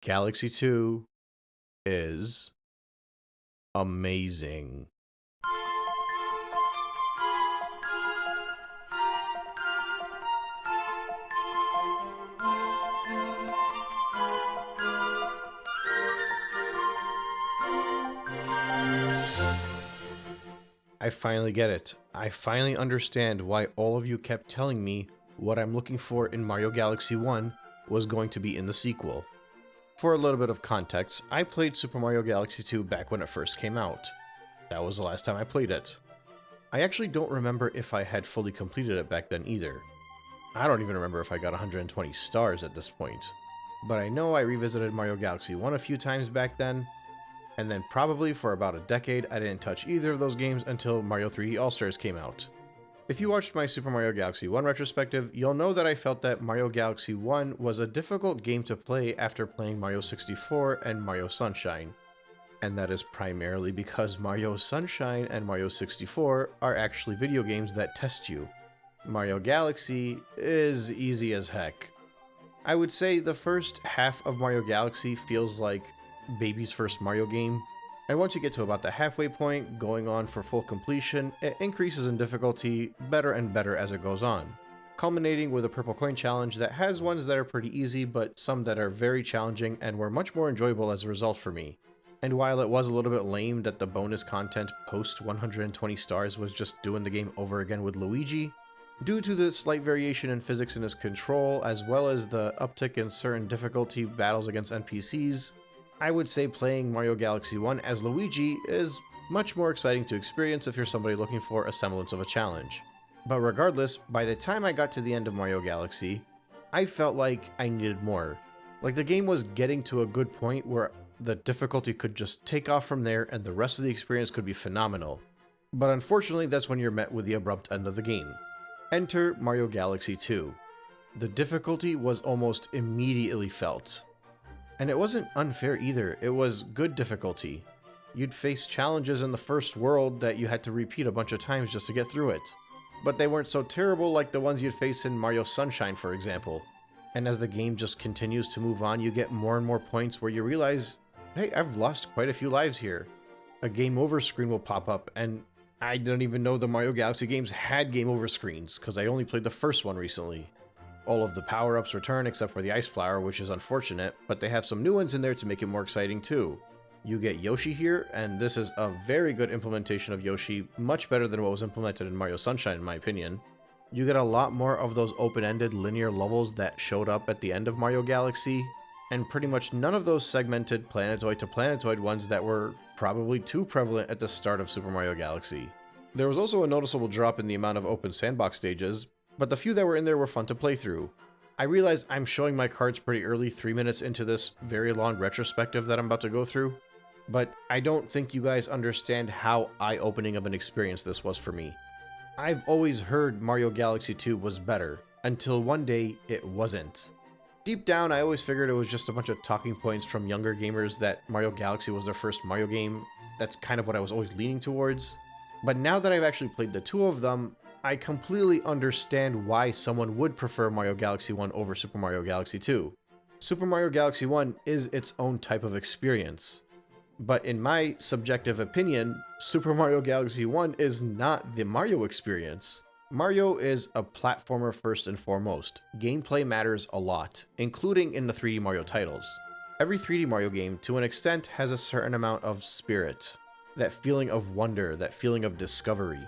Galaxy 2 is amazing. I finally get it. I finally understand why all of you kept telling me what I'm looking for in Mario Galaxy 1 was going to be in the sequel. For a little bit of context, I played Super Mario Galaxy 2 back when it first came out. That was the last time I played it. I actually don't remember if I had fully completed it back then either. I don't even remember if I got 120 stars at this point. But I know I revisited Mario Galaxy 1 a few times back then, and then probably for about a decade I didn't touch either of those games until Mario 3D All-Stars came out. If you watched my Super Mario Galaxy 1 retrospective, you'll know that I felt that Mario Galaxy 1 was a difficult game to play after playing Mario 64 and Mario Sunshine. And that is primarily because Mario Sunshine and Mario 64 are actually video games that test you. Mario Galaxy is easy as heck. I would say the first half of Mario Galaxy feels like baby's first Mario game, and once you get to about the halfway point, going on for full completion, it increases in difficulty better and better as it goes on, culminating with a purple coin challenge that has ones that are pretty easy, but some that are very challenging and were much more enjoyable as a result for me. And while it was a little bit lame that the bonus content post 120 stars was just doing the game over again with Luigi, due to the slight variation in physics in his control, as well as the uptick in certain difficulty battles against NPCs, I would say playing Mario Galaxy 1 as Luigi is much more exciting to experience if you're somebody looking for a semblance of a challenge. But regardless, by the time I got to the end of Mario Galaxy, I felt like I needed more. Like the game was getting to a good point where the difficulty could just take off from there and the rest of the experience could be phenomenal. But unfortunately, that's when you're met with the abrupt end of the game. Enter Mario Galaxy 2. The difficulty was almost immediately felt. And it wasn't unfair either, it was good difficulty. You'd face challenges in the first world that you had to repeat a bunch of times just to get through it. But they weren't so terrible like the ones you'd face in Mario Sunshine, for example. And as the game just continues to move on, you get more and more points where you realize, hey, I've lost quite a few lives here. A game over screen will pop up, and I didn't even know the Mario Galaxy games had game over screens, because I only played the first one recently. All of the power-ups return except for the Ice Flower, which is unfortunate, but they have some new ones in there to make it more exciting too. You get Yoshi here, and this is a very good implementation of Yoshi, much better than what was implemented in Mario Sunshine in my opinion. You get a lot more of those open-ended linear levels that showed up at the end of Mario Galaxy, and pretty much none of those segmented planetoid to planetoid ones that were probably too prevalent at the start of Super Mario Galaxy. There was also a noticeable drop in the amount of open sandbox stages, but the few that were in there were fun to play through. I realize I'm showing my cards pretty early, 3 minutes into this very long retrospective that I'm about to go through, but I don't think you guys understand how eye-opening of an experience this was for me. I've always heard Mario Galaxy 2 was better, until one day it wasn't. Deep down, I always figured it was just a bunch of talking points from younger gamers that Mario Galaxy was their first Mario game. That's kind of what I was always leaning towards. But now that I've actually played the two of them, I completely understand why someone would prefer Mario Galaxy 1 over Super Mario Galaxy 2. Super Mario Galaxy 1 is its own type of experience. But in my subjective opinion, Super Mario Galaxy 1 is not the Mario experience. Mario is a platformer first and foremost. Gameplay matters a lot, including in the 3D Mario titles. Every 3D Mario game, to an extent, has a certain amount of spirit. That feeling of wonder, that feeling of discovery.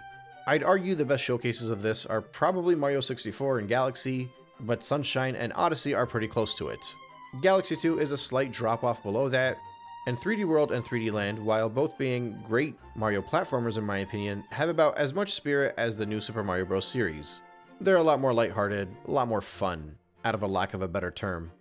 I'd argue the best showcases of this are probably Mario 64 and Galaxy, but Sunshine and Odyssey are pretty close to it. Galaxy 2 is a slight drop-off below that, and 3D World and 3D Land, while both being great Mario platformers in my opinion, have about as much spirit as the new Super Mario Bros. Series. They're a lot more lighthearted, a lot more fun, out of a lack of a better term.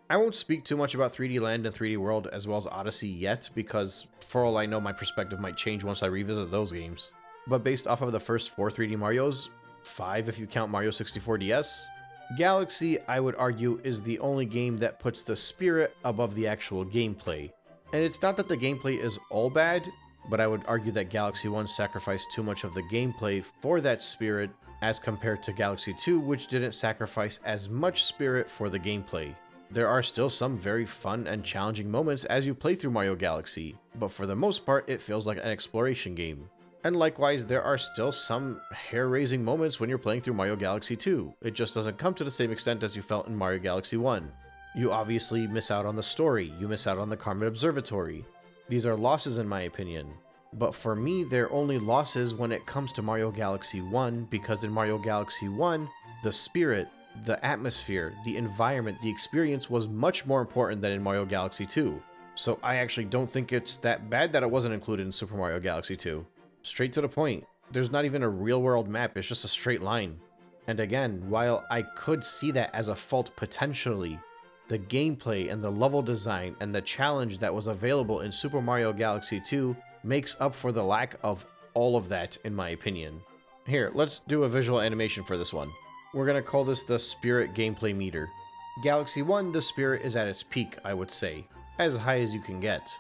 I won't speak too much about 3D Land and 3D World as well as Odyssey yet, because for all I know my perspective might change once I revisit those games. But based off of the first 4 3D Marios, 5 if you count Mario 64 DS, Galaxy, I would argue, is the only game that puts the spirit above the actual gameplay. And it's not that the gameplay is all bad, but I would argue that Galaxy 1 sacrificed too much of the gameplay for that spirit as compared to Galaxy 2, which didn't sacrifice as much spirit for the gameplay. There are still some very fun and challenging moments as you play through Mario Galaxy, but for the most part it feels like an exploration game. And likewise, there are still some hair-raising moments when you're playing through Mario Galaxy 2. It just doesn't come to the same extent as you felt in Mario Galaxy 1. You obviously miss out on the story, you miss out on the Carmen Observatory. These are losses in my opinion. But for me, they're only losses when it comes to Mario Galaxy 1, because in Mario Galaxy 1, the spirit, the atmosphere, the environment, the experience was much more important than in Mario Galaxy 2. So I actually don't think it's that bad that it wasn't included in Super Mario Galaxy 2. Straight to the point. There's not even a real-world map, it's just a straight line. And again, while I could see that as a fault potentially, the gameplay and the level design and the challenge that was available in Super Mario Galaxy 2 makes up for the lack of all of that, in my opinion. Here, let's do a visual animation for this one. We're going to call this the Spirit Gameplay Meter. Galaxy 1, the Spirit is at its peak, I would say. As high as you can get.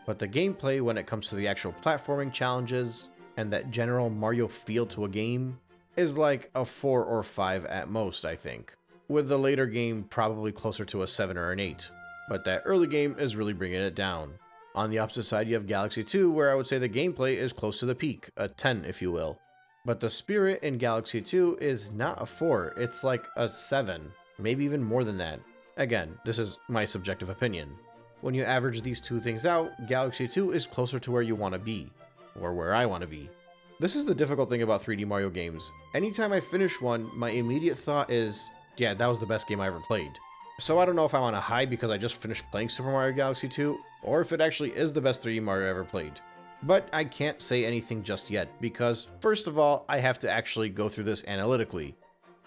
But the gameplay, when it comes to the actual platforming challenges, and that general Mario feel to a game, is like a 4 or 5 at most, I think. With the later game probably closer to a 7 or an 8. But that early game is really bringing it down. On the opposite side, you have Galaxy 2, where I would say the gameplay is close to the peak, a 10 if you will. But the spirit in Galaxy 2 is not a 4, it's like a 7, maybe even more than that. Again, this is my subjective opinion. When you average these two things out, Galaxy 2 is closer to where you want to be. Or where I want to be. This is the difficult thing about 3D Mario games. Anytime I finish one, my immediate thought is, yeah, that was the best game I ever played. So I don't know if I'm on a high because I just finished playing Super Mario Galaxy 2, or if it actually is the best 3D Mario ever played. But I can't say anything just yet, because first of all, I have to actually go through this analytically.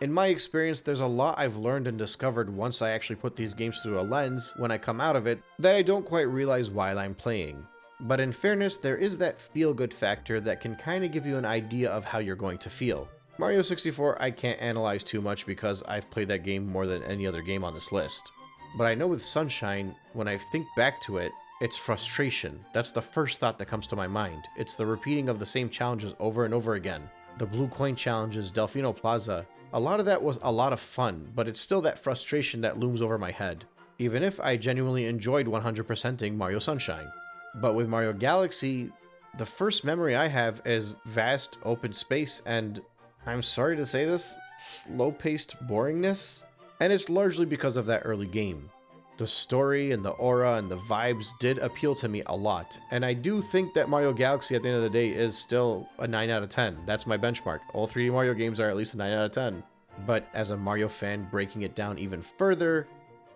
In my experience, there's a lot I've learned and discovered once I actually put these games through a lens when I come out of it that I don't quite realize while I'm playing. But in fairness, there is that feel-good factor that can kind of give you an idea of how you're going to feel. Mario 64 I can't analyze too much because I've played that game more than any other game on this list. But I know with Sunshine, when I think back to it, it's frustration. That's the first thought that comes to my mind. It's the repeating of the same challenges over and over again. The Blue Coin challenges, Delfino Plaza, a lot of that was a lot of fun, but it's still that frustration that looms over my head. Even if I genuinely enjoyed 100%ing Mario Sunshine. But with Mario Galaxy, the first memory I have is vast open space and, I'm sorry to say this, slow-paced boringness. And it's largely because of that early game. The story and the aura and the vibes did appeal to me a lot, and I do think that Mario Galaxy at the end of the day is still a 9 out of 10. That's my benchmark. All 3D Mario games are at least a 9 out of 10. But as a Mario fan breaking it down even further,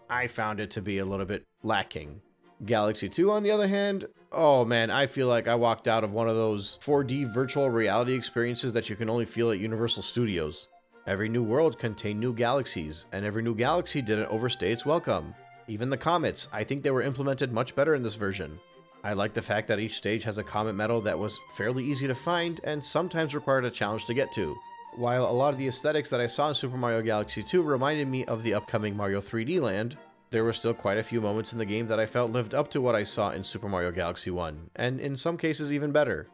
I found it to be a little bit lacking. Galaxy 2, on the other hand, oh man, I feel like I walked out of one of those 4D virtual reality experiences that you can only feel at Universal Studios. Every new world contained new galaxies, and every new galaxy didn't overstay its welcome. Even the comets, I think they were implemented much better in this version. I like the fact that each stage has a comet medal that was fairly easy to find and sometimes required a challenge to get to. While a lot of the aesthetics that I saw in Super Mario Galaxy 2 reminded me of the upcoming Mario 3D Land, there were still quite a few moments in the game that I felt lived up to what I saw in Super Mario Galaxy 1, and in some cases even better.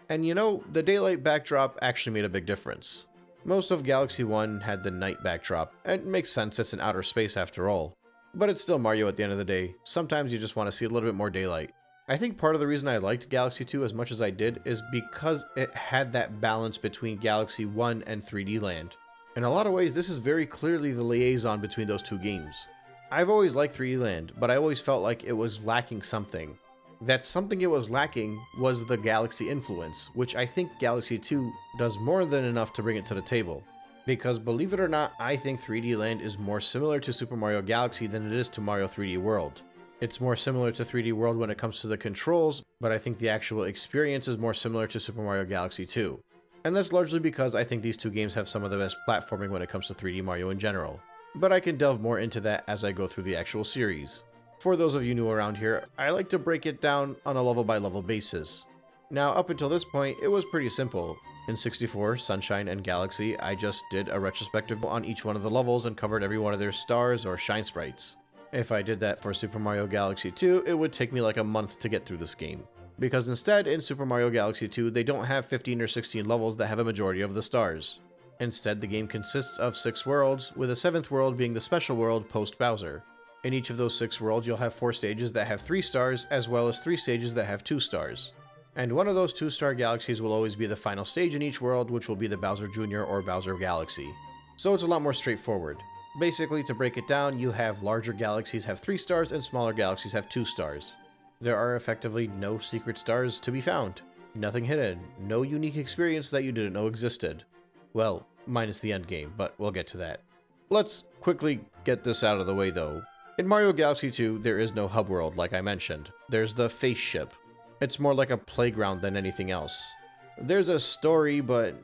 And you know, the daylight backdrop actually made a big difference. Most of Galaxy 1 had the night backdrop, and it makes sense, it's in outer space after all. But it's still Mario at the end of the day. Sometimes you just want to see a little bit more daylight. I think part of the reason I liked Galaxy 2 as much as I did is because it had that balance between Galaxy 1 and 3D Land. In a lot of ways, this is very clearly the liaison between those two games. I've always liked 3D Land, but I always felt like it was lacking something. That something it was lacking was the Galaxy influence, which I think Galaxy 2 does more than enough to bring it to the table. Because believe it or not, I think 3D Land is more similar to Super Mario Galaxy than it is to Mario 3D World. It's more similar to 3D World when it comes to the controls, but I think the actual experience is more similar to Super Mario Galaxy 2. And that's largely because I think these two games have some of the best platforming when it comes to 3D Mario in general. But I can delve more into that as I go through the actual series. For those of you new around here, I like to break it down on a level-by-level basis. Now, up until this point, it was pretty simple. In 64, Sunshine, and Galaxy, I just did a retrospective on each one of the levels and covered every one of their stars or shine sprites. If I did that for Super Mario Galaxy 2, it would take me like a month to get through this game. Because instead, in Super Mario Galaxy 2, they don't have 15 or 16 levels that have a majority of the stars. Instead, the game consists of 6 worlds, with the 7th world being the special world post-Bowser. In each of those 6 worlds, you'll have 4 stages that have 3 stars, as well as 3 stages that have 2 stars. And one of those 2-star galaxies will always be the final stage in each world, which will be the Bowser Jr. or Bowser Galaxy. So it's a lot more straightforward. Basically, to break it down, you have larger galaxies have 3 stars and smaller galaxies have 2 stars. There are effectively no secret stars to be found. Nothing hidden, no unique experience that you didn't know existed. Well, minus the endgame, but we'll get to that. Let's quickly get this out of the way though. In Mario Galaxy 2, there is no hub world like I mentioned. There's the face ship. It's more like a playground than anything else. There's a story, but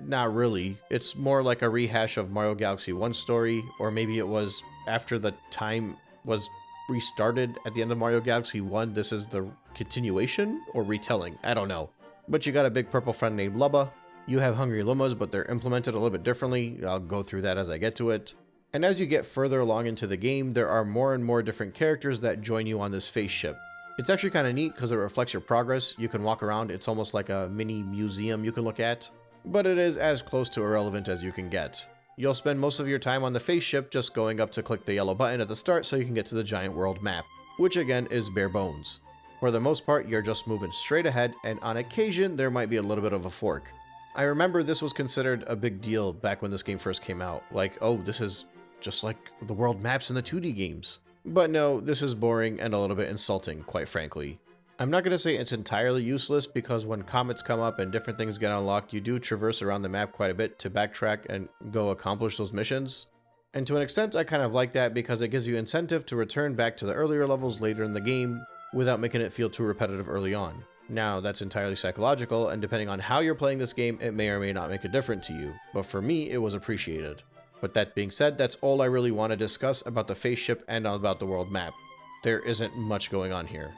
not really. It's more like a rehash of Mario Galaxy 1's story, or maybe it was after the time was restarted at the end of Mario Galaxy 1, this is the continuation or retelling, I don't know. But you got a big purple friend named Lubba. You have hungry Lumas, but they're implemented a little bit differently. I'll go through that as I get to it. And as you get further along into the game, there are more and more different characters that join you on this face ship. It's actually kind of neat because it reflects your progress. You can walk around, it's almost like a mini museum you can look at, but it is as close to irrelevant as you can get. You'll spend most of your time on the face ship just going up to click the yellow button at the start so you can get to the giant world map, which again is bare bones. For the most part, you're just moving straight ahead, and on occasion there might be a little bit of a fork. I remember this was considered a big deal back when this game first came out, like, oh, this is just like the world maps in the 2D games. But no, this is boring and a little bit insulting, quite frankly. I'm not going to say it's entirely useless because when comets come up and different things get unlocked, you do traverse around the map quite a bit to backtrack and go accomplish those missions. And to an extent, I kind of like that because it gives you incentive to return back to the earlier levels later in the game without making it feel too repetitive early on. Now, that's entirely psychological, and depending on how you're playing this game, it may or may not make a difference to you, but for me, it was appreciated. But that being said, that's all I really want to discuss about the face ship and about the world map. There isn't much going on here.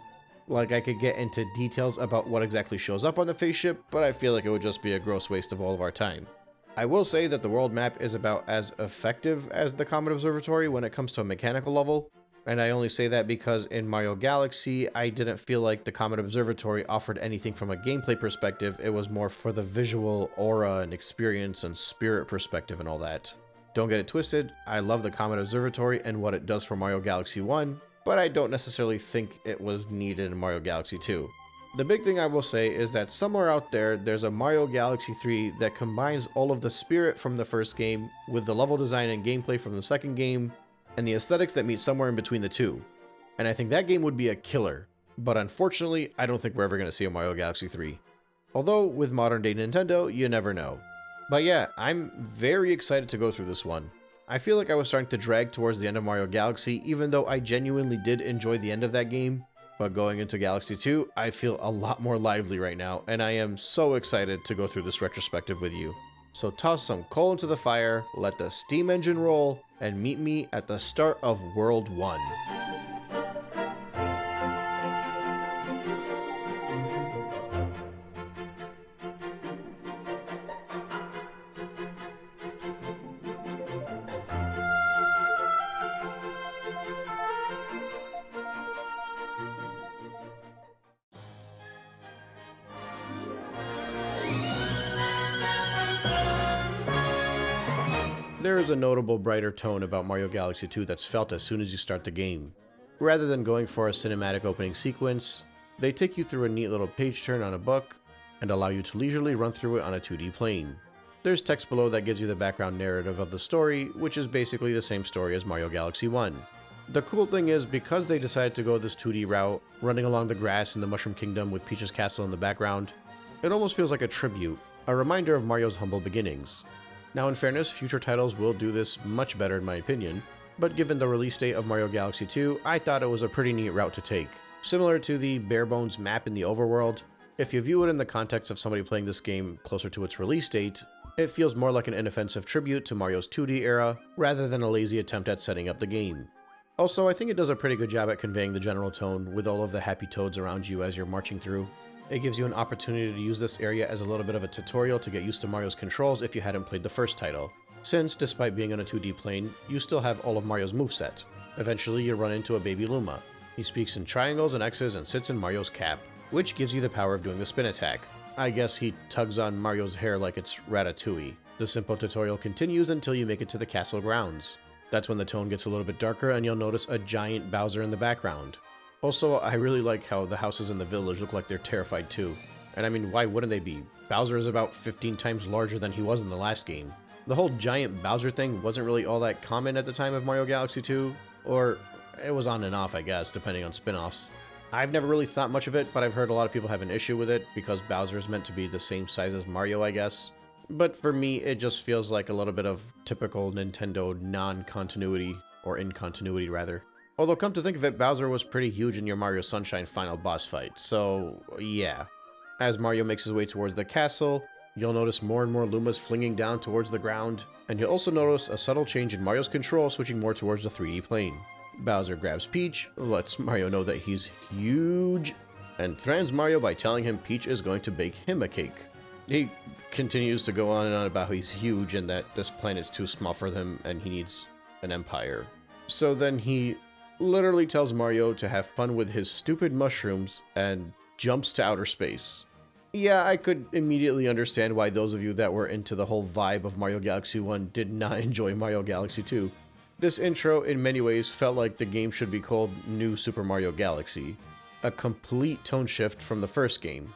Like, I could get into details about what exactly shows up on the face ship, but I feel like it would just be a gross waste of all of our time. I will say that the world map is about as effective as the Comet Observatory when it comes to a mechanical level, and I only say that because in Mario Galaxy, I didn't feel like the Comet Observatory offered anything from a gameplay perspective. It was more for the visual aura and experience and spirit perspective and all that. Don't get it twisted, I love the Comet Observatory and what it does for Mario Galaxy 1, but I don't necessarily think it was needed in Mario Galaxy 2. The big thing I will say is that somewhere out there, there's a Mario Galaxy 3 that combines all of the spirit from the first game with the level design and gameplay from the second game, and the aesthetics that meet somewhere in between the two. And I think that game would be a killer, but unfortunately, I don't think we're ever going to see a Mario Galaxy 3. Although, with modern day Nintendo, you never know. But yeah, I'm very excited to go through this one. I feel like I was starting to drag towards the end of Mario Galaxy, even though I genuinely did enjoy the end of that game. But going into Galaxy 2, I feel a lot more lively right now, and I am so excited to go through this retrospective with you. So toss some coal into the fire, let the steam engine roll, and meet me at the start of World 1. There is a notable brighter tone about Mario Galaxy 2 that's felt as soon as you start the game. Rather than going for a cinematic opening sequence, they take you through a neat little page turn on a book and allow you to leisurely run through it on a 2D plane. There's text below that gives you the background narrative of the story, which is basically the same story as Mario Galaxy 1. The cool thing is, because they decided to go this 2D route, running along the grass in the Mushroom Kingdom with Peach's castle in the background, it almost feels like a tribute, a reminder of Mario's humble beginnings. Now, in fairness, future titles will do this much better in my opinion, but given the release date of Mario Galaxy 2, I thought it was a pretty neat route to take. Similar to the bare-bones map in the overworld, if you view it in the context of somebody playing this game closer to its release date, it feels more like an inoffensive tribute to Mario's 2D era, rather than a lazy attempt at setting up the game. Also, I think it does a pretty good job at conveying the general tone with all of the happy toads around you as you're marching through. It gives you an opportunity to use this area as a little bit of a tutorial to get used to Mario's controls if you hadn't played the first title, since, despite being on a 2D plane, you still have all of Mario's moveset. Eventually, you run into a baby Luma. He speaks in triangles and X's and sits in Mario's cap, which gives you the power of doing the spin attack. I guess he tugs on Mario's hair like it's Ratatouille. The simple tutorial continues until you make it to the castle grounds. That's when the tone gets a little bit darker and you'll notice a giant Bowser in the background. Also, I really like how the houses in the village look like they're terrified too. And I mean, why wouldn't they be? Bowser is about 15 times larger than he was in the last game. The whole giant Bowser thing wasn't really all that common at the time of Mario Galaxy 2, or it was on and off, I guess, depending on spin-offs. I've never really thought much of it, but I've heard a lot of people have an issue with it because Bowser is meant to be the same size as Mario, I guess. But for me, it just feels like a little bit of typical Nintendo non-continuity, or incontinuity rather. Although come to think of it, Bowser was pretty huge in your Mario Sunshine final boss fight, so yeah. As Mario makes his way towards the castle, you'll notice more and more Lumas flinging down towards the ground, and you'll also notice a subtle change in Mario's control switching more towards the 3D plane. Bowser grabs Peach, lets Mario know that he's huge, and threatens Mario by telling him Peach is going to bake him a cake. He continues to go on and on about how he's huge and that this planet's too small for him and he needs an empire. So then he literally tells Mario to have fun with his stupid mushrooms and jumps to outer space. Yeah, I could immediately understand why those of you that were into the whole vibe of Mario Galaxy 1 did not enjoy Mario Galaxy 2. This intro, in many ways, felt like the game should be called New Super Mario Galaxy, a complete tone shift from the first game,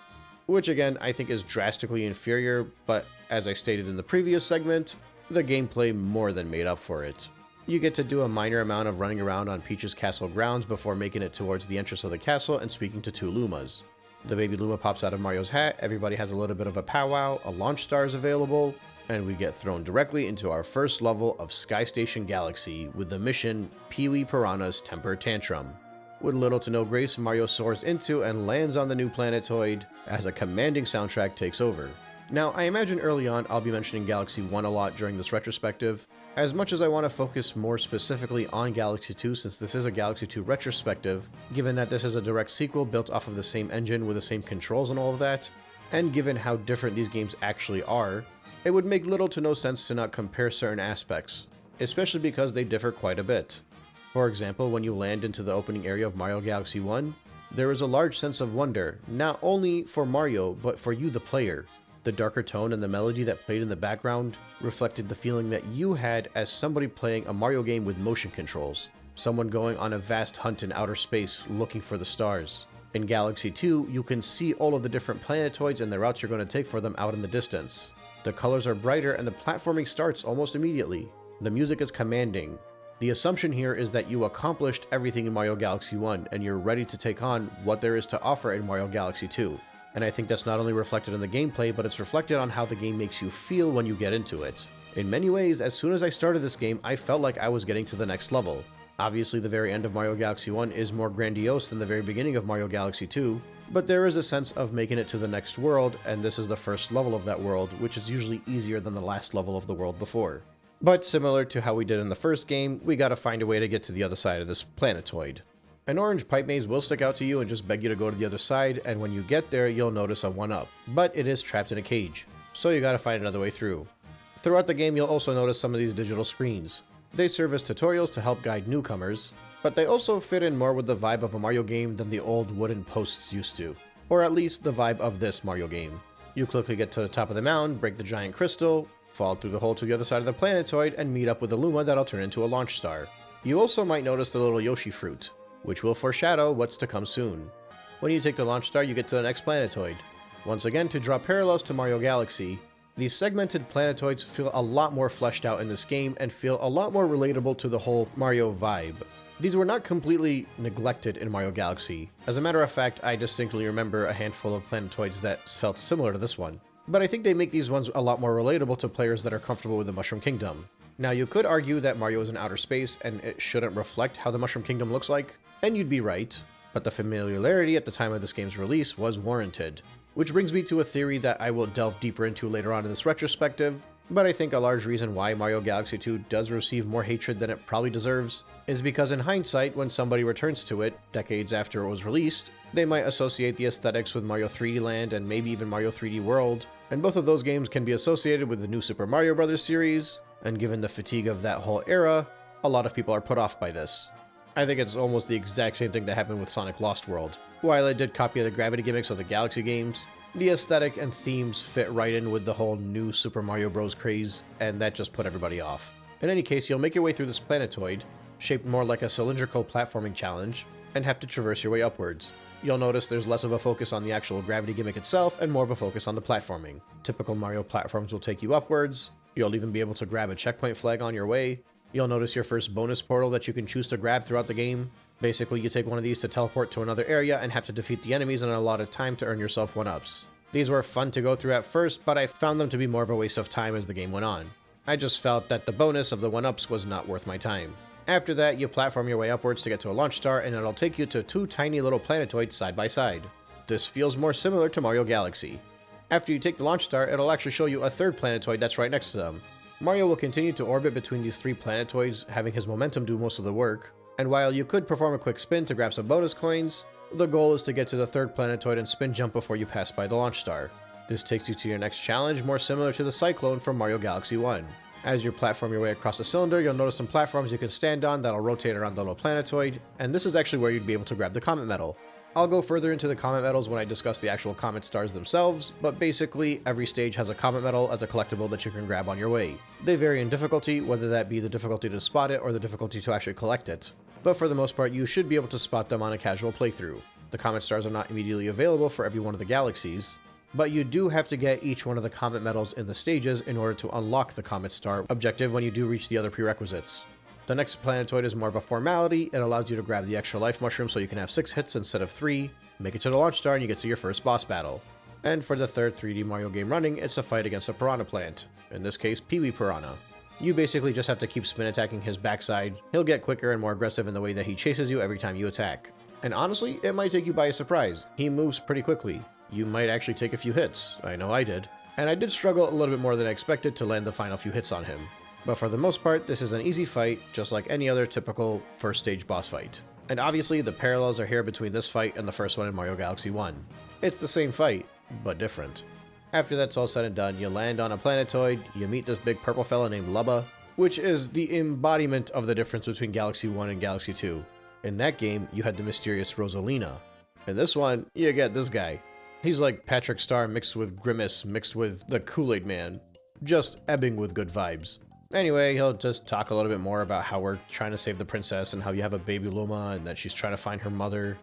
which again I think is drastically inferior, but as I stated in the previous segment, the gameplay more than made up for it. You get to do a minor amount of running around on Peach's castle grounds before making it towards the entrance of the castle and speaking to two Lumas. The baby Luma pops out of Mario's hat, everybody has a little bit of a powwow, a launch star is available, and we get thrown directly into our first level of Sky Station Galaxy with the mission Pee-wee Piranha's Temper Tantrum. With little to no grace, Mario soars into and lands on the new planetoid as a commanding soundtrack takes over. Now, I imagine early on I'll be mentioning Galaxy 1 a lot during this retrospective, as much as I want to focus more specifically on Galaxy 2 since this is a Galaxy 2 retrospective, given that this is a direct sequel built off of the same engine with the same controls and all of that, and given how different these games actually are, it would make little to no sense to not compare certain aspects, especially because they differ quite a bit. For example, when you land into the opening area of Mario Galaxy 1, there is a large sense of wonder, not only for Mario, but for you the player. The darker tone and the melody that played in the background reflected the feeling that you had as somebody playing a Mario game with motion controls, someone going on a vast hunt in outer space looking for the stars. In Galaxy 2, you can see all of the different planetoids and the routes you're going to take for them out in the distance. The colors are brighter and the platforming starts almost immediately. The music is commanding. The assumption here is that you accomplished everything in Mario Galaxy 1 and you're ready to take on what there is to offer in Mario Galaxy 2. And I think that's not only reflected in the gameplay, but it's reflected on how the game makes you feel when you get into it. In many ways, as soon as I started this game, I felt like I was getting to the next level. Obviously, the very end of Mario Galaxy 1 is more grandiose than the very beginning of Mario Galaxy 2, but there is a sense of making it to the next world, and this is the first level of that world, which is usually easier than the last level of the world before. But similar to how we did in the first game, we gotta find a way to get to the other side of this planetoid. An orange pipe maze will stick out to you and just beg you to go to the other side, and when you get there, you'll notice a 1-up, but it is trapped in a cage, so you gotta find another way through. Throughout the game, you'll also notice some of these digital screens. They serve as tutorials to help guide newcomers, but they also fit in more with the vibe of a Mario game than the old wooden posts used to, or at least the vibe of this Mario game. You quickly get to the top of the mound, break the giant crystal, fall through the hole to the other side of the planetoid, and meet up with a Luma that'll turn into a launch star. You also might notice the little Yoshi fruit, which will foreshadow what's to come soon. When you take the launch star, you get to the next planetoid. Once again, to draw parallels to Mario Galaxy, these segmented planetoids feel a lot more fleshed out in this game and feel a lot more relatable to the whole Mario vibe. These were not completely neglected in Mario Galaxy. As a matter of fact, I distinctly remember a handful of planetoids that felt similar to this one. But I think they make these ones a lot more relatable to players that are comfortable with the Mushroom Kingdom. Now, you could argue that Mario is in outer space and it shouldn't reflect how the Mushroom Kingdom looks like, and you'd be right, but the familiarity at the time of this game's release was warranted. Which brings me to a theory that I will delve deeper into later on in this retrospective, but I think a large reason why Mario Galaxy 2 does receive more hatred than it probably deserves is because in hindsight, when somebody returns to it, decades after it was released, they might associate the aesthetics with Mario 3D Land and maybe even Mario 3D World, and both of those games can be associated with the new Super Mario Bros. Series, and given the fatigue of that whole era, a lot of people are put off by this. I think it's almost the exact same thing that happened with Sonic Lost World. While it did copy the gravity gimmicks of the Galaxy games, the aesthetic and themes fit right in with the whole new Super Mario Bros. Craze, and that just put everybody off. In any case, you'll make your way through this planetoid, shaped more like a cylindrical platforming challenge, and have to traverse your way upwards. You'll notice there's less of a focus on the actual gravity gimmick itself and more of a focus on the platforming. Typical Mario platforms will take you upwards. You'll even be able to grab a checkpoint flag on your way. You'll notice your first bonus portal that you can choose to grab throughout the game. Basically, you take one of these to teleport to another area and have to defeat the enemies in a lot of time to earn yourself 1-ups. These were fun to go through at first, but I found them to be more of a waste of time as the game went on. I just felt that the bonus of the 1-ups was not worth my time. After that, you platform your way upwards to get to a launch star, and it'll take you to 2 tiny little planetoids side by side. This feels more similar to Mario Galaxy. After you take the launch star, it'll actually show you a 3rd planetoid that's right next to them. Mario will continue to orbit between these 3 planetoids, having his momentum do most of the work, and while you could perform a quick spin to grab some bonus coins, the goal is to get to the 3rd planetoid and spin jump before you pass by the launch star. This takes you to your next challenge, more similar to the Cyclone from Mario Galaxy 1. As you platform your way across the cylinder, you'll notice some platforms you can stand on that'll rotate around the little planetoid, and this is actually where you'd be able to grab the Comet Medal. I'll go further into the Comet Medals when I discuss the actual Comet Stars themselves, but basically, every stage has a Comet Medal as a collectible that you can grab on your way. They vary in difficulty, whether that be the difficulty to spot it or the difficulty to actually collect it. But for the most part, you should be able to spot them on a casual playthrough. The Comet Stars are not immediately available for every one of the Galaxies, but you do have to get each one of the Comet Medals in the stages in order to unlock the Comet Star objective when you do reach the other prerequisites. The next planetoid is more of a formality. It allows you to grab the extra life mushroom so you can have 6 hits instead of 3, make it to the launch star, and you get to your first boss battle. And for the 3rd 3D Mario game running, it's a fight against a piranha plant, in this case Pee-wee Piranha. You basically just have to keep spin attacking his backside. He'll get quicker and more aggressive in the way that he chases you every time you attack. And honestly, it might take you by surprise. He moves pretty quickly. You might actually take a few hits. I know I did. And I did struggle a little bit more than I expected to land the final few hits on him. But for the most part, this is an easy fight, just like any other typical first stage boss fight. And obviously, the parallels are here between this fight and the first one in Mario Galaxy 1. It's the same fight, but different. After that's all said and done, you land on a planetoid, you meet this big purple fella named Lubba, which is the embodiment of the difference between Galaxy 1 and Galaxy 2. In that game, you had the mysterious Rosalina. In this one, you get this guy. He's like Patrick Star mixed with Grimace mixed with the Kool-Aid Man. Just ebbing with good vibes. Anyway, he'll just talk a little bit more about how we're trying to save the princess and how you have a baby Luma and that she's trying to find her mother,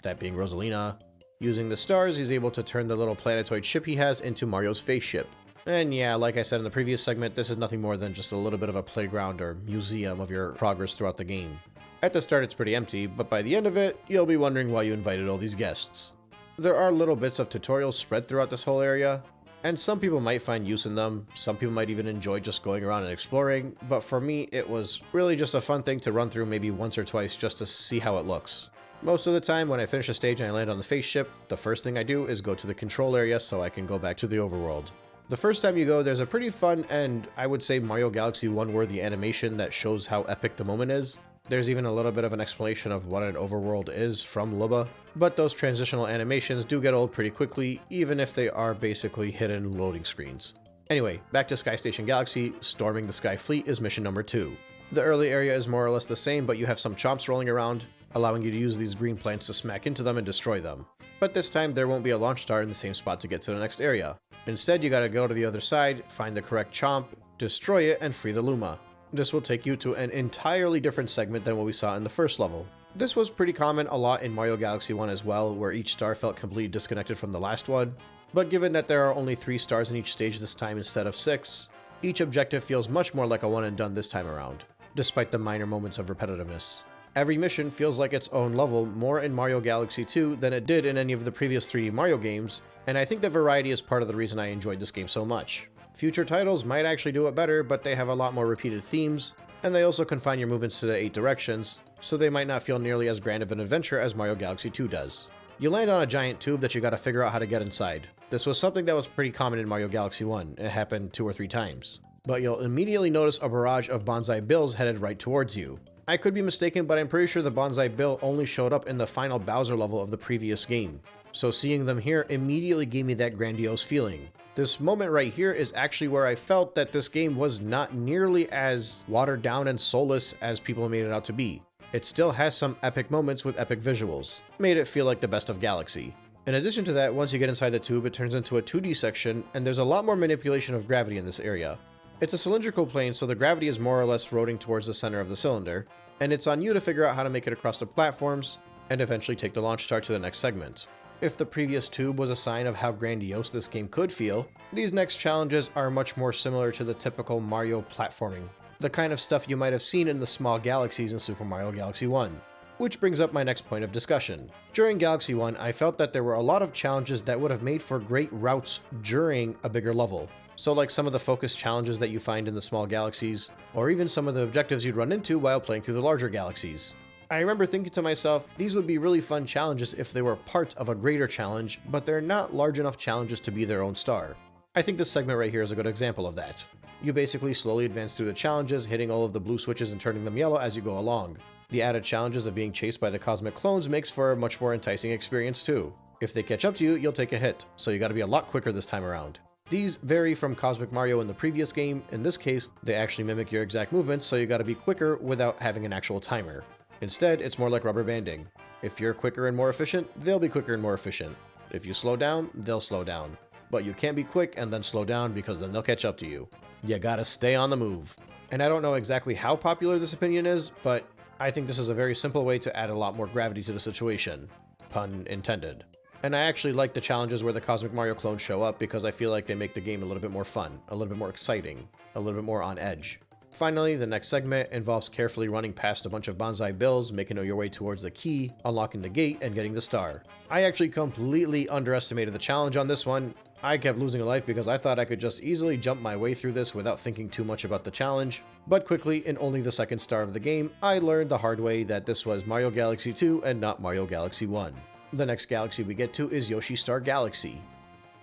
that being Rosalina. Using the stars, he's able to turn the little planetoid ship he has into Mario's face ship. And yeah, like I said in the previous segment, this is nothing more than just a little bit of a playground or museum of your progress throughout the game. At the start, it's pretty empty, but by the end of it, you'll be wondering why you invited all these guests. There are little bits of tutorials spread throughout this whole area, and some people might find use in them, some people might even enjoy just going around and exploring, but for me, it was really just a fun thing to run through maybe once or twice just to see how it looks. Most of the time, when I finish a stage and I land on the face ship, the first thing I do is go to the control area so I can go back to the overworld. The first time you go, there's a pretty fun and, I would say, Mario Galaxy 1 worthy animation that shows how epic the moment is. There's even a little bit of an explanation of what an overworld is from Lubba, but those transitional animations do get old pretty quickly, even if they are basically hidden loading screens. Anyway, back to Sky Station Galaxy, storming the Sky Fleet is mission number 2. The early area is more or less the same, but you have some chomps rolling around, allowing you to use these green plants to smack into them and destroy them. But this time, there won't be a launch star in the same spot to get to the next area. Instead, you gotta go to the other side, find the correct chomp, destroy it, and free the Luma. This will take you to an entirely different segment than what we saw in the first level. This was pretty common a lot in Mario Galaxy 1 as well, where each star felt completely disconnected from the last one. But given that there are only 3 stars in each stage this time instead of 6, each objective feels much more like a one and done this time around, despite the minor moments of repetitiveness. Every mission feels like its own level more in Mario Galaxy 2 than it did in any of the previous 3D Mario games, and I think the variety is part of the reason I enjoyed this game so much. Future titles might actually do it better, but they have a lot more repeated themes, and they also confine your movements to the 8 directions, so they might not feel nearly as grand of an adventure as Mario Galaxy 2 does. You land on a giant tube that you gotta figure out how to get inside. This was something that was pretty common in Mario Galaxy 1, it happened 2 or 3 times. But you'll immediately notice a barrage of Bonsai Bills headed right towards you. I could be mistaken, but I'm pretty sure the Bonsai Bill only showed up in the final Bowser level of the previous game. So seeing them here immediately gave me that grandiose feeling. This moment right here is actually where I felt that this game was not nearly as watered down and soulless as people made it out to be. It still has some epic moments with epic visuals. Made it feel like the best of Galaxy. In addition to that, once you get inside the tube, it turns into a 2D section, and there's a lot more manipulation of gravity in this area. It's a cylindrical plane, so the gravity is more or less rotating towards the center of the cylinder, and it's on you to figure out how to make it across the platforms and eventually take the launch star to the next segment. If the previous tube was a sign of how grandiose this game could feel, these next challenges are much more similar to the typical Mario platforming, the kind of stuff you might have seen in the small galaxies in Super Mario Galaxy 1. Which brings up my next point of discussion. During Galaxy 1, I felt that there were a lot of challenges that would have made for great routes during a bigger level. So like some of the focus challenges that you find in the small galaxies, or even some of the objectives you'd run into while playing through the larger galaxies. I remember thinking to myself, these would be really fun challenges if they were part of a greater challenge, but they're not large enough challenges to be their own star. I think this segment right here is a good example of that. You basically slowly advance through the challenges, hitting all of the blue switches and turning them yellow as you go along. The added challenges of being chased by the cosmic clones makes for a much more enticing experience too. If they catch up to you, you'll take a hit, so you gotta be a lot quicker this time around. These vary from Cosmic Mario in the previous game. In this case, they actually mimic your exact movements, so you gotta be quicker without having an actual timer. Instead, it's more like rubber banding. If you're quicker and more efficient, they'll be quicker and more efficient. If you slow down, they'll slow down. But you can't be quick and then slow down because then they'll catch up to you. You gotta stay on the move. And I don't know exactly how popular this opinion is, but I think this is a very simple way to add a lot more gravity to the situation. Pun intended. And I actually like the challenges where the Cosmic Mario clones show up because I feel like they make the game a little bit more fun, a little bit more exciting, a little bit more on edge. Finally, the next segment involves carefully running past a bunch of bonsai bills, making your way towards the key, unlocking the gate, and getting the star. I actually completely underestimated the challenge on this one. I kept losing a life because I thought I could just easily jump my way through this without thinking too much about the challenge. But quickly, in only the second star of the game, I learned the hard way that this was Mario Galaxy 2 and not Mario Galaxy 1. The next galaxy we get to is Yoshi Star Galaxy.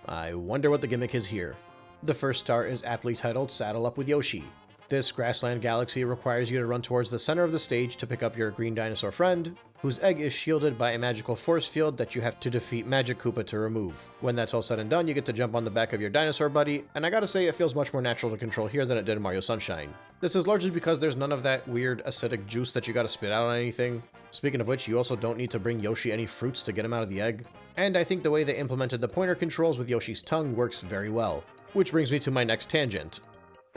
I wonder what the gimmick is here. The first star is aptly titled Saddle Up with Yoshi. This grassland galaxy requires you to run towards the center of the stage to pick up your green dinosaur friend, whose egg is shielded by a magical force field that you have to defeat Magic Koopa to remove. When that's all said and done, you get to jump on the back of your dinosaur buddy, and I gotta say it feels much more natural to control here than it did in Mario Sunshine. This is largely because there's none of that weird acidic juice that you gotta spit out on anything. Speaking of which, you also don't need to bring Yoshi any fruits to get him out of the egg. And I think the way they implemented the pointer controls with Yoshi's tongue works very well. Which brings me to my next tangent.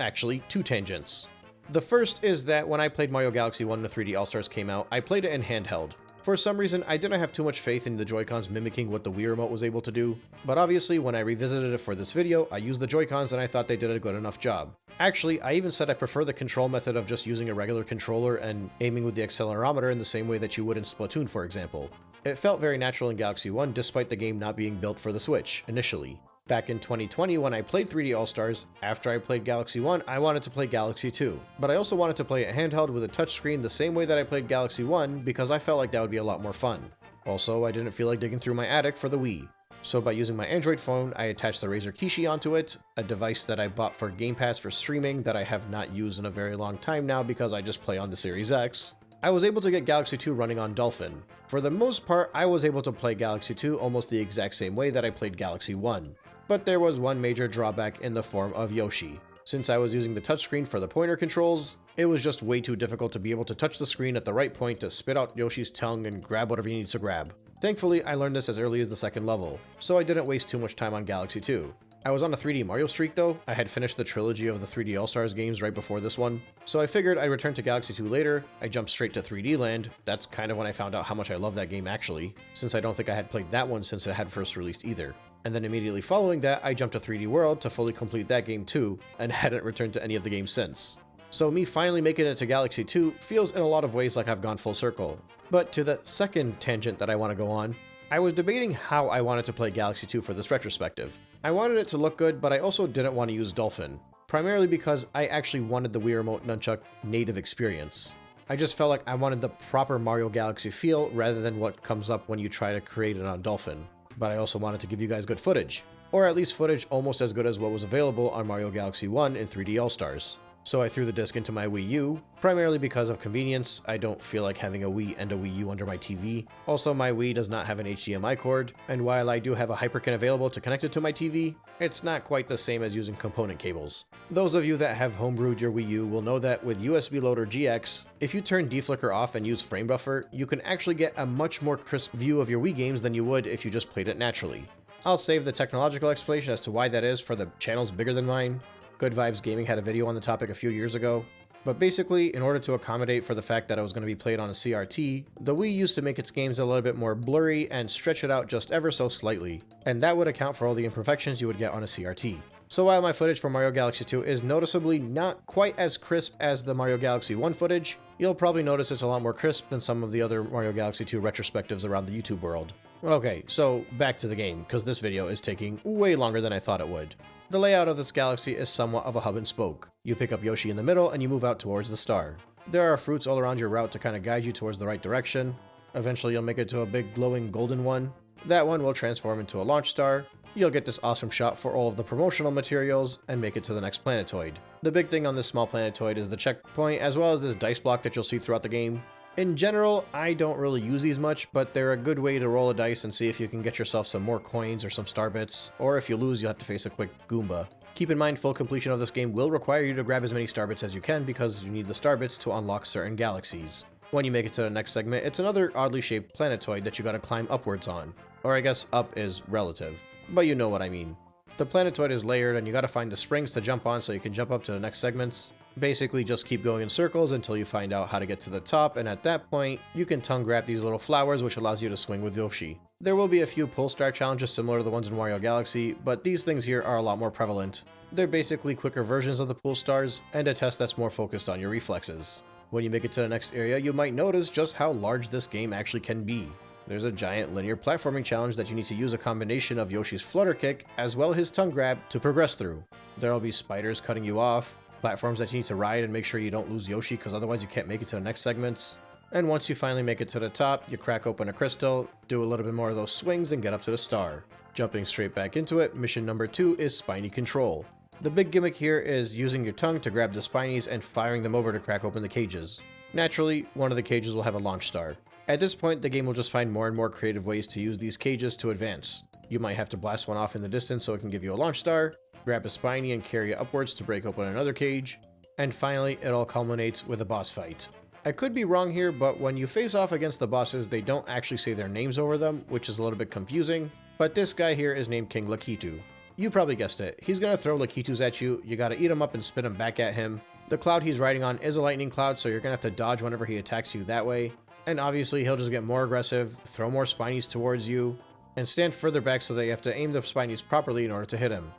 Actually, two tangents. The first is that when I played Mario Galaxy 1 and the 3D All-Stars came out, I played it in handheld. For some reason, I didn't have too much faith in the Joy-Cons mimicking what the Wii Remote was able to do, but obviously when I revisited it for this video, I used the Joy-Cons and I thought they did a good enough job. Actually, I even said I prefer the control method of just using a regular controller and aiming with the accelerometer in the same way that you would in Splatoon, for example. It felt very natural in Galaxy 1 despite the game not being built for the Switch, initially. Back in 2020, when I played 3D All-Stars, after I played Galaxy 1, I wanted to play Galaxy 2. But I also wanted to play it handheld with a touchscreen the same way that I played Galaxy 1 because I felt like that would be a lot more fun. Also, I didn't feel like digging through my attic for the Wii. So by using my Android phone, I attached the Razer Kishi onto it, a device that I bought for Game Pass for streaming that I have not used in a very long time now because I just play on the Series X. I was able to get Galaxy 2 running on Dolphin. For the most part, I was able to play Galaxy 2 almost the exact same way that I played Galaxy 1. But there was one major drawback in the form of Yoshi. Since I was using the touchscreen for the pointer controls, it was just way too difficult to be able to touch the screen at the right point to spit out Yoshi's tongue and grab whatever you need to grab. Thankfully, I learned this as early as the second level, so I didn't waste too much time on Galaxy 2. I was on a 3D Mario streak though. I had finished the trilogy of the 3D All-Stars games right before this one, so I figured I'd return to Galaxy 2 later. I jumped straight to 3D Land. That's kind of when I found out how much I love that game actually, since I don't think I had played that one since it had first released either. And then immediately following that, I jumped to 3D World to fully complete that game too, and hadn't returned to any of the games since. So me finally making it to Galaxy 2 feels in a lot of ways like I've gone full circle. But to the second tangent that I want to go on, I was debating how I wanted to play Galaxy 2 for this retrospective. I wanted it to look good, but I also didn't want to use Dolphin, primarily because I actually wanted the Wii Remote Nunchuck native experience. I just felt like I wanted the proper Mario Galaxy feel rather than what comes up when you try to create it on Dolphin. But I also wanted to give you guys good footage, or at least footage almost as good as what was available on Mario Galaxy 1 and 3D All-Stars. So I threw the disc into my Wii U, primarily because of convenience. I don't feel like having a Wii and a Wii U under my TV. Also, my Wii does not have an HDMI cord, and while I do have a HyperCin available to connect it to my TV, it's not quite the same as using component cables. Those of you that have homebrewed your Wii U will know that with USB Loader GX, if you turn deflicker off and use frame buffer, you can actually get a much more crisp view of your Wii games than you would if you just played it naturally. I'll save the technological explanation as to why that is for the channels bigger than mine. Good Vibes Gaming had a video on the topic a few years ago. But basically, in order to accommodate for the fact that it was going to be played on a CRT, the Wii used to make its games a little bit more blurry and stretch it out just ever so slightly, and that would account for all the imperfections you would get on a CRT. So while my footage for Mario Galaxy 2 is noticeably not quite as crisp as the Mario Galaxy 1 footage, you'll probably notice it's a lot more crisp than some of the other Mario Galaxy 2 retrospectives around the YouTube world. Okay, so back to the game, because this video is taking way longer than I thought it would. The layout of this galaxy is somewhat of a hub and spoke. You pick up Yoshi in the middle and you move out towards the star. There are fruits all around your route to kind of guide you towards the right direction. Eventually you'll make it to a big glowing golden one. That one will transform into a launch star. You'll get this awesome shot for all of the promotional materials and make it to the next planetoid. The big thing on this small planetoid is the checkpoint, as well as this dice block that you'll see throughout the game. In general, I don't really use these much, but they're a good way to roll a dice and see if you can get yourself some more coins or some star bits, or if you lose, you'll have to face a quick Goomba. Keep in mind, full completion of this game will require you to grab as many star bits as you can because you need the star bits to unlock certain galaxies. When you make it to the next segment, it's another oddly shaped planetoid that you gotta climb upwards on. Or I guess up is relative, but you know what I mean. The planetoid is layered and you gotta find the springs to jump on so you can jump up to the next segments. Basically just keep going in circles until you find out how to get to the top, and at that point, you can tongue grab these little flowers, which allows you to swing with Yoshi. There will be a few pull star challenges similar to the ones in Mario Galaxy, but these things here are a lot more prevalent. They're basically quicker versions of the pull stars, and a test that's more focused on your reflexes. When you make it to the next area, you might notice just how large this game actually can be. There's a giant linear platforming challenge that you need to use a combination of Yoshi's flutter kick as well as his tongue grab to progress through. There'll be spiders cutting you off, platforms that you need to ride and make sure you don't lose Yoshi because otherwise you can't make it to the next segments. And once you finally make it to the top, you crack open a crystal, do a little bit more of those swings and get up to the star. Jumping straight back into it, mission number 2 is Spiny Control. The big gimmick here is using your tongue to grab the Spinies and firing them over to crack open the cages. Naturally, one of the cages will have a launch star. At this point, the game will just find more and more creative ways to use these cages to advance. You might have to blast one off in the distance so it can give you a launch star, grab a Spiny and carry it upwards to break open another cage, and finally it all culminates with a boss fight. I could be wrong here, but when you face off against the bosses, they don't actually say their names over them, which is a little bit confusing, but this guy here is named King Lakitu. You probably guessed it. He's gonna throw Lakitus at you, you gotta eat them up and spit them back at him. The cloud he's riding on is a lightning cloud, so you're gonna have to dodge whenever he attacks you that way. And obviously he'll just get more aggressive, throw more Spinies towards you, and stand further back so that you have to aim the Spinies properly in order to hit him.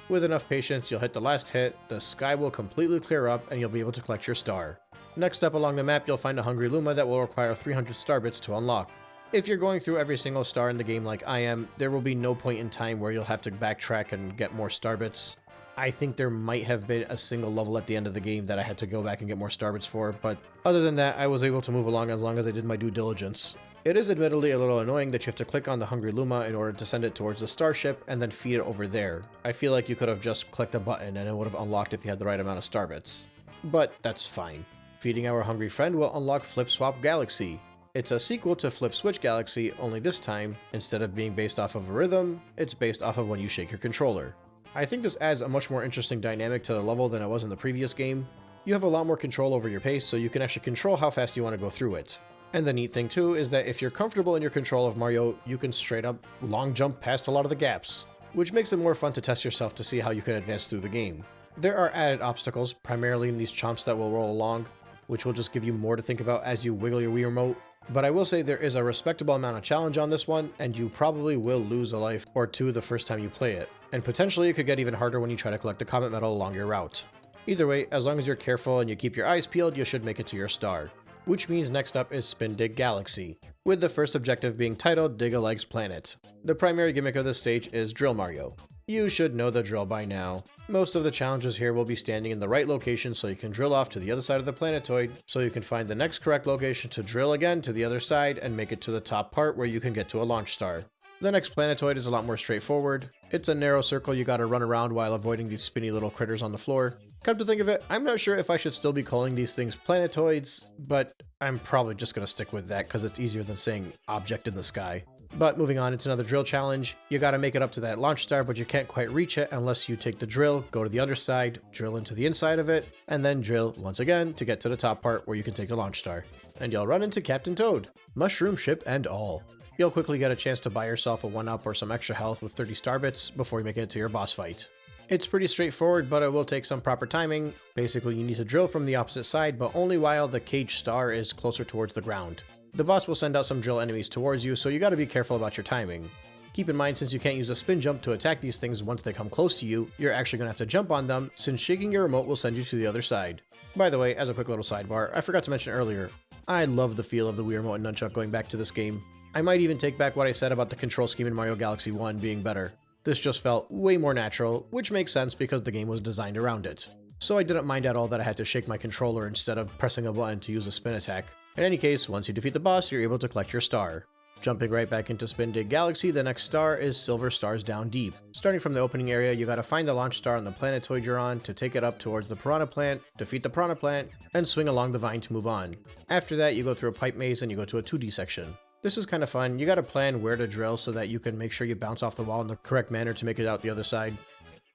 With enough patience, you'll hit the last hit, the sky will completely clear up, and you'll be able to collect your star. Next up along the map, you'll find a Hungry Luma that will require 300 star bits to unlock. If you're going through every single star in the game like I am, there will be no point in time where you'll have to backtrack and get more star bits. I think there might have been a single level at the end of the game that I had to go back and get more star bits for, but other than that, I was able to move along as long as I did my due diligence. It is admittedly a little annoying that you have to click on the Hungry Luma in order to send it towards the starship and then feed it over there. I feel like you could have just clicked a button and it would have unlocked if you had the right amount of star bits. But that's fine. Feeding our hungry friend will unlock Flip Swap Galaxy. It's a sequel to Flip Switch Galaxy, only this time, instead of being based off of a rhythm, it's based off of when you shake your controller. I think this adds a much more interesting dynamic to the level than it was in the previous game. You have a lot more control over your pace, so you can actually control how fast you want to go through it. And the neat thing too is that if you're comfortable in your control of Mario, you can straight up long jump past a lot of the gaps, which makes it more fun to test yourself to see how you can advance through the game. There are added obstacles, primarily in these chomps that will roll along, which will just give you more to think about as you wiggle your Wii remote. But I will say there is a respectable amount of challenge on this one, and you probably will lose a life or two the first time you play it. And potentially it could get even harder when you try to collect a comet medal along your route. Either way, as long as you're careful and you keep your eyes peeled, you should make it to your star. Which means next up is Spin Dig Galaxy, with the first objective being titled Dig a Leg's Planet. The primary gimmick of this stage is Drill Mario. You should know the drill by now. Most of the challenges here will be standing in the right location so you can drill off to the other side of the planetoid, so you can find the next correct location to drill again to the other side and make it to the top part where you can get to a launch star. The next planetoid is a lot more straightforward. It's a narrow circle you gotta run around while avoiding these spinny little critters on the floor. Come to think of it, I'm not sure if I should still be calling these things planetoids, but I'm probably just gonna stick with that because it's easier than saying object in the sky. But moving on, it's another drill challenge. You gotta make it up to that launch star, but you can't quite reach it unless you take the drill, go to the other side, drill into the inside of it, and then drill once again to get to the top part where you can take the launch star. And you'll run into Captain Toad, mushroom ship and all. You'll quickly get a chance to buy yourself a 1-up or some extra health with 30 star bits before you make it to your boss fight. It's pretty straightforward, but it will take some proper timing. Basically, you need to drill from the opposite side, but only while the cage star is closer towards the ground. The boss will send out some drill enemies towards you, so you gotta be careful about your timing. Keep in mind, since you can't use a spin jump to attack these things once they come close to you, you're actually gonna have to jump on them, since shaking your remote will send you to the other side. By the way, as a quick little sidebar, I forgot to mention earlier, I love the feel of the Wii Remote and Nunchuck going back to this game. I might even take back what I said about the control scheme in Mario Galaxy 1 being better. This just felt way more natural, which makes sense because the game was designed around it. So I didn't mind at all that I had to shake my controller instead of pressing a button to use a spin attack. In any case, once you defeat the boss, you're able to collect your star. Jumping right back into Spin Dig Galaxy, the next star is Silver Stars Down Deep. Starting from the opening area, you gotta find the launch star on the planetoid you're on to take it up towards the Piranha Plant, defeat the Piranha Plant, and swing along the vine to move on. After that, you go through a pipe maze and you go to a 2D section. This is kind of fun. You gotta plan where to drill so that you can make sure you bounce off the wall in the correct manner to make it out the other side.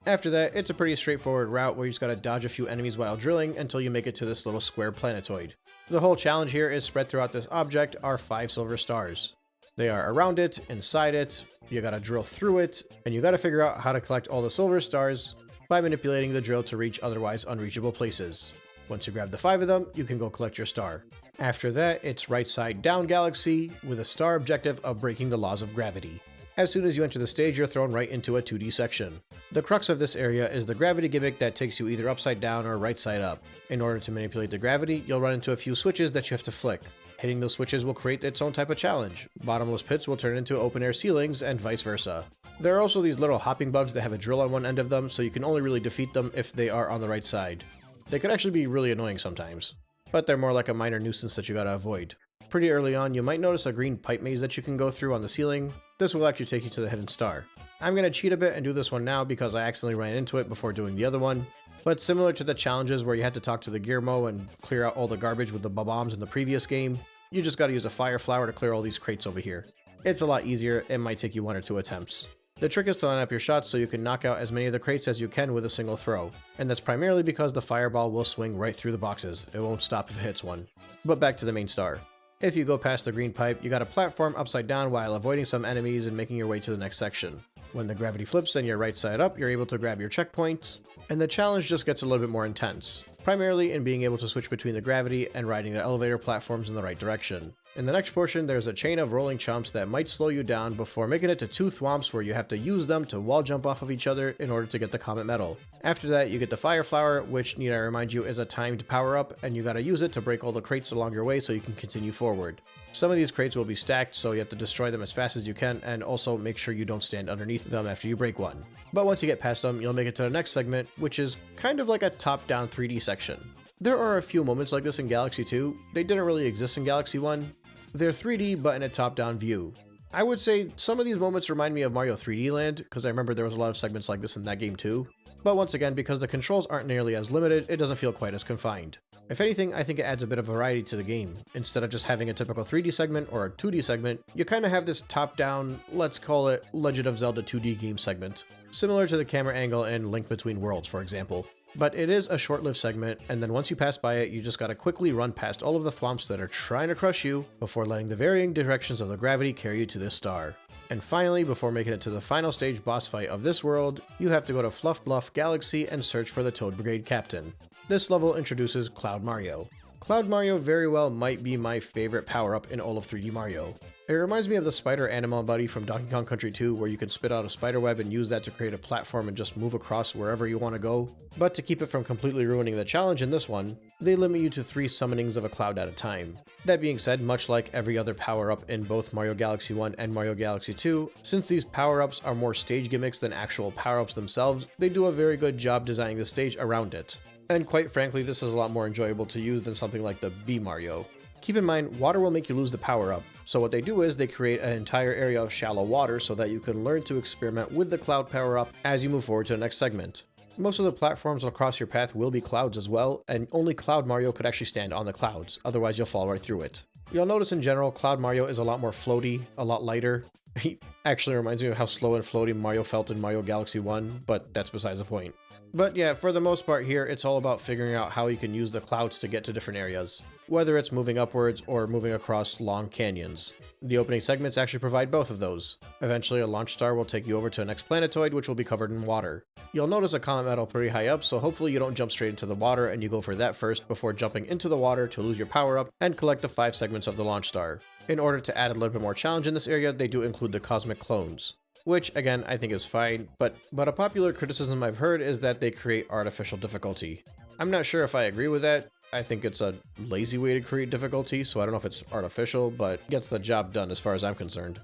After that, it's a pretty straightforward route where you just gotta dodge a few enemies while drilling until you make it to this little square planetoid. The whole challenge here is spread throughout this object are 5 silver stars. They are around it, inside it, you gotta drill through it, and you gotta figure out how to collect all the silver stars by manipulating the drill to reach otherwise unreachable places. Once you grab the 5 of them, you can go collect your star. After that, it's right side down Galaxy with a star objective of breaking the laws of gravity. As soon as you enter the stage, you're thrown right into a 2D section. The crux of this area is the gravity gimmick that takes you either upside down or right side up. In order to manipulate the gravity, you'll run into a few switches that you have to flick. Hitting those switches will create its own type of challenge. Bottomless pits will turn into open air ceilings and vice versa. There are also these little hopping bugs that have a drill on one end of them, so you can only really defeat them if they are on the right side. They could actually be really annoying sometimes, but they're more like a minor nuisance that you gotta avoid. Pretty early on, you might notice a green pipe maze that you can go through on the ceiling. This will actually take you to the hidden star. I'm gonna cheat a bit and do this one now because I accidentally ran into it before doing the other one. But similar to the challenges where you had to talk to the Gearmo and clear out all the garbage with the bombs in the previous game, you just gotta use a fire flower to clear all these crates over here. It's a lot easier, it might take you 1 or 2 attempts. The trick is to line up your shots so you can knock out as many of the crates as you can with a single throw, and that's primarily because the fireball will swing right through the boxes. It won't stop if it hits one. But back to the main star. If you go past the green pipe, you gotta platform upside down while avoiding some enemies and making your way to the next section. When the gravity flips and you're right side up, you're able to grab your checkpoints, and the challenge just gets a little bit more intense, primarily in being able to switch between the gravity and riding the elevator platforms in the right direction. In the next portion, there's a chain of rolling chumps that might slow you down before making it to 2 thwomps where you have to use them to wall jump off of each other in order to get the Comet Medal. After that, you get the Fire Flower, which, need I remind you, is a timed power up, and you gotta use it to break all the crates along your way so you can continue forward. Some of these crates will be stacked, so you have to destroy them as fast as you can, and also make sure you don't stand underneath them after you break one. But once you get past them, you'll make it to the next segment, which is kind of like a top-down 3D section. There are a few moments like this in Galaxy 2. They didn't really exist in Galaxy 1. They're 3D, but in a top-down view. I would say some of these moments remind me of Mario 3D Land, because I remember there was a lot of segments like this in that game too. But once again, because the controls aren't nearly as limited, it doesn't feel quite as confined. If anything, I think it adds a bit of variety to the game. Instead of just having a typical 3D segment or a 2D segment, you kind of have this top-down, let's call it Legend of Zelda 2D game segment. Similar to the camera angle in Link Between Worlds, for example. But it is a short-lived segment, and then once you pass by it, you just gotta quickly run past all of the thwomps that are trying to crush you before letting the varying directions of the gravity carry you to this star. And finally, before making it to the final stage boss fight of this world, you have to go to Fluff Bluff Galaxy and search for the Toad Brigade Captain. This level introduces Cloud Mario. Cloud Mario very well might be my favorite power-up in all of 3D Mario. It reminds me of the spider animal buddy from Donkey Kong Country 2, where you can spit out a spider web and use that to create a platform and just move across wherever you want to go. But to keep it from completely ruining the challenge in this one, they limit you to 3 summonings of a cloud at a time. That being said, much like every other power-up in both Mario Galaxy 1 and Mario Galaxy 2, since these power-ups are more stage gimmicks than actual power-ups themselves, they do a very good job designing the stage around it. And quite frankly, this is a lot more enjoyable to use than something like the B Mario. Keep in mind, water will make you lose the power-up, so what they do is they create an entire area of shallow water so that you can learn to experiment with the cloud power-up as you move forward to the next segment. Most of the platforms across your path will be clouds as well, and only Cloud Mario could actually stand on the clouds, otherwise you'll fall right through it. You'll notice in general, Cloud Mario is a lot more floaty, a lot lighter. He actually reminds me of how slow and floaty Mario felt in Mario Galaxy 1, but that's besides the point. But yeah, for the most part here, it's all about figuring out how you can use the clouds to get to different areas, whether it's moving upwards or moving across long canyons. The opening segments actually provide both of those. Eventually, a launch star will take you over to a next planetoid, which will be covered in water. You'll notice a comet medal pretty high up, so hopefully you don't jump straight into the water and you go for that first before jumping into the water to lose your power up and collect the 5 segments of the launch star. In order to add a little bit more challenge in this area, they do include the cosmic clones, which again I think is fine, but a popular criticism I've heard is that they create artificial difficulty. I'm not sure if I agree with that. I think it's a lazy way to create difficulty, so I don't know if it's artificial, but gets the job done as far as I'm concerned.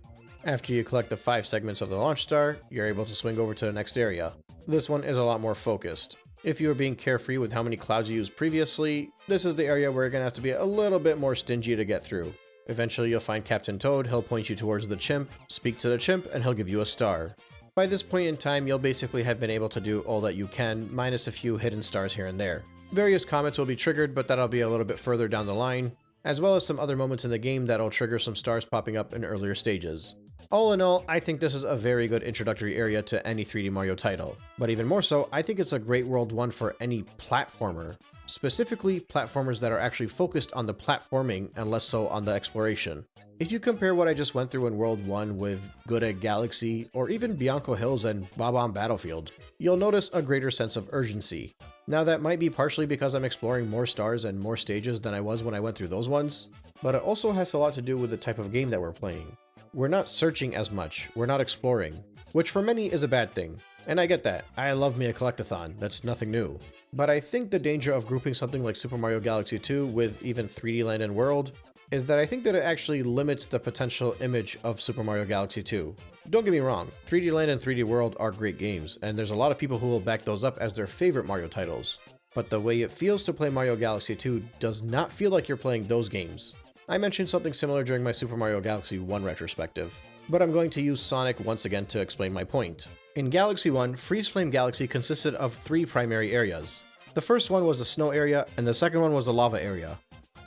After you collect the 5 segments of the launch star, you're able to swing over to the next area. This one is a lot more focused. If you were being carefree with how many clouds you used previously, this is the area where you're going to have to be a little bit more stingy to get through. Eventually you'll find Captain Toad, he'll point you towards the chimp, speak to the chimp, and he'll give you a star. By this point in time, you'll basically have been able to do all that you can, minus a few hidden stars here and there. Various comets will be triggered, but that'll be a little bit further down the line, as well as some other moments in the game that'll trigger some stars popping up in earlier stages. All in all, I think this is a very good introductory area to any 3D Mario title. But even more so, I think it's a great World 1 for any platformer. Specifically, platformers that are actually focused on the platforming and less so on the exploration. If you compare what I just went through in World 1 with Good at Galaxy, or even Bianco Hills and Bob-omb Battlefield, you'll notice a greater sense of urgency. Now that might be partially because I'm exploring more stars and more stages than I was when I went through those ones, but it also has a lot to do with the type of game that we're playing. We're not searching as much, we're not exploring, which for many is a bad thing. And I get that, I love me a collectathon, that's nothing new. But I think the danger of grouping something like Super Mario Galaxy 2 with even 3D Land and World is that I think that it actually limits the potential image of Super Mario Galaxy 2. Don't get me wrong, 3D Land and 3D World are great games, and there's a lot of people who will back those up as their favorite Mario titles. But the way it feels to play Mario Galaxy 2 does not feel like you're playing those games. I mentioned something similar during my Super Mario Galaxy 1 retrospective, but I'm going to use Sonic once again to explain my point. In Galaxy 1, Freeze Flame Galaxy consisted of 3 primary areas. The first one was the snow area, and the second one was the lava area.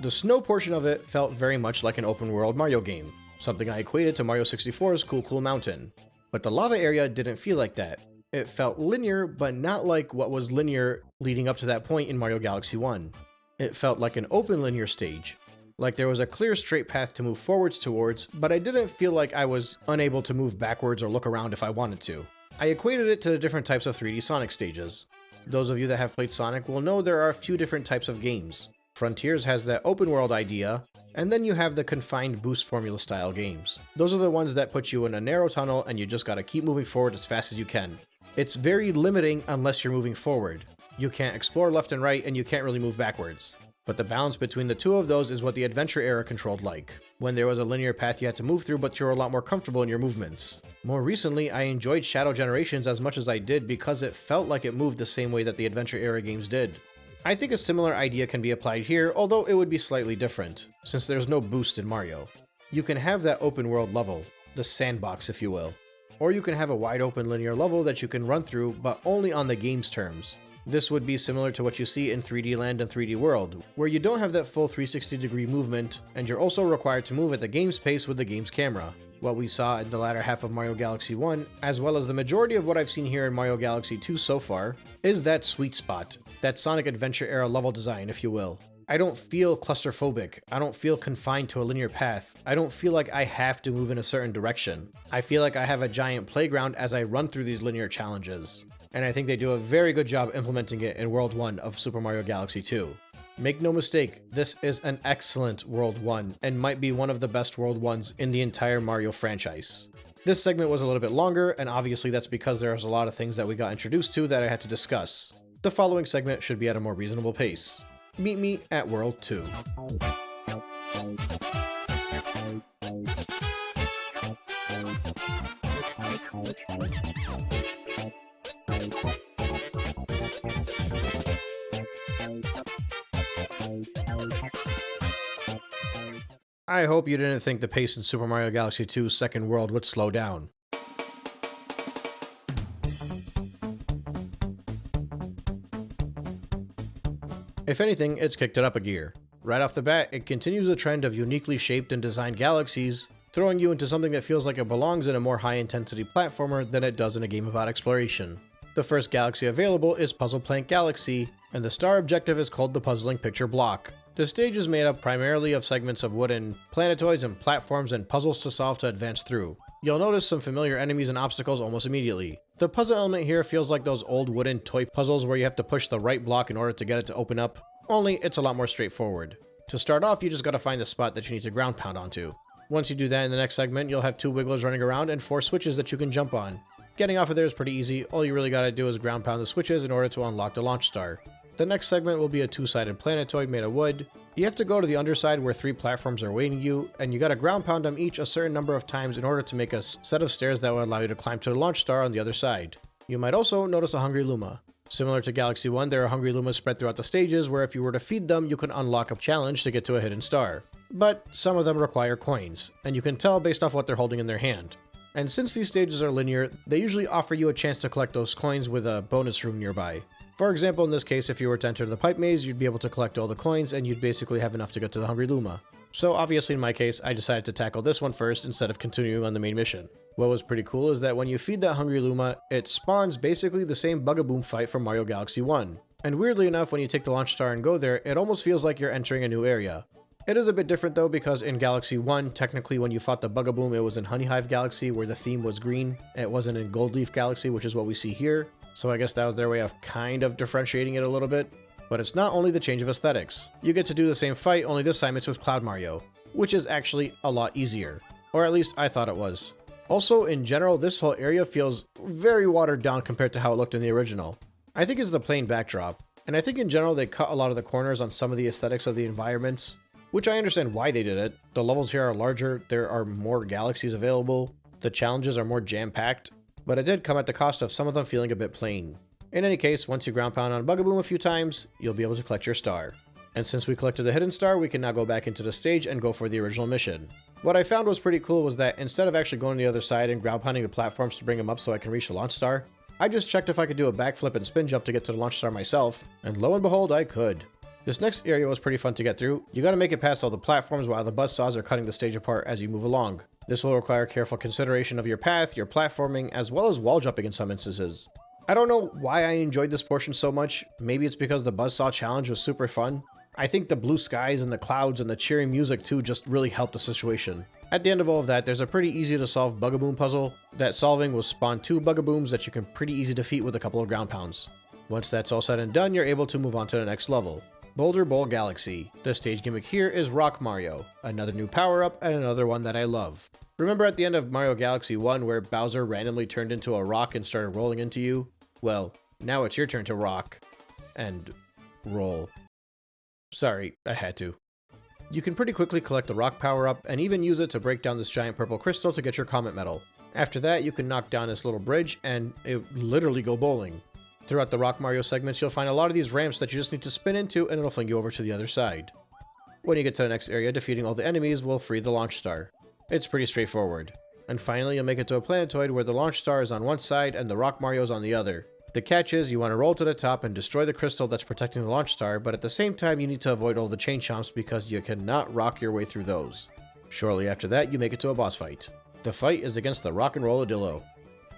The snow portion of it felt very much like an open world Mario game, something I equated to Mario 64's Cool Cool Mountain. But the lava area didn't feel like that. It felt linear, but not like what was linear leading up to that point in Mario Galaxy 1. It felt like an open linear stage. Like there was a clear straight path to move forwards towards, but I didn't feel like I was unable to move backwards or look around if I wanted to. I equated it to the different types of 3D Sonic stages. Those of you that have played Sonic will know there are a few different types of games. Frontiers has that open world idea, and then you have the confined boost formula style games. Those are the ones that put you in a narrow tunnel and you just gotta keep moving forward as fast as you can. It's very limiting unless you're moving forward. You can't explore left and right and you can't really move backwards. But the balance between the two of those is what the adventure era controlled like, when there was a linear path you had to move through but you were a lot more comfortable in your movements. More recently, I enjoyed Shadow Generations as much as I did because it felt like it moved the same way that the adventure era games did. I think a similar idea can be applied here, although it would be slightly different, since there's no boost in Mario. You can have that open world level, the sandbox if you will, or you can have a wide open linear level that you can run through, but only on the game's terms. This would be similar to what you see in 3D Land and 3D World, where you don't have that full 360-degree movement, and you're also required to move at the game's pace with the game's camera. What we saw in the latter half of Mario Galaxy 1, as well as the majority of what I've seen here in Mario Galaxy 2 so far, is that sweet spot, that Sonic Adventure era level design, if you will. I don't feel claustrophobic, I don't feel confined to a linear path, I don't feel like I have to move in a certain direction. I feel like I have a giant playground as I run through these linear challenges. And I think they do a very good job implementing it in World 1 of Super Mario Galaxy 2. Make no mistake, this is an excellent World 1 and might be one of the best World 1s in the entire Mario franchise. This segment was a little bit longer, and obviously that's because there's a lot of things that we got introduced to that I had to discuss. The following segment should be at a more reasonable pace. Meet me at World 2. I hope you didn't think the pace in Super Mario Galaxy 2's Second World would slow down. If anything, it's kicked it up a gear. Right off the bat, it continues the trend of uniquely shaped and designed galaxies, throwing you into something that feels like it belongs in a more high-intensity platformer than it does in a game about exploration. The first galaxy available is Puzzle Plank Galaxy, and the star objective is called the Puzzling Picture Block. The stage is made up primarily of segments of wooden planetoids and platforms and puzzles to solve to advance through. You'll notice some familiar enemies and obstacles almost immediately. The puzzle element here feels like those old wooden toy puzzles where you have to push the right block in order to get it to open up, only it's a lot more straightforward. To start off, you just gotta find the spot that you need to ground pound onto. Once you do that in the next segment, you'll have 2 wigglers running around and 4 switches that you can jump on. Getting off of there is pretty easy, all you really gotta do is ground pound the switches in order to unlock the launch star. The next segment will be a 2-sided planetoid made of wood. You have to go to the underside where 3 platforms are waiting you, and you gotta ground pound them each a certain number of times in order to make a set of stairs that will allow you to climb to the launch star on the other side. You might also notice a Hungry Luma. Similar to Galaxy 1, there are Hungry Lumas spread throughout the stages where if you were to feed them, you can unlock a challenge to get to a hidden star. But some of them require coins, and you can tell based off what they're holding in their hand. And since these stages are linear, they usually offer you a chance to collect those coins with a bonus room nearby. For example, in this case, if you were to enter the pipe maze, you'd be able to collect all the coins and you'd basically have enough to get to the Hungry Luma. So obviously in my case, I decided to tackle this one first instead of continuing on the main mission. What was pretty cool is that when you feed that Hungry Luma, it spawns basically the same Bugaboom fight from Mario Galaxy 1. And weirdly enough, when you take the launch star and go there, it almost feels like you're entering a new area. It is a bit different though, because in Galaxy 1, technically when you fought the Bugaboom, it was in Honey Hive Galaxy where the theme was green. It wasn't in Gold Leaf Galaxy, which is what we see here. So I guess that was their way of kind of differentiating it a little bit. But it's not only the change of aesthetics. You get to do the same fight, only this time it's with Cloud Mario, which is actually a lot easier. Or at least I thought it was. Also, in general, this whole area feels very watered down compared to how it looked in the original. I think it's the plain backdrop. And I think in general they cut a lot of the corners on some of the aesthetics of the environments, which I understand why they did it. The levels here are larger, there are more galaxies available, the challenges are more jam-packed, but it did come at the cost of some of them feeling a bit plain. In any case, once you ground pound on Bugaboom a few times, you'll be able to collect your star. And since we collected the hidden star, we can now go back into the stage and go for the original mission. What I found was pretty cool was that instead of actually going to the other side and ground pounding the platforms to bring them up so I can reach the launch star, I just checked if I could do a backflip and spin jump to get to the launch star myself, and lo and behold, I could. This next area was pretty fun to get through. You gotta make it past all the platforms while the buzzsaws are cutting the stage apart as you move along. This will require careful consideration of your path, your platforming, as well as wall jumping in some instances. I don't know why I enjoyed this portion so much. Maybe it's because the buzzsaw challenge was super fun. I think the blue skies and the clouds and the cheering music too just really helped the situation. At the end of all of that, there's a pretty easy to solve Bugaboom puzzle. That solving will spawn 2 Bugabooms that you can pretty easy defeat with a couple of ground pounds. Once that's all said and done, you're able to move on to the next level. Boulder Bowl Galaxy. The stage gimmick here is Rock Mario, another new power-up and another one that I love. Remember at the end of Mario Galaxy 1 where Bowser randomly turned into a rock and started rolling into you? Well, now it's your turn to rock and roll. Sorry, I had to. You can pretty quickly collect the rock power-up and even use it to break down this giant purple crystal to get your Comet Medal. After that, you can knock down this little bridge and it literally go bowling. Throughout the Rock Mario segments, you'll find a lot of these ramps that you just need to spin into and it'll fling you over to the other side. When you get to the next area, defeating all the enemies will free the launch star. It's pretty straightforward. And finally, you'll make it to a planetoid where the launch star is on one side and the Rock Mario's on the other. The catch is you want to roll to the top and destroy the crystal that's protecting the launch star, but at the same time you need to avoid all the chain chomps because you cannot rock your way through those. Shortly after that, you make it to a boss fight. The fight is against the Rock and Rolladillo.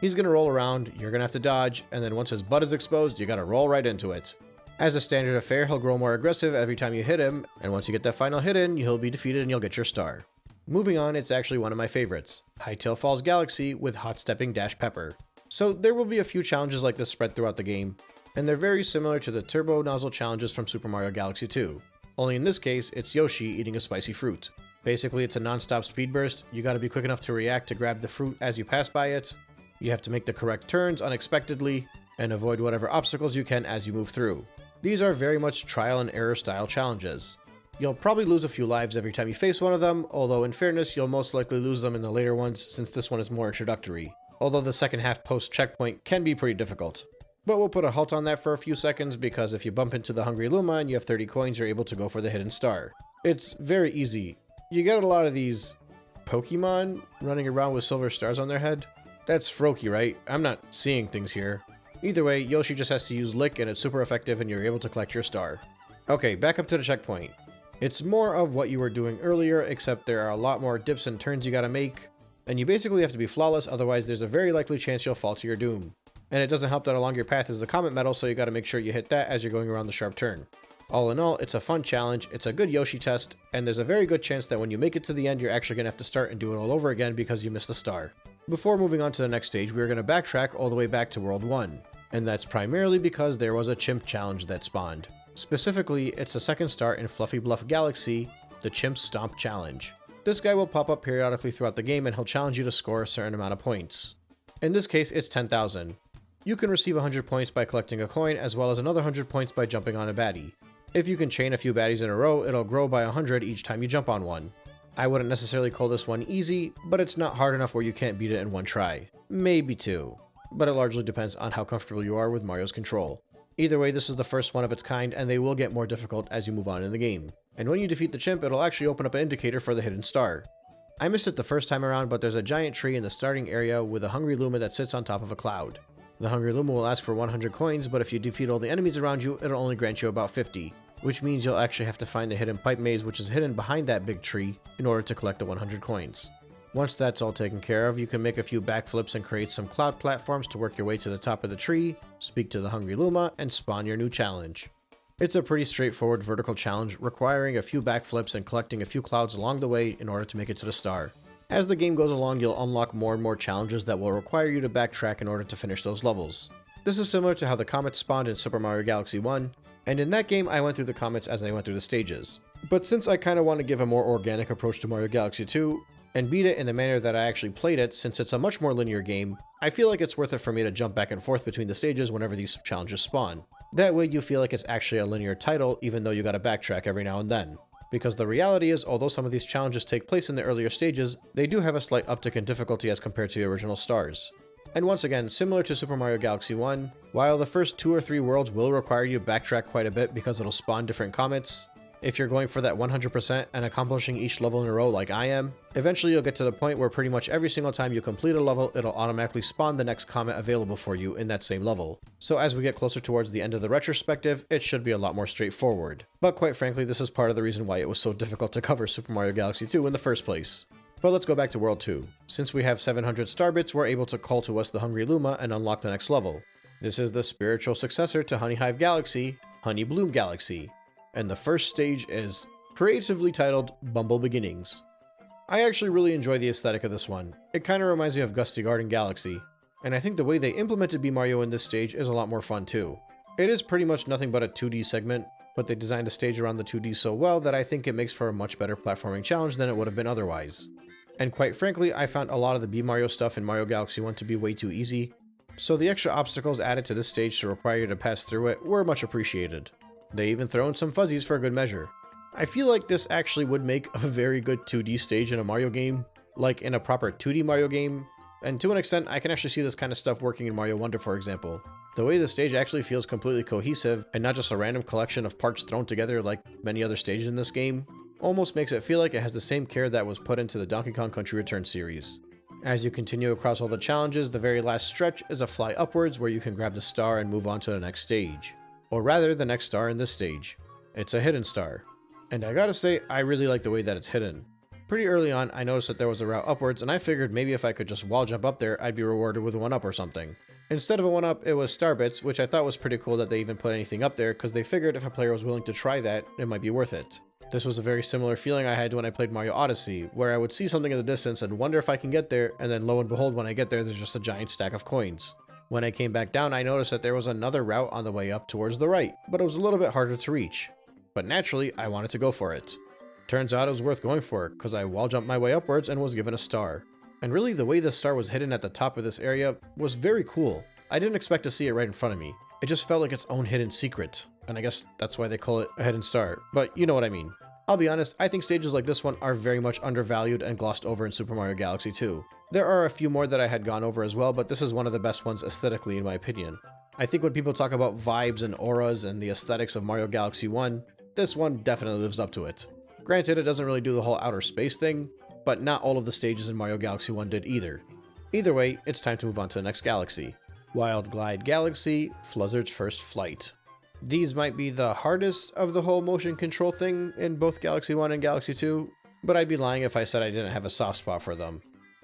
He's going to roll around, you're going to have to dodge, and then once his butt is exposed, you gotta roll right into it. As a standard affair, he'll grow more aggressive every time you hit him, and once you get that final hit in, he'll be defeated and you'll get your star. Moving on, it's actually one of my favorites, Hightail Falls Galaxy with Hot Stepping Dash Pepper. So there will be a few challenges like this spread throughout the game, and they're very similar to the Turbo Nozzle challenges from Super Mario Galaxy 2. Only in this case, it's Yoshi eating a spicy fruit. Basically, it's a non-stop speed burst. You gotta be quick enough to react to grab the fruit as you pass by it. You have to make the correct turns unexpectedly, and avoid whatever obstacles you can as you move through. These are very much trial and error style challenges. You'll probably lose a few lives every time you face one of them, although in fairness, you'll most likely lose them in the later ones since this one is more introductory. Although the second half post-checkpoint can be pretty difficult. But we'll put a halt on that for a few seconds because if you bump into the Hungry Luma and you have 30 coins, you're able to go for the hidden star. It's very easy. You get a lot of these Pokemon running around with silver stars on their head. That's Froakie, right? I'm not seeing things here. Either way, Yoshi just has to use Lick and it's super effective and you're able to collect your star. Okay, back up to the checkpoint. It's more of what you were doing earlier, except there are a lot more dips and turns you gotta make, and you basically have to be flawless, otherwise there's a very likely chance you'll fall to your doom. And it doesn't help that along your path is the comet medal, so you gotta make sure you hit that as you're going around the sharp turn. All in all, it's a fun challenge, it's a good Yoshi test, and there's a very good chance that when you make it to the end, you're actually gonna have to start and do it all over again because you missed the star. Before moving on to the next stage, we are gonna backtrack all the way back to World 1. And that's primarily because there was a chimp challenge that spawned. Specifically, it's the second star in Fluffy Bluff Galaxy, the Chimp Stomp Challenge. This guy will pop up periodically throughout the game and he'll challenge you to score a certain amount of points. In this case, it's 10,000. You can receive 100 points by collecting a coin, as well as another 100 points by jumping on a baddie. If you can chain a few baddies in a row, it'll grow by 100 each time you jump on one. I wouldn't necessarily call this one easy, but it's not hard enough where you can't beat it in one try. Maybe two. But it largely depends on how comfortable you are with Mario's control. Either way, this is the first one of its kind, and they will get more difficult as you move on in the game. And when you defeat the chimp, it'll actually open up an indicator for the hidden star. I missed it the first time around, but there's a giant tree in the starting area with a hungry Luma that sits on top of a cloud. The hungry Luma will ask for 100 coins, but if you defeat all the enemies around you, it'll only grant you about 50, which means you'll actually have to find the hidden pipe maze, which is hidden behind that big tree, in order to collect the 100 coins. Once that's all taken care of, you can make a few backflips and create some cloud platforms to work your way to the top of the tree, speak to the hungry Luma, and spawn your new challenge. It's a pretty straightforward vertical challenge, requiring a few backflips and collecting a few clouds along the way in order to make it to the star. As the game goes along, you'll unlock more and more challenges that will require you to backtrack in order to finish those levels. This is similar to how the comets spawned in Super Mario Galaxy 1, and in that game I went through the comets as I went through the stages. But since I kinda want to give a more organic approach to Mario Galaxy 2, and beat it in the manner that I actually played it, since it's a much more linear game, I feel like it's worth it for me to jump back and forth between the stages whenever these challenges spawn. That way you feel like it's actually a linear title, even though you gotta backtrack every now and then. Because the reality is, although some of these challenges take place in the earlier stages, they do have a slight uptick in difficulty as compared to the original stars. And once again, similar to Super Mario Galaxy 1, while the first 2 or 3 worlds will require you to backtrack quite a bit because it'll spawn different comets, if you're going for that 100% and accomplishing each level in a row like I am, eventually you'll get to the point where pretty much every single time you complete a level, it'll automatically spawn the next comet available for you in that same level. So as we get closer towards the end of the retrospective, it should be a lot more straightforward. But quite frankly, this is part of the reason why it was so difficult to cover Super Mario Galaxy 2 in the first place. But let's go back to World 2. Since we have 700 star bits, we're able to call to us the Hungry Luma and unlock the next level. This is the spiritual successor to Honey Hive Galaxy, Honey Bloom Galaxy. And the first stage is creatively titled Bumble Beginnings. I actually really enjoy the aesthetic of this one. It kinda reminds me of Gusty Garden Galaxy, and I think the way they implemented B Mario in this stage is a lot more fun too. It is pretty much nothing but a 2D segment, but they designed a stage around the 2D so well that I think it makes for a much better platforming challenge than it would have been otherwise. And quite frankly, I found a lot of the B Mario stuff in Mario Galaxy 1 to be way too easy, so the extra obstacles added to this stage to require you to pass through it were much appreciated. They even throw in some fuzzies for a good measure. I feel like this actually would make a very good 2D stage in a Mario game, like in a proper 2D Mario game, and to an extent I can actually see this kind of stuff working in Mario Wonder, for example. The way the stage actually feels completely cohesive and not just a random collection of parts thrown together like many other stages in this game, almost makes it feel like it has the same care that was put into the Donkey Kong Country Returns series. As you continue across all the challenges, the very last stretch is a fly upwards where you can grab the star and move on to the next stage. Or rather, the next star in this stage. It's a hidden star. And I gotta say, I really like the way that it's hidden. Pretty early on, I noticed that there was a route upwards, and I figured maybe if I could just wall jump up there, I'd be rewarded with a 1-up or something. Instead of a 1-up, it was star bits, which I thought was pretty cool that they even put anything up there, because they figured if a player was willing to try that, it might be worth it. This was a very similar feeling I had when I played Mario Odyssey, where I would see something in the distance and wonder if I can get there, and then lo and behold, when I get there, there's just a giant stack of coins. When I came back down, I noticed that there was another route on the way up towards the right, but it was a little bit harder to reach. But naturally, I wanted to go for it. Turns out it was worth going for, because I wall jumped my way upwards and was given a star. And really, the way the star was hidden at the top of this area was very cool. I didn't expect to see it right in front of me. It just felt like its own hidden secret, and I guess that's why they call it a hidden star, but you know what I mean. I'll be honest, I think stages like this one are very much undervalued and glossed over in Super Mario Galaxy 2. There are a few more that I had gone over as well, but this is one of the best ones aesthetically in my opinion. I think when people talk about vibes and auras and the aesthetics of Mario Galaxy 1, this one definitely lives up to it. Granted, it doesn't really do the whole outer space thing, but not all of the stages in Mario Galaxy 1 did either. Either way, it's time to move on to the next galaxy. Wild Glide Galaxy, Fluzzard's First Flight. These might be the hardest of the whole motion control thing in both Galaxy 1 and Galaxy 2, but I'd be lying if I said I didn't have a soft spot for them.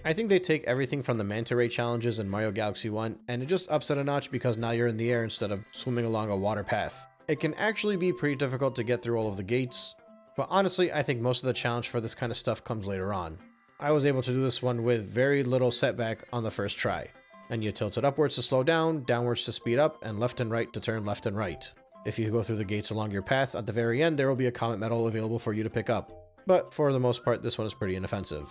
I think they take everything from the manta ray challenges in Mario Galaxy 1 and it just ups it a notch because now you're in the air instead of swimming along a water path. It can actually be pretty difficult to get through all of the gates, but honestly I think most of the challenge for this kind of stuff comes later on. I was able to do this one with very little setback on the first try. And you tilt it upwards to slow down, downwards to speed up, and left and right to turn left and right. If you go through the gates along your path, at the very end there will be a comet medal available for you to pick up. But for the most part this one is pretty inoffensive.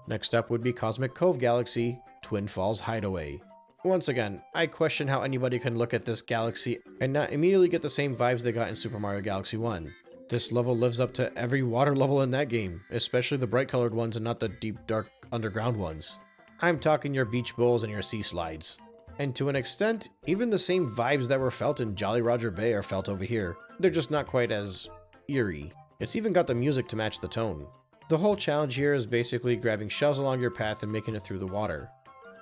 Next up would be Cosmic Cove Galaxy, Twin Falls Hideaway. Once again, I question how anybody can look at this galaxy and not immediately get the same vibes they got in Super Mario Galaxy 1. This level lives up to every water level in that game, especially the bright colored ones and not the deep dark underground ones. I'm talking your beach bowls and your sea slides. And to an extent, even the same vibes that were felt in Jolly Roger Bay are felt over here. They're just not quite as eerie. It's even got the music to match the tone. The whole challenge here is basically grabbing shells along your path and making it through the water.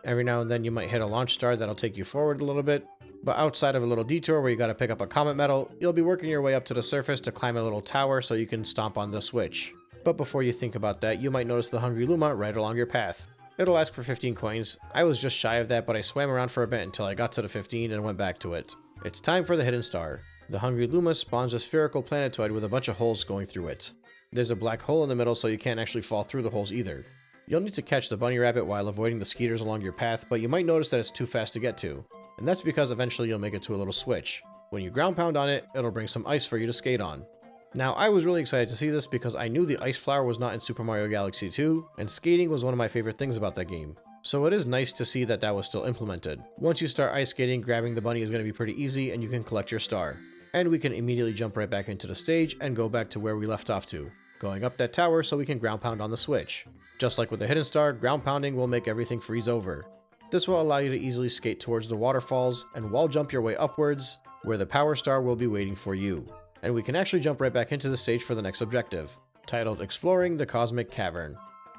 Every now and then you might hit a launch star that'll take you forward a little bit, but outside of a little detour where you gotta pick up a comet medal, you'll be working your way up to the surface to climb a little tower so you can stomp on the switch. But before you think about that, you might notice the Hungry Luma right along your path. It'll ask for 15 coins. I was just shy of that, but I swam around for a bit until I got to the 15 and went back to it. It's time for the hidden star. The Hungry Luma spawns a spherical planetoid with a bunch of holes going through it. There's a black hole in the middle so you can't actually fall through the holes either. You'll need to catch the bunny rabbit while avoiding the skeeters along your path, but you might notice that it's too fast to get to. And that's because eventually you'll make it to a little switch. When you ground pound on it, it'll bring some ice for you to skate on. Now, I was really excited to see this because I knew the ice flower was not in Super Mario Galaxy 2, and skating was one of my favorite things about that game. So it is nice to see that that was still implemented. Once you start ice skating, grabbing the bunny is going to be pretty easy and you can collect your star. And we can immediately jump right back into the stage and go back to where we left off to, going up that tower so we can ground pound on the switch. Just like with the hidden star, ground pounding will make everything freeze over. This will allow you to easily skate towards the waterfalls and wall jump your way upwards, where the power star will be waiting for you. And we can actually jump right back into the stage for the next objective, titled Exploring the Cosmic Cavern.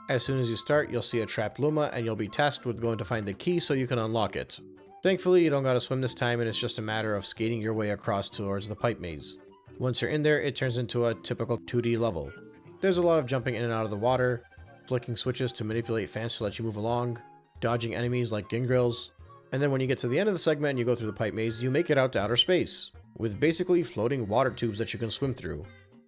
As soon as you start, you'll see a trapped Luma and you'll be tasked with going to find the key so you can unlock it. Thankfully, you don't gotta swim this time and it's just a matter of skating your way across towards the pipe maze. Once you're in there, it turns into a typical 2D level. There's a lot of jumping in and out of the water, flicking switches to manipulate fans to let you move along, dodging enemies like Gingrills, and then when you get to the end of the segment and you go through the pipe maze, you make it out to outer space, with basically floating water tubes that you can swim through.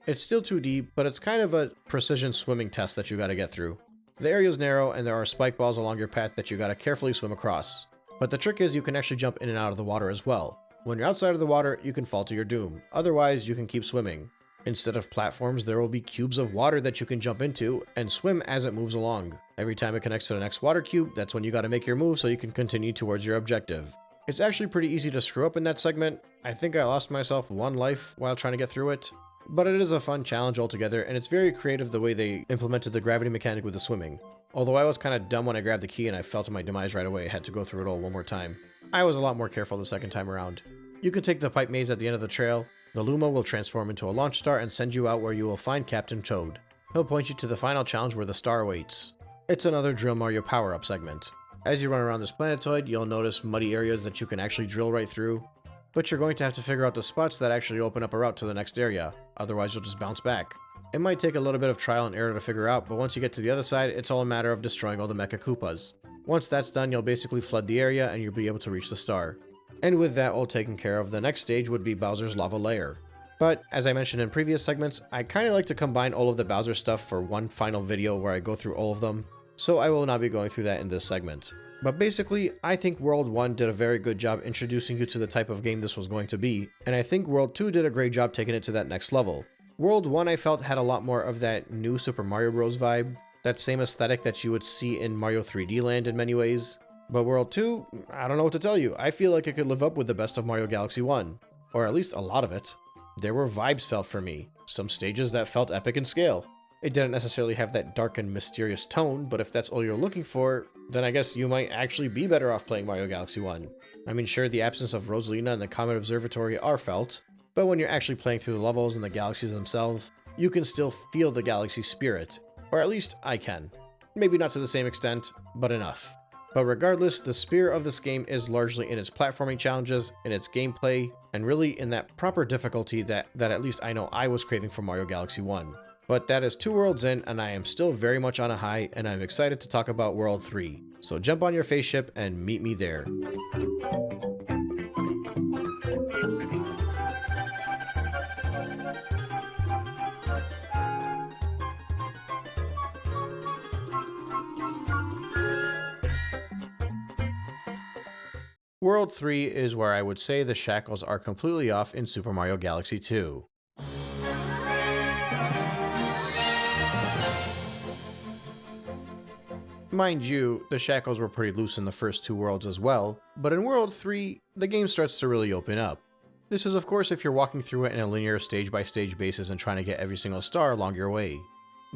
It's still 2D, but it's kind of a precision swimming test that you gotta get through. The area is narrow and there are spike balls along your path that you gotta carefully swim across. But the trick is you can actually jump in and out of the water as well. When you're outside of the water, you can fall to your doom. Otherwise, you can keep swimming. Instead of platforms, there will be cubes of water that you can jump into and swim as it moves along. Every time it connects to the next water cube, that's when you gotta make your move so you can continue towards your objective. It's actually pretty easy to screw up in that segment. I think I lost myself 1 life while trying to get through it. But it is a fun challenge altogether, and it's very creative the way they implemented the gravity mechanic with the swimming. Although I was kind of dumb when I grabbed the key and I fell to my demise right away, I had to go through it all one more time. I was a lot more careful the second time around. You can take the pipe maze at the end of the trail. The Luma will transform into a launch star and send you out where you will find Captain Toad. He'll point you to the final challenge where the star awaits. It's another Drill Mario power-up segment. As you run around this planetoid, you'll notice muddy areas that you can actually drill right through, but you're going to have to figure out the spots that actually open up a route to the next area, otherwise you'll just bounce back. It might take a little bit of trial and error to figure out, but once you get to the other side, it's all a matter of destroying all the Mecha Koopas. Once that's done, you'll basically flood the area and you'll be able to reach the star. And with that all taken care of, the next stage would be Bowser's Lava Lair. But, as I mentioned in previous segments, I kinda like to combine all of the Bowser stuff for one final video where I go through all of them, so I will not be going through that in this segment. But basically, I think World 1 did a very good job introducing you to the type of game this was going to be, and I think World 2 did a great job taking it to that next level. World 1 I felt had a lot more of that new Super Mario Bros. Vibe, that same aesthetic that you would see in Mario 3D Land in many ways. But World 2, I don't know what to tell you, I feel like it could live up with the best of Mario Galaxy 1, or at least a lot of it. There were vibes felt for me, some stages that felt epic in scale. It didn't necessarily have that dark and mysterious tone, but if that's all you're looking for, then I guess you might actually be better off playing Mario Galaxy 1. I mean, sure, the absence of Rosalina and the Comet Observatory are felt, but when you're actually playing through the levels and the galaxies themselves, you can still feel the Galaxy spirit. Or at least I can. Maybe not to the same extent, but enough. But regardless, the spirit of this game is largely in its platforming challenges, in its gameplay, and really in that proper difficulty that at least I know I was craving from Mario Galaxy 1. But that is 2 worlds in, and I am still very much on a high, and I'm excited to talk about World 3. So jump on your face ship and meet me there. World 3 is where I would say the shackles are completely off in Super Mario Galaxy 2. Mind you, the shackles were pretty loose in the first 2 worlds as well, but in World 3, the game starts to really open up. This is of course if you're walking through it in a linear stage-by-stage basis and trying to get every single star along your way.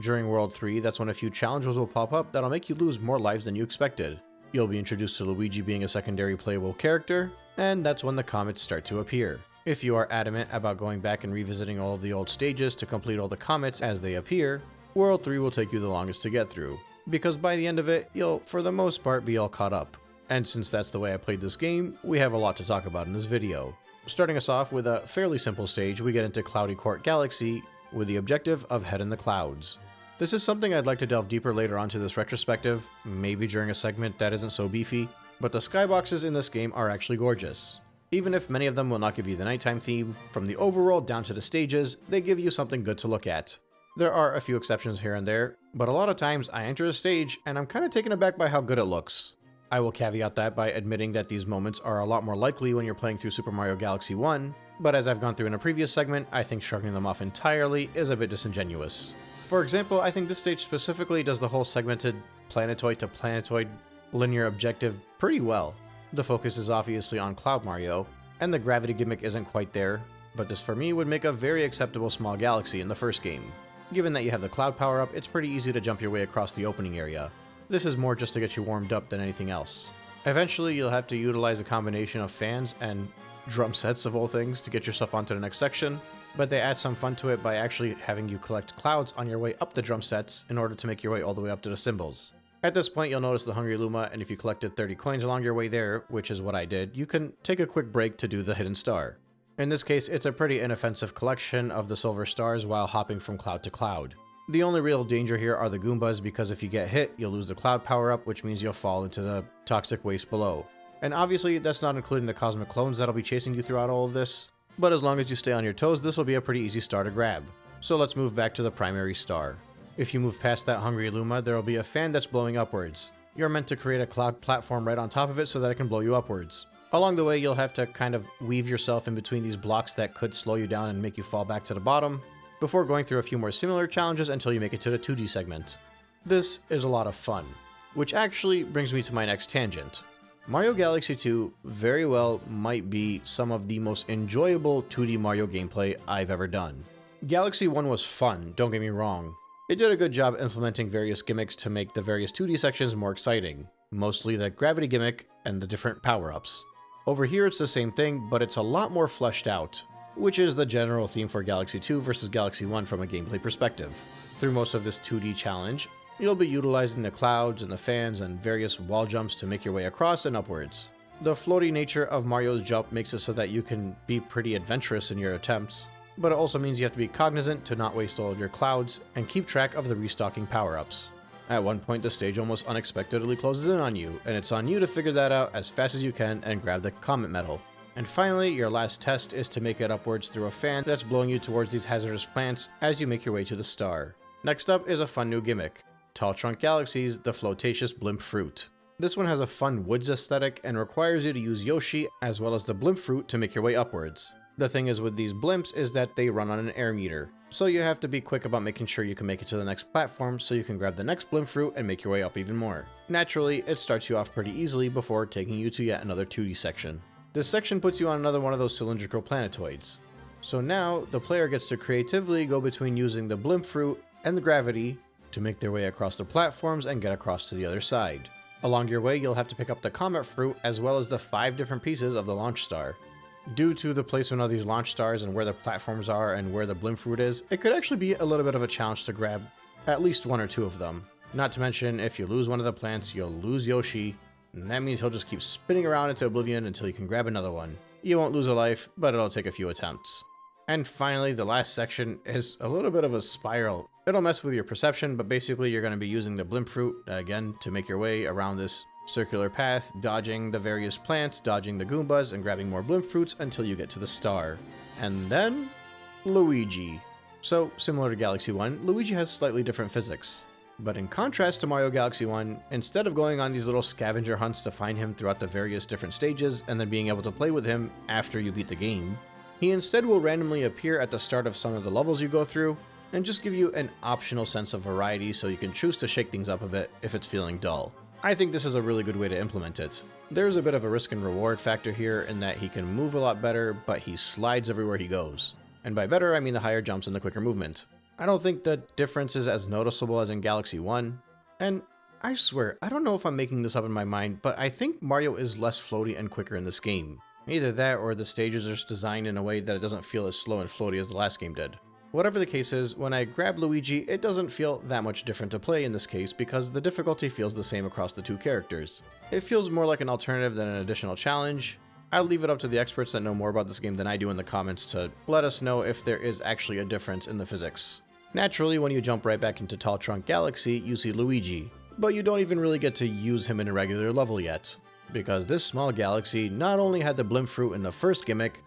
During World 3, that's when a few challenges will pop up that'll make you lose more lives than you expected. You'll be introduced to Luigi being a secondary playable character, and that's when the comets start to appear. If you are adamant about going back and revisiting all of the old stages to complete all the comets as they appear, World 3 will take you the longest to get through, because by the end of it, you'll, for the most part, be all caught up. And since that's the way I played this game, we have a lot to talk about in this video. Starting us off with a fairly simple stage, we get into Cloudy Court Galaxy with the objective of Head in the Clouds. This is something I'd like to delve deeper later onto this retrospective, maybe during a segment that isn't so beefy, but the skyboxes in this game are actually gorgeous. Even if many of them will not give you the nighttime theme, from the overworld down to the stages, they give you something good to look at. There are a few exceptions here and there, but a lot of times I enter a stage and I'm kind of taken aback by how good it looks. I will caveat that by admitting that these moments are a lot more likely when you're playing through Super Mario Galaxy 1, but as I've gone through in a previous segment, I think shrugging them off entirely is a bit disingenuous. For example, I think this stage specifically does the whole segmented planetoid to planetoid linear objective pretty well. The focus is obviously on Cloud Mario, and the gravity gimmick isn't quite there, but this for me would make a very acceptable small galaxy in the first game. Given that you have the cloud power-up, it's pretty easy to jump your way across the opening area. This is more just to get you warmed up than anything else. Eventually, you'll have to utilize a combination of fans and drum sets of all things to get yourself onto the next section, but they add some fun to it by actually having you collect clouds on your way up the drum sets in order to make your way all the way up to the symbols. At this point, you'll notice the Hungry Luma, and if you collected 30 coins along your way there, which is what I did, you can take a quick break to do the hidden star. In this case, it's a pretty inoffensive collection of the silver stars while hopping from cloud to cloud. The only real danger here are the Goombas, because if you get hit, you'll lose the cloud power-up, which means you'll fall into the toxic waste below. And obviously, that's not including the cosmic clones that'll be chasing you throughout all of this, but as long as you stay on your toes, this will be a pretty easy star to grab. So let's move back to the primary star. If you move past that Hungry Luma, there will be a fan that's blowing upwards. You're meant to create a cloud platform right on top of it so that it can blow you upwards. Along the way, you'll have to kind of weave yourself in between these blocks that could slow you down and make you fall back to the bottom, before going through a few more similar challenges until you make it to the 2D segment. This is a lot of fun, which actually brings me to my next tangent. Mario Galaxy 2 very well might be some of the most enjoyable 2D Mario gameplay I've ever done. Galaxy 1 was fun, don't get me wrong. It did a good job implementing various gimmicks to make the various 2D sections more exciting, mostly the gravity gimmick and the different power-ups. Over here it's the same thing, but it's a lot more fleshed out, which is the general theme for Galaxy 2 versus Galaxy 1 from a gameplay perspective. Through most of this 2D challenge, you'll be utilizing the clouds and the fans and various wall jumps to make your way across and upwards. The floaty nature of Mario's jump makes it so that you can be pretty adventurous in your attempts, but it also means you have to be cognizant to not waste all of your clouds and keep track of the restocking power-ups. At one point, the stage almost unexpectedly closes in on you, and it's on you to figure that out as fast as you can and grab the comet medal. And finally, your last test is to make it upwards through a fan that's blowing you towards these hazardous plants as you make your way to the star. Next up is a fun new gimmick. Tall Trunk Galaxies, the Flotacious Blimp Fruit. This one has a fun woods aesthetic and requires you to use Yoshi as well as the Blimp Fruit to make your way upwards. The thing is with these blimps is that they run on an air meter, so you have to be quick about making sure you can make it to the next platform so you can grab the next Blimp Fruit and make your way up even more. Naturally, it starts you off pretty easily before taking you to yet another 2D section. This section puts you on another one of those cylindrical planetoids. So now, the player gets to creatively go between using the Blimp Fruit and the gravity to make their way across the platforms and get across to the other side. Along your way, you'll have to pick up the Comet Fruit as well as the 5 different pieces of the launch star. Due to the placement of these launch stars and where the platforms are and where the Blimp Fruit is, it could actually be a little bit of a challenge to grab at least 1 or 2 of them. Not to mention, if you lose one of the plants, you'll lose Yoshi, and that means he'll just keep spinning around into oblivion until you can grab another one. You won't lose a life, but it'll take a few attempts. And finally, the last section is a little bit of a spiral. It'll mess with your perception, but basically you're going to be using the blimp fruit, again, to make your way around this circular path, dodging the various plants, dodging the Goombas, and grabbing more blimp fruits until you get to the star. And then, Luigi. So, similar to Galaxy 1, Luigi has slightly different physics. But in contrast to Mario Galaxy 1, instead of going on these little scavenger hunts to find him throughout the various different stages and then being able to play with him after you beat the game, he instead will randomly appear at the start of some of the levels you go through and just give you an optional sense of variety so you can choose to shake things up a bit if it's feeling dull. I think this is a really good way to implement it. There's a bit of a risk and reward factor here in that he can move a lot better, but he slides everywhere he goes. And by better, I mean the higher jumps and the quicker movement. I don't think the difference is as noticeable as in Galaxy 1. And I swear, I don't know if I'm making this up in my mind, but I think Mario is less floaty and quicker in this game. Either that or the stages are just designed in a way that it doesn't feel as slow and floaty as the last game did. Whatever the case is, when I grab Luigi, it doesn't feel that much different to play in this case because the difficulty feels the same across the two characters. It feels more like an alternative than an additional challenge. I'll leave it up to the experts that know more about this game than I do in the comments to let us know if there is actually a difference in the physics. Naturally, when you jump right back into Tall Trunk Galaxy, you see Luigi, but you don't even really get to use him in a regular level yet, because this small galaxy not only had the blimp fruit in the first gimmick,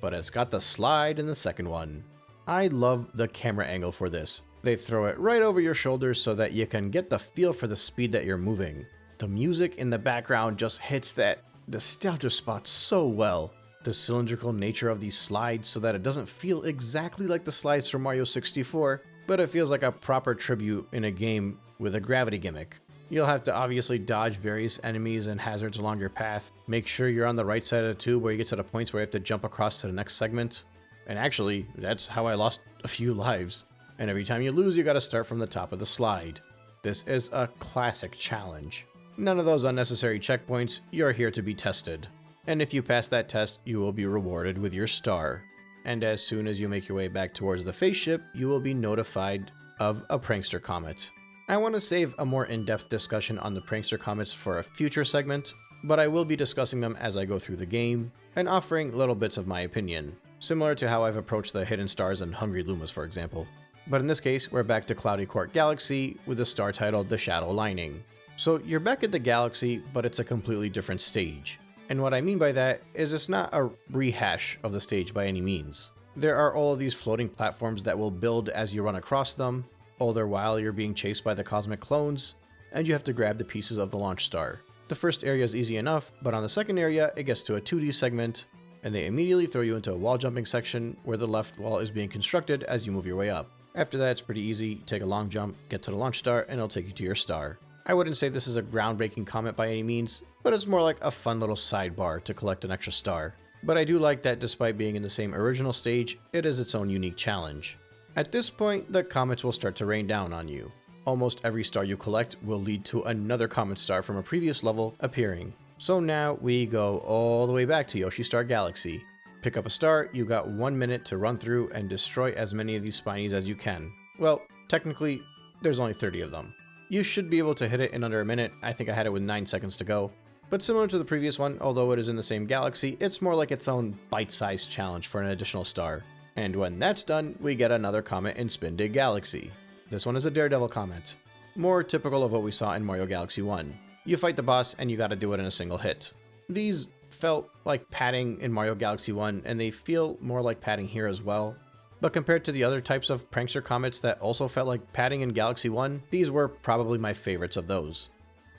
but it's got the slide in the second one. I love the camera angle for this. They throw it right over your shoulders so that you can get the feel for the speed that you're moving. The music in the background just hits that nostalgia spot so well. The cylindrical nature of these slides so that it doesn't feel exactly like the slides from Mario 64, but it feels like a proper tribute in a game with a gravity gimmick. You'll have to obviously dodge various enemies and hazards along your path, make sure you're on the right side of the tube where you get to the points where you have to jump across to the next segment. And actually, that's how I lost a few lives. And every time you lose, you gotta start from the top of the slide. This is a classic challenge. None of those unnecessary checkpoints, you're here to be tested. And if you pass that test, you will be rewarded with your star. And as soon as you make your way back towards the face ship, you will be notified of a prankster comet. I want to save a more in-depth discussion on the prankster comets for a future segment, but I will be discussing them as I go through the game, and offering little bits of my opinion, similar to how I've approached the hidden stars and Hungry Lumas, for example. But in this case, we're back to Cloudy Court Galaxy with a star titled The Shadow Lining. So you're back at the galaxy, but it's a completely different stage. And what I mean by that is it's not a rehash of the stage by any means. There are all of these floating platforms that will build as you run across them, all the while you're being chased by the cosmic clones, and you have to grab the pieces of the launch star. The first area is easy enough, but on the second area, it gets to a 2D segment, and they immediately throw you into a wall jumping section where the left wall is being constructed as you move your way up. After that, it's pretty easy. Take a long jump, get to the launch star, and it'll take you to your star. I wouldn't say this is a groundbreaking comet by any means, but it's more like a fun little sidebar to collect an extra star. But I do like that despite being in the same original stage, it is its own unique challenge. At this point, the comets will start to rain down on you. Almost every star you collect will lead to another comet star from a previous level appearing. So now we go all the way back to Yoshi Star Galaxy. Pick up a star, you got 1 minute to run through and destroy as many of these spinies as you can. Well, technically, there's only 30 of them. You should be able to hit it in under a minute. I think I had it with 9 seconds to go. But similar to the previous one, although it is in the same galaxy, it's more like its own bite-sized challenge for an additional star. And when that's done, we get another comet in Spin Dig Galaxy. This one is a Daredevil comet. More typical of what we saw in Mario Galaxy 1. You fight the boss and you gotta do it in a single hit. These felt like padding in Mario Galaxy 1, and they feel more like padding here as well. But compared to the other types of prankster comets that also felt like padding in Galaxy 1, these were probably my favorites of those.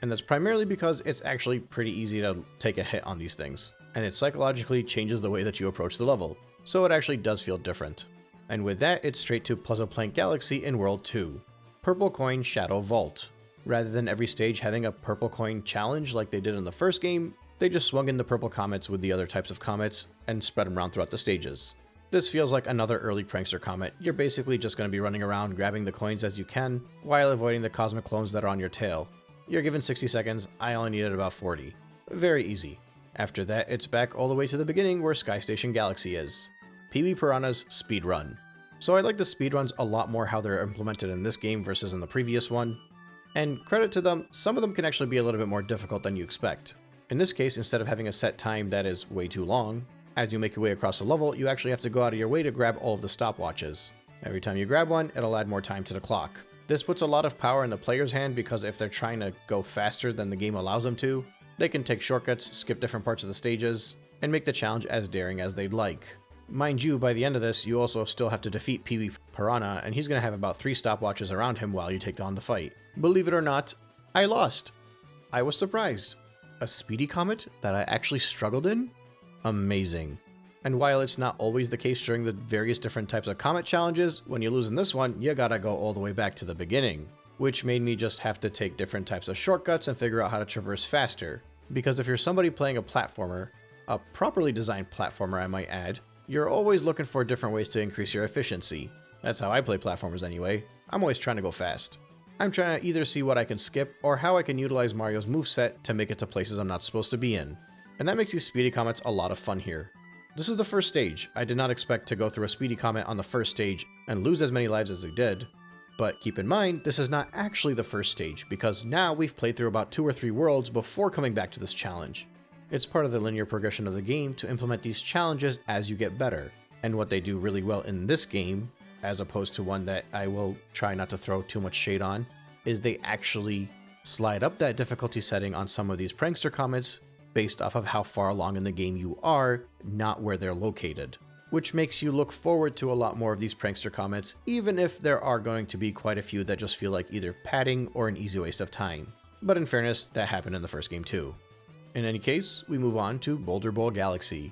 And that's primarily because it's actually pretty easy to take a hit on these things, and it psychologically changes the way that you approach the level, so it actually does feel different. And with that, it's straight to Puzzle Plank Galaxy in World 2. Purple Coin Shadow Vault. Rather than every stage having a purple coin challenge like they did in the first game, they just swung in the purple comets with the other types of comets and spread them around throughout the stages. This feels like another early prankster comet. You're basically just going to be running around grabbing the coins as you can, while avoiding the cosmic clones that are on your tail. You're given 60 seconds, I only needed about 40. Very easy. After that, it's back all the way to the beginning where Sky Station Galaxy is. Pee-wee Piranha's Speedrun. So I like the speedruns a lot more how they're implemented in this game versus in the previous one. And credit to them, some of them can actually be a little bit more difficult than you expect. In this case, instead of having a set time that is way too long, As you make your way across the level, you actually have to go out of your way to grab all of the stopwatches. Every time you grab one, it'll add more time to the clock. This puts a lot of power in the player's hand because if they're trying to go faster than the game allows them to, they can take shortcuts, skip different parts of the stages, and make the challenge as daring as they'd like. Mind you, by the end of this, you also still have to defeat Pee Wee Piranha, and he's going to have about 3 stopwatches around him while you take on the fight. Believe it or not, I lost. I was surprised. A speedy comet that I actually struggled in? Amazing. And while it's not always the case during the various different types of comet challenges, when you lose in this one, you gotta go all the way back to the beginning, which made me just have to take different types of shortcuts and figure out how to traverse faster. Because if you're somebody playing a platformer, a properly designed platformer I might add, you're always looking for different ways to increase your efficiency. That's how I play platformers anyway. I'm always trying to go fast. I'm trying to either see what I can skip or how I can utilize Mario's moveset to make it to places I'm not supposed to be in. And that makes these speedy comets a lot of fun here. This is the first stage. I did not expect to go through a speedy comet on the first stage and lose as many lives as I did. But keep in mind, this is not actually the first stage, because now we've played through about 2 or 3 worlds before coming back to this challenge. It's part of the linear progression of the game to implement these challenges as you get better. And what they do really well in this game, as opposed to one that I will try not to throw too much shade on, is they actually slide up that difficulty setting on some of these prankster comets based off of how far along in the game you are, not where they're located. Which makes you look forward to a lot more of these prankster comets, even if there are going to be quite a few that just feel like either padding or an easy waste of time. But in fairness, that happened in the first game too. In any case, we move on to Boulder Bowl Galaxy.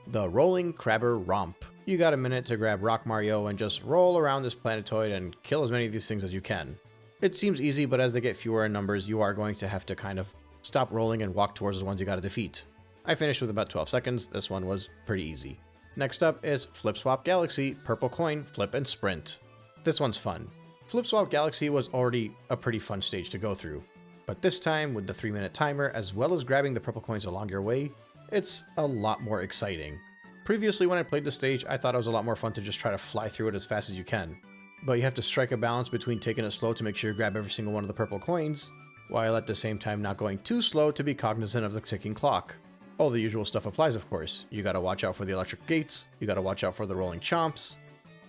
The Rolling Crabber Romp. You got a minute to grab Rock Mario and just roll around this planetoid and kill as many of these things as you can. It seems easy, but as they get fewer in numbers, you are going to have to kind of stop rolling and walk towards the ones you gotta defeat. I finished with about 12 seconds, this one was pretty easy. Next up is Flip Swap Galaxy, Purple Coin, Flip and Sprint. This one's fun. Flip Swap Galaxy was already a pretty fun stage to go through, but this time with the 3-minute timer as well as grabbing the purple coins along your way, it's a lot more exciting. Previously when I played the stage, I thought it was a lot more fun to just try to fly through it as fast as you can. But you have to strike a balance between taking it slow to make sure you grab every single one of the purple coins, while at the same time not going too slow to be cognizant of the ticking clock. All the usual stuff applies, of course. You gotta watch out for the electric gates, you gotta watch out for the rolling chomps.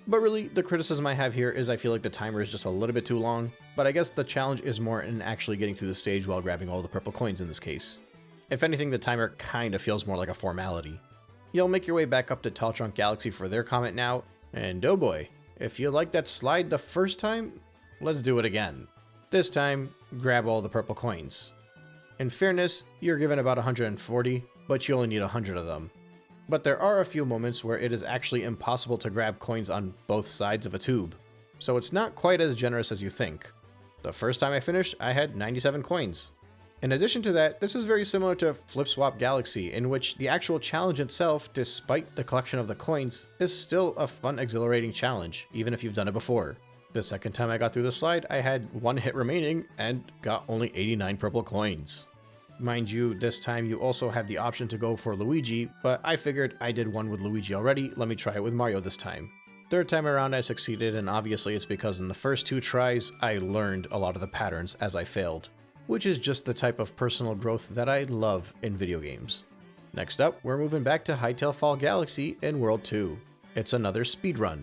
But really, the criticism I have here is I feel like the timer is just a little bit too long, but I guess the challenge is more in actually getting through the stage while grabbing all the purple coins in this case. If anything, the timer kinda feels more like a formality. You'll make your way back up to Tall Trunk Galaxy for their comet now, and oh boy, if you liked that slide the first time, let's do it again. This time, grab all the purple coins. In fairness, you're given about 140, but you only need 100 of them. But there are a few moments where it is actually impossible to grab coins on both sides of a tube, so it's not quite as generous as you think. The first time I finished, I had 97 coins. In addition to that, this is very similar to Flip Swap Galaxy, in which the actual challenge itself, despite the collection of the coins, is still a fun, exhilarating challenge, even if you've done it before. The second time I got through the slide, I had 1 hit remaining and got only 89 purple coins. Mind you, this time you also have the option to go for Luigi, but I figured I did one with Luigi already, let me try it with Mario this time. Third time around I succeeded, and obviously it's because in the first 2 tries, I learned a lot of the patterns as I failed, which is just the type of personal growth that I love in video games. Next up, we're moving back to Hightail Fall Galaxy in World 2. It's another speedrun.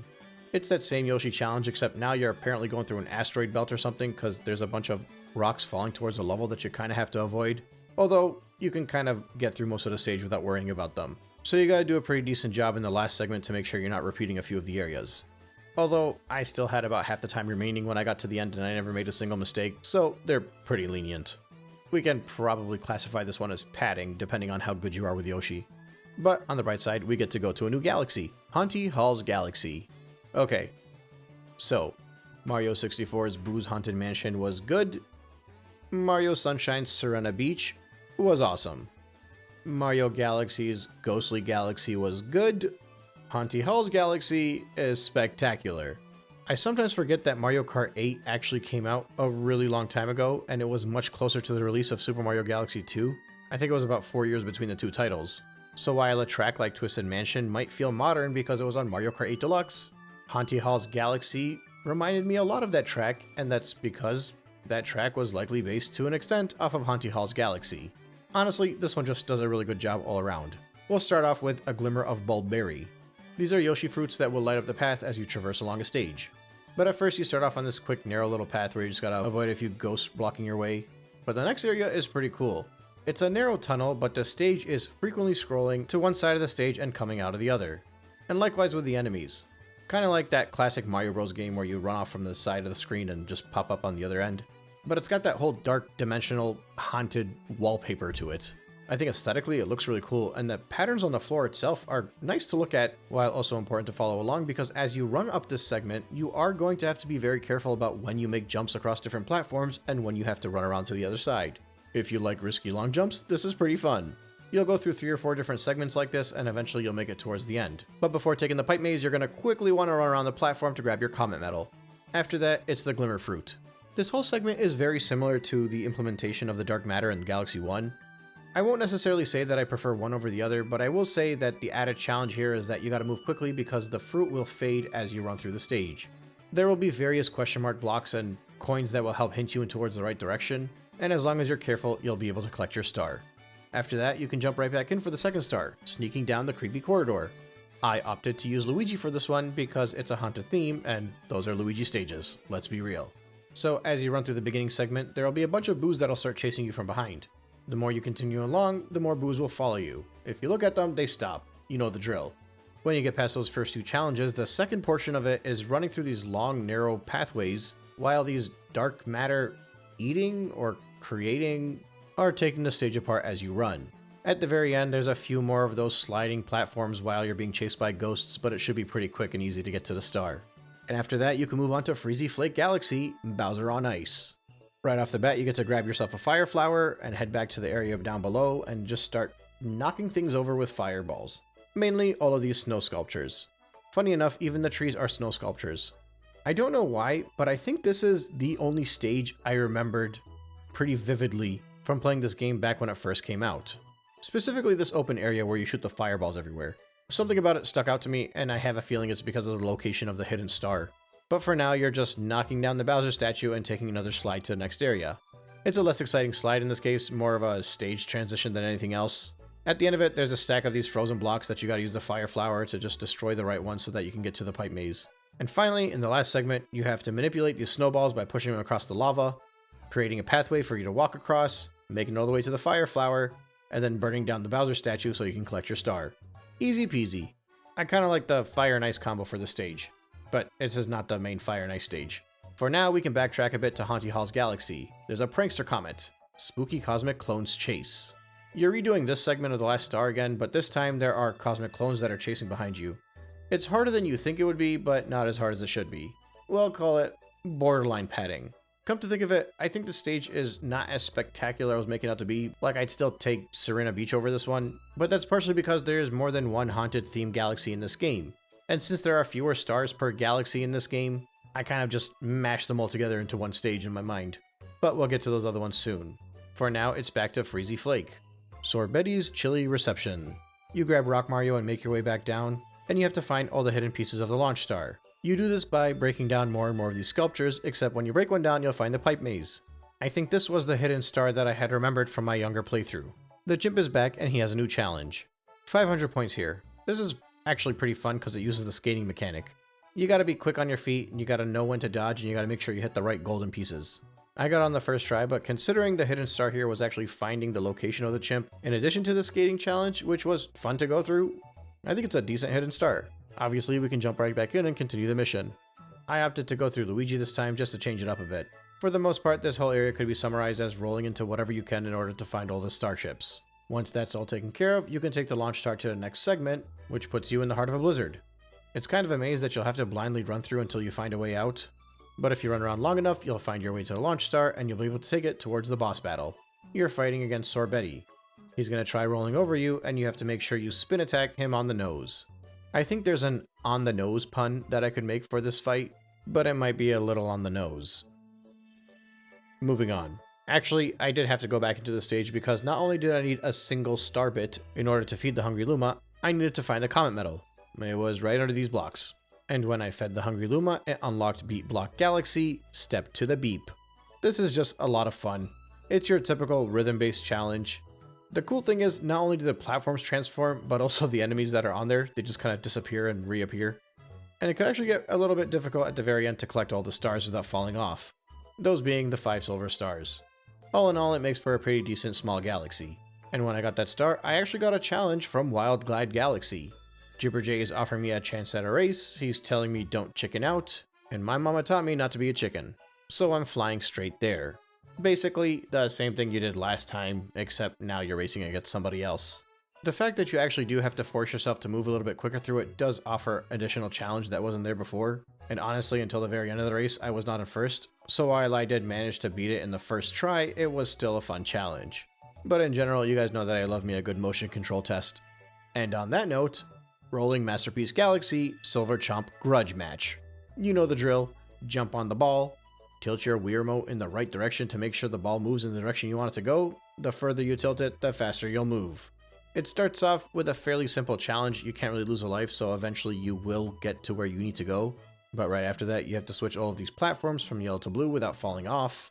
It's that same Yoshi challenge, except now you're apparently going through an asteroid belt or something because there's a bunch of rocks falling towards a level that you kind of have to avoid. Although, you can kind of get through most of the stage without worrying about them. So you gotta do a pretty decent job in the last segment to make sure you're not repeating a few of the areas. Although, I still had about half the time remaining when I got to the end and I never made a single mistake, so they're pretty lenient. We can probably classify this one as padding, depending on how good you are with Yoshi. But on the bright side, we get to go to a new galaxy, Haunty Hall's Galaxy. Okay, so Mario 64's Boo's Haunted Mansion was good. Mario Sunshine's Serena Beach was awesome. Mario Galaxy's Ghostly Galaxy was good. Haunty Hall's Galaxy is spectacular. I sometimes forget that Mario Kart 8 actually came out a really long time ago, and it was much closer to the release of Super Mario Galaxy 2. I think it was about 4 years between the 2 titles. So while a track like Twisted Mansion might feel modern because it was on Mario Kart 8 Deluxe, Haunty Hall's Galaxy reminded me a lot of that track, and that's because that track was likely based to an extent off of Haunty Hall's Galaxy. Honestly, this one just does a really good job all around. We'll start off with a glimmer of bulbberry. These are Yoshi fruits that will light up the path as you traverse along a stage. But at first you start off on this quick narrow little path where you just gotta avoid a few ghosts blocking your way. But the next area is pretty cool. It's a narrow tunnel, but the stage is frequently scrolling to one side of the stage and coming out of the other. And likewise with the enemies. Kinda like that classic Mario Bros game where you run off from the side of the screen and just pop up on the other end. But it's got that whole dark, dimensional, haunted wallpaper to it. I think aesthetically it looks really cool, and the patterns on the floor itself are nice to look at, while also important to follow along, because as you run up this segment, you are going to have to be very careful about when you make jumps across different platforms and when you have to run around to the other side. If you like risky long jumps, this is pretty fun. You'll go through 3 or 4 different segments like this, and eventually you'll make it towards the end. But before taking the pipe maze, you're going to quickly want to run around the platform to grab your comet medal. After that, it's the Glimmer Fruit. This whole segment is very similar to the implementation of the Dark Matter in Galaxy 1. I won't necessarily say that I prefer one over the other, but I will say that the added challenge here is that you gotta move quickly because the fruit will fade as you run through the stage. There will be various question mark blocks and coins that will help hint you in towards the right direction, and as long as you're careful, you'll be able to collect your star. After that, you can jump right back in for the second star, sneaking down the creepy corridor. I opted to use Luigi for this one because it's a haunted theme, and those are Luigi stages, let's be real. So as you run through the beginning segment, there will be a bunch of boos that'll start chasing you from behind. The more you continue along, the more boos will follow you. If you look at them, they stop. You know the drill. When you get past those first 2 challenges, the second portion of it is running through these long, narrow pathways, while these dark matter eating or creating are taking the stage apart as you run. At the very end, there's a few more of those sliding platforms while you're being chased by ghosts, but it should be pretty quick and easy to get to the star. And after that, you can move on to Freezy Flake Galaxy, Bowser on Ice. Right off the bat, you get to grab yourself a fire flower and head back to the area down below and just start knocking things over with fireballs. Mainly all of these snow sculptures. Funny enough, even the trees are snow sculptures. I don't know why, but I think this is the only stage I remembered pretty vividly from playing this game back when it first came out. Specifically this open area where you shoot the fireballs everywhere. Something about it stuck out to me, and I have a feeling it's because of the location of the hidden star. But for now, you're just knocking down the Bowser statue and taking another slide to the next area. It's a less exciting slide in this case, more of a stage transition than anything else. At the end of it, there's a stack of these frozen blocks that you gotta use the fire flower to just destroy the right one so that you can get to the pipe maze. And finally, in the last segment, you have to manipulate these snowballs by pushing them across the lava, creating a pathway for you to walk across, making it all the way to the fire flower, and then burning down the Bowser statue so you can collect your star. Easy peasy. I kinda like the fire and ice combo for this stage. But this is not the main Fire and Ice stage. For now, we can backtrack a bit to Haunty Hall's Galaxy. There's a prankster comet, Spooky Cosmic Clones Chase. You're redoing this segment of the last star again, but this time there are cosmic clones that are chasing behind you. It's harder than you think it would be, but not as hard as it should be. We'll call it borderline padding. Come to think of it, I think the stage is not as spectacular as I was making it out to be. Like, I'd still take Serena Beach over this one, but that's partially because there's more than one haunted themed galaxy in this game. And since there are fewer stars per galaxy in this game, I kind of just mashed them all together into one stage in my mind. But we'll get to those other ones soon. For now, it's back to Freezy Flake. Sorbetti's Chilly Reception. You grab Rock Mario and make your way back down, and you have to find all the hidden pieces of the launch star. You do this by breaking down more and more of these sculptures, except when you break one down, you'll find the pipe maze. I think this was the hidden star that I had remembered from my younger playthrough. The chimp is back, and he has a new challenge. 500 points here. This is actually pretty fun because it uses the skating mechanic. You gotta be quick on your feet, and you gotta know when to dodge, and you gotta make sure you hit the right golden pieces. I got on the first try, but considering the hidden star here was actually finding the location of the chimp, in addition to the skating challenge, which was fun to go through, I think it's a decent hidden star. Obviously, we can jump right back in and continue the mission. I opted to go through Luigi this time just to change it up a bit. For the most part, this whole area could be summarized as rolling into whatever you can in order to find all the starships. Once that's all taken care of, you can take the launch star to the next segment, which puts you in the heart of a blizzard. It's kind of a maze that you'll have to blindly run through until you find a way out, but if you run around long enough, you'll find your way to the launch star and you'll be able to take it towards the boss battle. You're fighting against Sorbetti. He's going to try rolling over you, and you have to make sure you spin attack him on the nose. I think there's an on the nose pun that I could make for this fight, but it might be a little on the nose. Moving on. Actually, I did have to go back into the stage because not only did I need a single star bit in order to feed the Hungry Luma, I needed to find the Comet Medal. It was right under these blocks. And when I fed the Hungry Luma, it unlocked Beat Block Galaxy, Step to the Beep. This is just a lot of fun. It's your typical rhythm-based challenge. The cool thing is, not only do the platforms transform, but also the enemies that are on there, they just kind of disappear and reappear. And it could actually get a little bit difficult at the very end to collect all the stars without falling off. Those being the 5 silver stars. All in all, it makes for a pretty decent small galaxy. And when I got that star, I actually got a challenge from Wild Glide Galaxy. Jibber Jay is offering me a chance at a race, he's telling me don't chicken out, and my mama taught me not to be a chicken. So I'm flying straight there. Basically, the same thing you did last time, except now you're racing against somebody else. The fact that you actually do have to force yourself to move a little bit quicker through it does offer additional challenge that wasn't there before, and honestly until the very end of the race I was not in first, so while I did manage to beat it in the first try, it was still a fun challenge. But in general, you guys know that I love me a good motion control test. And on that note, Rolling Masterpiece Galaxy Silver Chomp Grudge Match. You know the drill, jump on the ball, tilt your Wii remote in the right direction to make sure the ball moves in the direction you want it to go. The further you tilt it, the faster you'll move. It starts off with a fairly simple challenge, you can't really lose a life, so eventually you will get to where you need to go. But right after that, you have to switch all of these platforms from yellow to blue without falling off,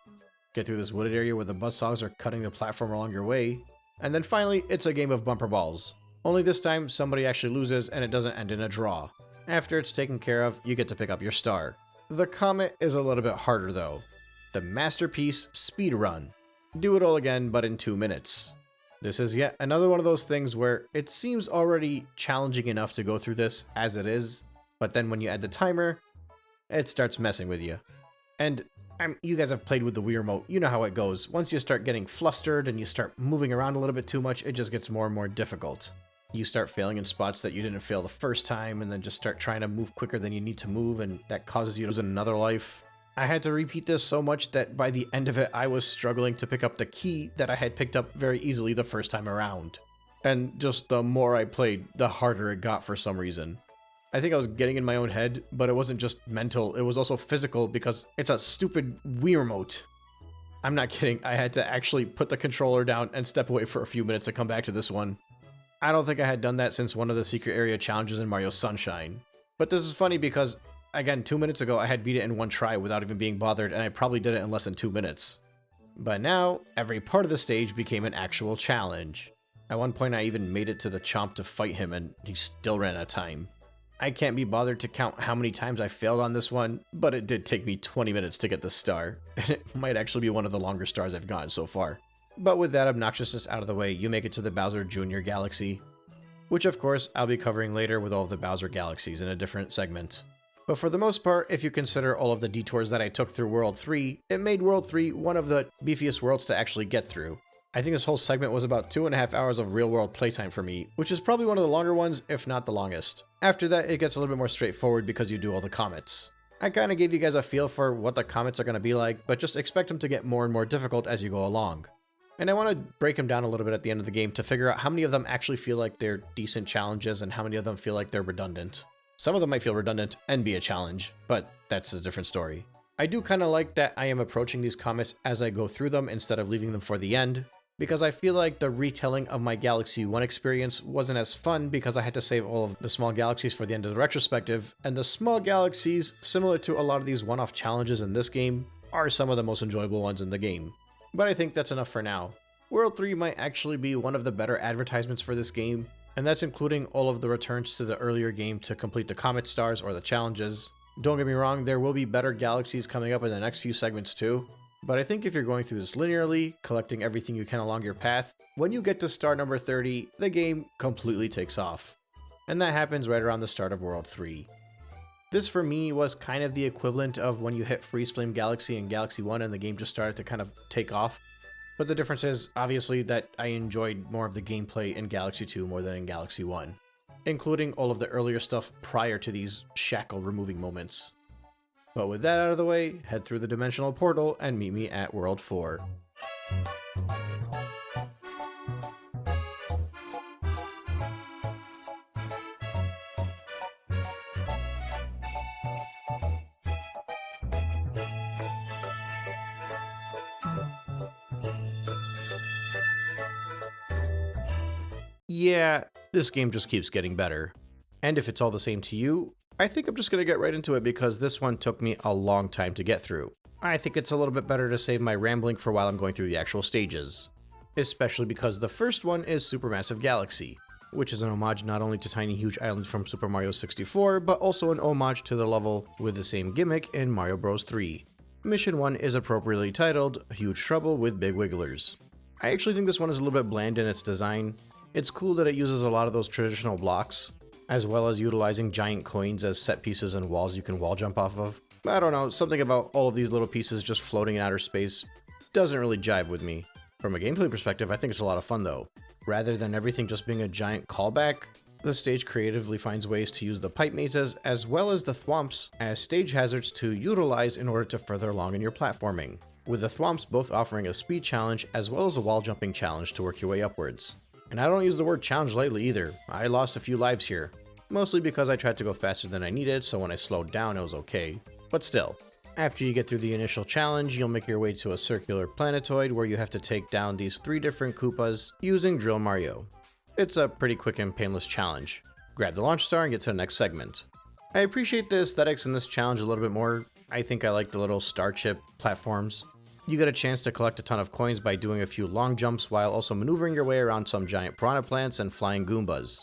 get through this wooded area where the buzzsaws are cutting the platform along your way, and then finally, it's a game of bumper balls. Only this time, somebody actually loses and it doesn't end in a draw. After it's taken care of, you get to pick up your star. The Comet is a little bit harder though. The Masterpiece Speed Run. Do it all again, but in 2 minutes. This is yet another one of those things where it seems already challenging enough to go through this as it is, but then when you add the timer, it starts messing with you. And you guys have played with the Wii Remote, you know how it goes. Once you start getting flustered and you start moving around a little bit too much, it just gets more and more difficult. You start failing in spots that you didn't fail the first time, and then just start trying to move quicker than you need to move, and that causes you to lose another life. I had to repeat this so much that by the end of it, I was struggling to pick up the key that I had picked up very easily the first time around. And just the more I played, the harder it got for some reason. I think I was getting in my own head, but it wasn't just mental, it was also physical because it's a stupid Wii Remote. I'm not kidding, I had to actually put the controller down and step away for a few minutes to come back to this one. I don't think I had done that since one of the secret area challenges in Mario Sunshine. But this is funny because, again, 2 minutes ago I had beat it in one try without even being bothered, and I probably did it in less than 2 minutes. But now, every part of the stage became an actual challenge. At one point I even made it to the Chomp to fight him, and he still ran out of time. I can't be bothered to count how many times I failed on this one, but it did take me 20 minutes to get the star, and it might actually be one of the longer stars I've gotten so far. But with that obnoxiousness out of the way, you make it to the Bowser Jr. Galaxy, which of course I'll be covering later with all of the Bowser Galaxies in a different segment. But for the most part, if you consider all of the detours that I took through World 3, it made World 3 one of the beefiest worlds to actually get through. I think this whole segment was about 2.5 hours of real-world playtime for me, which is probably one of the longer ones, if not the longest. After that, it gets a little bit more straightforward because you do all the comets. I kinda gave you guys a feel for what the comets are gonna be like, but just expect them to get more and more difficult as you go along. And I want to break them down a little bit at the end of the game to figure out how many of them actually feel like they're decent challenges and how many of them feel like they're redundant. Some of them might feel redundant and be a challenge, but that's a different story. I do kind of like that I am approaching these comets as I go through them instead of leaving them for the end, because I feel like the retelling of my Galaxy 1 experience wasn't as fun because I had to save all of the small galaxies for the end of the retrospective, and the small galaxies, similar to a lot of these one-off challenges in this game, are some of the most enjoyable ones in the game. But I think that's enough for now. World 3 might actually be one of the better advertisements for this game, and that's including all of the returns to the earlier game to complete the Comet Stars or the challenges. Don't get me wrong, there will be better galaxies coming up in the next few segments too, but I think if you're going through this linearly, collecting everything you can along your path, when you get to star number 30, the game completely takes off. And that happens right around the start of World 3. This for me was kind of the equivalent of when you hit Freeze Flame Galaxy in Galaxy 1 and the game just started to kind of take off. But the difference is, obviously, that I enjoyed more of the gameplay in Galaxy 2 more than in Galaxy 1, including all of the earlier stuff prior to these shackle removing moments. But with that out of the way, head through the dimensional portal and meet me at World 4. Yeah, this game just keeps getting better. And if it's all the same to you, I think I'm just going to get right into it because this one took me a long time to get through. I think it's a little bit better to save my rambling for while I'm going through the actual stages. especially because the first one is Supermassive Galaxy, which is an homage not only to Tiny Huge Islands from Super Mario 64, but also an homage to the level with the same gimmick in Mario Bros. 3. Mission 1 is appropriately titled Huge Trouble with Big Wigglers. I actually think this one is a little bit bland in its design. It's cool that it uses a lot of those traditional blocks, as well as utilizing giant coins as set pieces and walls you can wall jump off of. I don't know, something about all of these little pieces just floating in outer space doesn't really jive with me. From a gameplay perspective, I think it's a lot of fun though. Rather than everything just being a giant callback, the stage creatively finds ways to use the pipe mazes as well as the thwomps as stage hazards to utilize in order to further along in your platforming, with the thwomps both offering a speed challenge as well as a wall jumping challenge to work your way upwards. And I don't use the word challenge lightly either. I lost a few lives here, mostly because I tried to go faster than I needed, so when I slowed down it was okay. But still, after you get through the initial challenge, you'll make your way to a circular planetoid where you have to take down these 3 different Koopas using Drill Mario. It's a pretty quick and painless challenge. Grab the launch star and get to the next segment. I appreciate the aesthetics in this challenge a little bit more. I think I like the little starship platforms. You get a chance to collect a ton of coins by doing a few long jumps while also maneuvering your way around some giant piranha plants and flying Goombas.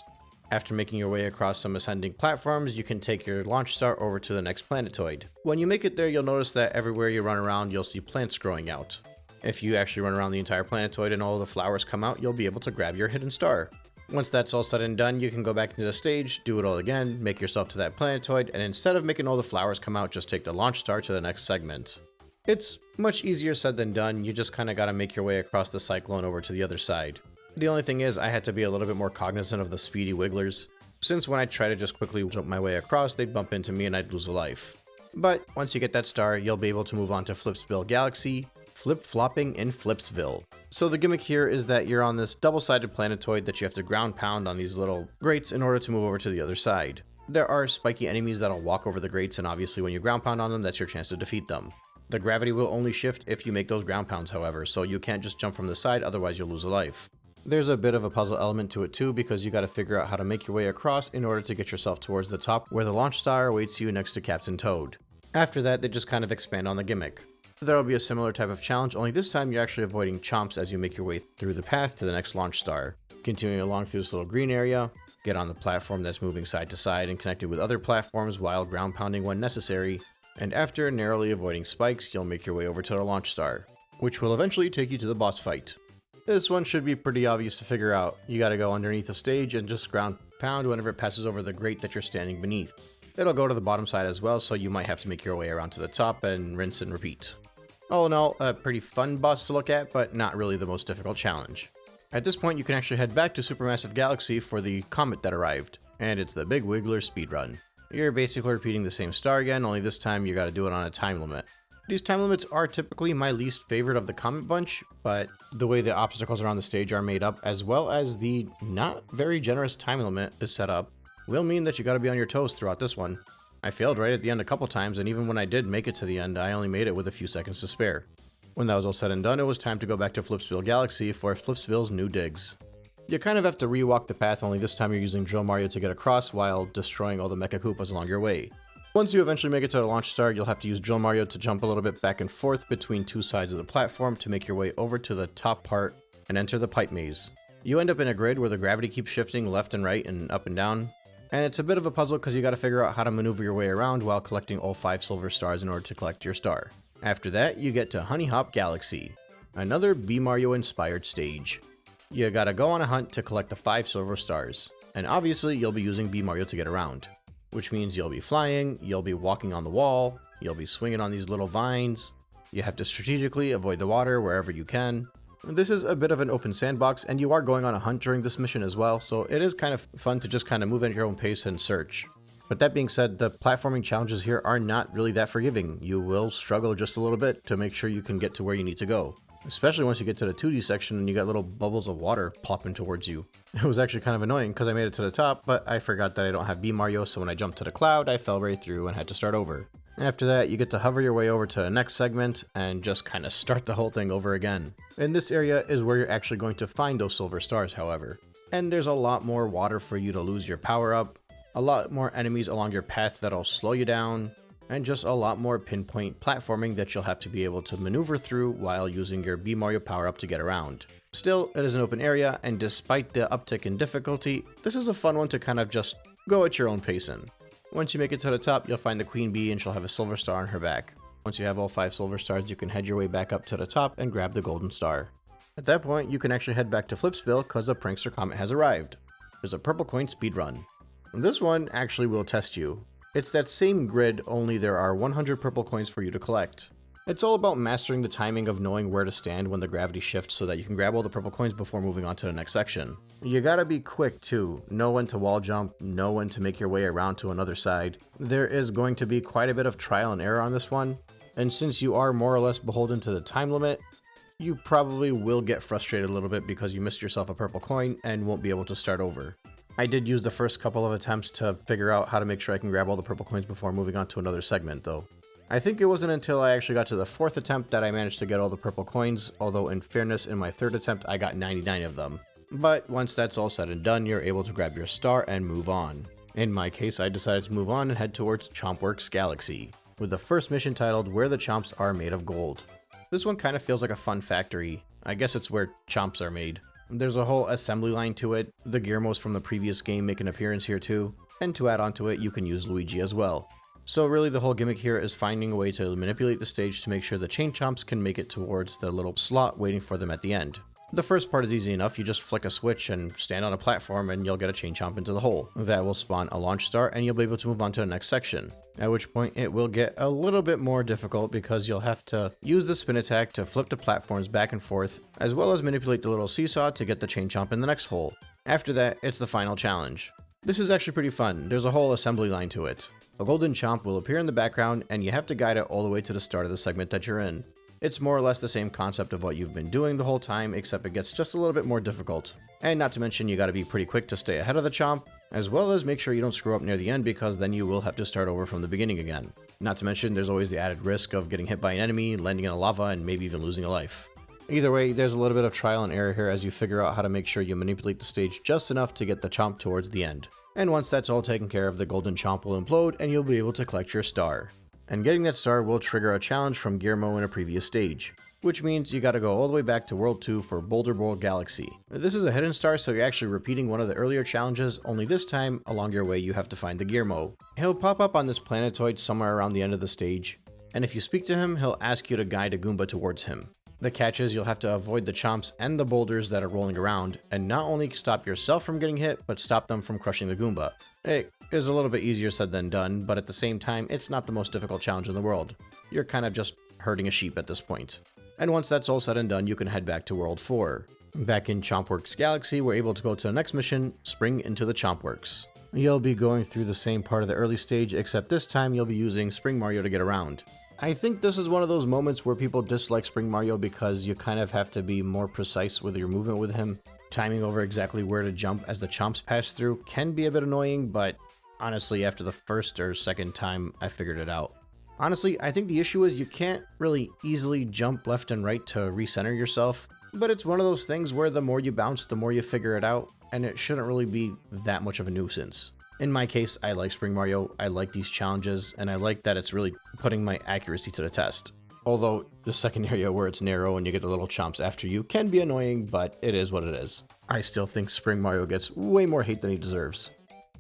After making your way across some ascending platforms, you can take your launch star over to the next planetoid. When you make it there, you'll notice that everywhere you run around, you'll see plants growing out. If you actually run around the entire planetoid and all of the flowers come out, you'll be able to grab your hidden star. Once that's all said and done, you can go back into the stage, do it all again, make yourself to that planetoid, and instead of making all the flowers come out, just take the launch star to the next segment. It's much easier said than done, you just kinda gotta make your way across the cyclone over to the other side. The only thing is, I had to be a little bit more cognizant of the speedy wigglers, since when I try to just quickly jump my way across, they'd bump into me and I'd lose a life. But once you get that star, you'll be able to move on to Flipsville Galaxy, Flip-Flopping in Flipsville. So the gimmick here is that you're on this double-sided planetoid that you have to ground pound on these little grates in order to move over to the other side. There are spiky enemies that'll walk over the grates, and obviously when you ground pound on them, that's your chance to defeat them. The gravity will only shift if you make those ground pounds, however, so you can't just jump from the side, otherwise you'll lose a life. There's a bit of a puzzle element to it too, because you gotta figure out how to make your way across in order to get yourself towards the top where the launch star awaits you next to Captain Toad. After that, they just kind of expand on the gimmick. There will be a similar type of challenge, only this time you're actually avoiding chomps as you make your way through the path to the next launch star. Continuing along through this little green area, get on the platform that's moving side to side and connected with other platforms while ground pounding when necessary, and after narrowly avoiding spikes, you'll make your way over to the launch star, which will eventually take you to the boss fight. This one should be pretty obvious to figure out. You gotta go underneath the stage and just ground pound whenever it passes over the grate that you're standing beneath. It'll go to the bottom side as well, so you might have to make your way around to the top and rinse and repeat. All in all, a pretty fun boss to look at, but not really the most difficult challenge. At this point, you can actually head back to Supermassive Galaxy for the comet that arrived, and it's the Big Wiggler speedrun. You're basically repeating the same star again, only this time you gotta do it on a time limit. These time limits are typically my least favorite of the comet bunch, but the way the obstacles around the stage are made up, as well as the not very generous time limit is set up, will mean that you gotta be on your toes throughout this one. I failed right at the end a couple times, and even when I did make it to the end, I only made it with a few seconds to spare. When that was all said and done, it was time to go back to Flipsville Galaxy for Flipsville's new digs. You kind of have to re-walk the path, only this time you're using Drill Mario to get across while destroying all the Mecha Koopas along your way. Once you eventually make it to the launch star, you'll have to use Drill Mario to jump a little bit back and forth between 2 sides of the platform to make your way over to the top part and enter the pipe maze. You end up in a grid where the gravity keeps shifting left and right and up and down, and it's a bit of a puzzle because you gotta figure out how to maneuver your way around while collecting all 5 silver stars in order to collect your star. After that, you get to Honey Hop Galaxy, another B Mario inspired stage. You gotta go on a hunt to collect the 5 silver stars, and obviously you'll be using B Mario to get around, which means you'll be flying, you'll be walking on the wall, you'll be swinging on these little vines, you have to strategically avoid the water wherever you can. This is a bit of an open sandbox, and you are going on a hunt during this mission as well, so it is kind of fun to just kind of move at your own pace and search. But that being said, the platforming challenges here are not really that forgiving. You will struggle just a little bit to make sure you can get to where you need to go, especially once you get to the 2D section and you got little bubbles of water plopping towards you. It was actually kind of annoying because I made it to the top, but I forgot that I don't have B Mario, so when I jumped to the cloud, I fell right through and had to start over. After that, you get to hover your way over to the next segment and just kind of start the whole thing over again. And this area is where you're actually going to find those silver stars, however. And there's a lot more water for you to lose your power up, a lot more enemies along your path that'll slow you down, and just a lot more pinpoint platforming that you'll have to be able to maneuver through while using your B Mario power-up to get around. Still, it is an open area, and despite the uptick in difficulty, this is a fun one to kind of just go at your own pace in. Once you make it to the top, you'll find the Queen Bee and she'll have a silver star on her back. Once you have all 5 silver stars, you can head your way back up to the top and grab the golden star. At that point, you can actually head back to Flipsville because the Prankster Comet has arrived. There's a purple coin speedrun. This one actually will test you. It's that same grid, only there are 100 purple coins for you to collect. It's all about mastering the timing of knowing where to stand when the gravity shifts so that you can grab all the purple coins before moving on to the next section. You gotta be quick too, know when to wall jump, know when to make your way around to another side. There is going to be quite a bit of trial and error on this one, and since you are more or less beholden to the time limit, you probably will get frustrated a little bit because you missed yourself a purple coin and won't be able to start over. I did use the first couple of attempts to figure out how to make sure I can grab all the purple coins before moving on to another segment though. I think it wasn't until I actually got to the 4th attempt that I managed to get all the purple coins, although in fairness, in my 3rd attempt I got 99 of them. But once that's all said and done, you're able to grab your star and move on. In my case, I decided to move on and head towards Chompworks Galaxy, with the first mission titled Where the Chomps Are Made of Gold. This one kind of feels like a fun factory. I guess it's where chomps are made. There's a whole assembly line to it. The Gearmos from the previous game make an appearance here too, and to add on to it, you can use Luigi as well. So really the whole gimmick here is finding a way to manipulate the stage to make sure the chain chomps can make it towards the little slot waiting for them at the end. The first part is easy enough, you just flick a switch and stand on a platform and you'll get a chain chomp into the hole. That will spawn a launch star and you'll be able to move on to the next section. At which point it will get a little bit more difficult because you'll have to use the spin attack to flip the platforms back and forth, as well as manipulate the little seesaw to get the chain chomp in the next hole. After that, it's the final challenge. This is actually pretty fun, there's a whole assembly line to it. A golden chomp will appear in the background and you have to guide it all the way to the start of the segment that you're in. It's more or less the same concept of what you've been doing the whole time, except it gets just a little bit more difficult. And not to mention you gotta be pretty quick to stay ahead of the chomp, as well as make sure you don't screw up near the end because then you will have to start over from the beginning again. Not to mention there's always the added risk of getting hit by an enemy, landing in a lava, and maybe even losing a life. Either way, there's a little bit of trial and error here as you figure out how to make sure you manipulate the stage just enough to get the chomp towards the end. And once that's all taken care of, the golden chomp will implode and you'll be able to collect your star. And getting that star will trigger a challenge from Gearmo in a previous stage, which means you gotta go all the way back to World 2 for Boulder Bowl Galaxy. This is a hidden star, so you're actually repeating one of the earlier challenges, only this time, along your way you have to find the Gearmo. He'll pop up on this planetoid somewhere around the end of the stage, and if you speak to him, he'll ask you to guide a Goomba towards him. The catch is you'll have to avoid the chomps and the boulders that are rolling around, and not only stop yourself from getting hit, but stop them from crushing the Goomba. It is a little bit easier said than done, but at the same time, it's not the most difficult challenge in the world. You're kind of just herding a sheep at this point. And once that's all said and done, you can head back to World 4. Back in Chompworks Galaxy, we're able to go to the next mission, Spring into the Chompworks. You'll be going through the same part of the early stage, except this time you'll be using Spring Mario to get around. I think this is one of those moments where people dislike Spring Mario because you kind of have to be more precise with your movement with him. Timing over exactly where to jump as the chomps pass through can be a bit annoying, but honestly, after the first or second time, I figured it out. Honestly, I think the issue is you can't really easily jump left and right to recenter yourself, but it's one of those things where the more you bounce, the more you figure it out, and it shouldn't really be that much of a nuisance. In my case, I like Spring Mario, I like these challenges, and I like that it's really putting my accuracy to the test. Although, the second area where it's narrow and you get the little chomps after you can be annoying, but it is what it is. I still think Spring Mario gets way more hate than he deserves.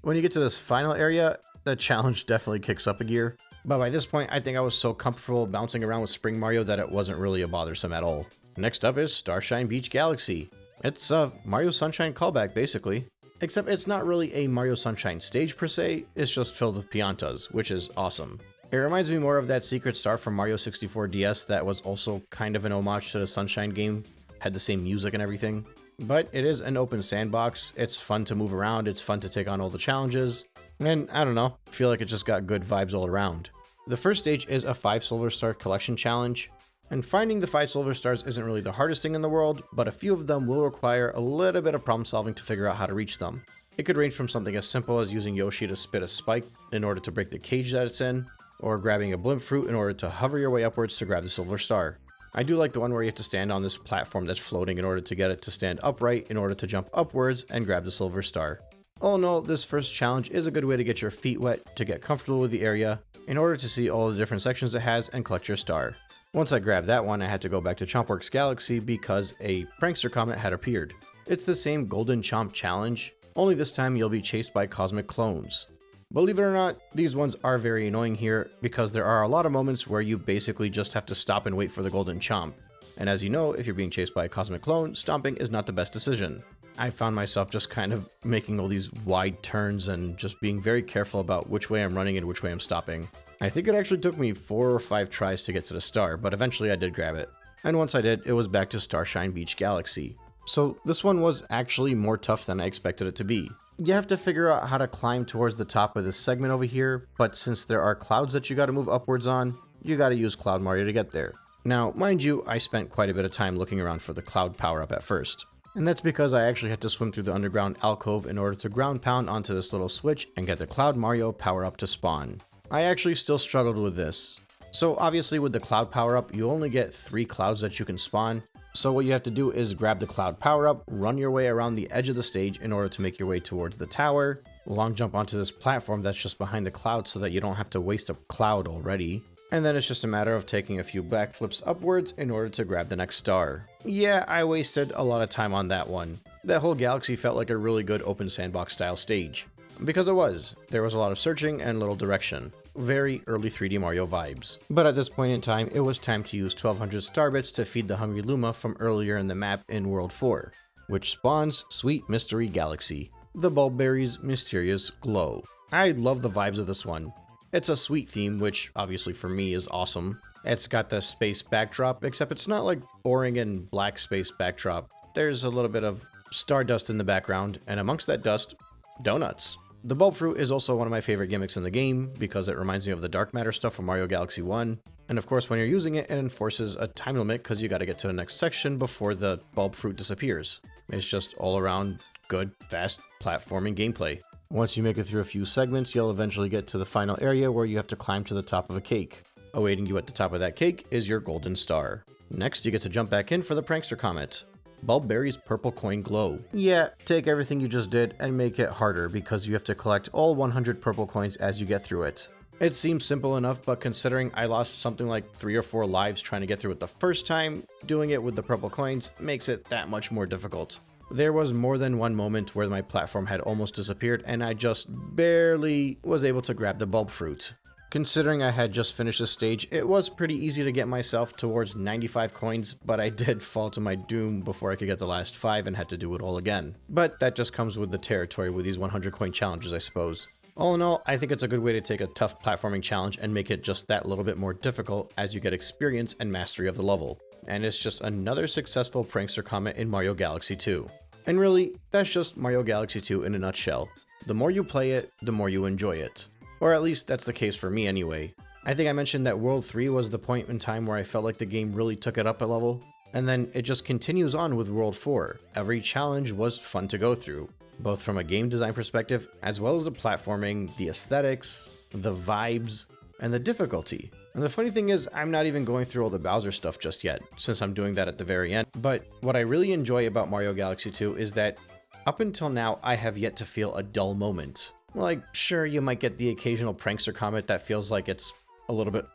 When you get to this final area, the challenge definitely kicks up a gear. But by this point, I think I was so comfortable bouncing around with Spring Mario that it wasn't really a bothersome at all. Next up is Starshine Beach Galaxy. It's a Mario Sunshine callback, basically. Except it's not really a Mario Sunshine stage per se, it's just filled with Piantas, which is awesome. It reminds me more of that secret star from Mario 64 DS that was also kind of an homage to the Sunshine game, had the same music and everything. But it is an open sandbox, it's fun to move around, it's fun to take on all the challenges, and I don't know, I feel like it just got good vibes all around. The first stage is a 5 Silver Star collection challenge, and finding the 5 Silver Stars isn't really the hardest thing in the world, but a few of them will require a little bit of problem solving to figure out how to reach them. It could range from something as simple as using Yoshi to spit a spike in order to break the cage that it's in, or grabbing a blimp fruit in order to hover your way upwards to grab the Silver Star. I do like the one where you have to stand on this platform that's floating in order to get it to stand upright in order to jump upwards and grab the Silver Star. All in all, this first challenge is a good way to get your feet wet, to get comfortable with the area, in order to see all the different sections it has and collect your star. Once I grabbed that one, I had to go back to Chompworks Galaxy because a prankster comet had appeared. It's the same Golden Chomp challenge, only this time you'll be chased by cosmic clones. Believe it or not, these ones are very annoying here because there are a lot of moments where you basically just have to stop and wait for the Golden Chomp. And as you know, if you're being chased by a cosmic clone, stomping is not the best decision. I found myself just kind of making all these wide turns and just being very careful about which way I'm running and which way I'm stopping. I think it actually took me 4 or 5 tries to get to the star, but eventually I did grab it. And once I did, it was back to Starshine Beach Galaxy. So this one was actually more tough than I expected it to be. You have to figure out how to climb towards the top of this segment over here, but since there are clouds that you gotta move upwards on, you gotta use Cloud Mario to get there. Now, mind you, I spent quite a bit of time looking around for the cloud power-up at first. And that's because I actually had to swim through the underground alcove in order to ground pound onto this little switch and get the Cloud Mario power-up to spawn. I actually still struggled with this. So obviously with the cloud power-up, you only get 3 clouds that you can spawn. So what you have to do is grab the cloud power-up, run your way around the edge of the stage in order to make your way towards the tower, long jump onto this platform that's just behind the cloud so that you don't have to waste a cloud already. And then it's just a matter of taking a few backflips upwards in order to grab the next star. Yeah, I wasted a lot of time on that one. That whole galaxy felt like a really good open sandbox style stage. Because it was. There was a lot of searching and little direction. Very early 3D Mario vibes. But at this point in time, it was time to use 1200 star bits to feed the Hungry Luma from earlier in the map in World 4, which spawns Sweet Mystery Galaxy, the Bulbberry's mysterious glow. I love the vibes of this one. It's a sweet theme, which obviously for me is awesome. It's got the space backdrop, except it's not like boring and black space backdrop. There's a little bit of stardust in the background, and amongst that dust, donuts. The bulb fruit is also one of my favorite gimmicks in the game because it reminds me of the dark matter stuff from Mario Galaxy 1. And of course, when you're using it, it enforces a time limit because you got to get to the next section before the bulb fruit disappears. It's just all around good, fast platforming gameplay. Once you make it through a few segments, you'll eventually get to the final area where you have to climb to the top of a cake. Awaiting you at the top of that cake is your golden star. Next, you get to jump back in for the prankster comet. Bulbberry's purple coin glow. Yeah, take everything you just did and make it harder because you have to collect all 100 purple coins as you get through it. It seems simple enough, but considering I lost something like 3 or 4 lives trying to get through it the first time, doing it with the purple coins makes it that much more difficult. There was more than one moment where my platform had almost disappeared and I just barely was able to grab the bulb fruit. Considering I had just finished this stage, it was pretty easy to get myself towards 95 coins, but I did fall to my doom before I could get the last 5 and had to do it all again. But that just comes with the territory with these 100 coin challenges, I suppose. All in all, I think it's a good way to take a tough platforming challenge and make it just that little bit more difficult as you get experience and mastery of the level. And it's just another successful prankster comet in Mario Galaxy 2. And really, that's just Mario Galaxy 2 in a nutshell. The more you play it, the more you enjoy it. Or at least that's the case for me anyway. I think I mentioned that World 3 was the point in time where I felt like the game really took it up a level. And then it just continues on with World 4. Every challenge was fun to go through, both from a game design perspective, as well as the platforming, the aesthetics, the vibes, and the difficulty. And the funny thing is, I'm not even going through all the Bowser stuff just yet, since I'm doing that at the very end. But what I really enjoy about Mario Galaxy 2 is that up until now, I have yet to feel a dull moment. Like, sure, you might get the occasional prankster comet that feels like it's a little bit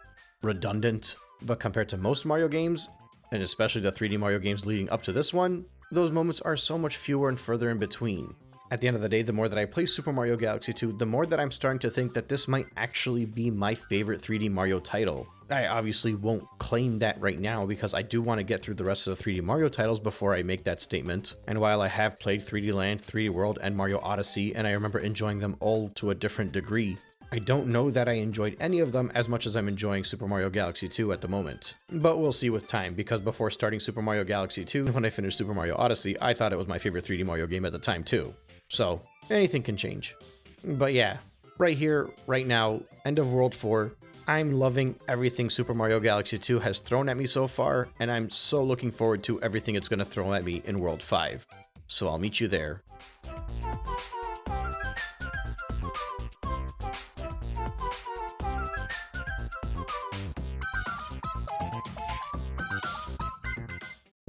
redundant, but compared to most Mario games, and especially the 3D Mario games leading up to this one, those moments are so much fewer and further in between. At the end of the day, the more that I play Super Mario Galaxy 2, the more that I'm starting to think that this might actually be my favorite 3D Mario title. I obviously won't claim that right now because I do want to get through the rest of the 3D Mario titles before I make that statement. And while I have played 3D Land, 3D World, and Mario Odyssey, and I remember enjoying them all to a different degree, I don't know that I enjoyed any of them as much as I'm enjoying Super Mario Galaxy 2 at the moment. But we'll see with time, because before starting Super Mario Galaxy 2, when I finished Super Mario Odyssey, I thought it was my favorite 3D Mario game at the time too. So, anything can change. But yeah, right here, right now, end of World 4, I'm loving everything Super Mario Galaxy 2 has thrown at me so far, and I'm so looking forward to everything it's going to throw at me in World 5. So I'll meet you there.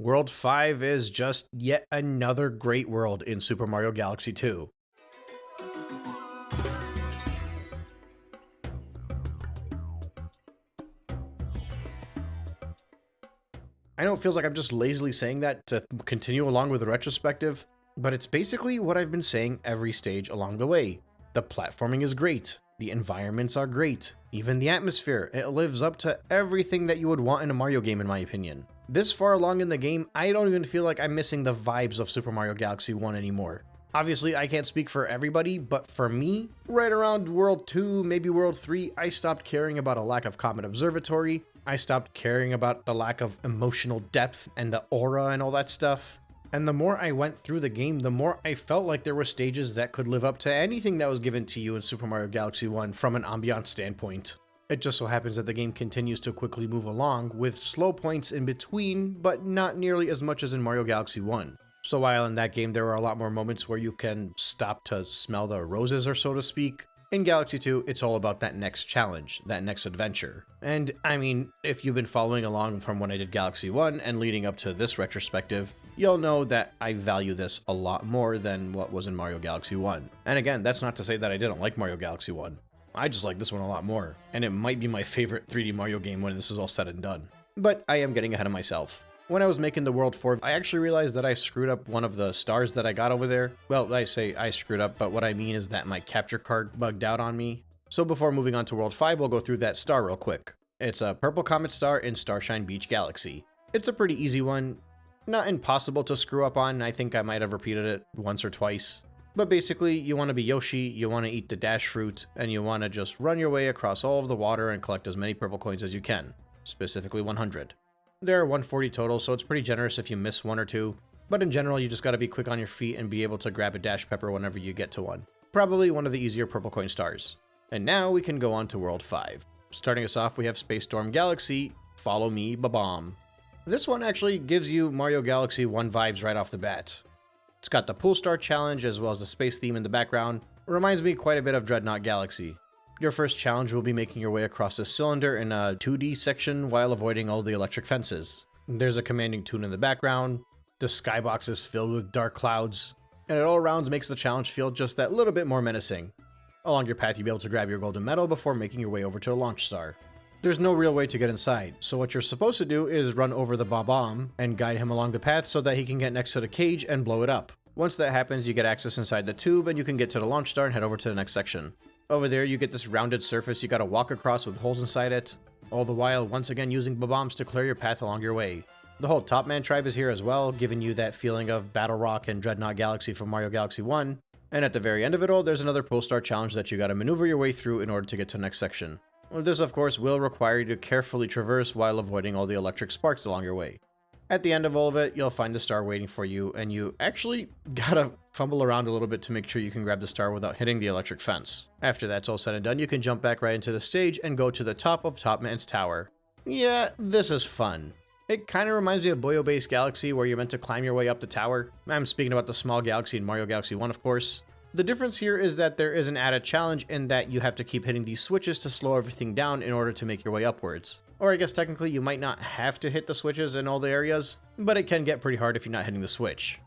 World 5 is just yet another great world in Super Mario Galaxy 2. I know it feels like I'm just lazily saying that to continue along with the retrospective, but it's basically what I've been saying every stage along the way. The platforming is great, the environments are great, even the atmosphere, it lives up to everything that you would want in a Mario game in my opinion. This far along in the game, I don't even feel like I'm missing the vibes of Super Mario Galaxy 1 anymore. Obviously, I can't speak for everybody, but for me, right around World 2, maybe World 3, I stopped caring about a lack of Comet Observatory, I stopped caring about the lack of emotional depth and the aura and all that stuff. And the more I went through the game, the more I felt like there were stages that could live up to anything that was given to you in Super Mario Galaxy 1 from an ambiance standpoint. It just so happens that the game continues to quickly move along, with slow points in between, but not nearly as much as in Mario Galaxy 1. So while in that game there were a lot more moments where you can stop to smell the roses, or so to speak, in Galaxy 2, it's all about that next challenge, that next adventure. And I mean, if you've been following along from when I did Galaxy 1 and leading up to this retrospective, you'll know that I value this a lot more than what was in Mario Galaxy 1. And again, that's not to say that I didn't like Mario Galaxy 1. I just like this one a lot more, and it might be my favorite 3D Mario game when this is all said and done. But I am getting ahead of myself. When I was making the World 4, I actually realized that I screwed up one of the stars that I got over there. Well, I say I screwed up, but what I mean is that my capture card bugged out on me. So before moving on to World 5, we'll go through that star real quick. It's a purple comet star in Starshine Beach Galaxy. It's a pretty easy one. Not impossible to screw up on, I think I might have repeated it once or twice. But basically, you want to be Yoshi, you want to eat the dash fruit, and you want to just run your way across all of the water and collect as many purple coins as you can, specifically 100. There are 140 total, so it's pretty generous if you miss one or two, but in general, you just got to be quick on your feet and be able to grab a dash pepper whenever you get to one. Probably one of the easier purple coin stars. And now we can go on to World 5. Starting us off, we have Space Storm Galaxy, Follow Me, Ba-Bomb. This one actually gives you Mario Galaxy 1 vibes right off the bat. It's got the Pool Star Challenge as well as the space theme in the background. It reminds me quite a bit of Dreadnought Galaxy. Your first challenge will be making your way across a cylinder in a 2D section while avoiding all the electric fences. There's a commanding tune in the background, the skybox is filled with dark clouds, and it all around makes the challenge feel just that little bit more menacing. Along your path, you'll be able to grab your golden medal before making your way over to the launch star. There's no real way to get inside, so what you're supposed to do is run over the Bob-omb and guide him along the path so that he can get next to the cage and blow it up. Once that happens, you get access inside the tube and you can get to the launch star and head over to the next section. Over there, you get this rounded surface you gotta walk across with holes inside it, all the while once again using Bob-ombs to clear your path along your way. The whole Top Man tribe is here as well, giving you that feeling of Battle Rock and Dreadnought Galaxy from Mario Galaxy 1. And at the very end of it all, there's another Pool Star challenge that you gotta maneuver your way through in order to get to the next section. This, of course, will require you to carefully traverse while avoiding all the electric sparks along your way. At the end of all of it, you'll find the star waiting for you, and you actually gotta fumble around a little bit to make sure you can grab the star without hitting the electric fence. After that's all said and done, you can jump back right into the stage and go to the top of Top Man's tower. Yeah, this is fun. It kind of reminds me of Boyo Base Galaxy, where you're meant to climb your way up the tower. I'm speaking about the small galaxy in Mario Galaxy 1, of course. The difference here is that there is an added challenge in that you have to keep hitting these switches to slow everything down in order to make your way upwards. Or I guess technically you might not have to hit the switches in all the areas, but it can get pretty hard if you're not hitting the switch.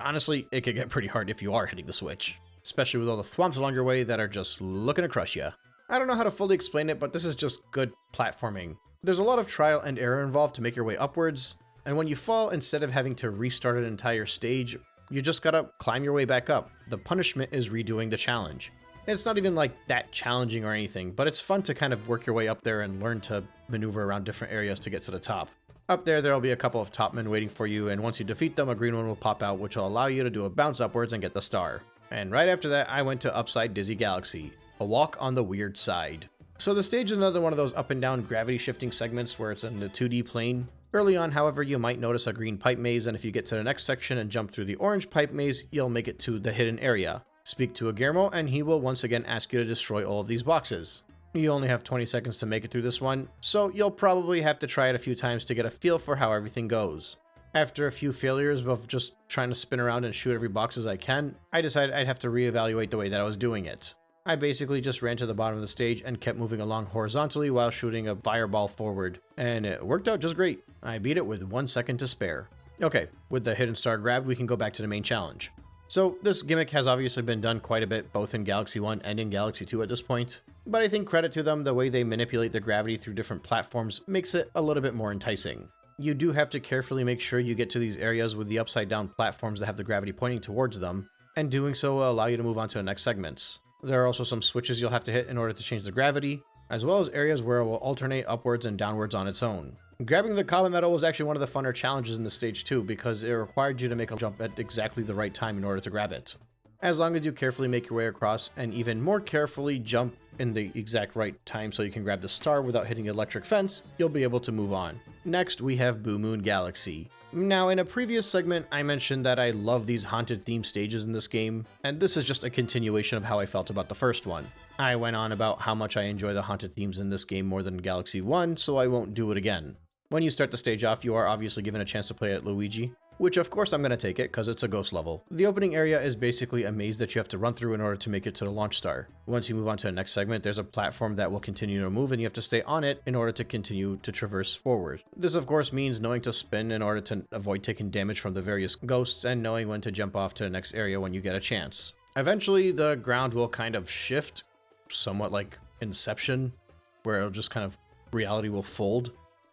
Honestly, it could get pretty hard if you are hitting the switch, especially with all the thwomps along your way that are just looking to crush you. I don't know how to fully explain it, but this is just good platforming. There's a lot of trial and error involved to make your way upwards, and when you fall, instead of having to restart an entire stage, you just gotta climb your way back up. The punishment is redoing the challenge. And it's not even like that challenging or anything, but it's fun to kind of work your way up there and learn to maneuver around different areas to get to the top. Up there'll be a couple of top men waiting for you, and once you defeat them, a green one will pop out, which will allow you to do a bounce upwards and get the star. And right after that, I went to Upside Dizzy Galaxy, a walk on the weird side. So the stage is another one of those up and down gravity shifting segments where it's in the 2D plane. Early on, however, you might notice a green pipe maze, and if you get to the next section and jump through the orange pipe maze, you'll make it to the hidden area. Speak to a Guillermo, and he will once again ask you to destroy all of these boxes. You only have 20 seconds to make it through this one, so you'll probably have to try it a few times to get a feel for how everything goes. After a few failures of just trying to spin around and shoot every box as I can, I decided I'd have to reevaluate the way that I was doing it. I basically just ran to the bottom of the stage and kept moving along horizontally while shooting a fireball forward, and it worked out just great. I beat it with 1 second to spare. Okay, with the hidden star grabbed, we can go back to the main challenge. So this gimmick has obviously been done quite a bit, both in Galaxy 1 and in Galaxy 2 at this point, but I think credit to them, the way they manipulate the gravity through different platforms makes it a little bit more enticing. You do have to carefully make sure you get to these areas with the upside down platforms that have the gravity pointing towards them, and doing so will allow you to move on to the next segments. There are also some switches you'll have to hit in order to change the gravity, as well as areas where it will alternate upwards and downwards on its own. Grabbing the comet medal was actually one of the funner challenges in the stage too, because it required you to make a jump at exactly the right time in order to grab it. As long as you carefully make your way across, and even more carefully jump in the exact right time so you can grab the star without hitting the electric fence, you'll be able to move on. Next, we have Blue Moon Galaxy. Now, in a previous segment, I mentioned that I love these haunted theme stages in this game, and this is just a continuation of how I felt about the first one. I went on about how much I enjoy the haunted themes in this game more than Galaxy 1, so I won't do it again. When you start the stage off, you are obviously given a chance to play at Luigi, which of course I'm going to take it because it's a ghost level. The opening area is basically a maze that you have to run through in order to make it to the launch star. Once you move on to the next segment, there's a platform that will continue to move and you have to stay on it in order to continue to traverse forward. This of course means knowing to spin in order to avoid taking damage from the various ghosts and knowing when to jump off to the next area when you get a chance. Eventually the ground will kind of shift, somewhat like Inception, where it'll just kind of, reality will fold.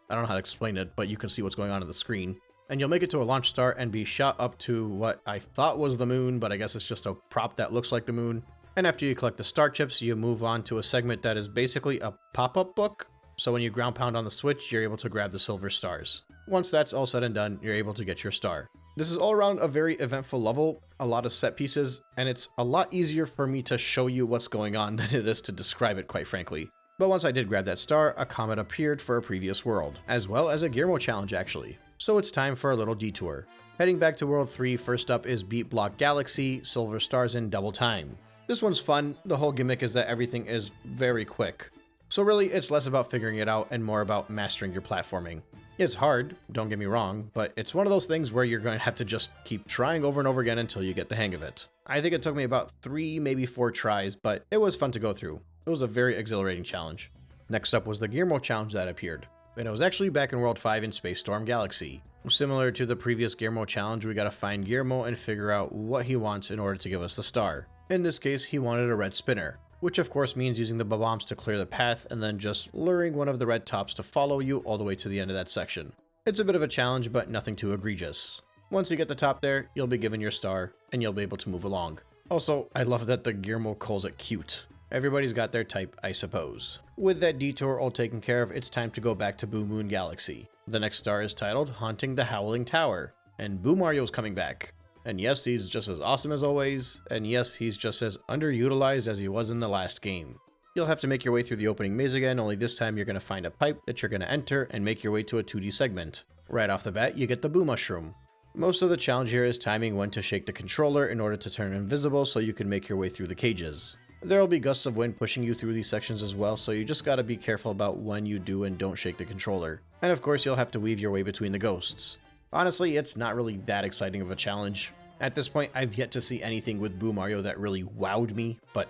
I don't know how to explain it, but you can see what's going on the screen. And you'll make it to a launch star and be shot up to what I thought was the moon, but I guess it's just a prop that looks like the moon. And after you collect the star chips, you move on to a segment that is basically a pop-up book. So when you ground pound on the switch, you're able to grab the silver stars. Once that's all said and done, you're able to get your star. This is all around a very eventful level, a lot of set pieces, and it's a lot easier for me to show you what's going on than it is to describe it, quite frankly. But once I did grab that star, a comet appeared for a previous world, as well as a Gear Mode challenge actually. So it's time for a little detour. Heading back to World 3, first up is Beat Block Galaxy, Silver Stars in Double Time. This one's fun, the whole gimmick is that everything is very quick. So really, it's less about figuring it out and more about mastering your platforming. It's hard, don't get me wrong, but it's one of those things where you're going to have to just keep trying over and over again until you get the hang of it. I think it took me about 3, maybe 4 tries, but it was fun to go through. It was a very exhilarating challenge. Next up was the Gear Mode challenge that appeared, and it was actually back in World 5 in Space Storm Galaxy. Similar to the previous Gear Mode challenge, we gotta find Guillermo and figure out what he wants in order to give us the star. In this case, he wanted a red spinner, which of course means using the bombs to clear the path and then just luring one of the red tops to follow you all the way to the end of that section. It's a bit of a challenge, but nothing too egregious. Once you get the top there, you'll be given your star, and you'll be able to move along. Also, I love that the Guillermo calls it cute. Everybody's got their type, I suppose. With that detour all taken care of, it's time to go back to Blue Moon Galaxy. The next star is titled Haunting the Howling Tower, and Boo Mario's coming back. And yes, he's just as awesome as always, and yes, he's just as underutilized as he was in the last game. You'll have to make your way through the opening maze again, only this time you're going to find a pipe that you're going to enter and make your way to a 2D segment. Right off the bat, you get the Boo Mushroom. Most of the challenge here is timing when to shake the controller in order to turn invisible so you can make your way through the cages. There will be gusts of wind pushing you through these sections as well, so you just gotta be careful about when you do and don't shake the controller. And of course, you'll have to weave your way between the ghosts. Honestly, it's not really that exciting of a challenge. At this point, I've yet to see anything with Boo Mario that really wowed me, but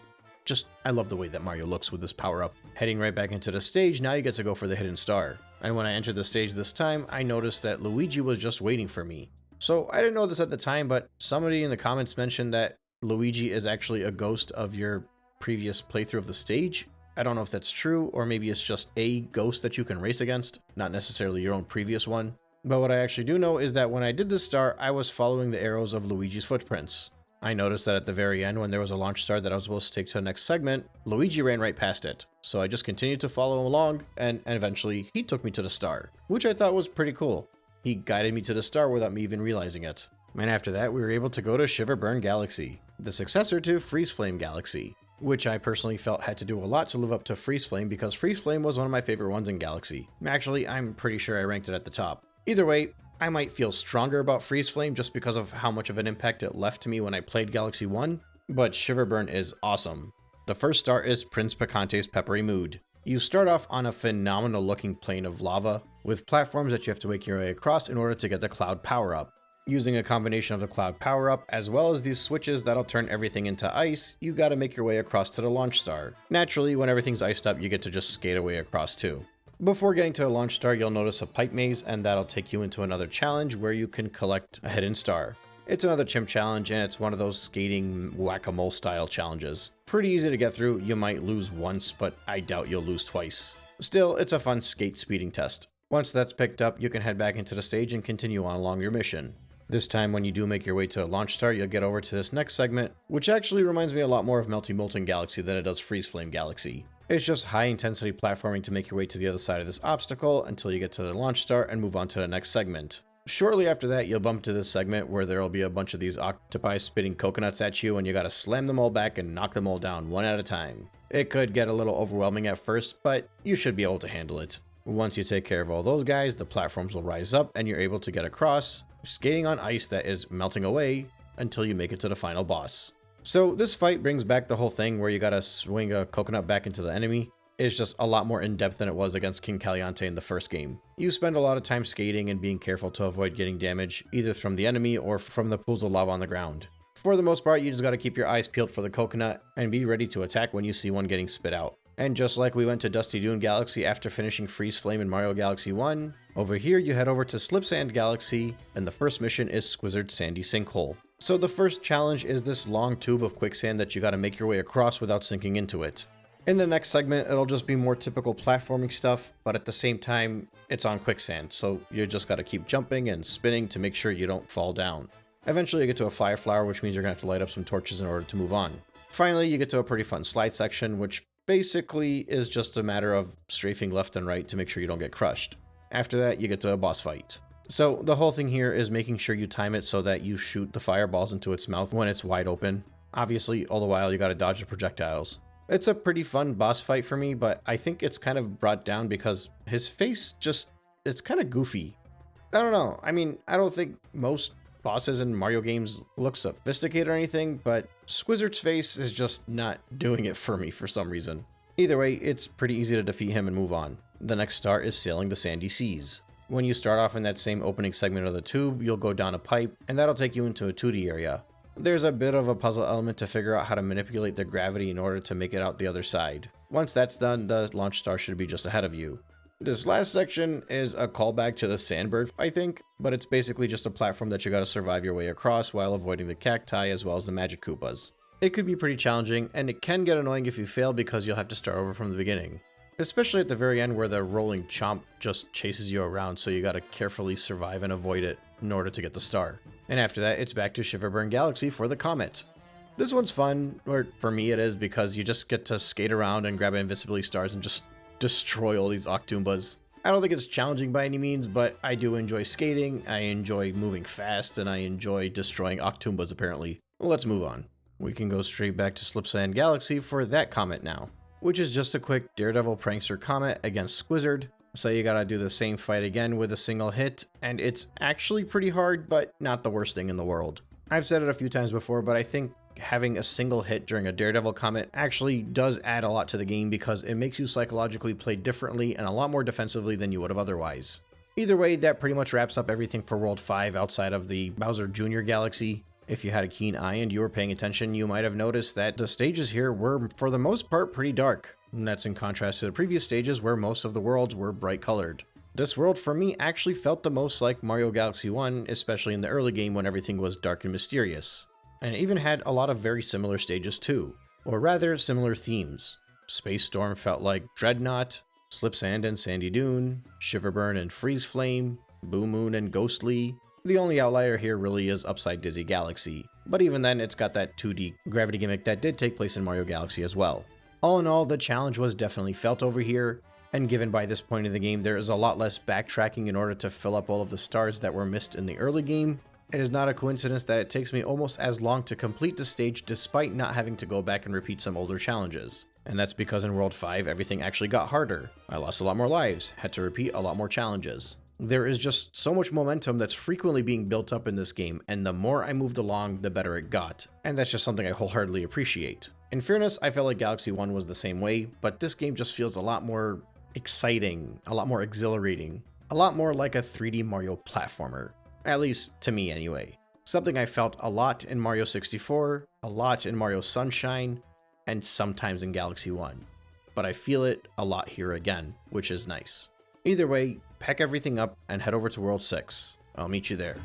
I love the way that Mario looks with this power-up. Heading right back into the stage, now you get to go for the hidden star. And when I entered the stage this time, I noticed that Luigi was just waiting for me. So I didn't know this at the time, but somebody in the comments mentioned that Luigi is actually a ghost of your previous playthrough of the stage. I don't know if that's true, or maybe it's just a ghost that you can race against, not necessarily your own previous one. But what I actually do know is that when I did this star, I was following the arrows of Luigi's footprints. I noticed that at the very end, when there was a launch star that I was supposed to take to the next segment, Luigi ran right past it. So I just continued to follow along, and eventually he took me to the star, which I thought was pretty cool. He guided me to the star without me even realizing it. And after that, we were able to go to Shiverburn Galaxy, the successor to Freeze Flame Galaxy, which I personally felt had to do a lot to live up to Freeze Flame because Freeze Flame was one of my favorite ones in Galaxy. Actually, I'm pretty sure I ranked it at the top. Either way, I might feel stronger about Freeze Flame just because of how much of an impact it left to me when I played Galaxy 1, but Shiverburn is awesome. The first star is Prince Picante's Peppery Mood. You start off on a phenomenal looking plane of lava, with platforms that you have to make your way across in order to get the Cloud power-up. Using a combination of the Cloud power-up, as well as these switches that'll turn everything into ice, you gotta make your way across to the launch star. Naturally, when everything's iced up, you get to just skate away across too. Before getting to the launch star, you'll notice a pipe maze, and that'll take you into another challenge where you can collect a hidden star. It's another chimp challenge, and it's one of those skating whack-a-mole style challenges. Pretty easy to get through, you might lose once, but I doubt you'll lose twice. Still, it's a fun skate speeding test. Once that's picked up, you can head back into the stage and continue on along your mission. This time when you do make your way to Launch Star, you'll get over to this next segment, which actually reminds me a lot more of Melty Molten Galaxy than it does Freeze Flame Galaxy. It's just high intensity platforming to make your way to the other side of this obstacle until you get to the Launch Star and move on to the next segment. Shortly after that, you'll bump to this segment where there will be a bunch of these octopi spitting coconuts at you and you gotta slam them all back and knock them all down one at a time. It could get a little overwhelming at first, but you should be able to handle it. Once you take care of all those guys, the platforms will rise up and you're able to get across, skating on ice that is melting away until you make it to the final boss. So this fight brings back the whole thing where you gotta swing a coconut back into the enemy. It's just a lot more in-depth than it was against King Caliante in the first game. You spend a lot of time skating and being careful to avoid getting damage, either from the enemy or from the pools of lava on the ground. For the most part, you just gotta keep your eyes peeled for the coconut and be ready to attack when you see one getting spit out. And just like we went to Dusty Dune Galaxy after finishing Freeze Flame in Mario Galaxy 1, over here you head over to Slip Sand Galaxy, and the first mission is Squizzard's Sandy Sinkhole. So the first challenge is this long tube of quicksand that you gotta make your way across without sinking into it. In the next segment, it'll just be more typical platforming stuff, but at the same time, it's on quicksand, so you just gotta keep jumping and spinning to make sure you don't fall down. Eventually you get to a fire flower, which means you're gonna have to light up some torches in order to move on. Finally, you get to a pretty fun slide section, which basically is just a matter of strafing left and right to make sure you don't get crushed. After that, you get to a boss fight. So the whole thing here is making sure you time it so that you shoot the fireballs into its mouth when it's wide open. Obviously, all the while you gotta dodge the projectiles. It's a pretty fun boss fight for me, but I think it's kind of brought down because his face it's kind of goofy. I don't know. I mean, I don't think most bosses in Mario games look sophisticated or anything, but Squizzard's face is just not doing it for me for some reason. Either way, it's pretty easy to defeat him and move on. The next star is Sailing the Sandy Seas. When you start off in that same opening segment of the tube, you'll go down a pipe, and that'll take you into a 2D area. There's a bit of a puzzle element to figure out how to manipulate the gravity in order to make it out the other side. Once that's done, the launch star should be just ahead of you. This last section is a callback to the Sandbird, I think, but it's basically just a platform that you gotta survive your way across while avoiding the cacti as well as the magic Koopas. It could be pretty challenging, and it can get annoying if you fail because you'll have to start over from the beginning. Especially at the very end where the rolling chomp just chases you around, so you gotta carefully survive and avoid it in order to get the star. And after that, it's back to Shiverburn Galaxy for the Comet. This one's fun, or for me it is, because you just get to skate around and grab Invincibility Stars and just destroy all these Octoombas. I don't think it's challenging by any means, but I do enjoy skating, I enjoy moving fast, and I enjoy destroying Octoombas apparently. Well, let's move on. We can go straight back to Slip Sand Galaxy for that Comet now, which is just a quick Daredevil Prankster Comet against Squizzard. So you gotta do the same fight again with a single hit, and it's actually pretty hard, but not the worst thing in the world. I've said it a few times before, but I think having a single hit during a Daredevil Comet actually does add a lot to the game because it makes you psychologically play differently and a lot more defensively than you would have otherwise. Either way, that pretty much wraps up everything for World 5 outside of the Bowser Jr. Galaxy. If you had a keen eye and you were paying attention, you might have noticed that the stages here were, for the most part, pretty dark. And that's in contrast to the previous stages where most of the worlds were bright colored. This world for me actually felt the most like Mario Galaxy 1, especially in the early game when everything was dark and mysterious. And it even had a lot of very similar stages too, or rather similar themes. Space Storm felt like Dreadnought, Slip Sand and Sandy Dune, Shiverburn and Freeze Flame, Boo Moon and Ghostly. The only outlier here really is Upside Dizzy Galaxy, but even then it's got that 2D gravity gimmick that did take place in Mario Galaxy as well. All in all, the challenge was definitely felt over here, and given by this point in the game there is a lot less backtracking in order to fill up all of the stars that were missed in the early game, it is not a coincidence that it takes me almost as long to complete the stage despite not having to go back and repeat some older challenges. And that's because in World 5 everything actually got harder. I lost a lot more lives, had to repeat a lot more challenges. There is just so much momentum that's frequently being built up in this game, and the more I moved along, the better it got. And that's just something I wholeheartedly appreciate. In fairness, I felt like Galaxy 1 was the same way, but this game just feels a lot more exciting, a lot more exhilarating, a lot more like a 3D Mario platformer. At least to me anyway. Something I felt a lot in Mario 64, a lot in Mario Sunshine, and sometimes in Galaxy 1. But I feel it a lot here again, which is nice. Either way, pack everything up and head over to World 6. I'll meet you there.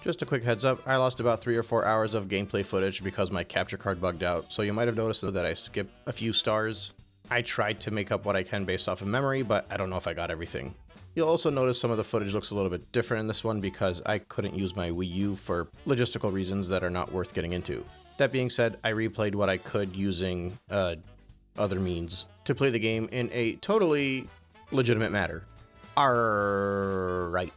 Just a quick heads up, I lost about 3 or 4 hours of gameplay footage because my capture card bugged out, so you might have noticed that I skipped a few stars. I tried to make up what I can based off of memory, but I don't know if I got everything. You'll also notice some of the footage looks a little bit different in this one because I couldn't use my Wii U for logistical reasons that are not worth getting into. That being said, I replayed what I could using other means to play the game in a totally legitimate manner. Alright.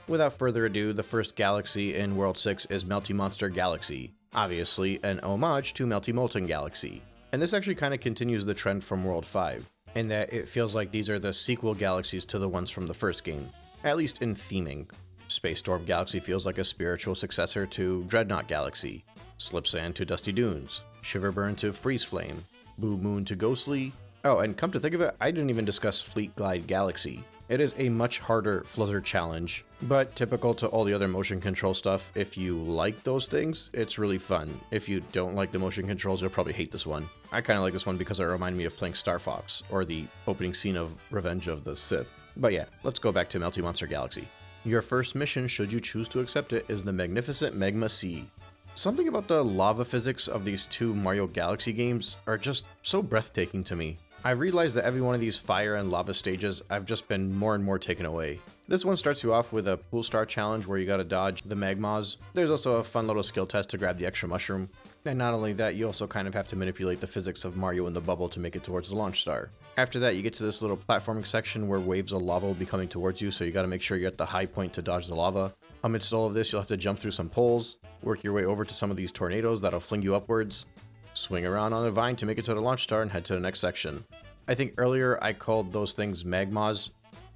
Without further ado, the first galaxy in World 6 is Monster Galaxy, obviously an homage to Molten Galaxy. And this actually kind of continues the trend from World 5. In that it feels like these are the sequel galaxies to the ones from the first game, at least in theming. Space Storm Galaxy feels like a spiritual successor to Dreadnought Galaxy, Slipsand to Dusty Dunes, Shiverburn to Freeze Flame, Blue Moon to Ghostly. Oh, and come to think of it, I didn't even discuss Fleet Glide Galaxy. It is a much harder Flizzard challenge, but typical to all the other motion control stuff, if you like those things, it's really fun. If you don't like the motion controls, you'll probably hate this one. I kind of like this one because it reminded me of playing Star Fox, or the opening scene of Revenge of the Sith. But yeah, let's go back to Monster Galaxy. Your first mission, should you choose to accept it, is the magnificent Magma Sea. Something about the lava physics of these two Mario Galaxy games are just so breathtaking to me. I've realized that every one of these fire and lava stages, I've just been more and more taken away. This one starts you off with a pool star challenge where you gotta dodge the magmas. There's also a fun little skill test to grab the extra mushroom. And not only that, you also kind of have to manipulate the physics of Mario in the bubble to make it towards the launch star. After that, you get to this little platforming section where waves of lava will be coming towards you, so you gotta make sure you're at the high point to dodge the lava. Amidst all of this, you'll have to jump through some poles, work your way over to some of these tornadoes that'll fling you upwards, swing around on a vine to make it to the launch star, and head to the next section. I think earlier I called those things magmas,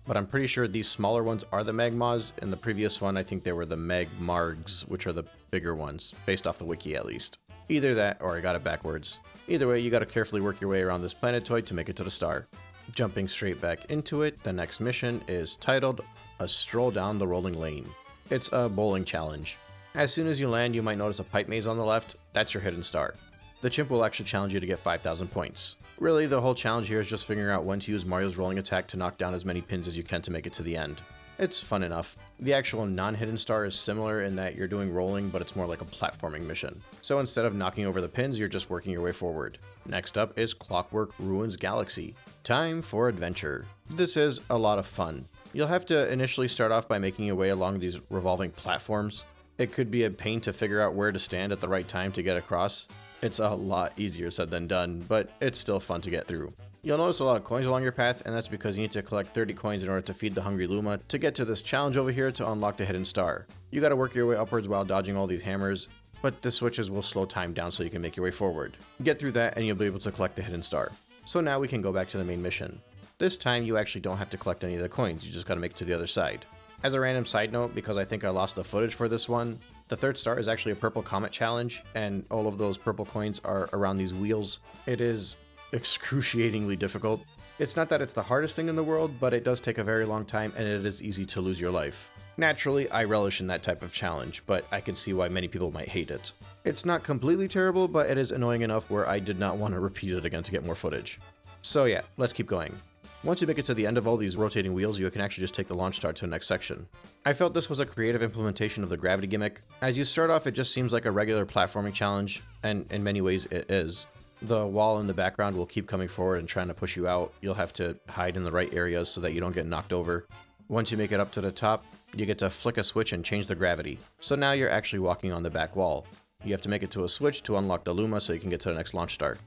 but I'm pretty sure these smaller ones are the magmas. In the previous one, I think they were the magmargs, which are the bigger ones, based off the wiki at least. Either that, or I got it backwards. Either way, you gotta carefully work your way around this planetoid to make it to the star. Jumping straight back into it, the next mission is titled A Stroll Down the Rolling Lane. It's a bowling challenge. As soon as you land, you might notice a pipe maze on the left. That's your hidden star. The chimp will actually challenge you to get 5,000 points. Really, the whole challenge here is just figuring out when to use Mario's rolling attack to knock down as many pins as you can to make it to the end. It's fun enough. The actual non-hidden star is similar in that you're doing rolling, but it's more like a platforming mission. So instead of knocking over the pins, you're just working your way forward. Next up is Clockwork Ruins Galaxy. Time for adventure. This is a lot of fun. You'll have to initially start off by making your way along these revolving platforms. It could be a pain to figure out where to stand at the right time to get across. It's a lot easier said than done, but it's still fun to get through. You'll notice a lot of coins along your path, and that's because you need to collect 30 coins in order to feed the Hungry Luma to get to this challenge over here to unlock the hidden star. You gotta work your way upwards while dodging all these hammers, but the switches will slow time down so you can make your way forward. Get through that and you'll be able to collect the hidden star. So now we can go back to the main mission. This time you actually don't have to collect any of the coins, you just gotta make it to the other side. As a random side note, because I think I lost the footage for this one, the third star is actually a purple comet challenge, and all of those purple coins are around these wheels. It is excruciatingly difficult. It's not that it's the hardest thing in the world, but it does take a very long time and it is easy to lose your life. Naturally, I relish in that type of challenge, but I can see why many people might hate it. It's not completely terrible, but it is annoying enough where I did not want to repeat it again to get more footage. So yeah, let's keep going. Once you make it to the end of all these rotating wheels, you can actually just take the launch star to the next section. I felt this was a creative implementation of the gravity gimmick. As you start off, it just seems like a regular platforming challenge, and in many ways it is. The wall in the background will keep coming forward and trying to push you out. You'll have to hide in the right areas so that you don't get knocked over. Once you make it up to the top, you get to flick a switch and change the gravity. So now you're actually walking on the back wall. You have to make it to a switch to unlock the Luma so you can get to the next launch star.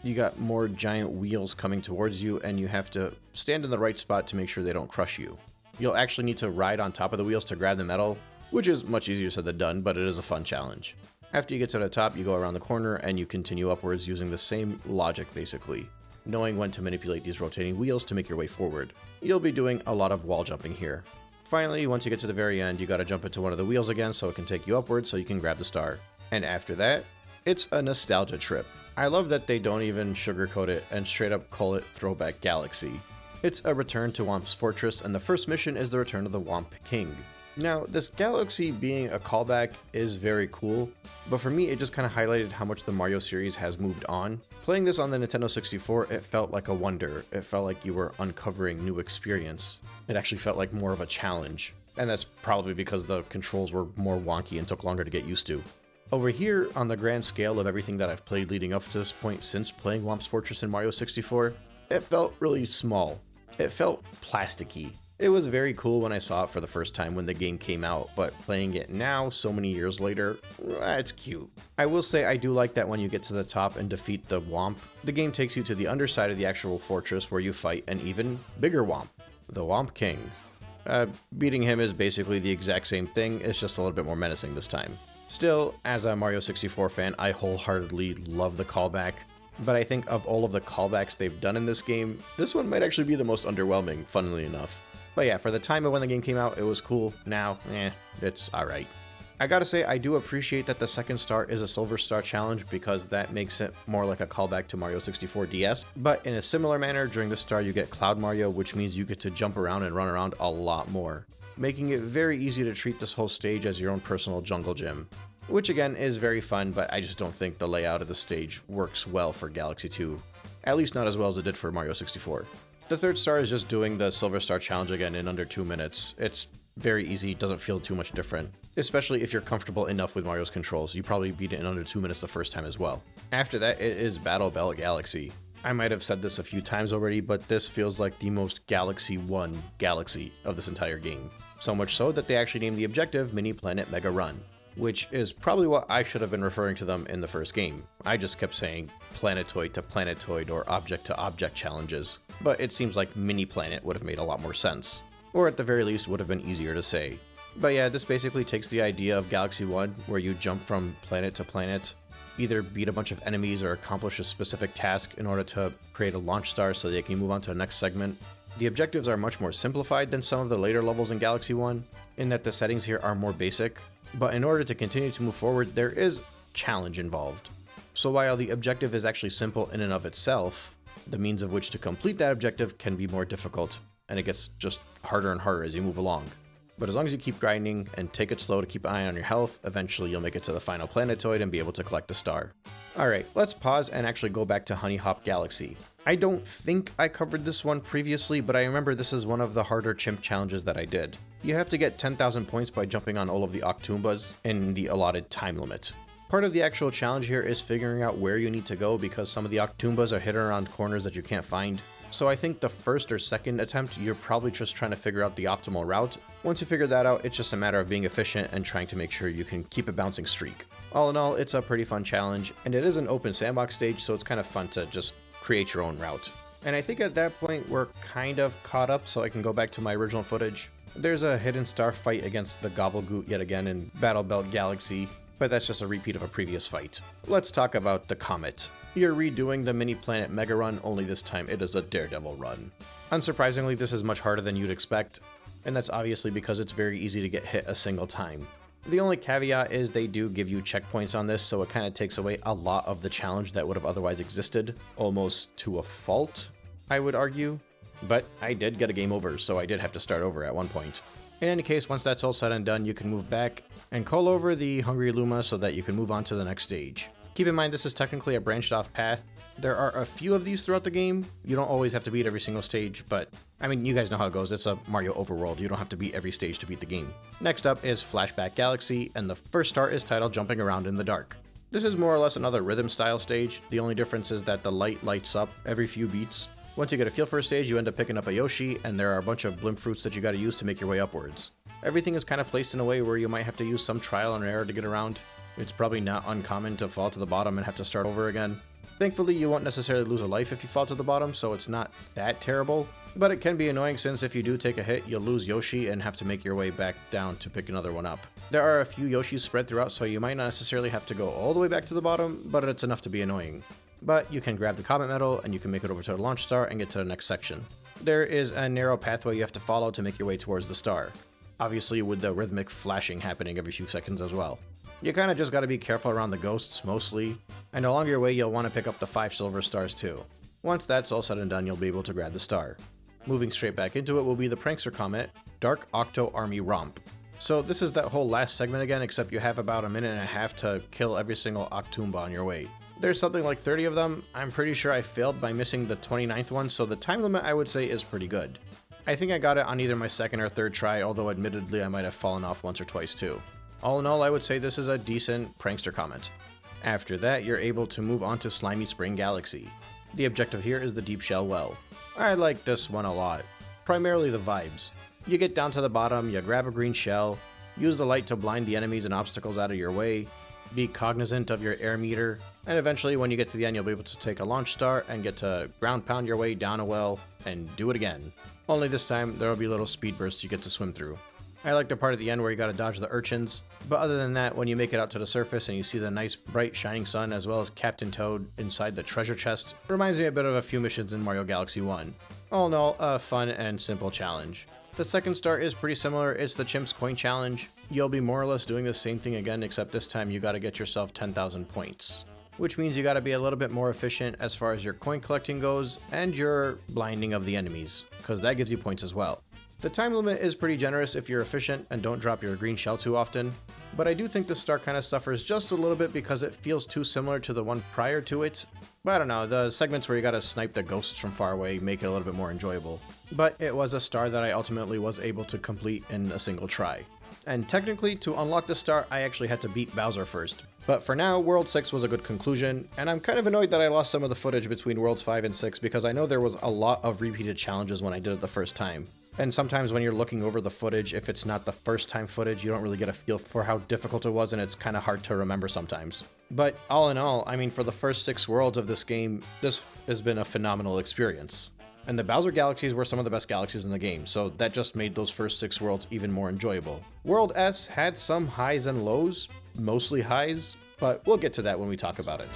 You got more giant wheels coming towards you, and you have to stand in the right spot to make sure they don't crush you. You'll actually need to ride on top of the wheels to grab the metal, which is much easier said than done, but it is a fun challenge. After you get to the top, you go around the corner and you continue upwards using the same logic basically, knowing when to manipulate these rotating wheels to make your way forward. You'll be doing a lot of wall jumping here. Finally, once you get to the very end, you gotta jump into one of the wheels again so it can take you upwards so you can grab the star. And after that, it's a nostalgia trip. I love that they don't even sugarcoat it and straight up call it Throwback Galaxy. It's a return to Whomp's Fortress, and the first mission is the return of the Whomp King. Now, this galaxy being a callback is very cool, but for me it just kind of highlighted how much the Mario series has moved on. Playing this on the Nintendo 64, it felt like a wonder. It felt like you were uncovering new experience. It actually felt like more of a challenge. and that's probably because the controls were more wonky and took longer to get used to. Over here, on the grand scale of everything that I've played leading up to this point since playing Whomp's Fortress in Mario 64, it felt really small. It felt plasticky. It was very cool when I saw it for the first time when the game came out, but playing it now, so many years later, it's cute. I will say I do like that when you get to the top and defeat the Whomp, the game takes you to the underside of the actual fortress where you fight an even bigger Whomp, the Whomp King. Beating him is basically the exact same thing, it's just a little bit more menacing this time. Still, as a Mario 64 fan, I wholeheartedly love the callback, but I think of all of the callbacks they've done in this game, this one might actually be the most underwhelming, funnily enough. But yeah, for the time of when the game came out, it was cool. Now, it's alright. I gotta say, I do appreciate that the second star is a Silver Star challenge because that makes it more like a callback to Mario 64 DS. But in a similar manner, during the star you get Cloud Mario, which means you get to jump around and run around a lot more, making it very easy to treat this whole stage as your own personal jungle gym. Which again is very fun, but I just don't think the layout of the stage works well for Galaxy 2. At least not as well as it did for Mario 64. The third star is just doing the Silver Star challenge again in under 2 minutes. It's very easy, doesn't feel too much different. Especially if you're comfortable enough with Mario's controls, you probably beat it in under 2 minutes the first time as well. After that, it is Battle Belt Galaxy. I might have said this a few times already, but this feels like the most Galaxy 1 Galaxy of this entire game. So much so that they actually named the objective Mini Planet Mega Run, which is probably what I should have been referring to them in the first game. I just kept saying planetoid to planetoid or object to object challenges, but it seems like Mini Planet would have made a lot more sense, or at the very least would have been easier to say. But yeah, this basically takes the idea of Galaxy 1, where you jump from planet to planet, either beat a bunch of enemies or accomplish a specific task in order to create a launch star so they can move on to the next segment. The objectives are much more simplified than some of the later levels in Galaxy 1, in that the settings here are more basic, but in order to continue to move forward, there is challenge involved. So while the objective is actually simple in and of itself, the means of which to complete that objective can be more difficult, and it gets just harder and harder as you move along. But as long as you keep grinding and take it slow to keep an eye on your health, eventually you'll make it to the final planetoid and be able to collect a star. Alright, let's pause and actually go back to Honey Hop Galaxy. I don't think I covered this one previously, but I remember this is one of the harder chimp challenges that I did. You have to get 10,000 points by jumping on all of the Octoombas in the allotted time limit. Part of the actual challenge here is figuring out where you need to go because some of the Octoombas are hidden around corners that you can't find. So I think the first or second attempt, you're probably just trying to figure out the optimal route. Once you figure that out, it's just a matter of being efficient and trying to make sure you can keep a bouncing streak. All in all, it's a pretty fun challenge, and it is an open sandbox stage, so it's kind of fun to just create your own route. And I think at that point, we're kind of caught up, so I can go back to my original footage. There's a hidden star fight against the Gobblegoot yet again in Battle Belt Galaxy, but that's just a repeat of a previous fight. Let's talk about the Comet. You're redoing the Mini Planet Mega Run, only this time it is a Daredevil run. Unsurprisingly, this is much harder than you'd expect, and that's obviously because it's very easy to get hit a single time. The only caveat is they do give you checkpoints on this, so it kind of takes away a lot of the challenge that would have otherwise existed, almost to a fault, I would argue. But I did get a game over, so I did have to start over at one point. In any case, once that's all said and done, you can move back and call over the Hungry Luma so that you can move on to the next stage. Keep in mind this is technically a branched off path. There are a few of these throughout the game. You don't always have to beat every single stage, but I mean, you guys know how it goes. It's a Mario overworld. You don't have to beat every stage to beat the game. Next up is Flashback Galaxy, and the first star is titled Jumping Around in the Dark. This is more or less another rhythm style stage. The only difference is that the light lights up every few beats. Once you get a feel for a stage, you end up picking up a Yoshi, and there are a bunch of blimp fruits that you gotta use to make your way upwards. Everything is kind of placed in a way where you might have to use some trial and error to get around. It's probably not uncommon to fall to the bottom and have to start over again. Thankfully, you won't necessarily lose a life if you fall to the bottom, so it's not that terrible. But it can be annoying since if you do take a hit, you'll lose Yoshi and have to make your way back down to pick another one up. There are a few Yoshis spread throughout, so you might not necessarily have to go all the way back to the bottom, but it's enough to be annoying. But you can grab the Comet Medal and you can make it over to the launch star and get to the next section. There is a narrow pathway you have to follow to make your way towards the star. Obviously with the rhythmic flashing happening every few seconds as well. You kinda just gotta be careful around the ghosts, mostly, and along your way you'll want to pick up the 5 silver stars too. Once that's all said and done, you'll be able to grab the star. Moving straight back into it will be the Prankster Comet, Dark Octo Army Romp. So this is that whole last segment again, except you have about a minute and a half to kill every single Octoomba on your way. There's something like 30 of them. I'm pretty sure I failed by missing the 29th one, so the time limit I would say is pretty good. I think I got it on either my second or third try, although admittedly I might have fallen off once or twice too. All in all, I would say this is a decent prankster comment. After that, you're able to move on to Slimy Spring Galaxy. The objective here is the Deep Shell Well. I like this one a lot, primarily the vibes. You get down to the bottom, you grab a green shell, use the light to blind the enemies and obstacles out of your way, be cognizant of your air meter, and eventually when you get to the end you'll be able to take a launch star and get to ground pound your way down a well and do it again. Only this time there will be little speed bursts you get to swim through. I like the part at the end where you gotta dodge the urchins, but other than that, when you make it out to the surface and you see the nice bright shining sun as well as Captain Toad inside the treasure chest, reminds me a bit of a few missions in Mario Galaxy 1. All in all, a fun and simple challenge. The second star is pretty similar, it's the Chimp's Coin Challenge. You'll be more or less doing the same thing again, except this time you gotta get yourself 10,000 points. Which means you gotta be a little bit more efficient as far as your coin collecting goes and your blinding of the enemies, because that gives you points as well. The time limit is pretty generous if you're efficient and don't drop your green shell too often, but I do think this star kind of suffers just a little bit because it feels too similar to the one prior to it. But I don't know, the segments where you gotta snipe the ghosts from far away make it a little bit more enjoyable. But it was a star that I ultimately was able to complete in a single try. And technically, to unlock the star, I actually had to beat Bowser first. But for now, World 6 was a good conclusion, and I'm kind of annoyed that I lost some of the footage between Worlds 5 and 6 because I know there was a lot of repeated challenges when I did it the first time. And sometimes when you're looking over the footage, if it's not the first time footage, you don't really get a feel for how difficult it was, and it's kind of hard to remember sometimes. But all in all, I mean, for the first 6 worlds of this game, this has been a phenomenal experience. And the Bowser Galaxies were some of the best galaxies in the game, so that just made those first 6 worlds even more enjoyable. World S had some highs and lows, mostly highs, but we'll get to that when we talk about it.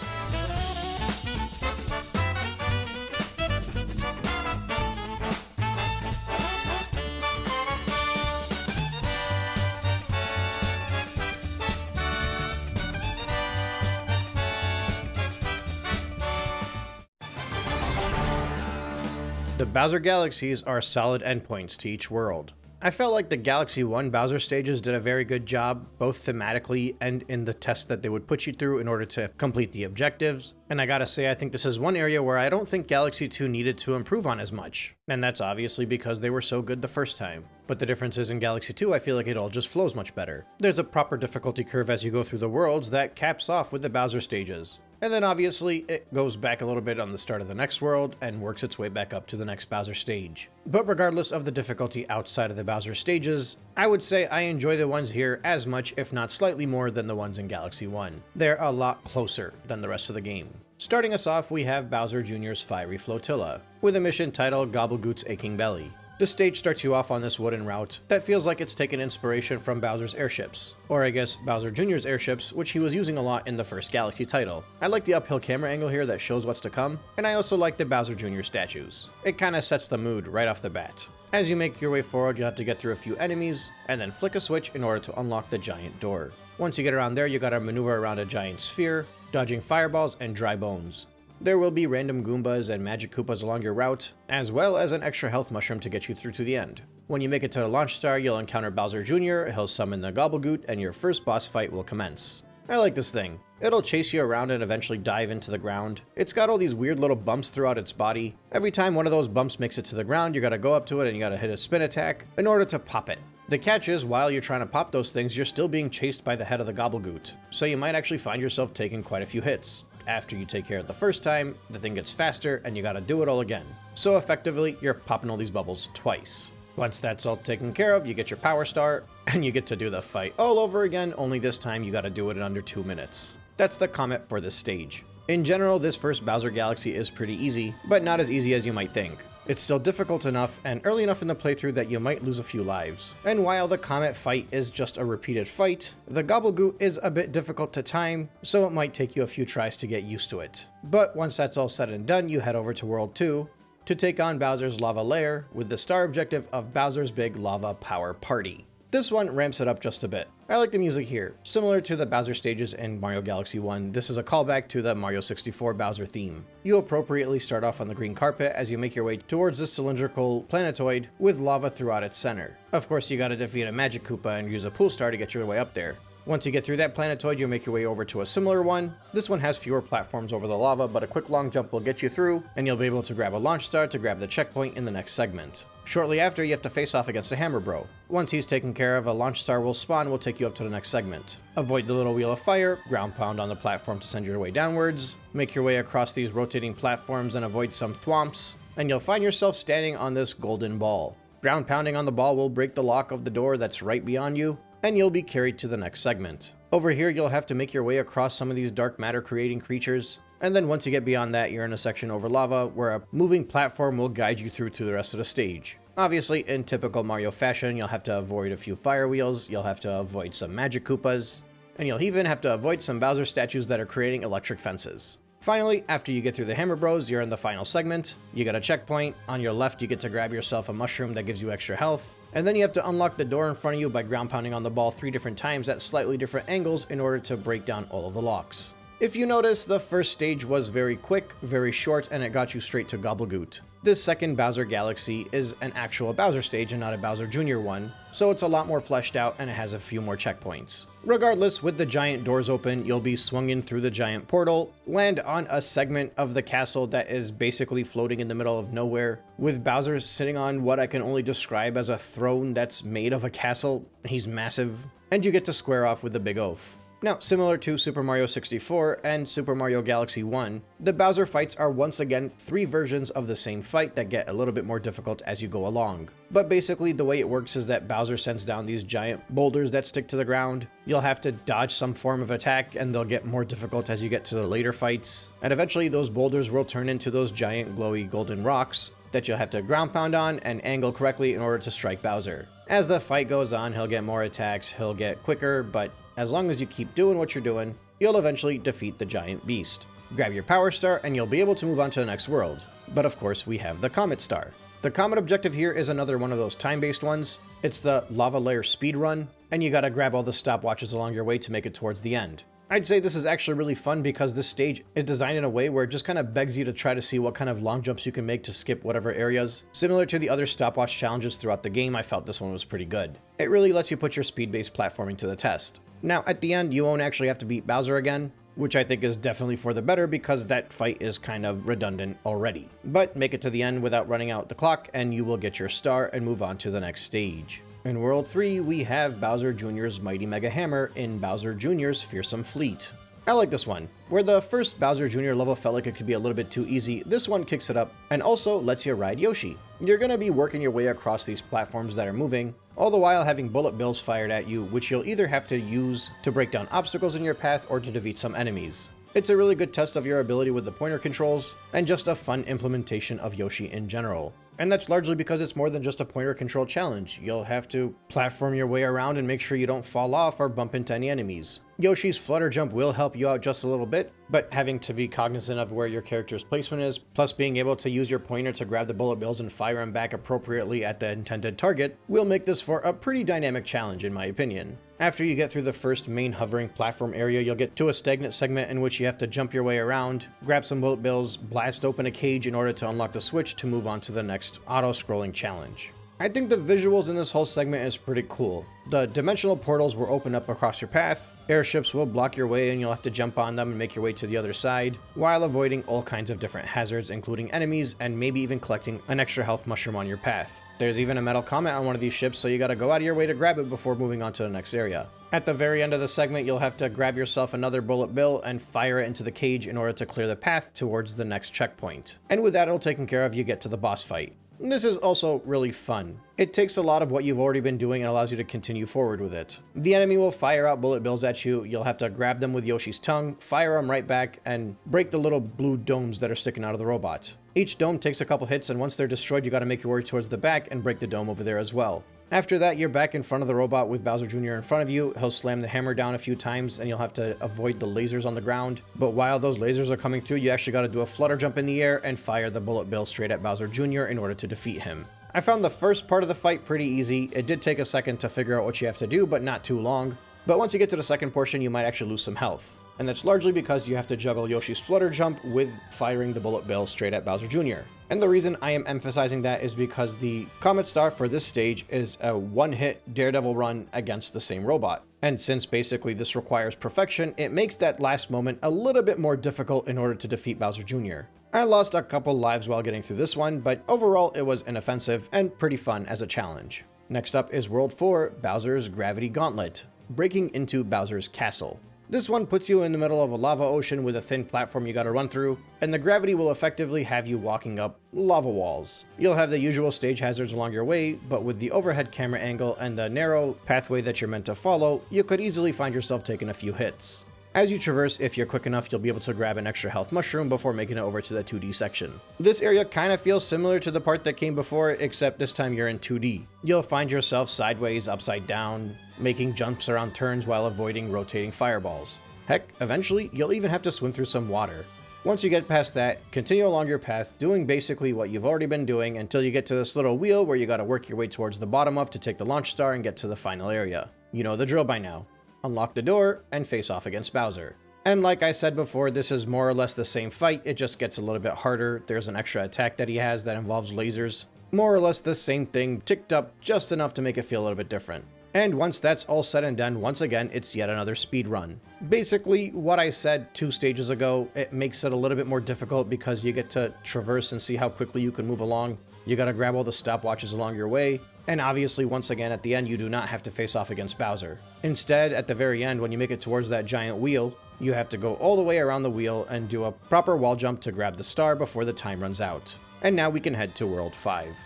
The Bowser Galaxies are solid endpoints to each world. I felt like the Galaxy 1 Bowser stages did a very good job, both thematically and in the tests that they would put you through in order to complete the objectives. And I gotta say, I think this is one area where I don't think Galaxy 2 needed to improve on as much. And that's obviously because they were so good the first time. But the difference is in Galaxy 2, I feel like it all just flows much better. There's a proper difficulty curve as you go through the worlds that caps off with the Bowser stages. And then obviously it goes back a little bit on the start of the next world and works its way back up to the next Bowser stage. But regardless of the difficulty outside of the Bowser stages, I would say I enjoy the ones here as much, if not slightly more, than the ones in Galaxy 1. They're a lot closer than the rest of the game. Starting us off, we have Bowser Jr.'s Fiery Flotilla, with a mission titled Gobblegoot's Aching Belly. The stage starts you off on this wooden route that feels like it's taken inspiration from Bowser's airships, or I guess Bowser Jr.'s airships, which he was using a lot in the first Galaxy title. I like the uphill camera angle here that shows what's to come, and I also like the Bowser Jr. statues. It kinda sets the mood right off the bat. As you make your way forward, you have to get through a few enemies, and then flick a switch in order to unlock the giant door. Once you get around there, you gotta maneuver around a giant sphere, dodging fireballs and dry bones. There will be random Goombas and Magic Koopas along your route, as well as an extra health mushroom to get you through to the end. When you make it to the launch star, you'll encounter Bowser Jr., he'll summon the Gobblegoot, and your first boss fight will commence. I like this thing. It'll chase you around and eventually dive into the ground. It's got all these weird little bumps throughout its body. Every time one of those bumps makes it to the ground, you gotta go up to it and you gotta hit a spin attack in order to pop it. The catch is, while you're trying to pop those things, you're still being chased by the head of the Gobblegoot, so you might actually find yourself taking quite a few hits. After you take care of the first time, the thing gets faster and you gotta do it all again. So effectively, you're popping all these bubbles twice. Once that's all taken care of, you get your power star, and you get to do the fight all over again, only this time you gotta do it in under 2 minutes. That's the comment for this stage. In general, this first Bowser Galaxy is pretty easy, but not as easy as you might think. It's still difficult enough and early enough in the playthrough that you might lose a few lives. And while the Comet fight is just a repeated fight, the Gobblegoot is a bit difficult to time, so it might take you a few tries to get used to it. But once that's all said and done, you head over to World 2 to take on Bowser's Lava Lair with the star objective of Bowser's Big Lava Power Party. This one ramps it up just a bit. I like the music here. Similar to the Bowser stages in Mario Galaxy 1, this is a callback to the Mario 64 Bowser theme. You appropriately start off on the green carpet as you make your way towards this cylindrical planetoid with lava throughout its center. Of course, you gotta defeat a Magic Koopa and use a pool star to get your way up there. Once you get through that planetoid, you'll make your way over to a similar one. This one has fewer platforms over the lava, but a quick long jump will get you through, and you'll be able to grab a launch star to grab the checkpoint in the next segment. Shortly after, you have to face off against a hammer bro. Once he's taken care of, a launch star will spawn, will take you up to the next segment. Avoid the little wheel of fire, ground pound on the platform to send your way downwards, make your way across these rotating platforms and avoid some thwomps, and you'll find yourself standing on this golden ball. Ground pounding on the ball will break the lock of the door that's right beyond you, and you'll be carried to the next segment. Over here, you'll have to make your way across some of these dark matter creating creatures, and then once you get beyond that, you're in a section over lava where a moving platform will guide you through to the rest of the stage. Obviously, in typical Mario fashion, you'll have to avoid a few fire wheels, you'll have to avoid some magic Koopas, and you'll even have to avoid some Bowser statues that are creating electric fences. Finally, after you get through the Hammer Bros, you're in the final segment. You got a checkpoint. On your left, you get to grab yourself a mushroom that gives you extra health. And then you have to unlock the door in front of you by ground pounding on the ball 3 different times at slightly different angles in order to break down all of the locks. If you notice, the first stage was very quick, very short, and it got you straight to Gobblegoot. This second Bowser Galaxy is an actual Bowser stage and not a Bowser Jr. one, so it's a lot more fleshed out and it has a few more checkpoints. Regardless, with the giant doors open, you'll be swung in through the giant portal, land on a segment of the castle that is basically floating in the middle of nowhere, with Bowser sitting on what I can only describe as a throne that's made of a castle. He's massive, and you get to square off with the Big Oaf. Now, similar to Super Mario 64 and Super Mario Galaxy 1, the Bowser fights are once again 3 versions of the same fight that get a little bit more difficult as you go along. But basically, the way it works is that Bowser sends down these giant boulders that stick to the ground. You'll have to dodge some form of attack, and they'll get more difficult as you get to the later fights. And eventually, those boulders will turn into those giant glowy golden rocks that you'll have to ground pound on and angle correctly in order to strike Bowser. As the fight goes on, he'll get more attacks, he'll get quicker, but as long as you keep doing what you're doing, you'll eventually defeat the giant beast. Grab your power star and you'll be able to move on to the next world. But of course, we have the Comet Star. The Comet objective here is another one of those time-based ones. It's the lava layer speed run, and you gotta grab all the stopwatches along your way to make it towards the end. I'd say this is actually really fun because this stage is designed in a way where it just kind of begs you to try to see what kind of long jumps you can make to skip whatever areas. Similar to the other stopwatch challenges throughout the game, I felt this one was pretty good. It really lets you put your speed-based platforming to the test. Now, at the end, you won't actually have to beat Bowser again, which I think is definitely for the better because that fight is kind of redundant already. But make it to the end without running out the clock and you will get your star and move on to the next stage. In World 3, we have Bowser Jr.'s Mighty Mega Hammer in Bowser Jr.'s Fearsome Fleet. I like this one. Where the first Bowser Jr. level felt like it could be a little bit too easy, this one kicks it up and also lets you ride Yoshi. You're going to be working your way across these platforms that are moving, all the while having bullet bills fired at you, which you'll either have to use to break down obstacles in your path or to defeat some enemies. It's a really good test of your ability with the pointer controls, and just a fun implementation of Yoshi in general. And that's largely because it's more than just a pointer control challenge. You'll have to platform your way around and make sure you don't fall off or bump into any enemies. Yoshi's flutter jump will help you out just a little bit, but having to be cognizant of where your character's placement is, plus being able to use your pointer to grab the bullet bills and fire them back appropriately at the intended target, will make this for a pretty dynamic challenge in my opinion. After you get through the first main hovering platform area, you'll get to a stagnant segment in which you have to jump your way around, grab some bullet bills, blast open a cage in order to unlock the switch to move on to the next auto-scrolling challenge. I think the visuals in this whole segment is pretty cool. The dimensional portals will open up across your path, airships will block your way and you'll have to jump on them and make your way to the other side, while avoiding all kinds of different hazards including enemies and maybe even collecting an extra health mushroom on your path. There's even a metal comet on one of these ships, so you gotta go out of your way to grab it before moving on to the next area. At the very end of the segment, you'll have to grab yourself another bullet bill and fire it into the cage in order to clear the path towards the next checkpoint. And with that all taken care of, you get to the boss fight. This is also really fun. It takes a lot of what you've already been doing and allows you to continue forward with it. The enemy will fire out bullet bills at you, you'll have to grab them with Yoshi's tongue, fire them right back, and break the little blue domes that are sticking out of the robot. Each dome takes a couple hits, and once they're destroyed, you gotta make your way towards the back and break the dome over there as well. After that, you're back in front of the robot with Bowser Jr. in front of you. He'll slam the hammer down a few times and you'll have to avoid the lasers on the ground. But while those lasers are coming through, you actually got to do a flutter jump in the air and fire the bullet bill straight at Bowser Jr. in order to defeat him. I found the first part of the fight pretty easy. It did take a second to figure out what you have to do, but not too long. But once you get to the second portion, you might actually lose some health. And that's largely because you have to juggle Yoshi's flutter jump with firing the bullet bill straight at Bowser Jr. And the reason I am emphasizing that is because the Comet Star for this stage is a one-hit Daredevil run against the same robot. And since basically this requires perfection, it makes that last moment a little bit more difficult in order to defeat Bowser Jr. I lost a couple lives while getting through this one, but overall it was inoffensive and pretty fun as a challenge. Next up is World 4, Bowser's Gravity Gauntlet, breaking into Bowser's Castle. This one puts you in the middle of a lava ocean with a thin platform you gotta run through, and the gravity will effectively have you walking up lava walls. You'll have the usual stage hazards along your way, but with the overhead camera angle and the narrow pathway that you're meant to follow, you could easily find yourself taking a few hits. As you traverse, if you're quick enough, you'll be able to grab an extra health mushroom before making it over to the 2D section. This area kind of feels similar to the part that came before, except this time you're in 2D. You'll find yourself sideways, upside down, making jumps around turns while avoiding rotating fireballs. Heck, eventually, you'll even have to swim through some water. Once you get past that, continue along your path, doing basically what you've already been doing until you get to this little wheel where you gotta work your way towards the bottom of to take the launch star and get to the final area. You know the drill by now. Unlock the door, and face off against Bowser. And like I said before, this is more or less the same fight, it just gets a little bit harder. There's an extra attack that he has that involves lasers. More or less the same thing, ticked up just enough to make it feel a little bit different. And once that's all said and done, once again, it's yet another speed run. Basically, what I said 2 stages ago, it makes it a little bit more difficult because you get to traverse and see how quickly you can move along. You gotta grab all the stopwatches along your way. And obviously, once again, at the end, you do not have to face off against Bowser. Instead, at the very end, when you make it towards that giant wheel, you have to go all the way around the wheel and do a proper wall jump to grab the star before the time runs out. And now we can head to World 5.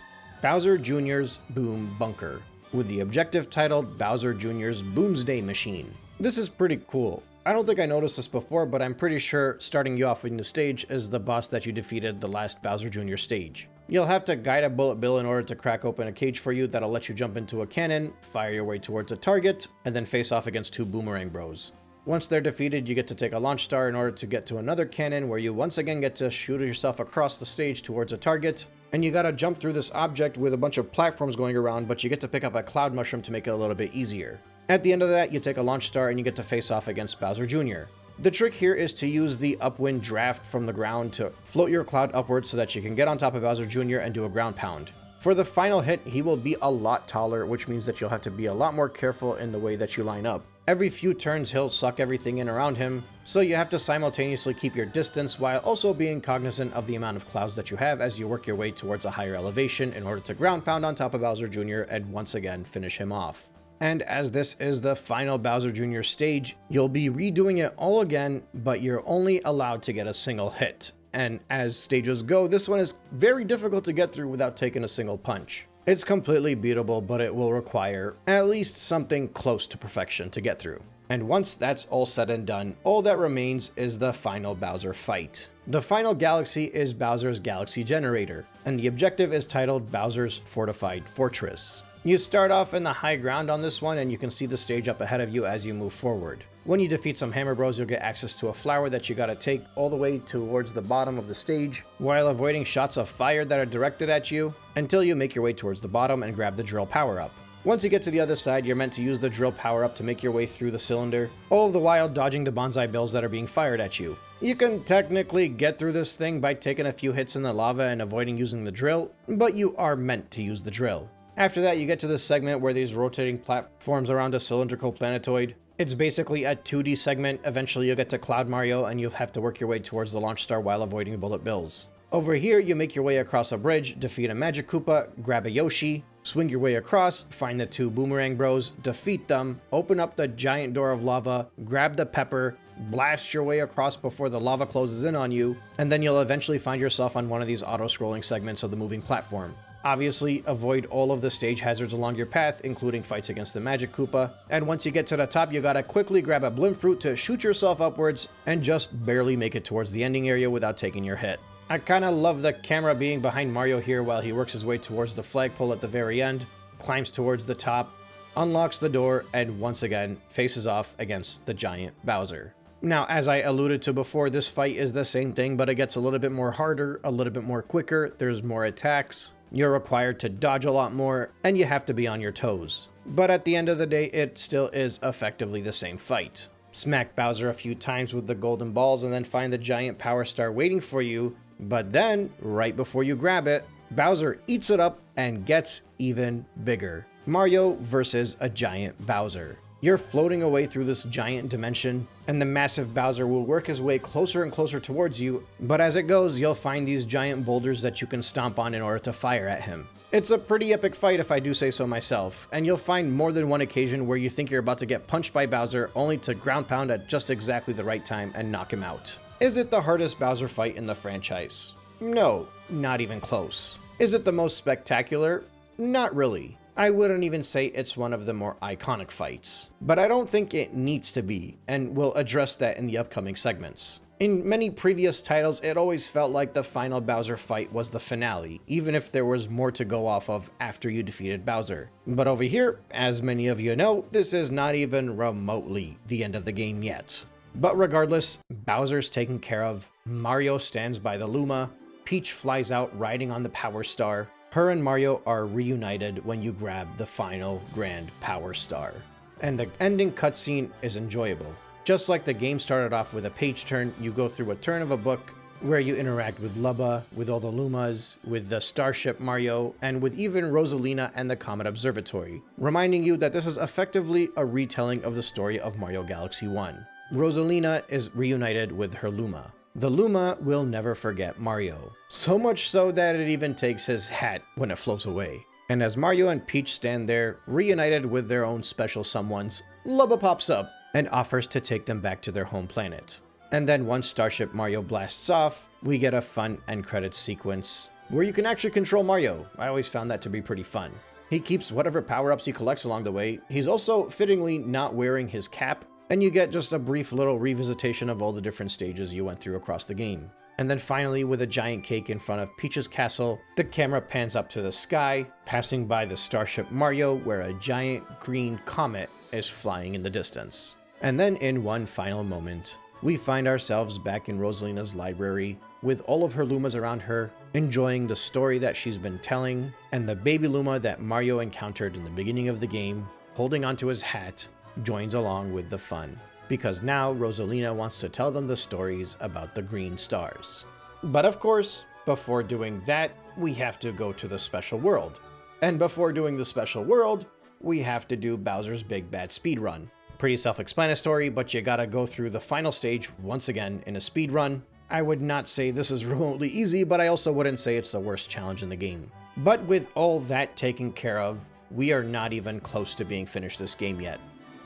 Bowser Jr.'s Boom Bunker, with the objective titled Bowser Jr.'s Boomsday Machine. This is pretty cool. I don't think I noticed this before, but I'm pretty sure starting you off in the stage is the boss that you defeated the last Bowser Jr. stage. You'll have to guide a bullet bill in order to crack open a cage for you that'll let you jump into a cannon, fire your way towards a target, and then face off against 2 boomerang bros. Once they're defeated, you get to take a launch star in order to get to another cannon where you once again get to shoot yourself across the stage towards a target, and you gotta jump through this object with a bunch of platforms going around, but you get to pick up a cloud mushroom to make it a little bit easier. At the end of that, you take a launch star and you get to face off against Bowser Jr. The trick here is to use the upwind draft from the ground to float your cloud upwards so that you can get on top of Bowser Jr. and do a ground pound. For the final hit, he will be a lot taller, which means that you'll have to be a lot more careful in the way that you line up. Every few turns, he'll suck everything in around him, so you have to simultaneously keep your distance while also being cognizant of the amount of clouds that you have as you work your way towards a higher elevation in order to ground pound on top of Bowser Jr. and once again finish him off. And as this is the final Bowser Jr. stage, you'll be redoing it all again, but you're only allowed to get a single hit. And as stages go, this one is very difficult to get through without taking a single punch. It's completely beatable, but it will require at least something close to perfection to get through. And once that's all said and done, all that remains is the final Bowser fight. The final galaxy is Bowser's Galaxy Generator, and the objective is titled Bowser's Fortified Fortress. You start off in the high ground on this one, and you can see the stage up ahead of you as you move forward. When you defeat some Hammer Bros, you'll get access to a flower that you gotta take all the way towards the bottom of the stage, while avoiding shots of fire that are directed at you, until you make your way towards the bottom and grab the drill power-up. Once you get to the other side, you're meant to use the drill power-up to make your way through the cylinder, all the while dodging the bonsai bills that are being fired at you. You can technically get through this thing by taking a few hits in the lava and avoiding using the drill, but you are meant to use the drill. After that, you get to this segment where these rotating platforms around a cylindrical planetoid. It's basically a 2D segment. Eventually you'll get to Cloud Mario and you'll have to work your way towards the launch star while avoiding bullet bills. Over here, you make your way across a bridge, defeat a Magic Koopa, grab a Yoshi, swing your way across, find the 2 Boomerang Bros, defeat them, open up the giant door of lava, grab the pepper, blast your way across before the lava closes in on you, and then you'll eventually find yourself on one of these auto-scrolling segments of the moving platform. Obviously, avoid all of the stage hazards along your path, including fights against the Magic Koopa, and once you get to the top, you gotta quickly grab a Blimp Fruit to shoot yourself upwards and just barely make it towards the ending area without taking your hit. I kinda love the camera being behind Mario here while he works his way towards the flagpole at the very end, climbs towards the top, unlocks the door, and once again faces off against the giant Bowser. Now, as I alluded to before, this fight is the same thing, but it gets a little bit more harder, a little bit more quicker, there's more attacks, you're required to dodge a lot more, and you have to be on your toes. But at the end of the day, it still is effectively the same fight. Smack Bowser a few times with the golden balls and then find the giant power star waiting for you, but then, right before you grab it, Bowser eats it up and gets even bigger. Mario versus a giant Bowser. You're floating away through this giant dimension, and the massive Bowser will work his way closer and closer towards you, but as it goes, you'll find these giant boulders that you can stomp on in order to fire at him. It's a pretty epic fight if I do say so myself, and you'll find more than one occasion where you think you're about to get punched by Bowser only to ground pound at just exactly the right time and knock him out. Is it the hardest Bowser fight in the franchise? No, not even close. Is it the most spectacular? Not really. I wouldn't even say it's one of the more iconic fights, but I don't think it needs to be, and we'll address that in the upcoming segments. In many previous titles, it always felt like the final Bowser fight was the finale, even if there was more to go off of after you defeated Bowser. But over here, as many of you know, this is not even remotely the end of the game yet. But regardless, Bowser's taken care of, Mario stands by the Luma, Peach flies out riding on the Power Star. Her and Mario are reunited when you grab the final Grand Power Star. And the ending cutscene is enjoyable. Just like the game started off with a page turn, you go through a turn of a book where you interact with Lubba, with all the Lumas, with the Starship Mario, and with even Rosalina and the Comet Observatory, reminding you that this is effectively a retelling of the story of Mario Galaxy 1. Rosalina is reunited with her Luma. The Luma will never forget Mario, so much so that it even takes his hat when it floats away. And as Mario and Peach stand there, reunited with their own special someones, Lubba pops up and offers to take them back to their home planet. And then once Starship Mario blasts off, we get a fun end credits sequence where you can actually control Mario. I always found that to be pretty fun. He keeps whatever power-ups he collects along the way. He's also fittingly not wearing his cap, and you get just a brief little revisitation of all the different stages you went through across the game. And then finally, with a giant cake in front of Peach's castle, the camera pans up to the sky, passing by the Starship Mario where a giant green comet is flying in the distance. And then in one final moment, we find ourselves back in Rosalina's library with all of her Lumas around her, enjoying the story that she's been telling, and the baby Luma that Mario encountered in the beginning of the game, holding onto his hat, joins along with the fun. Because now Rosalina wants to tell them the stories about the green stars. But of course, before doing that, we have to go to the special world. And before doing the special world, we have to do Bowser's Big Bad Speed Run. Pretty self-explanatory, but you gotta go through the final stage once again in a speed run. I would not say this is remotely easy, but I also wouldn't say it's the worst challenge in the game. But with all that taken care of, we are not even close to being finished this game yet.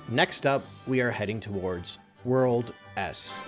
Next up, we are heading towards World S.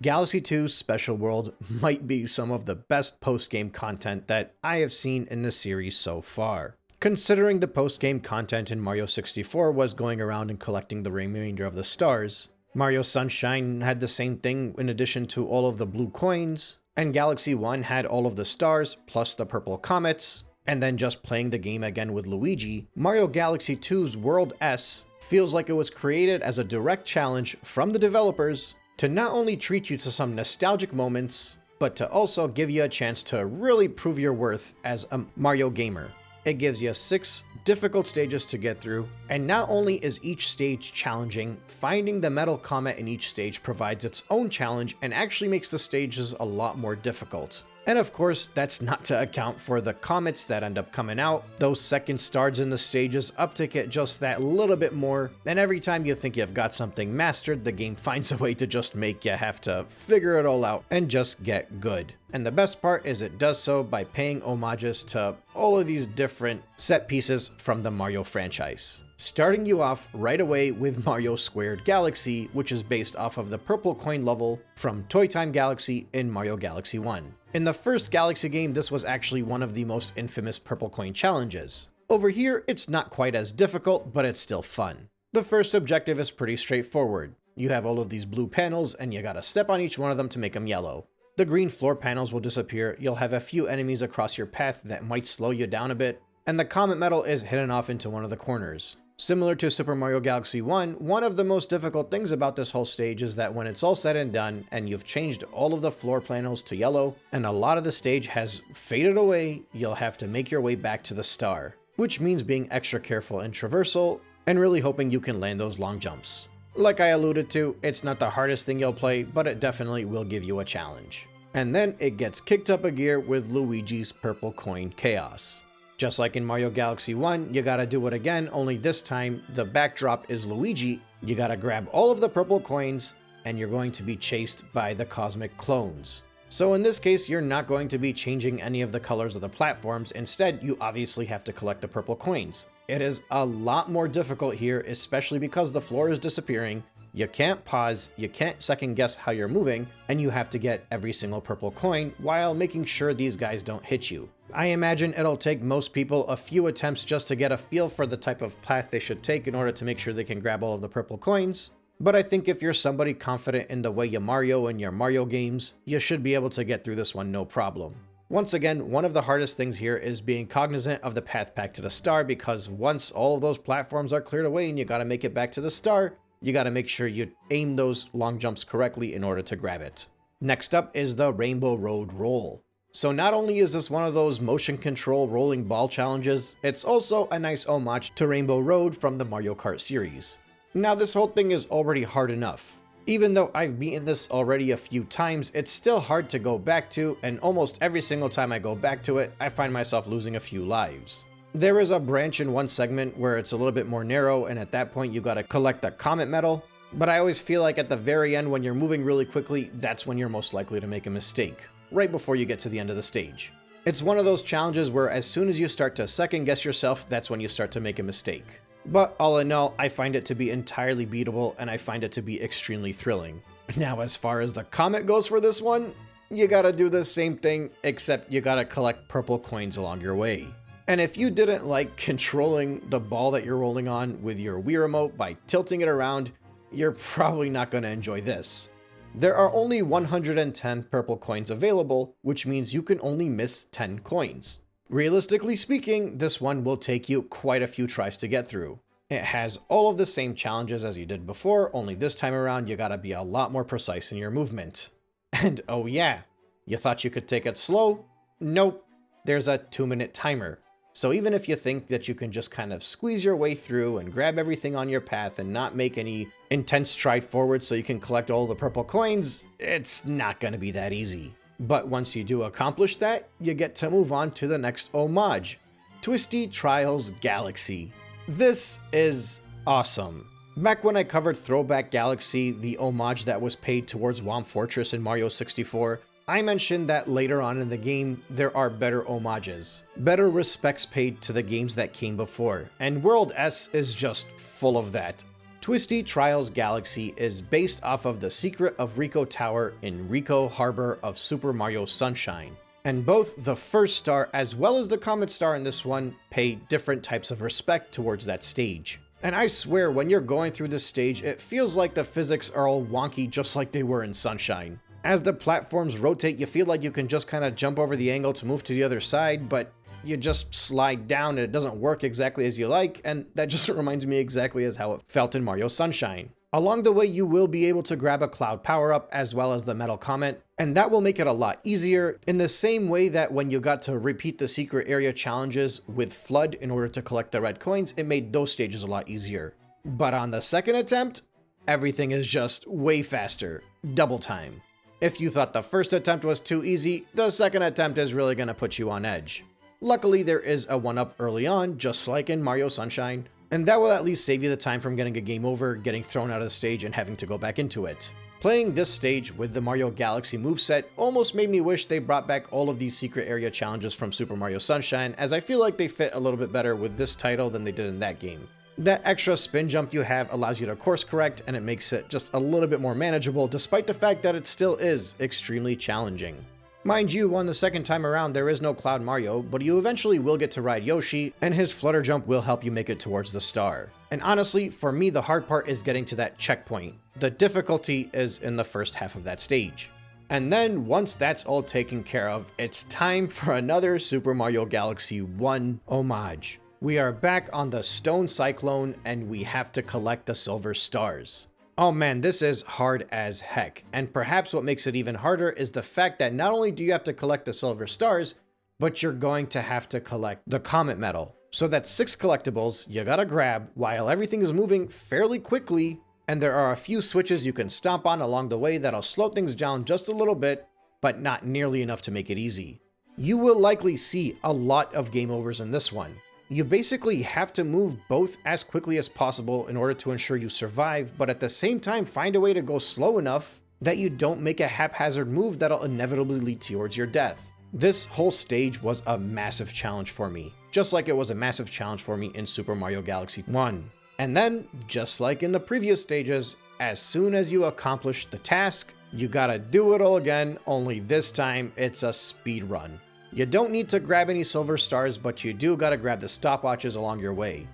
Galaxy 2's Special World might be some of the best post-game content that I have seen in the series so far. Considering the post-game content in Mario 64 was going around and collecting the remainder of the stars, Mario Sunshine had the same thing in addition to all of the blue coins, and Galaxy 1 had all of the stars plus the purple comets, and then just playing the game again with Luigi, Mario Galaxy 2's World S feels like it was created as a direct challenge from the developers to not only treat you to some nostalgic moments, but to also give you a chance to really prove your worth as a Mario gamer. It gives you 6 difficult stages to get through, and not only is each stage challenging, finding the metal comet in each stage provides its own challenge and actually makes the stages a lot more difficult. And of course, that's not to account for the comets that end up coming out. Those second stars in the stages uptick it just that little bit more, and every time you think you've got something mastered, the game finds a way to just make you have to figure it all out and just get good. And the best part is it does so by paying homages to all of these different set pieces from the Mario franchise. Starting you off right away with Mario Squared Galaxy, which is based off of the purple coin level from Toy Time Galaxy in Mario Galaxy 1. In the first Galaxy game, this was actually one of the most infamous purple coin challenges. Over here, it's not quite as difficult, but it's still fun. The first objective is pretty straightforward. You have all of these blue panels, and you gotta step on each one of them to make them yellow. The green floor panels will disappear, you'll have a few enemies across your path that might slow you down a bit, and the comet medal is hidden off into one of the corners. Similar to Super Mario Galaxy 1, one of the most difficult things about this whole stage is that when it's all said and done, and you've changed all of the floor panels to yellow, and a lot of the stage has faded away, you'll have to make your way back to the star, which means being extra careful in traversal, and really hoping you can land those long jumps. Like I alluded to, it's not the hardest thing you'll play, but it definitely will give you a challenge. and then it gets kicked up a gear with Luigi's purple coin chaos. Just like in Mario Galaxy 1, you gotta do it again, only this time the backdrop is Luigi. You gotta grab all of the purple coins, and you're going to be chased by the cosmic clones. So in this case, you're not going to be changing any of the colors of the platforms. Instead, you obviously have to collect the purple coins. It is a lot more difficult here, especially because the floor is disappearing. You can't pause, you can't second guess how you're moving, and you have to get every single purple coin while making sure these guys don't hit you. I imagine it'll take most people a few attempts just to get a feel for the type of path they should take in order to make sure they can grab all of the purple coins. But I think if you're somebody confident in the way you Mario in your Mario games, you should be able to get through this one no problem. Once again, one of the hardest things here is being cognizant of the path back to the star, because once all of those platforms are cleared away and you gotta make it back to the star, you gotta make sure you aim those long jumps correctly in order to grab it. Next up is the Rainbow Road Roll. So not only is this one of those motion control rolling ball challenges, it's also a nice homage to Rainbow Road from the Mario Kart series. Now this whole thing is already hard enough. Even though I've beaten this already a few times, it's still hard to go back to, and almost every single time I go back to it, I find myself losing a few lives. There is a branch in one segment where it's a little bit more narrow, and at that point you gotta collect a comet medal, but I always feel like at the very end when you're moving really quickly, that's when you're most likely to make a mistake, right before you get to the end of the stage. It's one of those challenges where as soon as you start to second guess yourself, that's when you start to make a mistake. But all in all, I find it to be entirely beatable, and I find it to be extremely thrilling. Now, as far as the comet goes for this one, you gotta do the same thing, except you gotta collect purple coins along your way. And if you didn't like controlling the ball that you're rolling on with your Wii remote by tilting it around, you're probably not gonna enjoy this. There are only 110 purple coins available, which means you can only miss 10 coins. Realistically speaking, this one will take you quite a few tries to get through. It has all of the same challenges as you did before, only this time around you gotta be a lot more precise in your movement. And oh yeah, you thought you could take it slow? Nope, there's a 2-minute timer. So even if you think that you can just kind of squeeze your way through and grab everything on your path and not make any intense stride forward so you can collect all the purple coins, it's not gonna be that easy. But once you do accomplish that, you get to move on to the next homage, Twisty Trials Galaxy. This is awesome. Back when I covered Throwback Galaxy, the homage that was paid towards Whomp Fortress in Mario 64, I mentioned that later on in the game, there are better homages, better respects paid to the games that came before, and World S is just full of that. Twisty Trials Galaxy is based off of the Secret of Rico Tower in Rico Harbor of Super Mario Sunshine. And both the first star as well as the Comet Star in this one pay different types of respect towards that stage. And I swear when you're going through this stage, it feels like the physics are all wonky just like they were in Sunshine. As the platforms rotate, you feel like you can just kind of jump over the angle to move to the other side, but you just slide down and it doesn't work exactly as you like, and that just reminds me exactly as how it felt in Mario Sunshine. Along the way, you will be able to grab a cloud power-up as well as the metal comet, and that will make it a lot easier in the same way that when you got to repeat the secret area challenges with Flood in order to collect the red coins, it made those stages a lot easier. But on the second attempt, everything is just way faster, double time. If you thought the first attempt was too easy, the second attempt is really going to put you on edge. Luckily, there is a 1-up early on, just like in Mario Sunshine, and that will at least save you the time from getting a game over, getting thrown out of the stage, and having to go back into it. Playing this stage with the Mario Galaxy moveset almost made me wish they brought back all of these secret area challenges from Super Mario Sunshine, as I feel like they fit a little bit better with this title than they did in that game. That extra spin jump you have allows you to course correct, and it makes it just a little bit more manageable, despite the fact that it still is extremely challenging. Mind you, on the second time around, there is no Cloud Mario, but you eventually will get to ride Yoshi, and his flutter jump will help you make it towards the star. And honestly, for me, the hard part is getting to that checkpoint. The difficulty is in the first half of that stage. And then, once that's all taken care of, it's time for another Super Mario Galaxy 1 homage. We are back on the Stone Cyclone, and we have to collect the silver stars. Oh man, this is hard as heck, and perhaps what makes it even harder is the fact that not only do you have to collect the silver stars, but you're going to have to collect the Comet Medal. So that's 6 collectibles you gotta grab while everything is moving fairly quickly, and there are a few switches you can stomp on along the way that'll slow things down just a little bit, but not nearly enough to make it easy. You will likely see a lot of game overs in this one. You basically have to move both as quickly as possible in order to ensure you survive, but at the same time find a way to go slow enough that you don't make a haphazard move that'll inevitably lead towards your death. This whole stage was a massive challenge for me, just like it was a massive challenge for me in Super Mario Galaxy 1. And then, just like in the previous stages, as soon as you accomplish the task, you gotta do it all again, only this time it's a speed run. You don't need to grab any silver stars, but you do gotta grab the stopwatches along your way.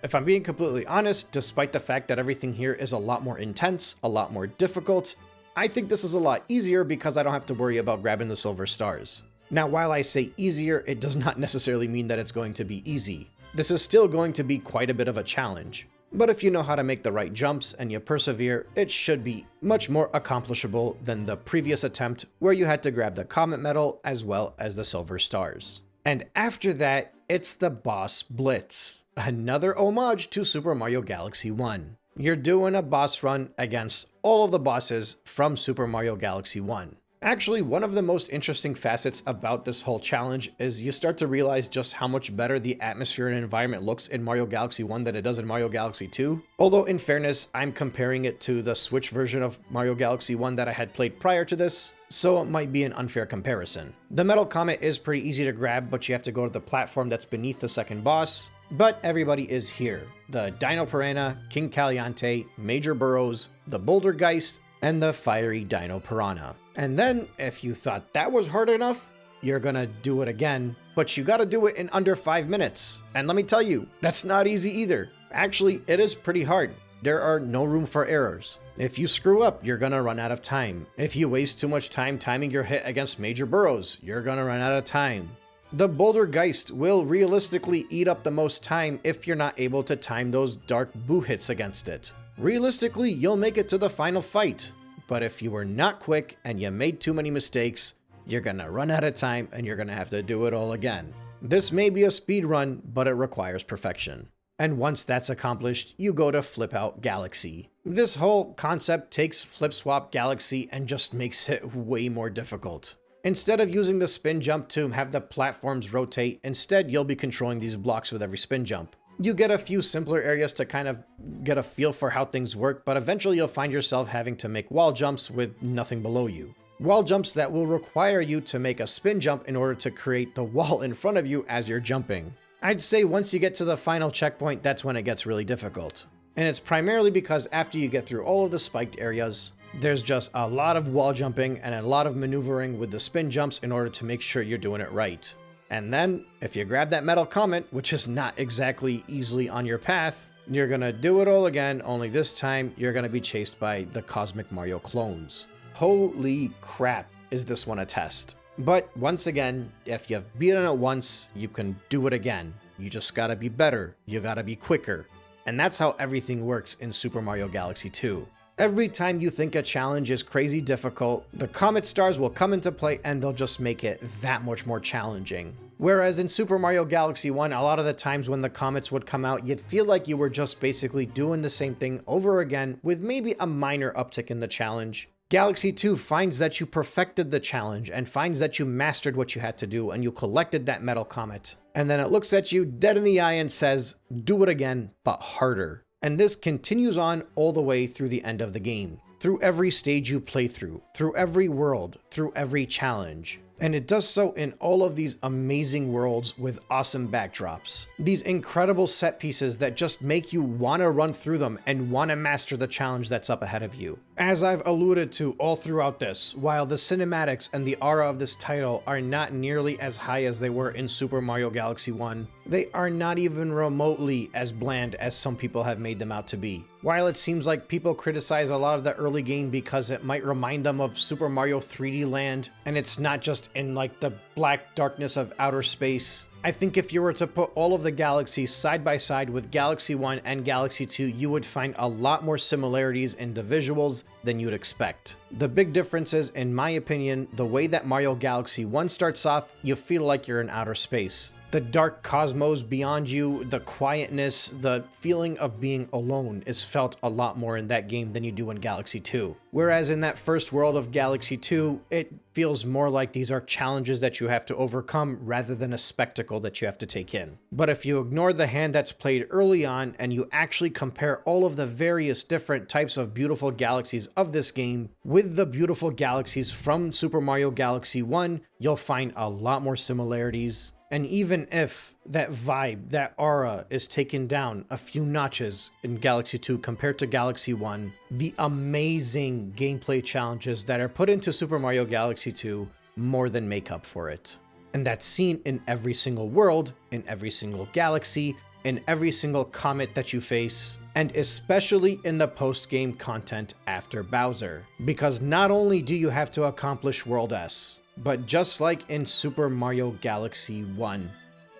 If I'm being completely honest, despite the fact that everything here is a lot more intense, a lot more difficult, I think this is a lot easier because I don't have to worry about grabbing the silver stars. Now, while I say easier, it does not necessarily mean that it's going to be easy. This is still going to be quite a bit of a challenge. But if you know how to make the right jumps and you persevere, it should be much more accomplishable than the previous attempt where you had to grab the comet medal as well as the silver stars. And after that, it's the boss blitz, another homage to Super Mario Galaxy 1. You're doing a boss run against all of the bosses from Super Mario Galaxy 1. Actually, one of the most interesting facets about this whole challenge is you start to realize just how much better the atmosphere and environment looks in Mario Galaxy 1 than it does in Mario Galaxy 2. Although in fairness, I'm comparing it to the Switch version of Mario Galaxy 1 that I had played prior to this, so it might be an unfair comparison. The Metal Comet is pretty easy to grab, but you have to go to the platform that's beneath the second boss. But everybody is here. The Dino Piranha, King Caliante, Major Burrows, the Boulder Geist, and the Fiery Dino Piranha. And then, if you thought that was hard enough, you're gonna do it again, but you gotta do it in under 5 minutes. And let me tell you, that's not easy either. Actually, it is pretty hard. There are no room for errors. If you screw up, you're gonna run out of time. If you waste too much time timing your hit against Major Burrows, you're gonna run out of time. The Boulder Geist will realistically eat up the most time if you're not able to time those dark boo hits against it. Realistically, you'll make it to the final fight. But if you were not quick and you made too many mistakes, you're gonna run out of time and you're gonna have to do it all again. This may be a speed run, but it requires perfection. And once that's accomplished, you go to Flip Out Galaxy. This whole concept takes Flip Swap Galaxy and just makes it way more difficult. Instead of using the spin jump to have the platforms rotate, instead you'll be controlling these blocks with every spin jump. You get a few simpler areas to kind of get a feel for how things work, but eventually you'll find yourself having to make wall jumps with nothing below you. Wall jumps that will require you to make a spin jump in order to create the wall in front of you as you're jumping. I'd say once you get to the final checkpoint, that's when it gets really difficult. And it's primarily because after you get through all of the spiked areas, there's just a lot of wall jumping and a lot of maneuvering with the spin jumps in order to make sure you're doing it right. And then, if you grab that Metal Comet, which is not exactly easily on your path, you're gonna do it all again, only this time you're gonna be chased by the Cosmic Mario clones. Holy crap, is this one a test. But once again, if you've beaten it once, you can do it again. You just gotta be better, you gotta be quicker. And that's how everything works in Super Mario Galaxy 2. Every time you think a challenge is crazy difficult, the Comet Stars will come into play and they'll just make it that much more challenging. Whereas in Super Mario Galaxy 1, a lot of the times when the comets would come out, you'd feel like you were just basically doing the same thing over again with maybe a minor uptick in the challenge. Galaxy 2 finds that you perfected the challenge and finds that you mastered what you had to do and you collected that Metal Comet. And then it looks at you dead in the eye and says, do it again, but harder. And this continues on all the way through the end of the game, through every stage you play through every world, through every challenge. And it does so in all of these amazing worlds with awesome backdrops. These incredible set pieces that just make you want to run through them and want to master the challenge that's up ahead of you. As I've alluded to all throughout this, while the cinematics and the aura of this title are not nearly as high as they were in Super Mario Galaxy 1, they are not even remotely as bland as some people have made them out to be. While it seems like people criticize a lot of the early game because it might remind them of Super Mario 3D Land, and it's not just in like the black darkness of outer space, I think if you were to put all of the galaxies side by side with Galaxy 1 and Galaxy 2, you would find a lot more similarities in the visuals than you'd expect. The big difference is, in my opinion, the way that Mario Galaxy 1 starts off, you feel like you're in outer space. The dark cosmos beyond you, the quietness, the feeling of being alone is felt a lot more in that game than you do in Galaxy 2. Whereas in that first world of Galaxy 2, it feels more like these are challenges that you have to overcome rather than a spectacle that you have to take in. But if you ignore the hand that's played early on and you actually compare all of the various different types of beautiful galaxies of this game with the beautiful galaxies from Super Mario Galaxy 1, you'll find a lot more similarities. And even if that vibe, that aura is taken down a few notches in Galaxy 2 compared to Galaxy 1, the amazing gameplay challenges that are put into Super Mario Galaxy 2 more than make up for it. And that's seen in every single world, in every single galaxy, in every single comet that you face, and especially in the post-game content after Bowser. Because not only do you have to accomplish World S, but just like in Super Mario Galaxy 1,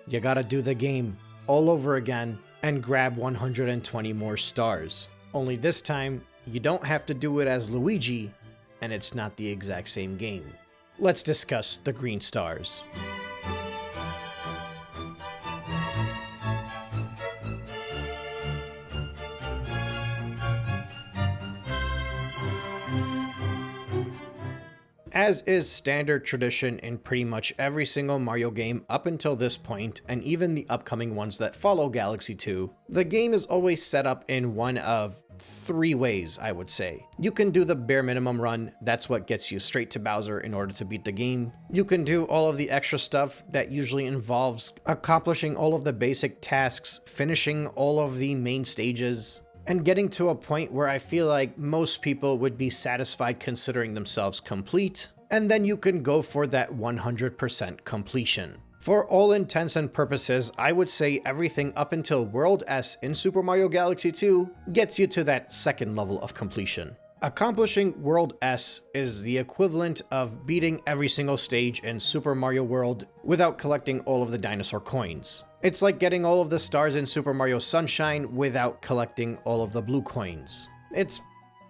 you gotta do the game all over again and grab 120 more stars. Only this time, you don't have to do it as Luigi, and it's not the exact same game. Let's discuss the green stars. As is standard tradition in pretty much every single Mario game up until this point, and even the upcoming ones that follow Galaxy 2, the game is always set up in one of three ways, I would say. You can do the bare minimum run, that's what gets you straight to Bowser in order to beat the game. You can do all of the extra stuff that usually involves accomplishing all of the basic tasks, finishing all of the main stages, and getting to a point where I feel like most people would be satisfied considering themselves complete, and then you can go for that 100% completion. For all intents and purposes, I would say everything up until World S in Super Mario Galaxy 2 gets you to that second level of completion. Accomplishing World S is the equivalent of beating every single stage in Super Mario World without collecting all of the dinosaur coins. It's like getting all of the stars in Super Mario Sunshine without collecting all of the blue coins. It's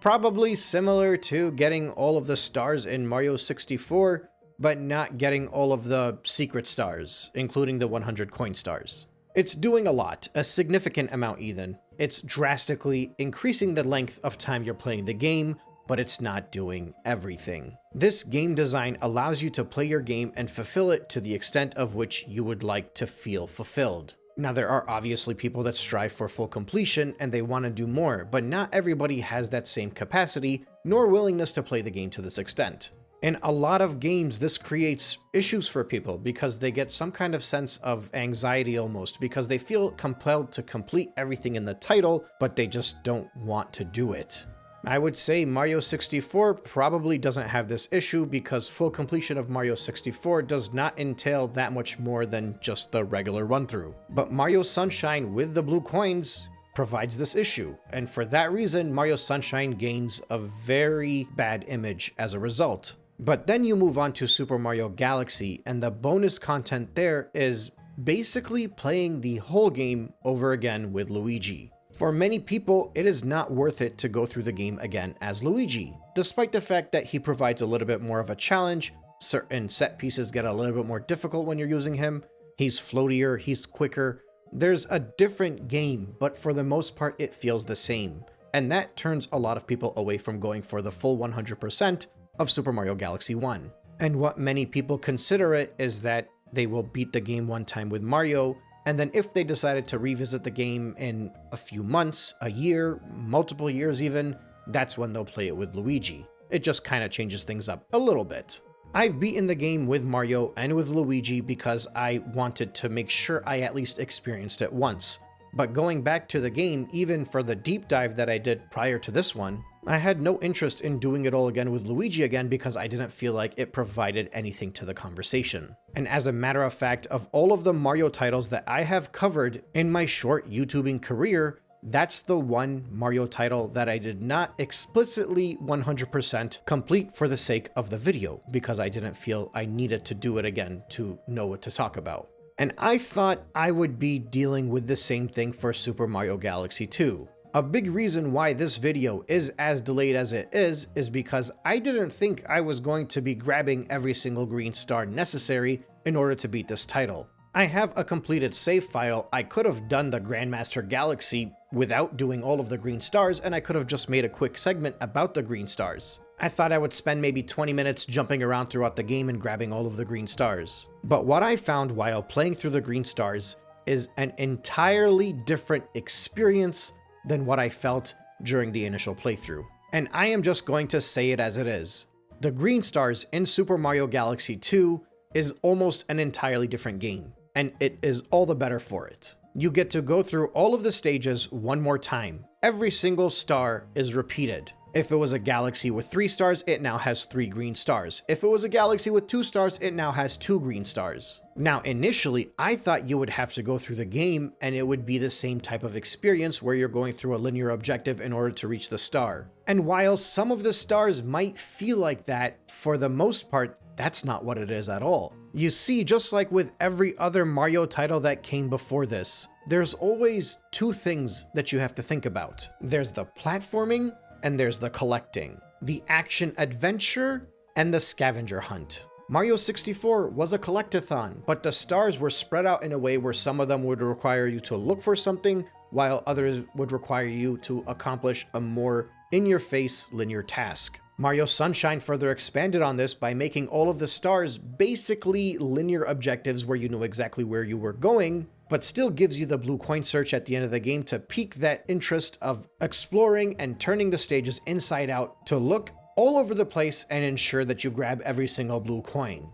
probably similar to getting all of the stars in Mario 64, but not getting all of the secret stars, including the 100 coin stars. It's doing a lot, a significant amount even. It's drastically increasing the length of time you're playing the game, but it's not doing everything. This game design allows you to play your game and fulfill it to the extent of which you would like to feel fulfilled. Now, there are obviously people that strive for full completion and they want to do more, but not everybody has that same capacity nor willingness to play the game to this extent. In a lot of games, this creates issues for people because they get some kind of sense of anxiety almost because they feel compelled to complete everything in the title, but they just don't want to do it. I would say Mario 64 probably doesn't have this issue because full completion of Mario 64 does not entail that much more than just the regular run-through. But Mario Sunshine with the blue coins provides this issue, and for that reason, Mario Sunshine gains a very bad image as a result. But then you move on to Super Mario Galaxy, and the bonus content there is basically playing the whole game over again with Luigi. For many people, it is not worth it to go through the game again as Luigi, despite the fact that he provides a little bit more of a challenge. Certain set pieces get a little bit more difficult when you're using him. He's floatier, he's quicker. There's a different game, but for the most part, it feels the same. And that turns a lot of people away from going for the full 100% of Super Mario Galaxy 1. And what many people consider it is that they will beat the game one time with Mario, and then if they decided to revisit the game in a few months, a year, multiple years even, that's when they'll play it with Luigi. It just kind of changes things up a little bit. I've beaten the game with Mario and with Luigi because I wanted to make sure I at least experienced it once. But going back to the game, even for the deep dive that I did prior to this one, I had no interest in doing it all again with Luigi again because I didn't feel like it provided anything to the conversation. And as a matter of fact, of all of the Mario titles that I have covered in my short YouTubing career, that's the one Mario title that I did not explicitly 100% complete for the sake of the video because I didn't feel I needed to do it again to know what to talk about. And I thought I would be dealing with the same thing for Super Mario Galaxy 2. A big reason why this video is as delayed as it is because I didn't think I was going to be grabbing every single green star necessary in order to beat this title. I have a completed save file. I could have done the Grandmaster Galaxy without doing all of the green stars, and I could have just made a quick segment about the green stars. I thought I would spend maybe 20 minutes jumping around throughout the game and grabbing all of the green stars. But what I found while playing through the green stars is an entirely different experience than what I felt during the initial playthrough. And I am just going to say it as it is. The green stars in Super Mario Galaxy 2 is almost an entirely different game, and it is all the better for it. You get to go through all of the stages one more time. Every single star is repeated. If it was a galaxy with 3 stars, it now has 3 green stars. If it was a galaxy with 2 stars, it now has 2 green stars. Now, initially, I thought you would have to go through the game and it would be the same type of experience where you're going through a linear objective in order to reach the star. And while some of the stars might feel like that, for the most part, that's not what it is at all. You see, just like with every other Mario title that came before this, there's always 2 things that you have to think about. There's the platforming, and there's the collecting. The action adventure, and the scavenger hunt. Mario 64 was a collectathon, but the stars were spread out in a way where some of them would require you to look for something, while others would require you to accomplish a more in-your-face linear task. Mario Sunshine further expanded on this by making all of the stars basically linear objectives where you knew exactly where you were going, but still gives you the blue coin search at the end of the game to pique that interest of exploring and turning the stages inside out to look all over the place and ensure that you grab every single blue coin.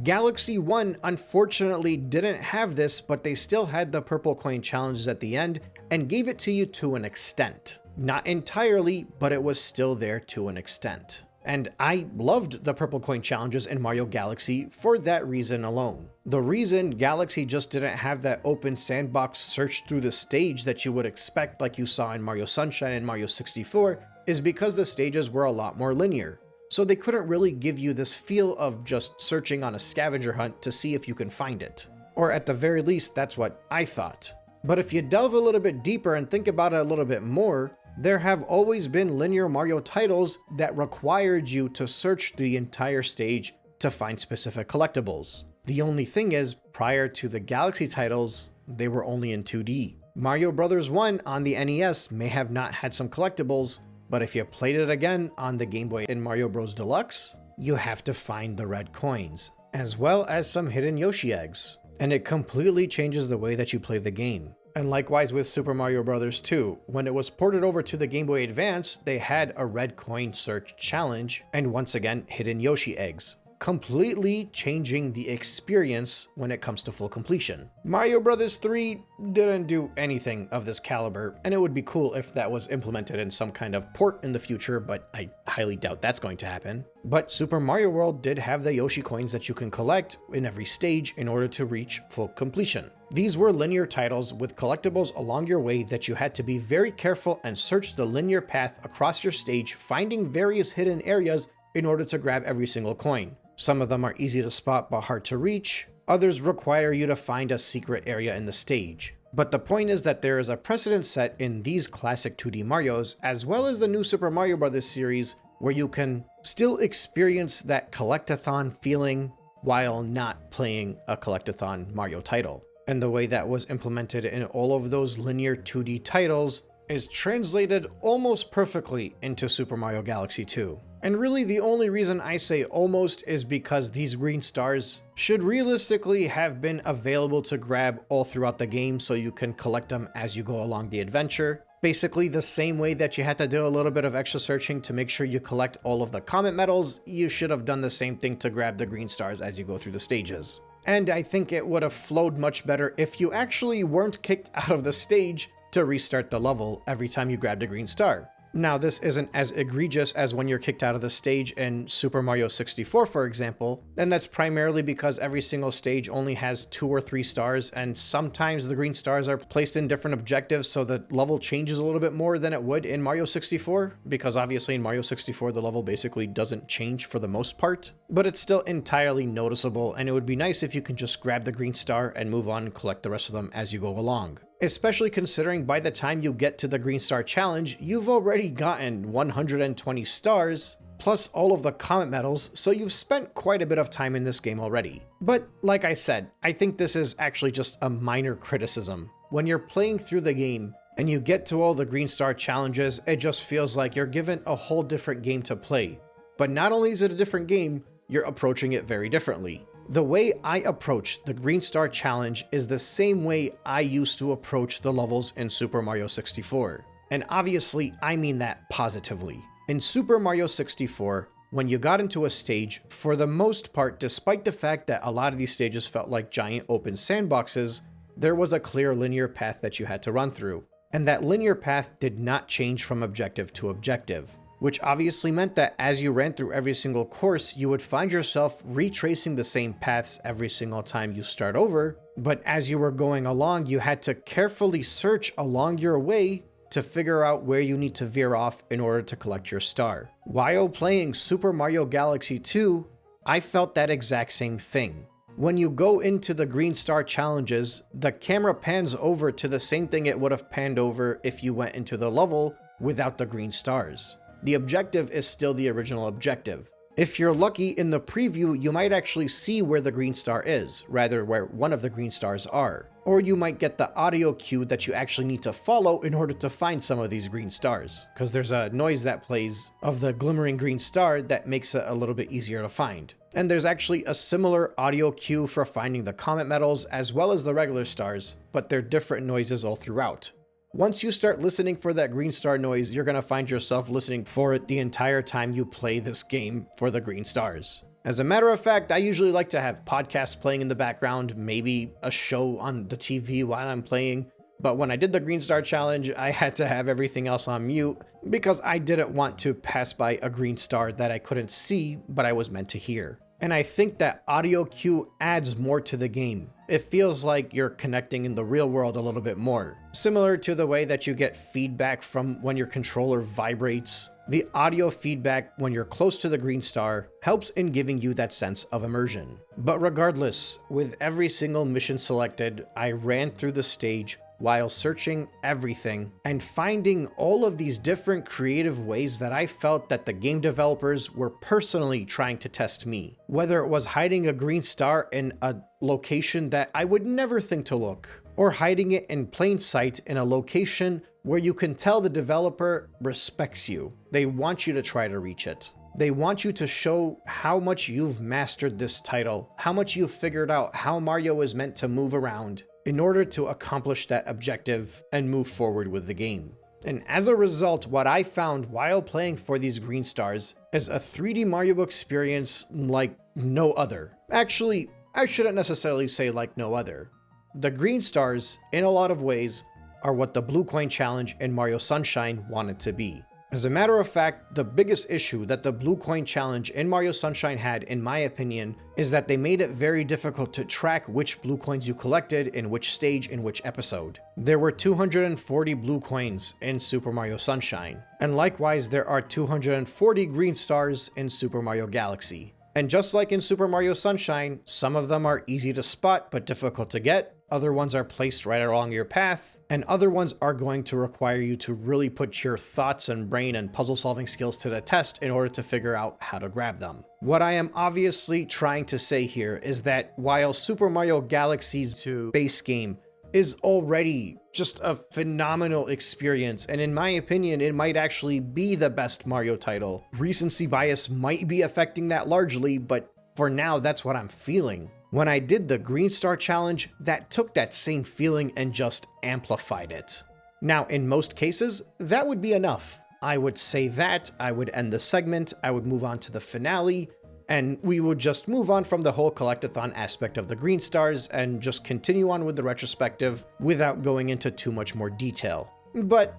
Galaxy 1 unfortunately didn't have this, but they still had the purple coin challenges at the end and gave it to you to an extent. Not entirely, but it was still there to an extent. And I loved the purple coin challenges in Mario Galaxy for that reason alone. The reason Galaxy just didn't have that open sandbox search through the stage that you would expect like you saw in Mario Sunshine and Mario 64 is because the stages were a lot more linear. So they couldn't really give you this feel of just searching on a scavenger hunt to see if you can find it. Or at the very least, that's what I thought. But if you delve a little bit deeper and think about it a little bit more, there have always been linear Mario titles that required you to search the entire stage to find specific collectibles. The only thing is, prior to the Galaxy titles, they were only in 2D. Mario Bros. 1 on the NES may have not had some collectibles, but if you played it again on the Game Boy in Mario Bros. Deluxe, you have to find the red coins, as well as some hidden Yoshi eggs. And it completely changes the way that you play the game. And likewise with Super Mario Bros. 2, when it was ported over to the Game Boy Advance, they had a red coin search challenge, and once again, hidden Yoshi eggs, completely changing the experience when it comes to full completion. Mario Bros. 3 didn't do anything of this caliber, and it would be cool if that was implemented in some kind of port in the future, but I highly doubt that's going to happen. But Super Mario World did have the Yoshi coins that you can collect in every stage in order to reach full completion. These were linear titles with collectibles along your way that you had to be very careful and search the linear path across your stage, finding various hidden areas in order to grab every single coin. Some of them are easy to spot but hard to reach. Others require you to find a secret area in the stage. But the point is that there is a precedent set in these classic 2D Marios, as well as the new Super Mario Bros. Series, where you can still experience that collectathon feeling while not playing a collectathon Mario title. And the way that was implemented in all of those linear 2D titles is translated almost perfectly into Super Mario Galaxy 2. And really the only reason I say almost is because these green stars should realistically have been available to grab all throughout the game so you can collect them as you go along the adventure. Basically the same way that you had to do a little bit of extra searching to make sure you collect all of the comet medals, you should have done the same thing to grab the green stars as you go through the stages. And I think it would have flowed much better if you actually weren't kicked out of the stage to restart the level every time you grabbed a green star. Now, this isn't as egregious as when you're kicked out of the stage in Super Mario 64, for example, and that's primarily because every single stage only has 2 or 3 stars, and sometimes the green stars are placed in different objectives, so the level changes a little bit more than it would in Mario 64, because obviously in Mario 64 the level basically doesn't change for the most part, but it's still entirely noticeable, and it would be nice if you can just grab the green star and move on and collect the rest of them as you go along. Especially considering by the time you get to the Green Star Challenge, you've already gotten 120 stars, plus all of the comet medals, so you've spent quite a bit of time in this game already. But like I said, I think this is actually just a minor criticism. When you're playing through the game and you get to all the green star challenges, it just feels like you're given a whole different game to play. But not only is it a different game, you're approaching it very differently. The way I approach the Green Star Challenge is the same way I used to approach the levels in Super Mario 64. And obviously, I mean that positively. In Super Mario 64, when you got into a stage, for the most part, despite the fact that a lot of these stages felt like giant open sandboxes, there was a clear linear path that you had to run through. And that linear path did not change from objective to objective, which obviously meant that as you ran through every single course, you would find yourself retracing the same paths every single time you start over. But as you were going along, you had to carefully search along your way to figure out where you need to veer off in order to collect your star. While playing Super Mario Galaxy 2, I felt that exact same thing. When you go into the Green Star challenges, the camera pans over to the same thing it would have panned over if you went into the level without the green stars. The objective is still the original objective. If you're lucky in the preview, you might actually see where the green star is, rather where one of the green stars are. Or you might get the audio cue that you actually need to follow in order to find some of these green stars, because there's a noise that plays of the glimmering green star that makes it a little bit easier to find. And there's actually a similar audio cue for finding the comet medals as well as the regular stars, but they're different noises all throughout. Once you start listening for that green star noise, you're going to find yourself listening for it the entire time you play this game for the green stars. As a matter of fact, I usually like to have podcasts playing in the background, maybe a show on the TV while I'm playing. But when I did the Green Star Challenge, I had to have everything else on mute because I didn't want to pass by a green star that I couldn't see, but I was meant to hear. And I think that audio cue adds more to the game. It feels like you're connecting in the real world a little bit more. Similar to the way that you get feedback from when your controller vibrates. The audio feedback when you're close to the green star helps in giving you that sense of immersion. But regardless, with every single mission selected, I ran through the stage while searching everything and finding all of these different creative ways that I felt that the game developers were personally trying to test me. Whether it was hiding a green star in a location that I would never think to look, or hiding it in plain sight in a location where you can tell the developer respects you. They want you to try to reach it. They want you to show how much you've mastered this title, how much you've figured out how Mario is meant to move around in order to accomplish that objective and move forward with the game. And as a result, what I found while playing for these green stars is a 3D Mario experience like no other. Actually, I shouldn't necessarily say like no other. The green stars, in a lot of ways, are what the Blue Coin Challenge in Mario Sunshine wanted to be. As a matter of fact, the biggest issue that the Blue Coin Challenge in Mario Sunshine had, in my opinion, is that they made it very difficult to track which blue coins you collected in which stage in which episode. There were 240 blue coins in Super Mario Sunshine, and likewise there are 240 green stars in Super Mario Galaxy. And just like in Super Mario Sunshine, some of them are easy to spot but difficult to get, other ones are placed right along your path, and other ones are going to require you to really put your thoughts and brain and puzzle solving skills to the test in order to figure out how to grab them. What I am obviously trying to say here is that while Super Mario Galaxy's base game is already just a phenomenal experience, and in my opinion, it might actually be the best Mario title. Recency bias might be affecting that largely, but for now, that's what I'm feeling. When I did the Green Star Challenge, that took that same feeling and just amplified it. Now, in most cases, that would be enough. I would say that, I would end the segment, I would move on to the finale, and we would just move on from the whole collectathon aspect of the green stars and just continue on with the retrospective without going into too much more detail. But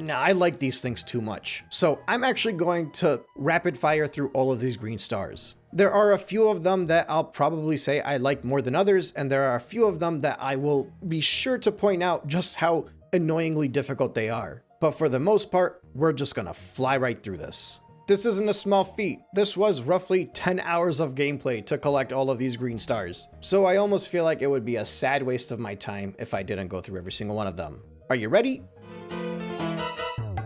I like these things too much, so I'm actually going to rapid fire through all of these green stars. There are a few of them that I'll probably say I like more than others, and there are a few of them that I will be sure to point out just how annoyingly difficult they are. But for the most part, we're just gonna fly right through this. This isn't a small feat. This was roughly 10 hours of gameplay to collect all of these green stars. So I almost feel like it would be a sad waste of my time if I didn't go through every single one of them. Are you ready?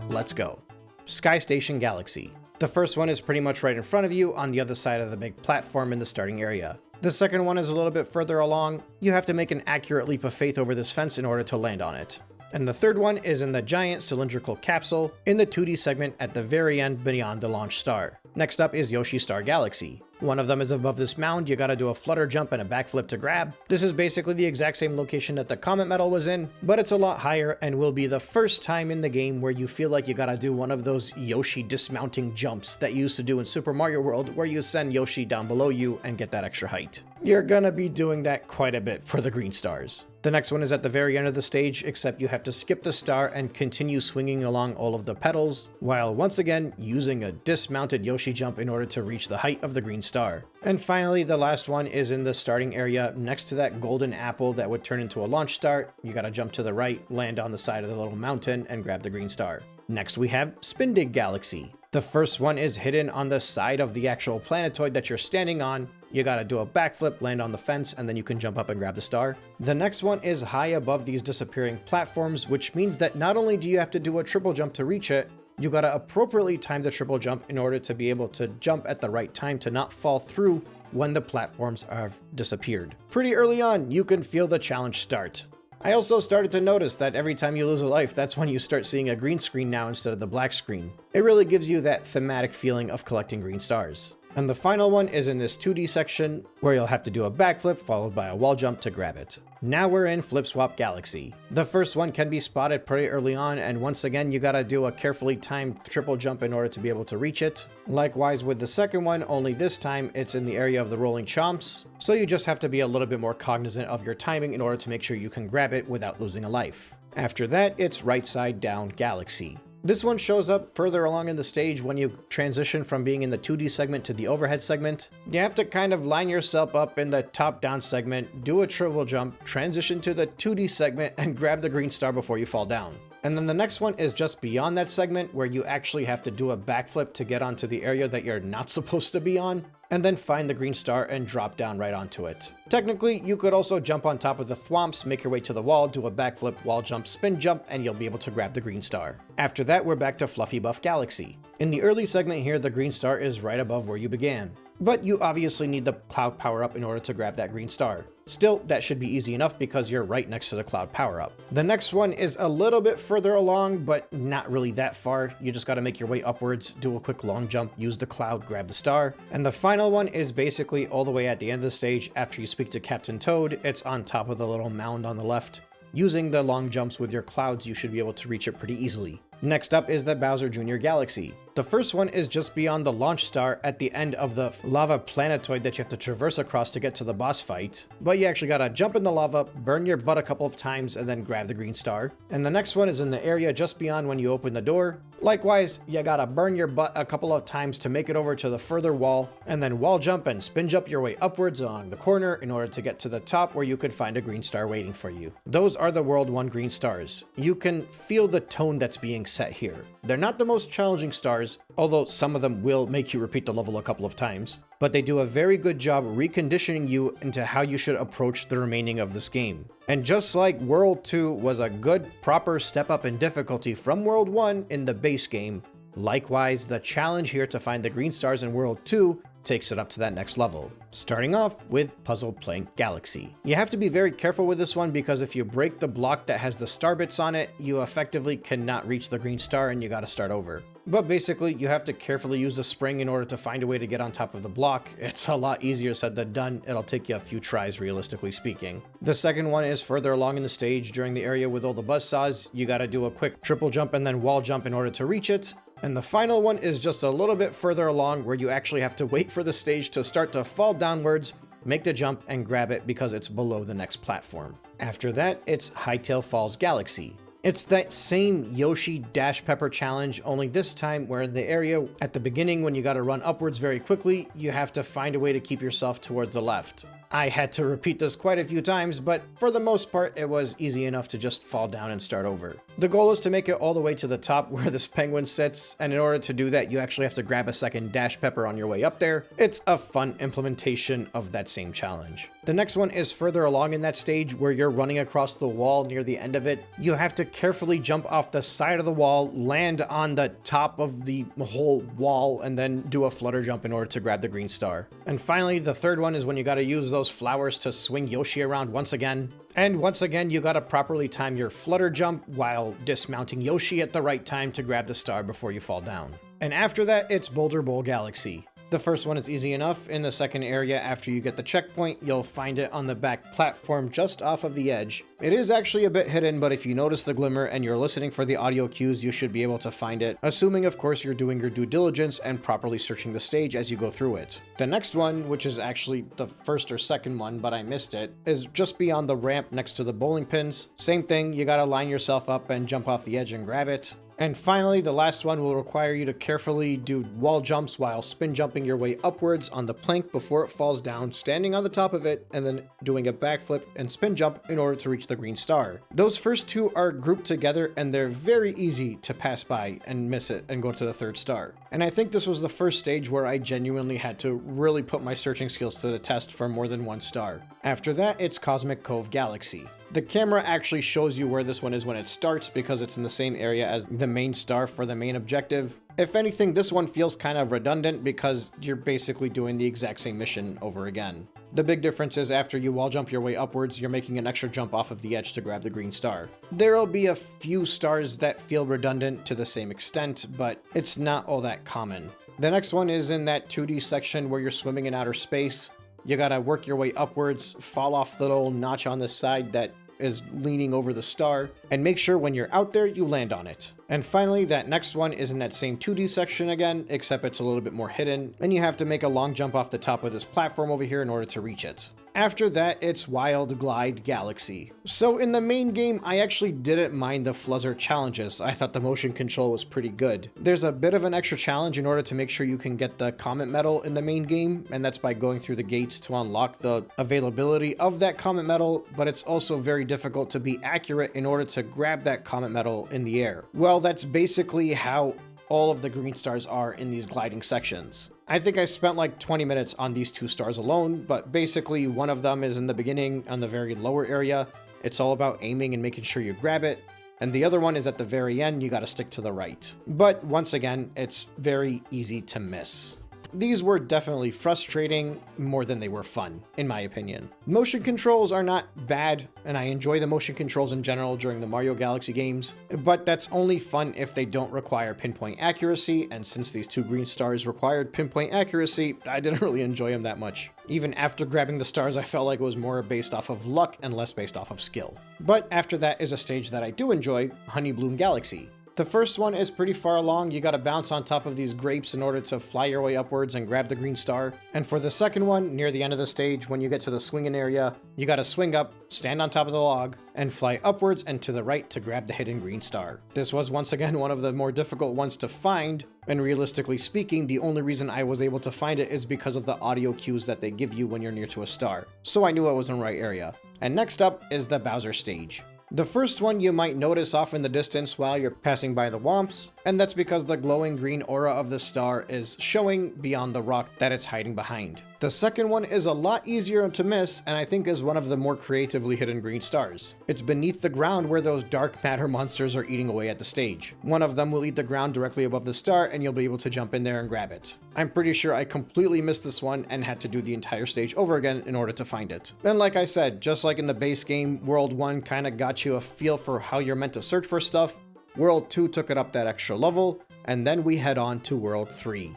Let's go. Sky Station Galaxy. The first one is pretty much right in front of you on the other side of the big platform in the starting area. The second one is a little bit further along. You have to make an accurate leap of faith over this fence in order to land on it. And the third one is in the giant cylindrical capsule in the 2D segment at the very end beyond the launch star. Next up is Yoshi Star Galaxy. One of them is above this mound. You gotta do a flutter jump and a backflip to grab. This is basically the exact same location that the Comet Medal was in, but it's a lot higher and will be the first time in the game where you feel like you gotta do one of those Yoshi dismounting jumps that you used to do in Super Mario World, where you send Yoshi down below you and get that extra height. You're gonna be doing that quite a bit for the green stars. The next one is at the very end of the stage, except you have to skip the star and continue swinging along all of the petals, while once again using a dismounted Yoshi jump in order to reach the height of the green star. And finally, the last one is in the starting area next to that golden apple that would turn into a launch star. You gotta jump to the right, land on the side of the little mountain, and grab the green star. Next we have Spindig Galaxy. The first one is hidden on the side of the actual planetoid that you're standing on. You gotta do a backflip, land on the fence, and then you can jump up and grab the star. The next one is high above these disappearing platforms, which means that not only do you have to do a triple jump to reach it, you gotta appropriately time the triple jump in order to be able to jump at the right time to not fall through when the platforms have disappeared. Pretty early on, you can feel the challenge start. I also started to notice that every time you lose a life, that's when you start seeing a green screen now instead of the black screen. It really gives you that thematic feeling of collecting green stars. And the final one is in this 2D section, where you'll have to do a backflip followed by a wall jump to grab it. Now we're in Flip Swap Galaxy. The first one can be spotted pretty early on, and once again you gotta do a carefully timed triple jump in order to be able to reach it. Likewise with the second one, only this time it's in the area of the rolling chomps, so you just have to be a little bit more cognizant of your timing in order to make sure you can grab it without losing a life. After that, it's Right Side Down Galaxy. This one shows up further along in the stage when you transition from being in the 2D segment to the overhead segment. You have to kind of line yourself up in the top-down segment, do a triple jump, transition to the 2D segment, and grab the green star before you fall down. And then the next one is just beyond that segment, where you actually have to do a backflip to get onto the area that you're not supposed to be on, and then find the green star and drop down right onto it. Technically, you could also jump on top of the thwomps, make your way to the wall, do a backflip, wall jump, spin jump, and you'll be able to grab the green star. After that, we're back to Fluffy Buff Galaxy. In the early segment here, the green star is right above where you began. But you obviously need the cloud power up in order to grab that green star. Still, that should be easy enough because you're right next to the cloud power up. The next one is a little bit further along, but not really that far. You just gotta make your way upwards, do a quick long jump, use the cloud, grab the star. And the final one is basically all the way at the end of the stage after you speak to Captain Toad. It's on top of the little mound on the left. Using the long jumps with your clouds, you should be able to reach it pretty easily. Next up is the Bowser Jr. Galaxy. The first one is just beyond the launch star at the end of the lava planetoid that you have to traverse across to get to the boss fight. But you actually gotta jump in the lava, burn your butt a couple of times, and then grab the green star. And the next one is in the area just beyond when you open the door. Likewise, you gotta burn your butt a couple of times to make it over to the further wall, and then wall jump and spin jump your way upwards along the corner in order to get to the top where you could find a green star waiting for you. Those are the World 1 green stars. You can feel the tone that's being set here. They're not the most challenging stars, although some of them will make you repeat the level a couple of times, but they do a very good job reconditioning you into how you should approach the remaining of this game. And just like World 2 was a good, proper step up in difficulty from World 1 in the base game, likewise, the challenge here to find the green stars in World 2 takes it up to that next level. Starting off with Puzzle Plank Galaxy. You have to be very careful with this one because if you break the block that has the star bits on it, you effectively cannot reach the green star and you gotta start over. But basically, you have to carefully use the spring in order to find a way to get on top of the block. It's a lot easier said than done. It'll take you a few tries, realistically speaking. The second one is further along in the stage during the area with all the buzzsaws. You gotta do a quick triple jump and then wall jump in order to reach it. And the final one is just a little bit further along where you actually have to wait for the stage to start to fall downwards, make the jump, and grab it because it's below the next platform. After that, it's Hightail Falls Galaxy. It's that same Yoshi Dash Pepper challenge, only this time we're in the area at the beginning when you gotta run upwards very quickly, you have to find a way to keep yourself towards the left. I had to repeat this quite a few times, but for the most part, it was easy enough to just fall down and start over. The goal is to make it all the way to the top where this penguin sits, and in order to do that, you actually have to grab a second dash pepper on your way up there. It's a fun implementation of that same challenge. The next one is further along in that stage where you're running across the wall near the end of it. You have to carefully jump off the side of the wall, land on the top of the whole wall, and then do a flutter jump in order to grab the green star. And finally, the third one is when you gotta use those flowers to swing Yoshi around once again. And once again, you gotta properly time your flutter jump while dismounting Yoshi at the right time to grab the star before you fall down. And after that, it's Boulder Bowl Galaxy. The first one is easy enough. In the second area, after you get the checkpoint, you'll find it on the back platform just off of the edge. It is actually a bit hidden, but if you notice the glimmer and you're listening for the audio cues, you should be able to find it, assuming of course you're doing your due diligence and properly searching the stage as you go through it. The next one, which is actually the first or second one, but I missed it, is just beyond the ramp next to the bowling pins. Same thing, you gotta line yourself up and jump off the edge and grab it. And finally, the last one will require you to carefully do wall jumps while spin jumping your way upwards on the plank before it falls down, standing on the top of it, and then doing a backflip and spin jump in order to reach the green star. Those first two are grouped together and they're very easy to pass by and miss it and go to the third star. And I think this was the first stage where I genuinely had to really put my searching skills to the test for more than one star. After that, it's Cosmic Cove Galaxy. The camera actually shows you where this one is when it starts because it's in the same area as the main star for the main objective. If anything, this one feels kind of redundant because you're basically doing the exact same mission over again. The big difference is after you wall jump your way upwards, you're making an extra jump off of the edge to grab the green star. There'll be a few stars that feel redundant to the same extent, but it's not all that common. The next one is in that 2D section where you're swimming in outer space. You gotta work your way upwards, fall off the little notch on the side that is leaning over the star, and make sure when you're out there, you land on it. And finally, that next one is in that same 2D section again, except it's a little bit more hidden, and you have to make a long jump off the top of this platform over here in order to reach it. After that, it's Wild Glide Galaxy. So in the main game, I actually didn't mind the fluzzer challenges. I thought the motion control was pretty good. There's a bit of an extra challenge in order to make sure you can get the Comet Medal in the main game, and that's by going through the gates to unlock the availability of that Comet Medal, but it's also very difficult to be accurate in order to grab that Comet Medal in the air. Well, that's basically how all of the green stars are in these gliding sections. I think I spent like 20 minutes on these two stars alone, but basically one of them is in the beginning on the very lower area. It's all about aiming and making sure you grab it. And the other one is at the very end, you gotta stick to the right. But once again, it's very easy to miss. These were definitely frustrating more than they were fun, in my opinion. Motion controls are not bad, and I enjoy the motion controls in general during the Mario Galaxy games, but that's only fun if they don't require pinpoint accuracy, and since these two green stars required pinpoint accuracy, I didn't really enjoy them that much. Even after grabbing the stars, I felt like it was more based off of luck and less based off of skill. But after that is a stage that I do enjoy, Honey Bloom Galaxy. The first one is pretty far along. You gotta bounce on top of these grapes in order to fly your way upwards and grab the green star. And for the second one, near the end of the stage, when you get to the swinging area, you gotta swing up, stand on top of the log, and fly upwards and to the right to grab the hidden green star. This was once again one of the more difficult ones to find, and realistically speaking, the only reason I was able to find it is because of the audio cues that they give you when you're near to a star. So I knew I was in the right area. And next up is the Bowser stage. The first one you might notice off in the distance while you're passing by the Womps, and that's because the glowing green aura of the star is showing beyond the rock that it's hiding behind. The second one is a lot easier to miss, and I think is one of the more creatively hidden green stars. It's beneath the ground where those dark matter monsters are eating away at the stage. One of them will eat the ground directly above the star, and you'll be able to jump in there and grab it. I'm pretty sure I completely missed this one and had to do the entire stage over again in order to find it. And like I said, just like in the base game, World 1 kinda got you a feel for how you're meant to search for stuff. World 2 took it up that extra level, and then we head on to World 3.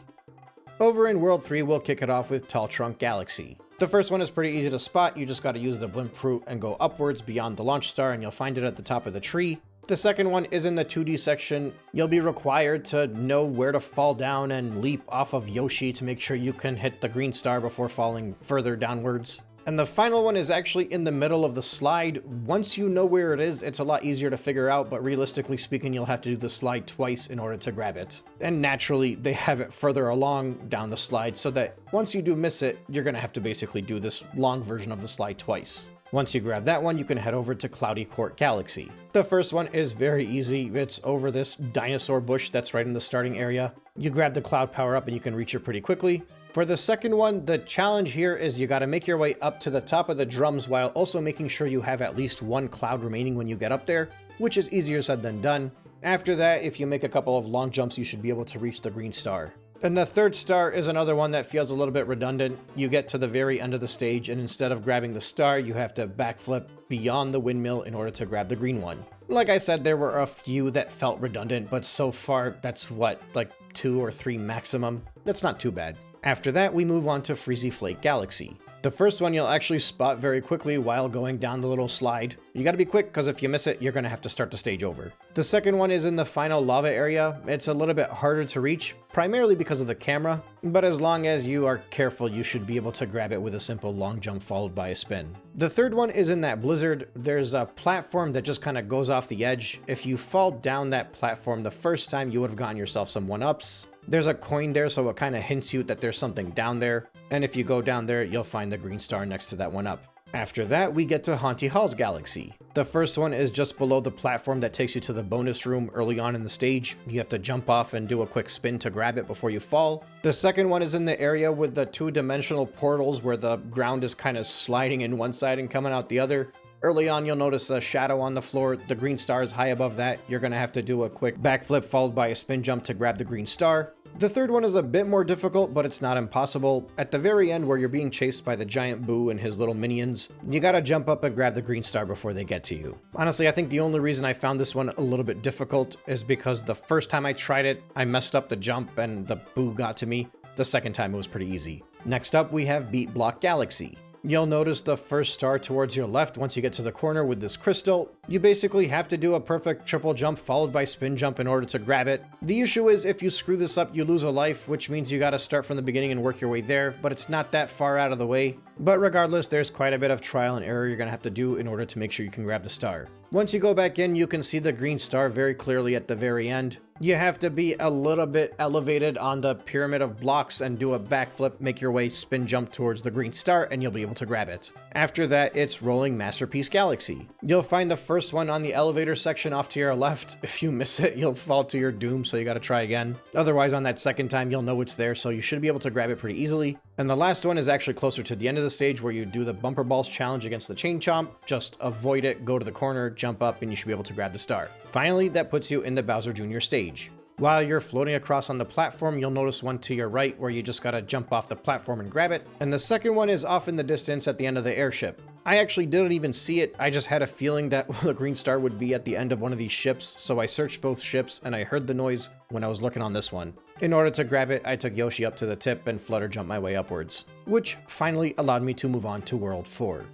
Over in World 3, we'll kick it off with Tall Trunk Galaxy. The first one is pretty easy to spot. You just gotta use the blimp fruit and go upwards beyond the launch star and you'll find it at the top of the tree. The second one is in the 2D section. You'll be required to know where to fall down and leap off of Yoshi to make sure you can hit the green star before falling further downwards. And the final one is actually in the middle of the slide. Once you know where it is, it's a lot easier to figure out, but realistically speaking, you'll have to do the slide twice in order to grab it. And naturally, they have it further along down the slide so that once you do miss it, you're gonna have to basically do this long version of the slide twice. Once you grab that one, you can head over to Cloudy Court Galaxy. The first one is very easy. It's over this dinosaur bush that's right in the starting area. You grab the cloud power up and you can reach it pretty quickly. For the second one, the challenge here is you gotta make your way up to the top of the drums while also making sure you have at least one cloud remaining when you get up there, which is easier said than done. After that, if you make a couple of long jumps, you should be able to reach the green star. And the third star is another one that feels a little bit redundant. You get to the very end of the stage, and instead of grabbing the star, you have to backflip beyond the windmill in order to grab the green one. Like I said, there were a few that felt redundant, but so far, that's what, like 2 or 3 maximum? That's not too bad. After that, we move on to Freezy Flake Galaxy. The first one you'll actually spot very quickly while going down the little slide. You gotta be quick, because if you miss it, you're gonna have to start the stage over. The second one is in the final lava area. It's a little bit harder to reach, primarily because of the camera, but as long as you are careful, you should be able to grab it with a simple long jump followed by a spin. The third one is in that blizzard. There's a platform that just kind of goes off the edge. If you fall down that platform the first time, you would have gotten yourself some 1-ups. There's a coin there, so it kind of hints you that there's something down there. And if you go down there, you'll find the green star next to that 1-up. After that, we get to Haunty Hall's Galaxy. The first one is just below the platform that takes you to the bonus room early on in the stage. You have to jump off and do a quick spin to grab it before you fall. The second one is in the area with the 2-dimensional portals where the ground is kind of sliding in one side and coming out the other. Early on, you'll notice a shadow on the floor. The green star is high above that. You're gonna have to do a quick backflip followed by a spin jump to grab the green star. The third one is a bit more difficult, but it's not impossible. At the very end, where you're being chased by the giant Boo and his little minions, you gotta jump up and grab the green star before they get to you. Honestly, I think the only reason I found this one a little bit difficult is because the first time I tried it, I messed up the jump and the Boo got to me. The second time it was pretty easy. Next up, we have Beat Block Galaxy. You'll notice the first star towards your left once you get to the corner with this crystal. You basically have to do a perfect triple jump followed by spin jump in order to grab it. The issue is if you screw this up, you lose a life, which means you gotta start from the beginning and work your way there, but it's not that far out of the way. But regardless, there's quite a bit of trial and error you're gonna have to do in order to make sure you can grab the star. Once you go back in, you can see the green star very clearly at the very end. You have to be a little bit elevated on the pyramid of blocks and do a backflip, make your way spin jump towards the green star, and you'll be able to grab it. After that, it's Rolling Masterpiece Galaxy. You'll find the first one on the elevator section off to your left. If you miss it, you'll fall to your doom, so you gotta try again. Otherwise, on that second time, you'll know it's there, so you should be able to grab it pretty easily. And the last one is actually closer to the end of the stage where you do the bumper balls challenge against the chain chomp. Just avoid it, go to the corner, jump up, and you should be able to grab the star. Finally, that puts you in the Bowser Jr. stage. While you're floating across on the platform, you'll notice one to your right where you just gotta jump off the platform and grab it. And the second one is off in the distance at the end of the airship. I actually didn't even see it. I just had a feeling that the green star would be at the end of one of these ships, so I searched both ships and I heard the noise when I was looking on this one. In order to grab it, I took Yoshi up to the tip and flutter jumped my way upwards, which finally allowed me to move on to World 4.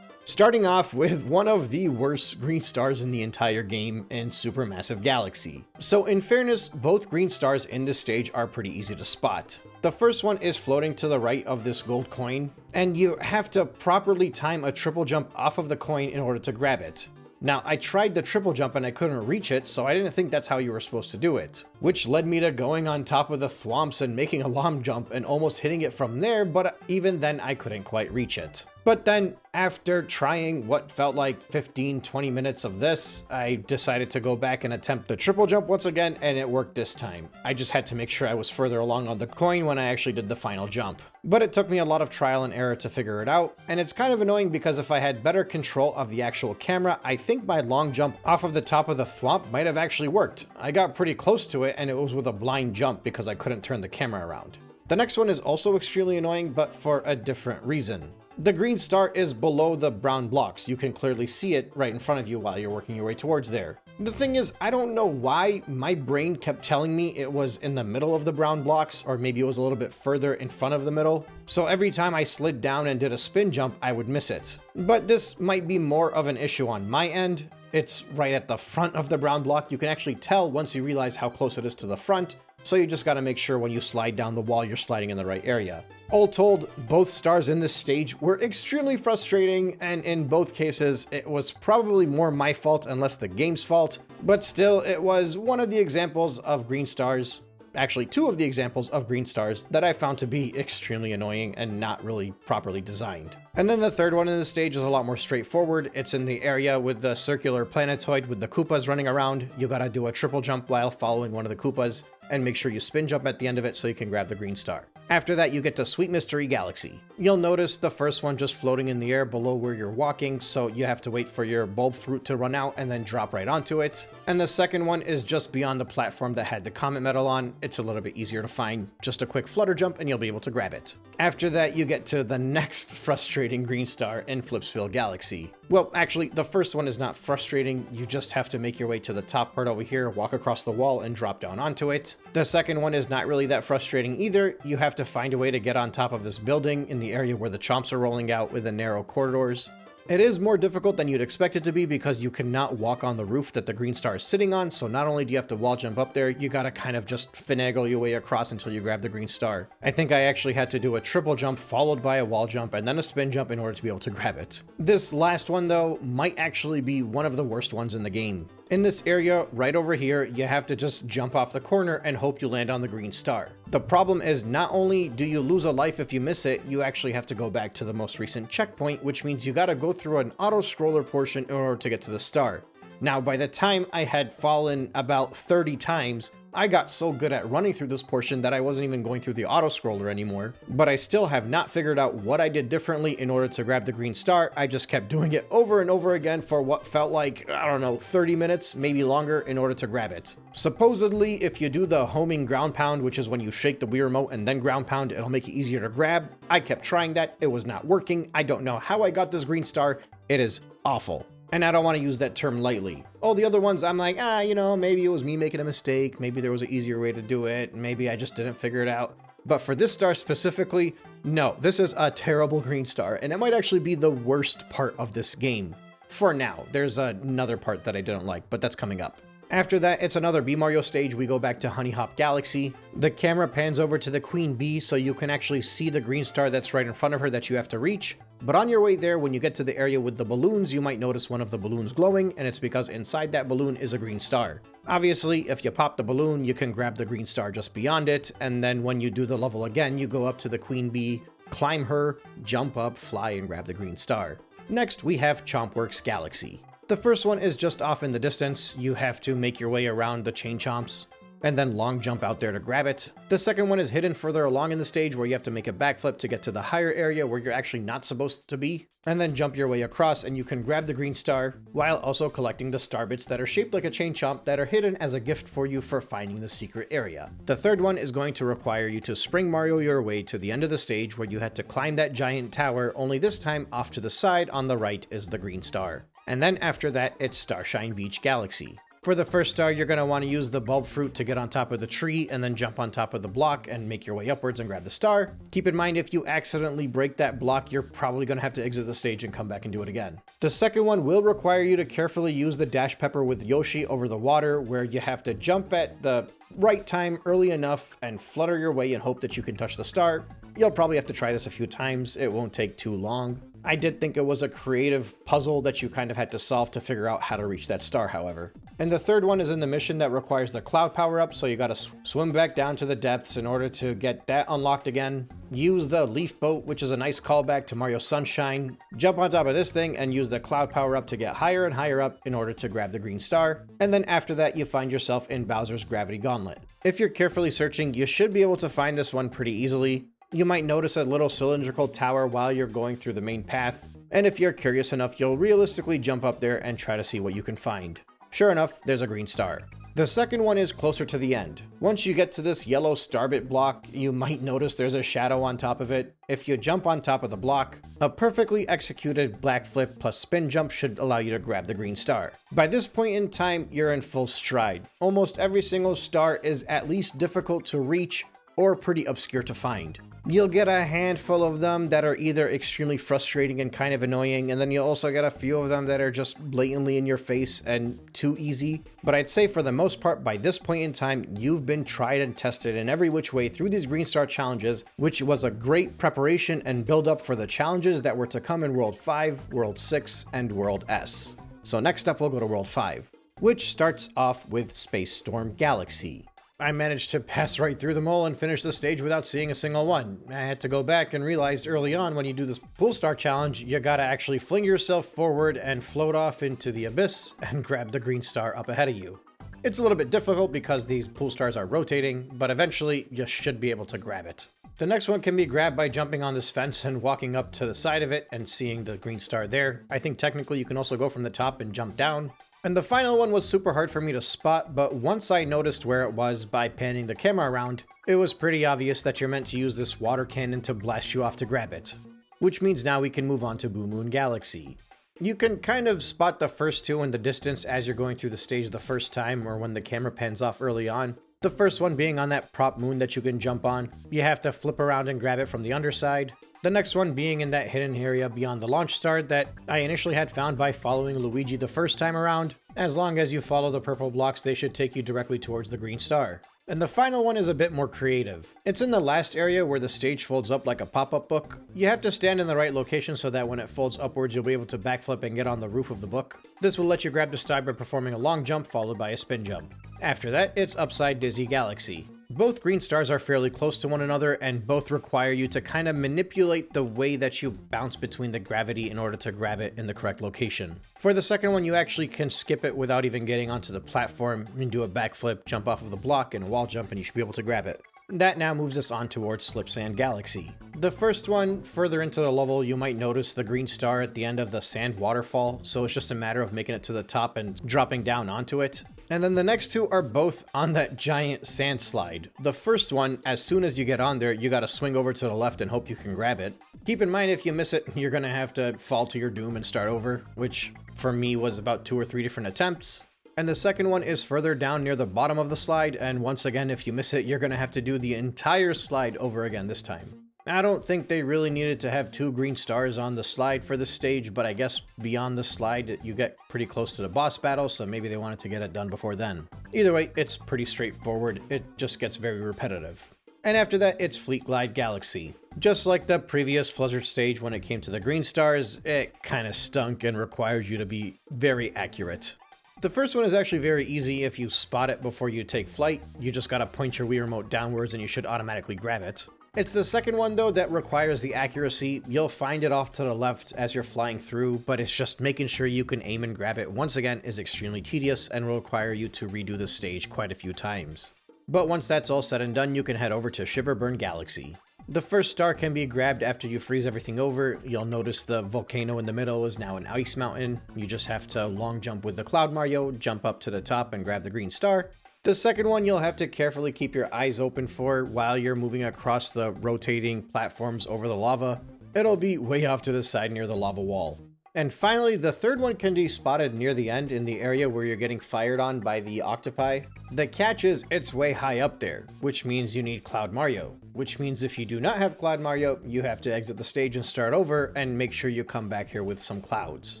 Starting off with one of the worst green stars in the entire game in Supermassive Galaxy. So in fairness, both green stars in this stage are pretty easy to spot. The first one is floating to the right of this gold coin, and you have to properly time a triple jump off of the coin in order to grab it. Now, I tried the triple jump and I couldn't reach it, so I didn't think that's how you were supposed to do it, which led me to going on top of the thwomps and making a long jump and almost hitting it from there, but even then I couldn't quite reach it. But then, after trying what felt like 15-20 minutes of this, I decided to go back and attempt the triple jump once again, and it worked this time. I just had to make sure I was further along on the coin when I actually did the final jump. But it took me a lot of trial and error to figure it out, and it's kind of annoying because if I had better control of the actual camera, I think my long jump off of the top of the thwomp might have actually worked. I got pretty close to it, and it was with a blind jump because I couldn't turn the camera around. The next one is also extremely annoying, but for a different reason. The green star is below the brown blocks. You can clearly see it right in front of you while you're working your way towards there. The thing is, I don't know why my brain kept telling me it was in the middle of the brown blocks, or maybe it was a little bit further in front of the middle. So every time I slid down and did a spin jump, I would miss it. But this might be more of an issue on my end. It's right at the front of the brown block. You can actually tell once you realize how close it is to the front. so you just gotta make sure when you slide down the wall, you're sliding in the right area. All told, both stars in this stage were extremely frustrating, and in both cases, it was probably more my fault and less the game's fault, but still, it was one of the examples of green stars, actually two of the examples of green stars that I found to be extremely annoying and not really properly designed. And then the third one in the stage is a lot more straightforward. It's in the area with the circular planetoid with the Koopas running around. You gotta do a triple jump while following one of the Koopas, and make sure you spin jump at the end of it so you can grab the green star. After that, you get to Sweet Mystery Galaxy. You'll notice the first one just floating in the air below where you're walking, so you have to wait for your bulb fruit to run out and then drop right onto it. And the second one is just beyond the platform that had the comet medal on. It's a little bit easier to find. Just a quick flutter jump and you'll be able to grab it. After that, you get to the next frustrating green star in Flipsville Galaxy. Well, actually, the first one is not frustrating. You just have to make your way to the top part over here, walk across the wall, and drop down onto it. The second one is not really that frustrating either. You have to find a way to get on top of this building in the area where the chomps are rolling out with the narrow corridors. It is more difficult than you'd expect it to be because you cannot walk on the roof that the green star is sitting on, so not only do you have to wall jump up there, you gotta kind of just finagle your way across until you grab the green star. I think I actually had to do a triple jump followed by a wall jump and then a spin jump in order to be able to grab it. This last one though might actually be one of the worst ones in the game. In this area right over here, you have to just jump off the corner and hope you land on the green star. The problem is not only do you lose a life if you miss it, you actually have to go back to the most recent checkpoint, which means you gotta go through an auto-scroller portion in order to get to the star. Now, by the time I had fallen about 30 times, I got so good at running through this portion that I wasn't even going through the auto-scroller anymore, but I still have not figured out what I did differently in order to grab the green star. I just kept doing it over and over again for what felt like, I don't know, 30 minutes, maybe longer, in order to grab it. Supposedly, if you do the homing ground pound, which is when you shake the Wii remote and then ground pound, it'll make it easier to grab. I kept trying that, it was not working. I don't know how I got this green star. It is awful. And I don't want to use that term lightly. All the other ones, I'm like, maybe it was me making a mistake. Maybe there was an easier way to do it. Maybe I just didn't figure it out. But for this star specifically, no, this is a terrible green star. And it might actually be the worst part of this game. For now, there's another part that I didn't like, but that's coming up. After that, it's another Bee Mario stage. We go back to Honey Hop Galaxy. The camera pans over to the Queen Bee so you can actually see the green star that's right in front of her that you have to reach. But on your way there, when you get to the area with the balloons, you might notice one of the balloons glowing, and it's because inside that balloon is a green star. Obviously, if you pop the balloon, you can grab the green star just beyond it, and then when you do the level again, you go up to the Queen Bee, climb her, jump up, fly, and grab the green star. Next, we have Chompworks Galaxy. The first one is just off in the distance. You have to make your way around the chain chomps and then long jump out there to grab it. The second one is hidden further along in the stage where you have to make a backflip to get to the higher area where you're actually not supposed to be, and then jump your way across and you can grab the green star while also collecting the star bits that are shaped like a chain chomp that are hidden as a gift for you for finding the secret area. The third one is going to require you to spring Mario your way to the end of the stage where you had to climb that giant tower, only this time off to the side on the right is the green star. And then after that, it's Starshine Beach Galaxy. For the first star, you're going to want to use the bulb fruit to get on top of the tree and then jump on top of the block and make your way upwards and grab the star. Keep in mind, if you accidentally break that block, you're probably going to have to exit the stage and come back and do it again. The second one will require you to carefully use the dash pepper with Yoshi over the water, where you have to jump at the right time early enough and flutter your way and hope that you can touch the star. You'll probably have to try this a few times. It won't take too long. I did think it was a creative puzzle that you kind of had to solve to figure out how to reach that star, however. And the third one is in the mission that requires the cloud power-up, so you gotta swim back down to the depths in order to get that unlocked again. Use the leaf boat, which is a nice callback to Mario Sunshine. Jump on top of this thing and use the cloud power-up to get higher and higher up in order to grab the green star. And then after that, you find yourself in Bowser's Gravity Gauntlet. If you're carefully searching, you should be able to find this one pretty easily. You might notice a little cylindrical tower while you're going through the main path, and if you're curious enough, you'll realistically jump up there and try to see what you can find. Sure enough, there's a green star. The second one is closer to the end. Once you get to this yellow starbit block, you might notice there's a shadow on top of it. If you jump on top of the block, a perfectly executed black flip plus spin jump should allow you to grab the green star. By this point in time, you're in full stride. Almost every single star is at least difficult to reach, or pretty obscure to find. You'll get a handful of them that are either extremely frustrating and kind of annoying, and then you'll also get a few of them that are just blatantly in your face and too easy. But I'd say for the most part, by this point in time, you've been tried and tested in every which way through these Green Star challenges, which was a great preparation and build up for the challenges that were to come in World 5, World 6, and World S. So next up, we'll go to World 5, which starts off with Space Storm Galaxy. I managed to pass right through them all and finish the stage without seeing a single one. I had to go back and realized early on when you do this pool star challenge, you gotta actually fling yourself forward and float off into the abyss and grab the green star up ahead of you. It's a little bit difficult because these pool stars are rotating, but eventually you should be able to grab it. The next one can be grabbed by jumping on this fence and walking up to the side of it and seeing the green star there. I think technically you can also go from the top and jump down. And the final one was super hard for me to spot, but once I noticed where it was by panning the camera around, it was pretty obvious that you're meant to use this water cannon to blast you off to grab it. Which means now we can move on to Blue Moon Galaxy. You can kind of spot the first two in the distance as you're going through the stage the first time or when the camera pans off early on. The first one being on that prop moon that you can jump on. You have to flip around and grab it from the underside. The next one being in that hidden area beyond the launch star that I initially had found by following Luigi the first time around. As long as you follow the purple blocks, they should take you directly towards the green star. And the final one is a bit more creative. It's in the last area where the stage folds up like a pop-up book. You have to stand in the right location so that when it folds upwards, you'll be able to backflip and get on the roof of the book. This will let you grab the star by performing a long jump followed by a spin jump. After that, it's Upside Dizzy Galaxy. Both green stars are fairly close to one another and both require you to kind of manipulate the way that you bounce between the gravity in order to grab it in the correct location. For the second one, you actually can skip it without even getting onto the platform and do a backflip, jump off of the block and a wall jump, and you should be able to grab it. That now moves us on towards Slip Sand Galaxy. The first one, further into the level, you might notice the green star at the end of the sand waterfall, so it's just a matter of making it to the top and dropping down onto it. And then the next two are both on that giant sand slide. The first one, as soon as you get on there, you gotta swing over to the left and hope you can grab it. Keep in mind, if you miss it, you're gonna have to fall to your doom and start over, which for me was about 2 or 3 different attempts. And the second one is further down near the bottom of the slide, and once again, if you miss it, you're gonna have to do the entire slide over again this time. I don't think they really needed to have 2 green stars on the slide for this stage, but I guess beyond the slide, you get pretty close to the boss battle, so maybe they wanted to get it done before then. Either way, it's pretty straightforward. It just gets very repetitive. And after that, it's Fleet Glide Galaxy. Just like the previous Fluzzard stage when it came to the green stars, it kind of stunk and requires you to be very accurate. The first one is actually very easy if you spot it before you take flight. You just gotta point your Wii Remote downwards and you should automatically grab it. It's the second one though that requires the accuracy. You'll find it off to the left as you're flying through, but it's just making sure you can aim and grab it once again is extremely tedious and will require you to redo the stage quite a few times. But once that's all said and done, you can head over to Shiverburn Galaxy. The first star can be grabbed after you freeze everything over. You'll notice the volcano in the middle is now an ice mountain. You just have to long jump with the Cloud Mario, jump up to the top and grab the green star. The second one you'll have to carefully keep your eyes open for while you're moving across the rotating platforms over the lava. It'll be way off to the side near the lava wall. And finally, the third one can be spotted near the end in the area where you're getting fired on by the octopi. The catch is it's way high up there, which means you need Cloud Mario, which means if you do not have Cloud Mario, you have to exit the stage and start over and make sure you come back here with some clouds.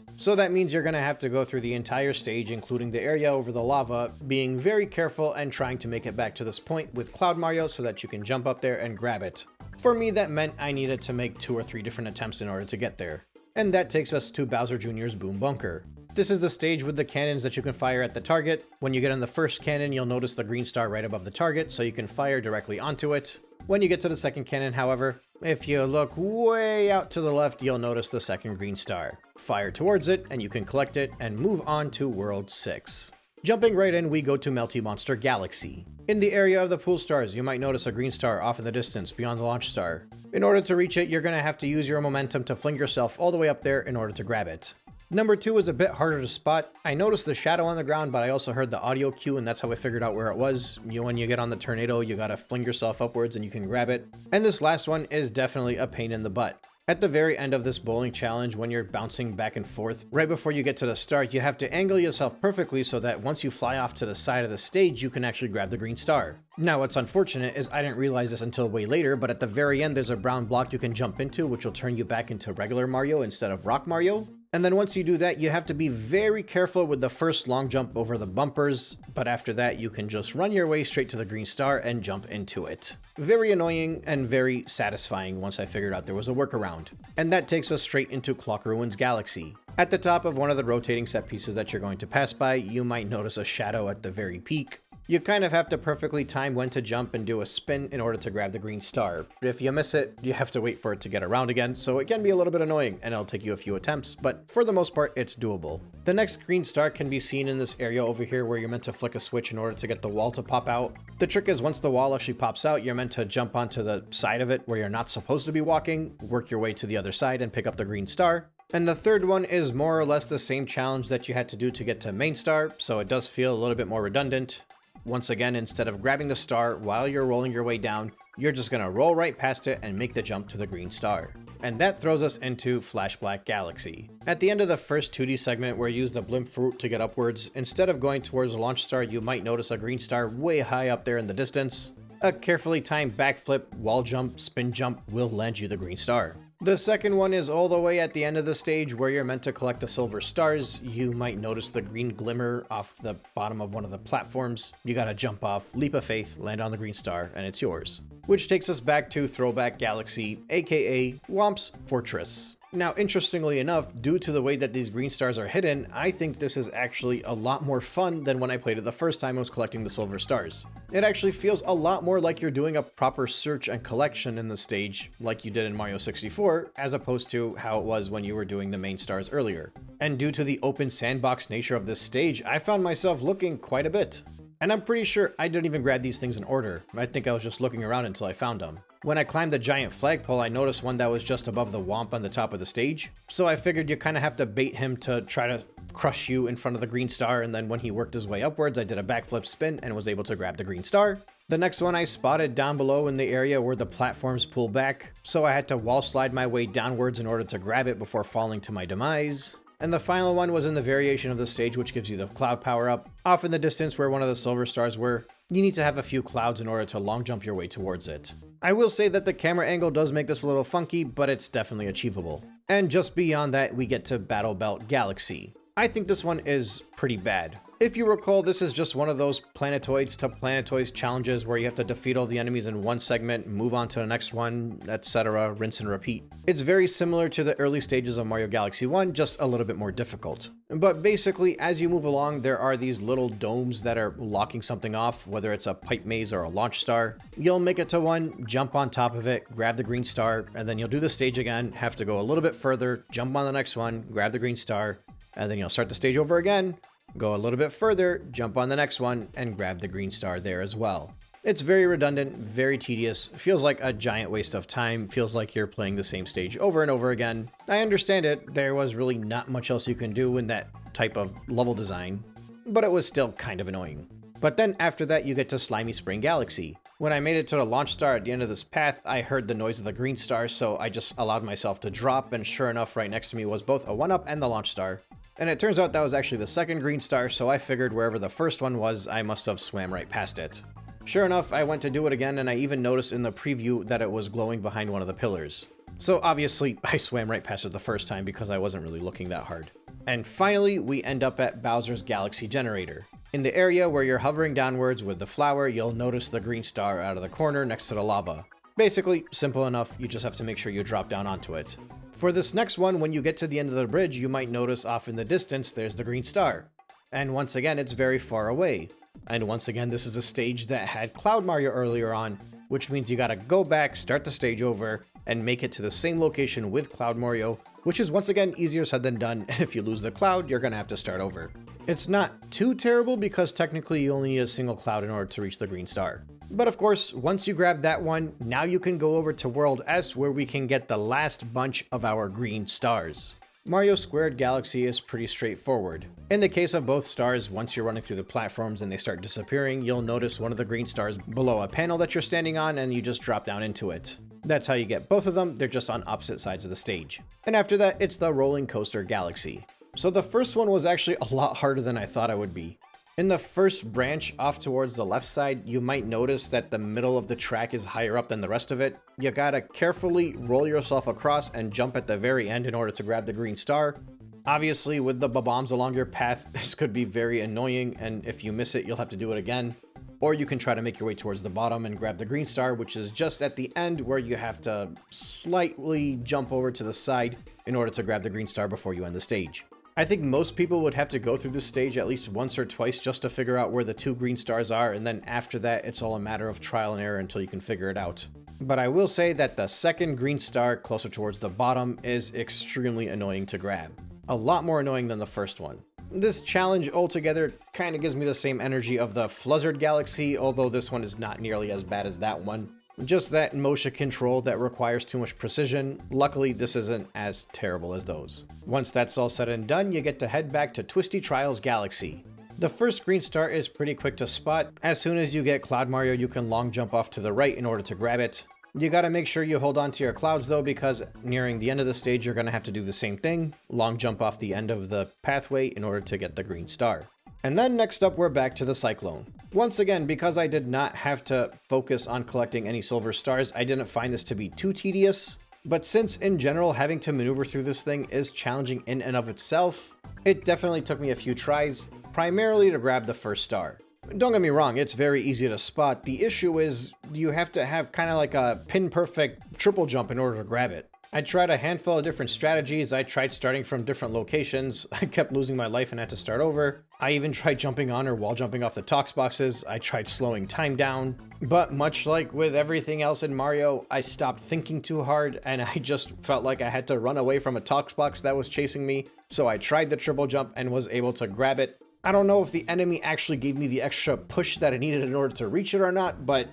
So that means you're gonna have to go through the entire stage, including the area over the lava, being very careful and trying to make it back to this point with Cloud Mario so that you can jump up there and grab it. For me, that meant I needed to make 2 or 3 different attempts in order to get there. And that takes us to Bowser Jr.'s Boom Bunker. This is the stage with the cannons that you can fire at the target. When you get on the first cannon, you'll notice the green star right above the target, so you can fire directly onto it. When you get to the second cannon, however, if you look way out to the left, you'll notice the second green star. Fire towards it, and you can collect it, and move on to World 6. Jumping right in, we go to Melty Monster Galaxy. In the area of the pool stars, you might notice a green star off in the distance beyond the launch star. In order to reach it, you're going to have to use your momentum to fling yourself all the way up there in order to grab it. Number 2 is a bit harder to spot. I noticed the shadow on the ground, but I also heard the audio cue, and that's how I figured out where it was. When you get on the tornado, you gotta fling yourself upwards and you can grab it. And this last one is definitely a pain in the butt. At the very end of this bowling challenge, when you're bouncing back and forth, right before you get to the start, you have to angle yourself perfectly so that once you fly off to the side of the stage, you can actually grab the green star. Now, what's unfortunate is I didn't realize this until way later, but at the very end, there's a brown block you can jump into, which will turn you back into regular Mario instead of Rock Mario. And then once you do that, you have to be very careful with the first long jump over the bumpers, but after that, you can just run your way straight to the green star and jump into it. Very annoying and very satisfying once I figured out there was a workaround. And that takes us straight into Clock Ruins Galaxy. At the top of one of the rotating set pieces that you're going to pass by, you might notice a shadow at the very peak. You kind of have to perfectly time when to jump and do a spin in order to grab the green star. If you miss it, you have to wait for it to get around again, so it can be a little bit annoying and it'll take you a few attempts, but for the most part, it's doable. The next green star can be seen in this area over here where you're meant to flick a switch in order to get the wall to pop out. The trick is once the wall actually pops out, you're meant to jump onto the side of it where you're not supposed to be walking, work your way to the other side and pick up the green star. And the third one is more or less the same challenge that you had to do to get to main star, so it does feel a little bit more redundant. Once again, instead of grabbing the star while you're rolling your way down, you're just gonna roll right past it and make the jump to the green star. And that throws us into Flash Black Galaxy. At the end of the first 2D segment where you use the blimp fruit to get upwards, instead of going towards the launch star, you might notice a green star way high up there in the distance. A carefully timed backflip, wall jump, spin jump will land you the green star. The second one is all the way at the end of the stage where you're meant to collect the silver stars. You might notice the green glimmer off the bottom of one of the platforms. You gotta jump off, leap of faith, land on the green star, and it's yours. Which takes us back to Throwback Galaxy, aka Whomp's Fortress. Now, interestingly enough, due to the way that these green stars are hidden, I think this is actually a lot more fun than when I played it the first time I was collecting the silver stars. It actually feels a lot more like you're doing a proper search and collection in the stage, like you did in Mario 64, as opposed to how it was when you were doing the main stars earlier. And due to the open sandbox nature of this stage, I found myself looking quite a bit. And I'm pretty sure I didn't even grab these things in order. I think I was just looking around until I found them. When I climbed the giant flagpole, I noticed one that was just above the Whomp on the top of the stage. So I figured you kind of have to bait him to try to crush you in front of the green star, and then when he worked his way upwards, I did a backflip spin and was able to grab the green star. The next one I spotted down below in the area where the platforms pull back, so I had to wall slide my way downwards in order to grab it before falling to my demise. And the final one was in the variation of the stage which gives you the cloud power up. Off in the distance where one of the silver stars were, you need to have a few clouds in order to long jump your way towards it. I will say that the camera angle does make this a little funky, but it's definitely achievable. And just beyond that, we get to Battle Belt Galaxy. I think this one is pretty bad. If you recall, this is just one of those planetoids to planetoids challenges where you have to defeat all the enemies in one segment, move on to the next one, etc., rinse and repeat. It's very similar to the early stages of Mario Galaxy 1, just a little bit more difficult. But basically, as you move along, there are these little domes that are locking something off, whether it's a pipe maze or a launch star. You'll make it to one, jump on top of it, grab the green star, and then you'll do the stage again, have to go a little bit further, jump on the next one, grab the green star, and then you'll start the stage over again, go a little bit further, jump on the next one, and grab the green star there as well. It's very redundant, very tedious, feels like a giant waste of time, feels like you're playing the same stage over and over again. I understand it, there was really not much else you can do in that type of level design, but it was still kind of annoying. But then after that you get to Slimy Spring Galaxy. When I made it to the launch star at the end of this path, I heard the noise of the green star, so I just allowed myself to drop, and sure enough, right next to me was both a 1-up and the launch star. And it turns out that was actually the second green star, so I figured wherever the first one was, I must have swam right past it. Sure enough, I went to do it again, and I even noticed in the preview that it was glowing behind one of the pillars. So obviously, I swam right past it the first time because I wasn't really looking that hard. And finally, we end up at Bowser's Galaxy Generator. In the area where you're hovering downwards with the flower, you'll notice the green star out of the corner next to the lava. Basically, simple enough, you just have to make sure you drop down onto it. For this next one, when you get to the end of the bridge, you might notice off in the distance there's the green star. And once again, it's very far away. And once again, this is a stage that had Cloud Mario earlier on, which means you gotta go back, start the stage over, and make it to the same location with Cloud Mario, which is once again easier said than done, and if you lose the cloud, you're gonna have to start over. It's not too terrible because technically you only need a single cloud in order to reach the green star. But of course, once you grab that one, now you can go over to World S where we can get the last bunch of our green stars. Mario Squared Galaxy is pretty straightforward. In the case of both stars, once you're running through the platforms and they start disappearing, you'll notice one of the green stars below a panel that you're standing on and you just drop down into it. That's how you get both of them, they're just on opposite sides of the stage. And after that, it's the Roller Coaster Galaxy. So the first one was actually a lot harder than I thought it would be. In the first branch off towards the left side, you might notice that the middle of the track is higher up than the rest of it. You gotta carefully roll yourself across and jump at the very end in order to grab the green star. Obviously, with the bombs along your path, this could be very annoying, and if you miss it, you'll have to do it again. Or you can try to make your way towards the bottom and grab the green star, which is just at the end where you have to slightly jump over to the side in order to grab the green star before you end the stage. I think most people would have to go through this stage at least once or twice just to figure out where the 2 green stars are, and then after that, it's all a matter of trial and error until you can figure it out. But I will say that the second green star closer towards the bottom is extremely annoying to grab. A lot more annoying than the first one. This challenge altogether kind of gives me the same energy of the Fluzzard Galaxy, although this one is not nearly as bad as that one. Just that motion control that requires too much precision. Luckily, this isn't as terrible as those. Once that's all said and done, you get to head back to Twisty Trials Galaxy. The first green star is pretty quick to spot. As soon as you get Cloud Mario, you can long jump off to the right in order to grab it. You gotta make sure you hold on to your clouds though, because nearing the end of the stage, you're gonna have to do the same thing. Long jump off the end of the pathway in order to get the green star. And then next up, we're back to the Cyclone. Once again, because I did not have to focus on collecting any silver stars, I didn't find this to be too tedious. But since in general, having to maneuver through this thing is challenging in and of itself, it definitely took me a few tries, primarily to grab the first star. Don't get me wrong, it's very easy to spot. The issue is you have to have kind of like a pin perfect triple jump in order to grab it. I tried a handful of different strategies. I tried starting from different locations. I kept losing my life and had to start over. I even tried jumping on or wall jumping off the tox boxes. I tried slowing time down. But much like with everything else in Mario, I stopped thinking too hard and I just felt like I had to run away from a tox box that was chasing me. So I tried the triple jump and was able to grab it. I don't know if the enemy actually gave me the extra push that I needed in order to reach it or not, but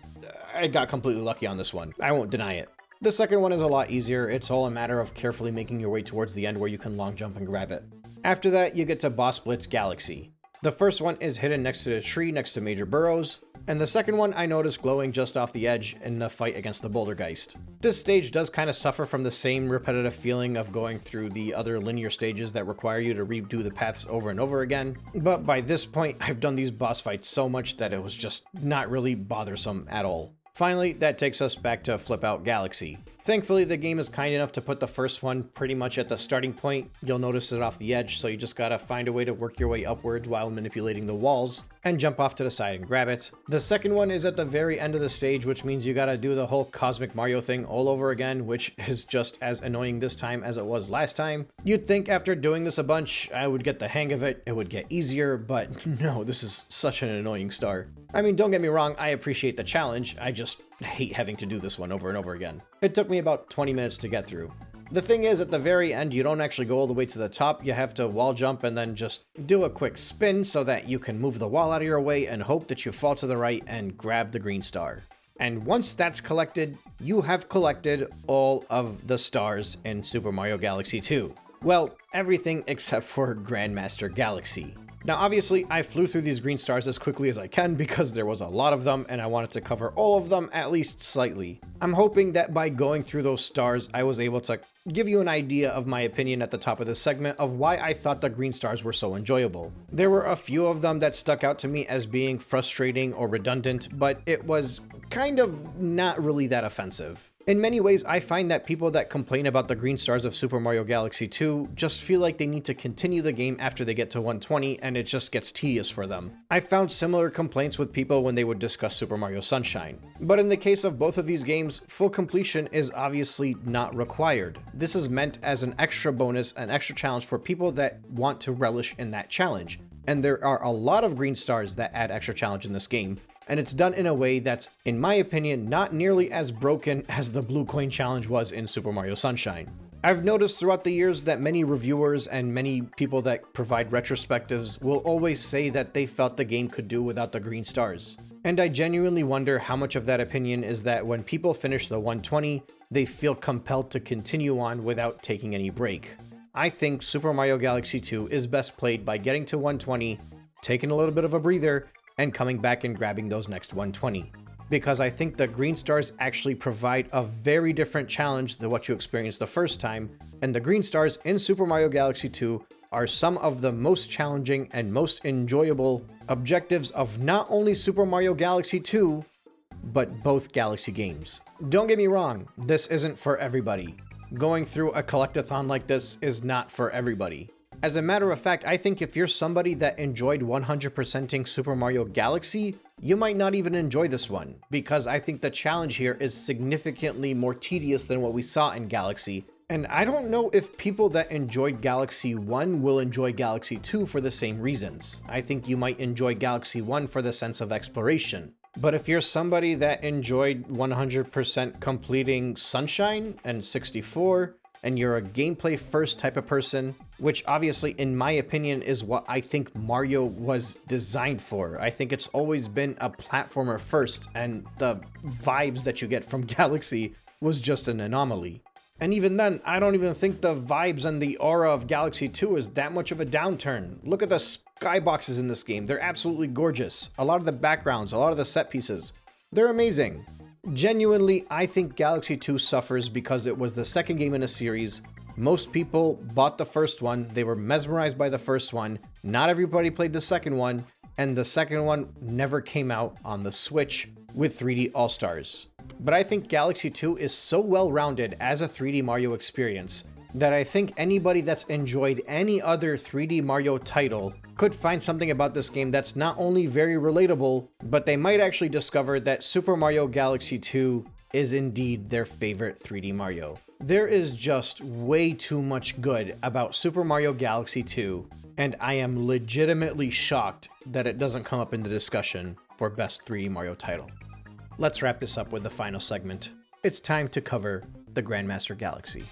I got completely lucky on this one. I won't deny it. The second one is a lot easier. It's all a matter of carefully making your way towards the end where you can long jump and grab it. After that, you get to Boss Blitz Galaxy. The first one is hidden next to the tree next to Major Burrows, and the second one I noticed glowing just off the edge in the fight against the Bouldergeist. This stage does kind of suffer from the same repetitive feeling of going through the other linear stages that require you to redo the paths over and over again, but by this point I've done these boss fights so much that it was just not really bothersome at all. Finally, that takes us back to Flip Out Galaxy. Thankfully, the game is kind enough to put the first one pretty much at the starting point. You'll notice it off the edge, so you just gotta find a way to work your way upwards while manipulating the walls and jump off to the side and grab it. The second one is at the very end of the stage, which means you gotta do the whole Cosmic Mario thing all over again, which is just as annoying this time as it was last time. You'd think after doing this a bunch, I would get the hang of it, it would get easier, but no, this is such an annoying star. I mean, don't get me wrong, I appreciate the challenge, I just hate having to do this one over and over again. It took me about 20 minutes to get through. The thing is, at the very end, you don't actually go all the way to the top. You have to wall jump and then just do a quick spin so that you can move the wall out of your way and hope that you fall to the right and grab the green star. And once that's collected, you have collected all of the stars in Super Mario Galaxy 2. Well, everything except for Grandmaster Galaxy. Now, obviously, I flew through these green stars as quickly as I can because there was a lot of them and I wanted to cover all of them at least slightly. I'm hoping that by going through those stars, I was able to give you an idea of my opinion at the top of this segment of why I thought the green stars were so enjoyable. There were a few of them that stuck out to me as being frustrating or redundant, but it was kind of not really that offensive. In many ways, I find that people that complain about the green stars of Super Mario Galaxy 2 just feel like they need to continue the game after they get to 120 and it just gets tedious for them. I found similar complaints with people when they would discuss Super Mario Sunshine. But in the case of both of these games, full completion is obviously not required. This is meant as an extra bonus, an extra challenge for people that want to relish in that challenge. And there are a lot of green stars that add extra challenge in this game. And it's done in a way that's, in my opinion, not nearly as broken as the Blue Coin Challenge was in Super Mario Sunshine. I've noticed throughout the years that many reviewers and many people that provide retrospectives will always say that they felt the game could do without the green stars. And I genuinely wonder how much of that opinion is that when people finish the 120, they feel compelled to continue on without taking any break. I think Super Mario Galaxy 2 is best played by getting to 120, taking a little bit of a breather, and coming back and grabbing those next 120. because I think the green stars actually provide a very different challenge than what you experienced the first time, and the green stars in Super Mario Galaxy 2 are some of the most challenging and most enjoyable objectives of not only Super Mario Galaxy 2, but both Galaxy games. Don't get me wrong, this isn't for everybody. Going through a collectathon like this is not for everybody. As a matter of fact, I think if you're somebody that enjoyed 100%ing Super Mario Galaxy, you might not even enjoy this one, because I think the challenge here is significantly more tedious than what we saw in Galaxy. And I don't know if people that enjoyed Galaxy 1 will enjoy Galaxy 2 for the same reasons. I think you might enjoy Galaxy 1 for the sense of exploration. But if you're somebody that enjoyed 100% completing Sunshine and 64, and you're a gameplay first type of person, which obviously in my opinion is what I think Mario was designed for. I think it's always been a platformer first, and the vibes that you get from Galaxy was just an anomaly. And even then, I don't even think the vibes and the aura of Galaxy 2 is that much of a downturn. Look at the skyboxes in this game. They're absolutely gorgeous. A lot of the backgrounds, a lot of the set pieces, they're amazing. Genuinely, I think Galaxy 2 suffers because it was the second game in a series. Most people bought the first one, they were mesmerized by the first one, not everybody played the second one, and the second one never came out on the Switch with 3D All-Stars. But I think Galaxy 2 is so well-rounded as a 3D Mario experience that I think anybody that's enjoyed any other 3D Mario title could find something about this game that's not only very relatable, but they might actually discover that Super Mario Galaxy 2 is indeed their favorite 3D Mario. There is just way too much good about Super Mario Galaxy 2, and I am legitimately shocked that it doesn't come up in the discussion for best 3D Mario title. Let's wrap this up with the final segment. It's time to cover the Grandmaster Galaxy.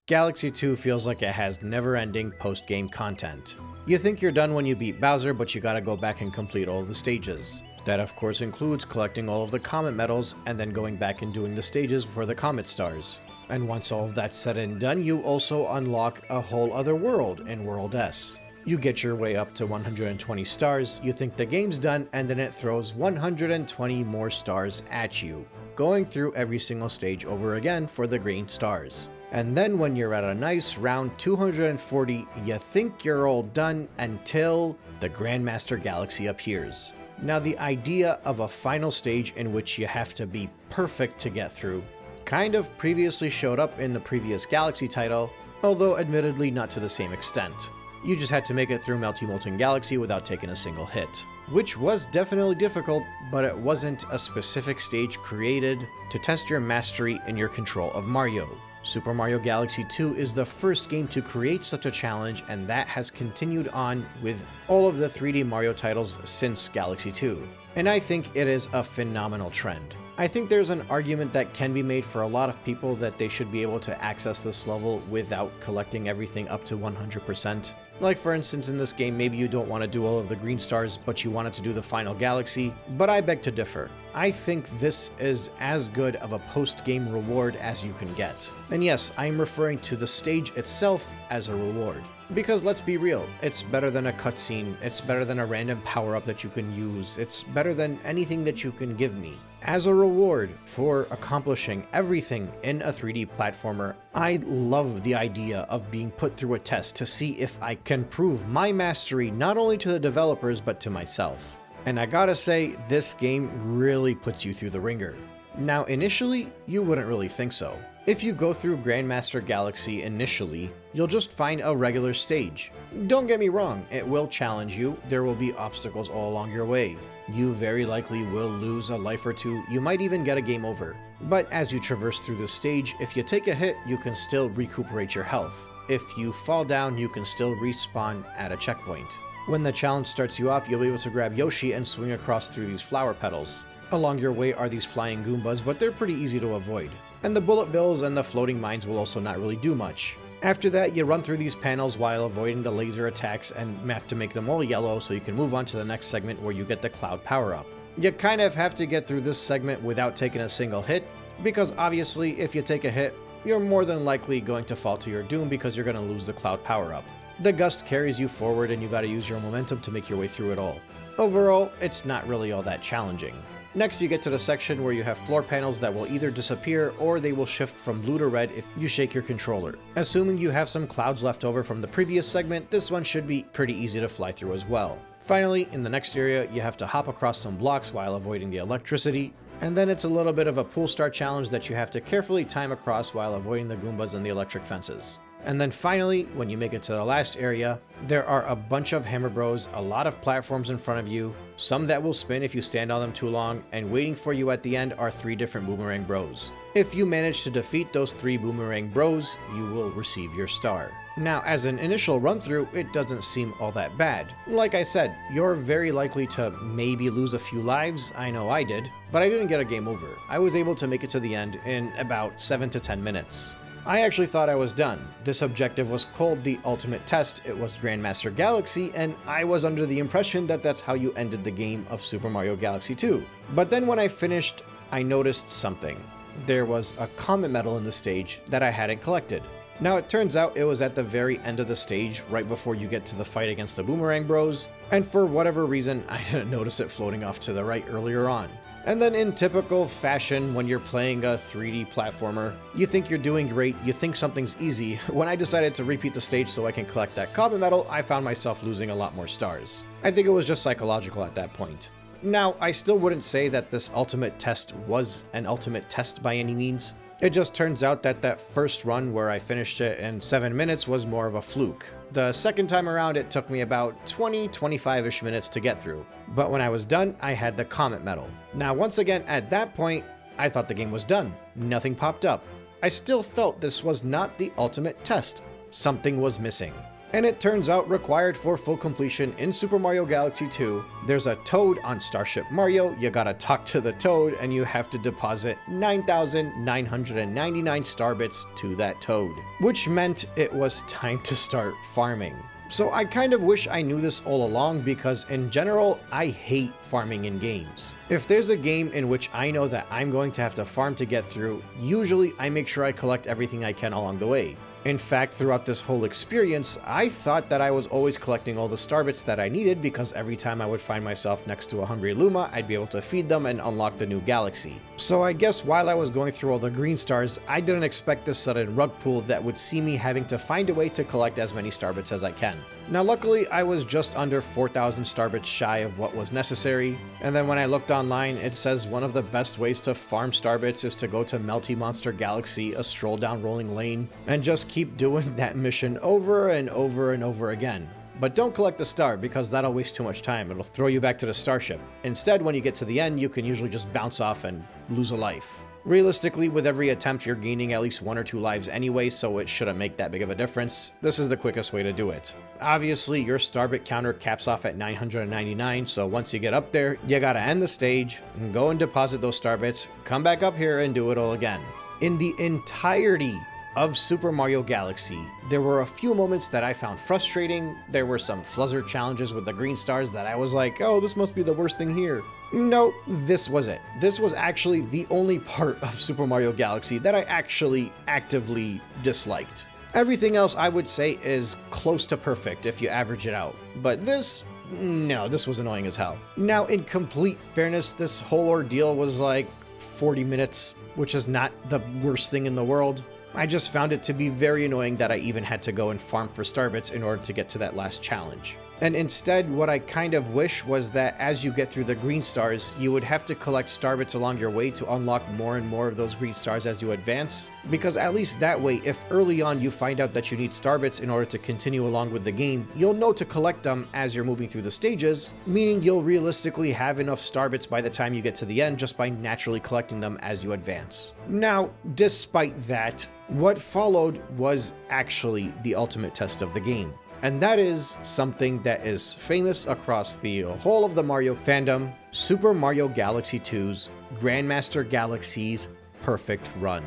Galaxy 2 feels like it has never-ending post-game content. You think you're done when you beat Bowser, but you gotta go back and complete all of the stages. That of course includes collecting all of the Comet medals and then going back and doing the stages for the Comet stars. And once all of that's said and done, you also unlock a whole other world in World S. You get your way up to 120 stars, you think the game's done, and then it throws 120 more stars at you, going through every single stage over again for the green stars. And then when you're at a nice round 240, you think you're all done until the Grandmaster Galaxy appears. Now the idea of a final stage in which you have to be perfect to get through kind of previously showed up in the previous Galaxy title, although admittedly not to the same extent. You just had to make it through Melty Molten Galaxy without taking a single hit, which was definitely difficult, but it wasn't a specific stage created to test your mastery and your control of Mario. Super Mario Galaxy 2 is the first game to create such a challenge, and that has continued on with all of the 3D Mario titles since Galaxy 2. And I think it is a phenomenal trend. I think there's an argument that can be made for a lot of people that they should be able to access this level without collecting everything up to 100%. Like for instance in this game, maybe you don't want to do all of the green stars, but you wanted to do the final galaxy, but I beg to differ. I think this is as good of a post-game reward as you can get. And yes, I am referring to the stage itself as a reward. Because let's be real, it's better than a cutscene, it's better than a random power-up that you can use, it's better than anything that you can give me. As a reward for accomplishing everything in a 3D platformer, I love the idea of being put through a test to see if I can prove my mastery not only to the developers but to myself. And I gotta say, this game really puts you through the ringer. Now initially, you wouldn't really think so. If you go through Grandmaster Galaxy initially, you'll just find a regular stage. Don't get me wrong, it will challenge you, there will be obstacles all along your way. You very likely will lose a life or two, you might even get a game over. But as you traverse through the stage, if you take a hit, you can still recuperate your health. If you fall down, you can still respawn at a checkpoint. When the challenge starts you off, you'll be able to grab Yoshi and swing across through these flower petals. Along your way are these flying Goombas, but they're pretty easy to avoid. And the bullet bills and the floating mines will also not really do much. After that, you run through these panels while avoiding the laser attacks and have to make them all yellow so you can move on to the next segment where you get the cloud power-up. You kind of have to get through this segment without taking a single hit, because obviously if you take a hit, you're more than likely going to fall to your doom because you're going to lose the cloud power-up. The gust carries you forward and you gotta use your momentum to make your way through it all. Overall, it's not really all that challenging. Next, you get to the section where you have floor panels that will either disappear or they will shift from blue to red if you shake your controller. Assuming you have some clouds left over from the previous segment, this one should be pretty easy to fly through as well. Finally, in the next area, you have to hop across some blocks while avoiding the electricity, and then it's a little bit of a pool start challenge that you have to carefully time across while avoiding the Goombas and the electric fences. And then finally, when you make it to the last area, there are a bunch of Hammer Bros, a lot of platforms in front of you, some that will spin if you stand on them too long, and waiting for you at the end are 3 different Boomerang Bros. If you manage to defeat those 3 Boomerang Bros, you will receive your star. Now, as an initial run through, it doesn't seem all that bad. Like I said, you're very likely to maybe lose a few lives, I know I did, but I didn't get a game over. I was able to make it to the end in about 7 to 10 minutes. I actually thought I was done. This objective was called the Ultimate Test, it was Grandmaster Galaxy, and I was under the impression that that's how you ended the game of Super Mario Galaxy 2. But then when I finished, I noticed something. There was a comet medal in the stage that I hadn't collected. Now it turns out it was at the very end of the stage, right before you get to the fight against the Boomerang Bros, and for whatever reason, I didn't notice it floating off to the right earlier on. And then in typical fashion, when you're playing a 3D platformer, you think you're doing great, you think something's easy. When I decided to repeat the stage so I can collect that comet medal, I found myself losing a lot more stars. I think it was just psychological at that point. Now, I still wouldn't say that this ultimate test was an ultimate test by any means. It just turns out that that first run where I finished it in 7 minutes was more of a fluke. The second time around, it took me about 25-ish minutes to get through. But when I was done, I had the comet medal. Now, once again, at that point, I thought the game was done. Nothing popped up. I still felt this was not the ultimate test. Something was missing. And it turns out required for full completion in Super Mario Galaxy 2, there's a Toad on Starship Mario, you gotta talk to the Toad, and you have to deposit 9,999 star bits to that Toad, which meant it was time to start farming. So I kind of wish I knew this all along because in general, I hate farming in games. If there's a game in which I know that I'm going to have to farm to get through, usually I make sure I collect everything I can along the way. In fact, throughout this whole experience, I thought that I was always collecting all the star bits that I needed because every time I would find myself next to a hungry Luma, I'd be able to feed them and unlock the new galaxy. So I guess while I was going through all the green stars, I didn't expect this sudden rug pull that would see me having to find a way to collect as many star bits as I can. Now luckily, I was just under 4,000 star bits shy of what was necessary, and then when I looked online, it says one of the best ways to farm star bits is to go to Grandmaster Galaxy, a stroll down rolling lane, and just keep doing that mission over and over and over again. But don't collect the star because that'll waste too much time, it'll throw you back to the starship. Instead, when you get to the end, you can usually just bounce off and lose a life. Realistically, with every attempt you're gaining at least 1 or 2 lives anyway, so it shouldn't make that big of a difference. This is the quickest way to do it. Obviously, your starbit counter caps off at 999, so once you get up there, you gotta end the stage, and go and deposit those starbits, come back up here and do it all again. In the entirety of Super Mario Galaxy, there were a few moments that I found frustrating. There were some fluzzer challenges with the green stars that I was like, oh, this must be the worst thing here. No, this was it. This was actually the only part of Super Mario Galaxy that I actually actively disliked. Everything else I would say is close to perfect if you average it out. But this, no, this was annoying as hell. Now, in complete fairness, this whole ordeal was like 40 minutes, which is not the worst thing in the world. I just found it to be very annoying that I even had to go and farm for starbits in order to get to that last challenge. And instead, what I kind of wish was that as you get through the green stars, you would have to collect starbits along your way to unlock more and more of those green stars as you advance. Because at least that way, if early on you find out that you need starbits in order to continue along with the game, you'll know to collect them as you're moving through the stages, meaning you'll realistically have enough starbits by the time you get to the end just by naturally collecting them as you advance. Now, despite that, what followed was actually the ultimate test of the game. And that is something that is famous across the whole of the Mario fandom, Super Mario Galaxy 2's Grandmaster Galaxy's perfect run.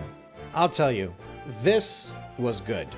I'll tell you, this was good.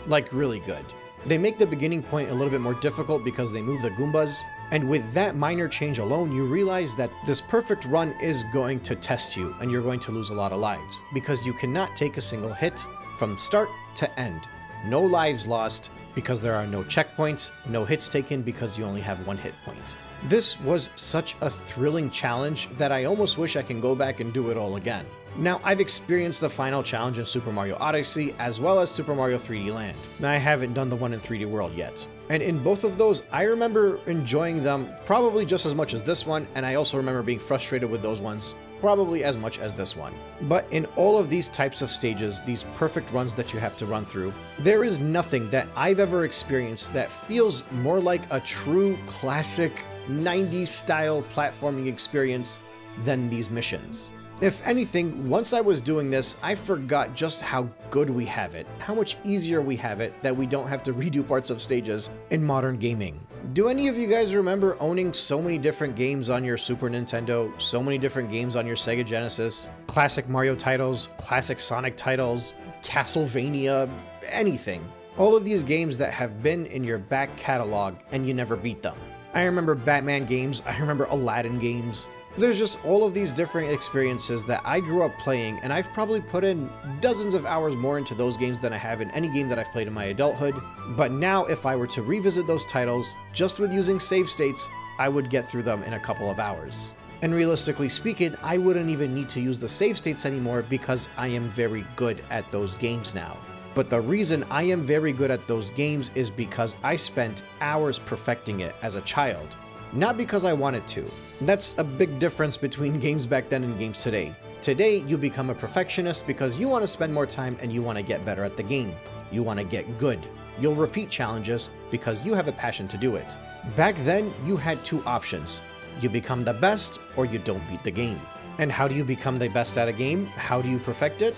Like really good. They make the beginning point a little bit more difficult because they move the Goombas, and with that minor change alone, you realize that this perfect run is going to test you and you're going to lose a lot of lives because you cannot take a single hit. from start to end. No lives lost because there are no checkpoints, no hits taken because you only have one hit point. This was such a thrilling challenge that I almost wish I can go back and do it all again. Now, I've experienced the final challenge in Super Mario Odyssey as well as Super Mario 3D Land. I haven't done the one in 3D World yet. And in both of those, I remember enjoying them probably just as much as this one, and I also remember being frustrated with those ones probably as much as this one. But in all of these types of stages, these perfect runs that you have to run through, there is nothing that I've ever experienced that feels more like a true classic 90s style platforming experience than these missions. If anything, once I was doing this, I forgot just how good we have it, how much easier we have it that we don't have to redo parts of stages in modern gaming. Do any of you guys remember owning so many different games on your Super Nintendo, so many different games on your Sega Genesis? Classic Mario titles, classic Sonic titles, Castlevania, anything. All of these games that have been in your back catalog and you never beat them. I remember Batman games, I remember Aladdin games. There's just all of these different experiences that I grew up playing, and I've probably put in dozens of hours more into those games than I have in any game that I've played in my adulthood. But now, if I were to revisit those titles, just with using save states, I would get through them in a couple of hours. And realistically speaking, I wouldn't even need to use the save states anymore because I am very good at those games now. But the reason I am very good at those games is because I spent hours perfecting it as a child. Not because I wanted to. That's a big difference between games back then and games today. Today, you become a perfectionist because you want to spend more time and you want to get better at the game. You want to get good. You'll repeat challenges because you have a passion to do it. Back then, you had two options. You become the best or you don't beat the game. And how do you become the best at a game? How do you perfect it?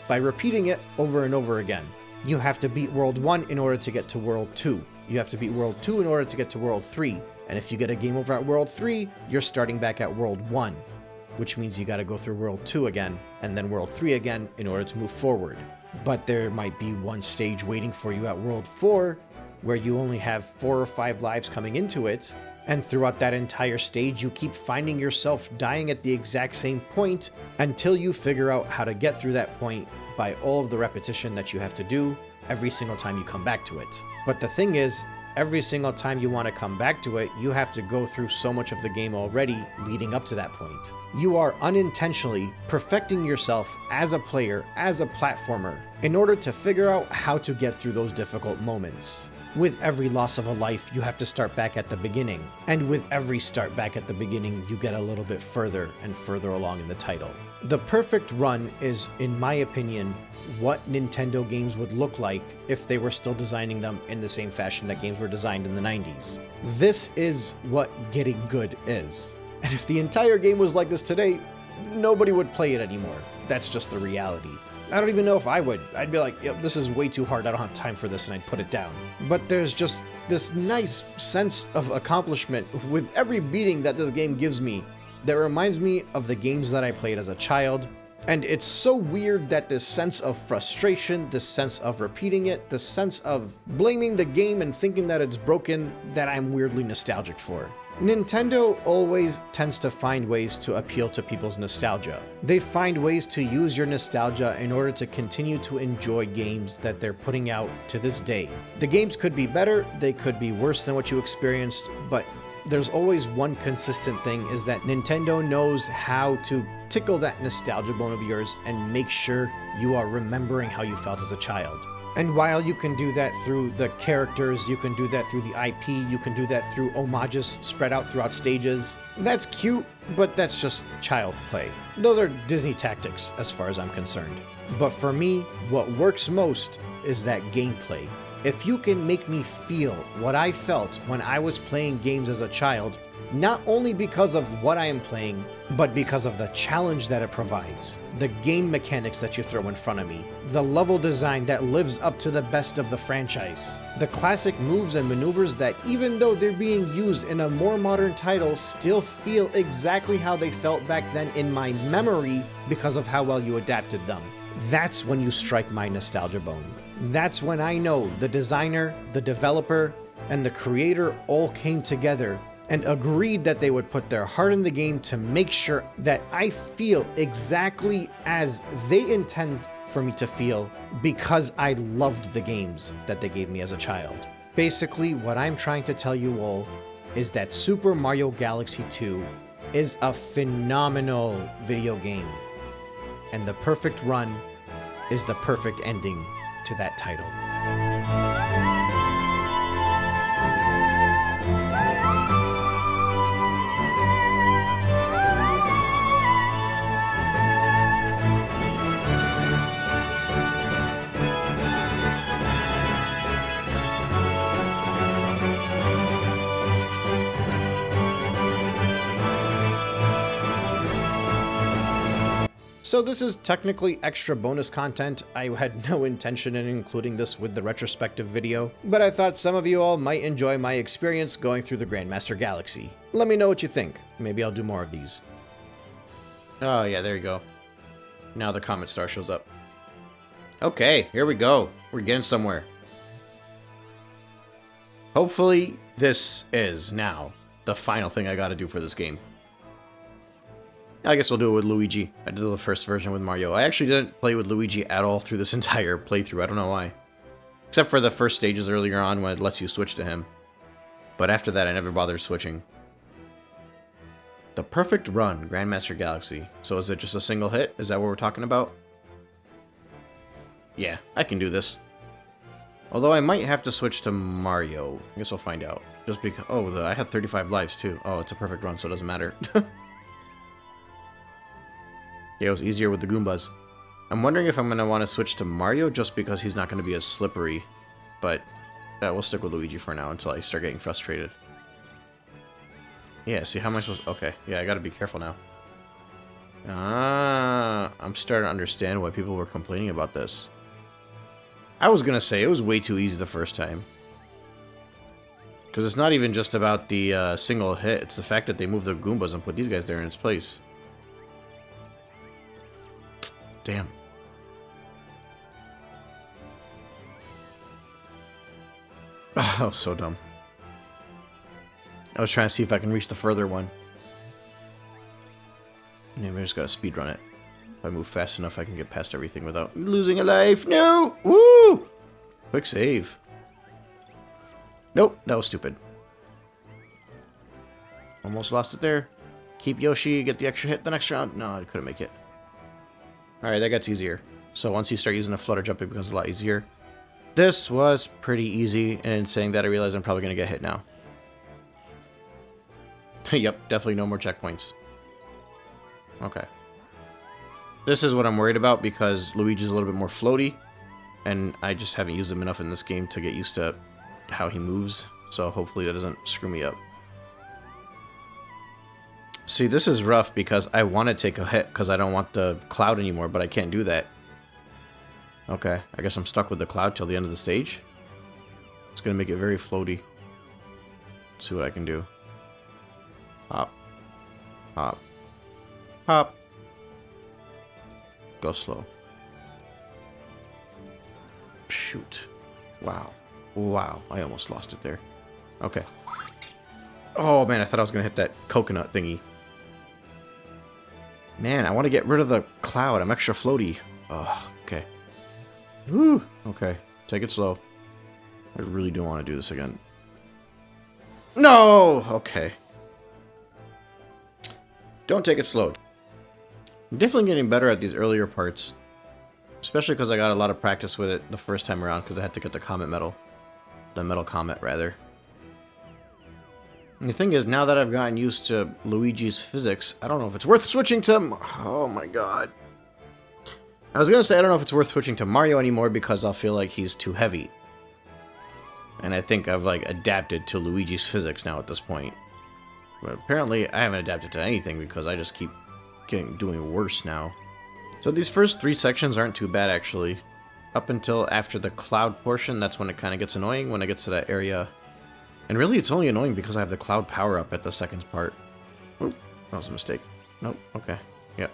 By repeating it over and over again. You have to beat World 1 in order to get to World 2. You have to beat World 2 in order to get to World 3. And if you get a game over at World 3, you're starting back at World 1, which means you gotta go through World 2 again, and then World 3 again in order to move forward. But there might be one stage waiting for you at World 4, where you only have 4 or 5 lives coming into it, and throughout that entire stage, you keep finding yourself dying at the exact same point until you figure out how to get through that point by all of the repetition that you have to do every single time you come back to it. But the thing is, every single time you want to come back to it, you have to go through so much of the game already leading up to that point. You are unintentionally perfecting yourself as a player, as a platformer, in order to figure out how to get through those difficult moments. With every loss of a life, you have to start back at the beginning. And with every start back at the beginning, you get a little bit further and further along in the title. The perfect run is, in my opinion, what Nintendo games would look like if they were still designing them in the same fashion that games were designed in the 90s. This is what getting good is. And if the entire game was like this today, nobody would play it anymore. That's just the reality. I don't even know if I would. I'd be like, yep, this is way too hard, I don't have time for this, and I'd put it down. But there's just this nice sense of accomplishment with every beating that this game gives me that reminds me of the games that I played as a child. And it's so weird that this sense of frustration, this sense of repeating it, this sense of blaming the game and thinking that it's broken, that I'm weirdly nostalgic for. Nintendo always tends to find ways to appeal to people's nostalgia. They find ways to use your nostalgia in order to continue to enjoy games that they're putting out to this day. The games could be better, they could be worse than what you experienced, but there's always one consistent thing, is that Nintendo knows how to tickle that nostalgia bone of yours and make sure you are remembering how you felt as a child. And while you can do that through the characters, you can do that through the IP, you can do that through homages spread out throughout stages, that's cute, but that's just child play. Those are Disney tactics as far as I'm concerned. But for me, what works most is that gameplay. If you can make me feel what I felt when I was playing games as a child, not only because of what I am playing, but because of the challenge that it provides, the game mechanics that you throw in front of me, the level design that lives up to the best of the franchise, the classic moves and maneuvers that, even though they're being used in a more modern title, still feel exactly how they felt back then in my memory because of how well you adapted them. That's when you strike my nostalgia bone. That's when I know the designer, the developer, and the creator all came together and agreed that they would put their heart in the game to make sure that I feel exactly as they intend for me to feel because I loved the games that they gave me as a child. Basically, what I'm trying to tell you all is that Super Mario Galaxy 2 is a phenomenal video game, and the perfect run is the perfect ending to that title. So this is technically extra bonus content. I had no intention in including this with the retrospective video, but I thought some of you all might enjoy my experience going through the Grandmaster Galaxy. Let me know what you think. Maybe I'll do more of these. Oh, yeah, there you go. Now the comet star shows up. Okay, here we go. We're getting somewhere. Hopefully, this is now the final thing I gotta do for this game. I guess we'll do it with Luigi. I did the first version with Mario. I actually didn't play with Luigi at all through this entire playthrough. I don't know why. Except for the first stages earlier on when it lets you switch to him. But after that, I never bothered switching. The perfect run, Grandmaster Galaxy. So is it just a single hit? Is that what we're talking about? Yeah, I can do this. Although I might have to switch to Mario. I guess I'll find out. Just because... Oh, I had 35 lives too. Oh, it's a perfect run, so it doesn't matter. Yeah, it was easier with the Goombas. I'm wondering if I'm going to want to switch to Mario just because he's not going to be as slippery. But we'll stick with Luigi for now until I start getting frustrated. Yeah, see, how am I supposed to... Okay, yeah, I got to be careful now. Ah, I'm starting to understand why people were complaining about this. I was going to say it was way too easy the first time. Because it's not even just about the single hit. It's the fact that they moved the Goombas and put these guys there in its place. Damn. Oh, so dumb. I was trying to see if I can reach the further one. Maybe I just gotta speedrun it. If I move fast enough, I can get past everything without losing a life. No! Woo! Quick save. Nope, that was stupid. Almost lost it there. Keep Yoshi, get the extra hit the next round. No, I couldn't make it. Alright, that gets easier. So once you start using the flutter jump, it becomes a lot easier. This was pretty easy, and in saying that, I realize I'm probably going to get hit now. Yep, definitely no more checkpoints. Okay. This is what I'm worried about, because Luigi's a little bit more floaty, and I just haven't used him enough in this game to get used to how he moves, so hopefully that doesn't screw me up. See, this is rough because I want to take a hit because I don't want the cloud anymore, but I can't do that. Okay, I guess I'm stuck with the cloud till the end of the stage. It's going to make it very floaty. Let's see what I can do. Hop. Hop. Hop. Go slow. Shoot. Wow. Wow, I almost lost it there. Okay. Oh man, I thought I was going to hit that coconut thingy. Man, I want to get rid of the cloud. I'm extra floaty. Oh, okay. Woo! Okay, take it slow. I really don't want to do this again. No! Okay. Don't take it slow. I'm definitely getting better at these earlier parts. Especially because I got a lot of practice with it the first time around because I had to get the comet medal. The metal comet, rather. And the thing is, now that I've gotten used to Luigi's physics, I don't know if it's worth switching to... Oh my god. I was going to say I don't know if it's worth switching to Mario anymore because I'll feel like he's too heavy. And I think I've, like, adapted to Luigi's physics now at this point. But apparently, I haven't adapted to anything because I just keep doing worse now. So these first 3 sections aren't too bad, actually. Up until after the cloud portion, that's when it kind of gets annoying, when it gets to that area. And really, it's only annoying because I have the cloud power-up at the second part. Oop, that was a mistake. Nope, okay. Yep.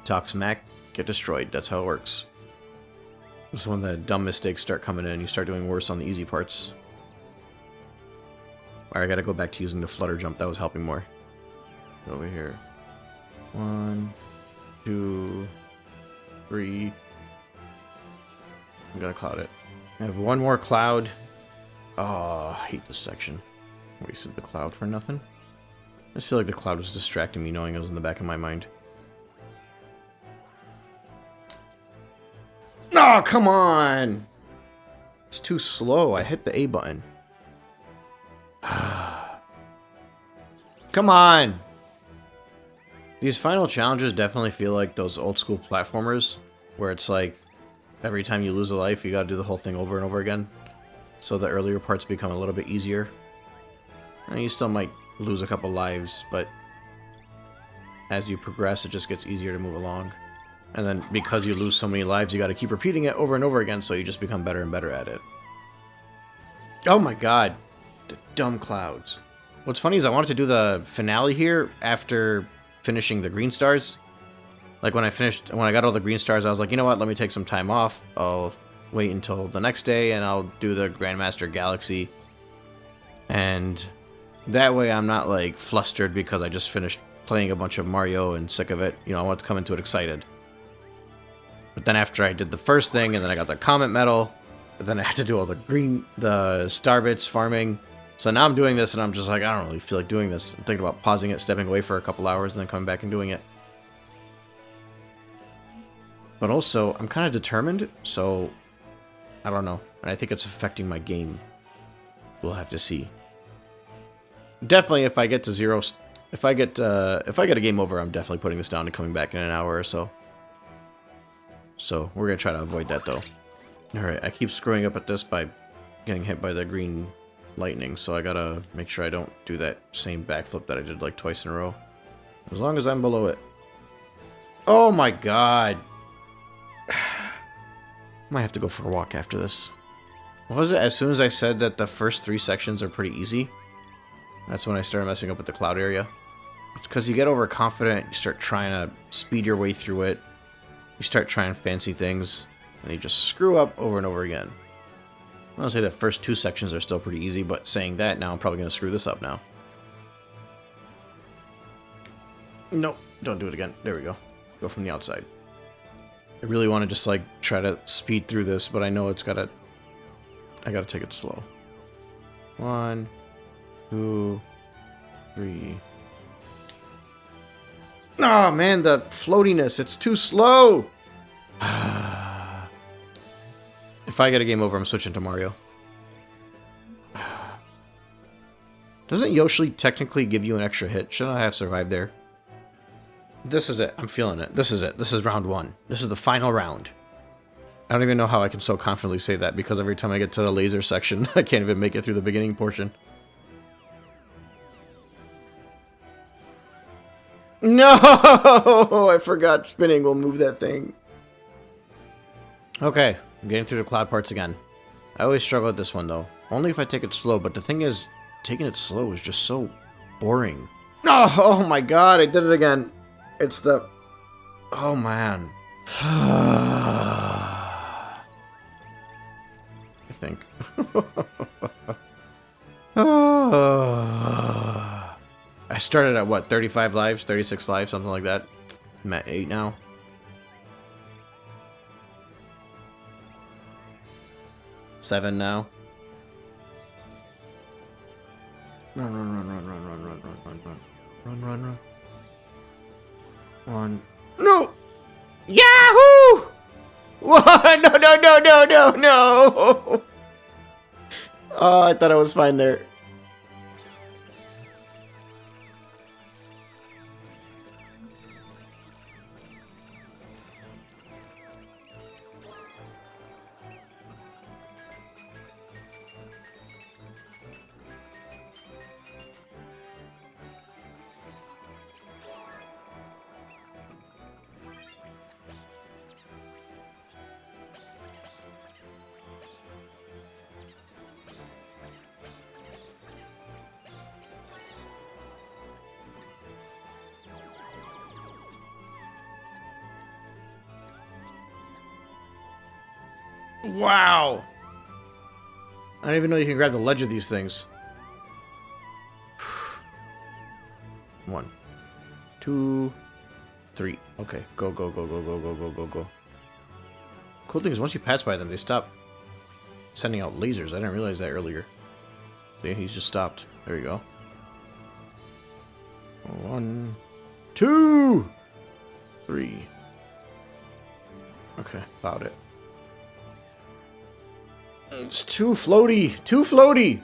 Talk smack, get destroyed. That's how it works. This is when the dumb mistakes start coming in. You start doing worse on the easy parts. Alright, I gotta go back to using the flutter jump. That was helping more. Over here. 1, 2, 3. I'm gonna cloud it. I have one more cloud. Oh, I hate this section. Wasted the cloud for nothing. I just feel like the cloud was distracting me, knowing it was in the back of my mind. Oh, come on! It's too slow. I hit the A button. Come on! These final challenges definitely feel like those old school platformers, where it's like, every time you lose a life, you gotta do the whole thing over and over again. So the earlier parts become a little bit easier. And you still might lose a couple lives, but as you progress, it just gets easier to move along. And then because you lose so many lives, you gotta keep repeating it over and over again, so you just become better and better at it. Oh my god. The dumb clouds. What's funny is I wanted to do the finale here after finishing the green stars. Like when I got all the green stars, I was like, you know what, let me take some time off. I'll wait until the next day and I'll do the Grandmaster Galaxy. And that way I'm not like flustered because I just finished playing a bunch of Mario and sick of it. You know, I want to come into it excited. But then after I did the first thing and then I got the Comet Medal, then I had to do all the star bits farming. So now I'm doing this and I'm just like, I don't really feel like doing this. I'm thinking about pausing it, stepping away for a couple hours, and then coming back and doing it. But also, I'm kind of determined, so I don't know. And I think it's affecting my game. We'll have to see. Definitely, if I get to zero, if I get a game over, I'm definitely putting this down and coming back in an hour or so. So we're gonna try to avoid that though. All right, I keep screwing up at this by getting hit by the green lightning, so I gotta make sure I don't do that same backflip that I did like twice in a row. As long as I'm below it. Oh my god. Might have to go for a walk after this. What was it? As soon as I said that the first 3 sections are pretty easy, that's when I started messing up with the cloud area. It's because you get overconfident, you start trying to speed your way through it, you start trying fancy things, and you just screw up over and over again. I'll say the first 2 sections are still pretty easy, but saying that, now I'm probably going to screw this up now. Nope, don't do it again. There we go. Go from the outside. I really want to just like try to speed through this, but I know it's gotta... I gotta take it slow. 1, 2, 3... Oh man, the floatiness, it's too slow! If I get a game over, I'm switching to Mario. Doesn't Yoshi technically give you an extra hit? Shouldn't I have survived there? This is it. I'm feeling it. This is it. This is round 1. This is the final round. I don't even know how I can so confidently say that, because every time I get to the laser section, I can't even make it through the beginning portion. No! I forgot spinning will move that thing. Okay, I'm getting through the cloud parts again. I always struggle with this one, though. Only if I take it slow, but the thing is, taking it slow is just so boring. Oh my god, I did it again. It's the... Oh, man. I think. I started at, what, 35 lives? 36 lives? Something like that. I'm at 8 now. Seven now. Run, run, run, run, run, run, run, run, run, run. Run, run, run. 1. No! Yahoo! 1! No, no, no, no, no, no! Oh, I thought I was fine there. Wow! I don't even know you can grab the ledge of these things. 1, 2, 3. Okay, go, go, go, go, go, go, go, go, go. Cool thing is once you pass by them, they stop sending out lasers. I didn't realize that earlier. See, he's just stopped. There you go. 1, 2, 3. Okay, about it. It's too floaty! Too floaty!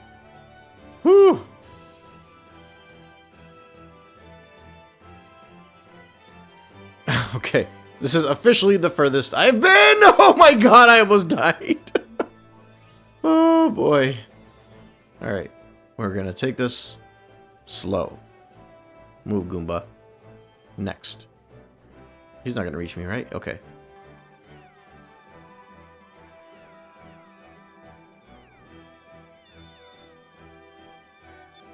Whew! Okay, this is officially the furthest I've been! Oh my god, I almost died! Oh boy. Alright, we're gonna take this slow. Move, Goomba. Next. He's not gonna reach me, right? Okay.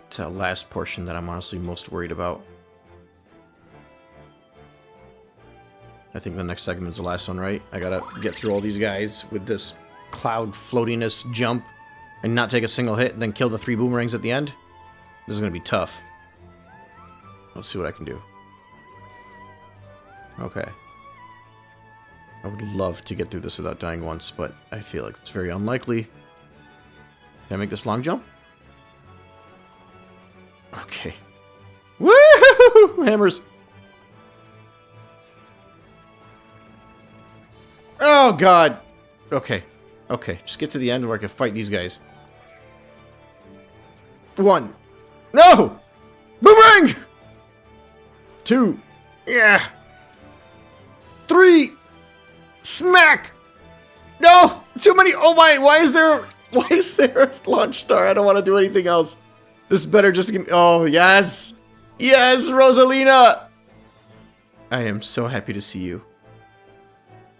It's that last portion that I'm honestly most worried about. I think the next segment is the last one, right? I gotta get through all these guys with this cloud floatiness jump and not take a single hit and then kill the 3 boomerangs at the end. This is gonna be tough. Let's see what I can do. Okay. I would love to get through this without dying once, but I feel like it's very unlikely. Can I make this long jump? Okay. Woo! Hammers! Oh, God! Okay. Okay, just get to the end where I can fight these guys. 1. No! Boomerang! 2. Yeah! 3. Smack! No! Too many! Oh my! Why is there a launch star? I don't want to do anything else. This better just give me... Oh, yes! Yes, Rosalina! I am so happy to see you.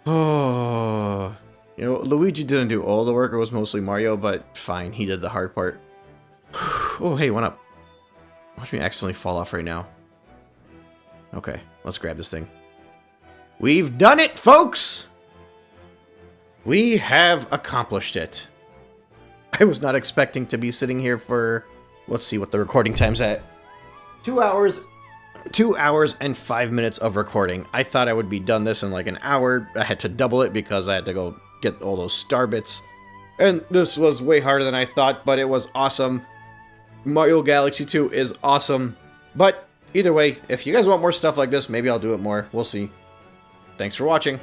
Oh... You know, Luigi didn't do all the work. It was mostly Mario, but fine. He did the hard part. Oh, hey, one up. Watch me accidentally fall off right now. Okay, let's grab this thing. We've done it, folks! We have accomplished it. I was not expecting to be sitting here for... Let's see what the recording time's at. 2 hours. 2 hours and 5 minutes of recording. I thought I would be done this in like an hour. I had to double it because I had to go get all those star bits. And this was way harder than I thought, but it was awesome. Mario Galaxy 2 is awesome. But either way, if you guys want more stuff like this, maybe I'll do it more. We'll see. Thanks for watching.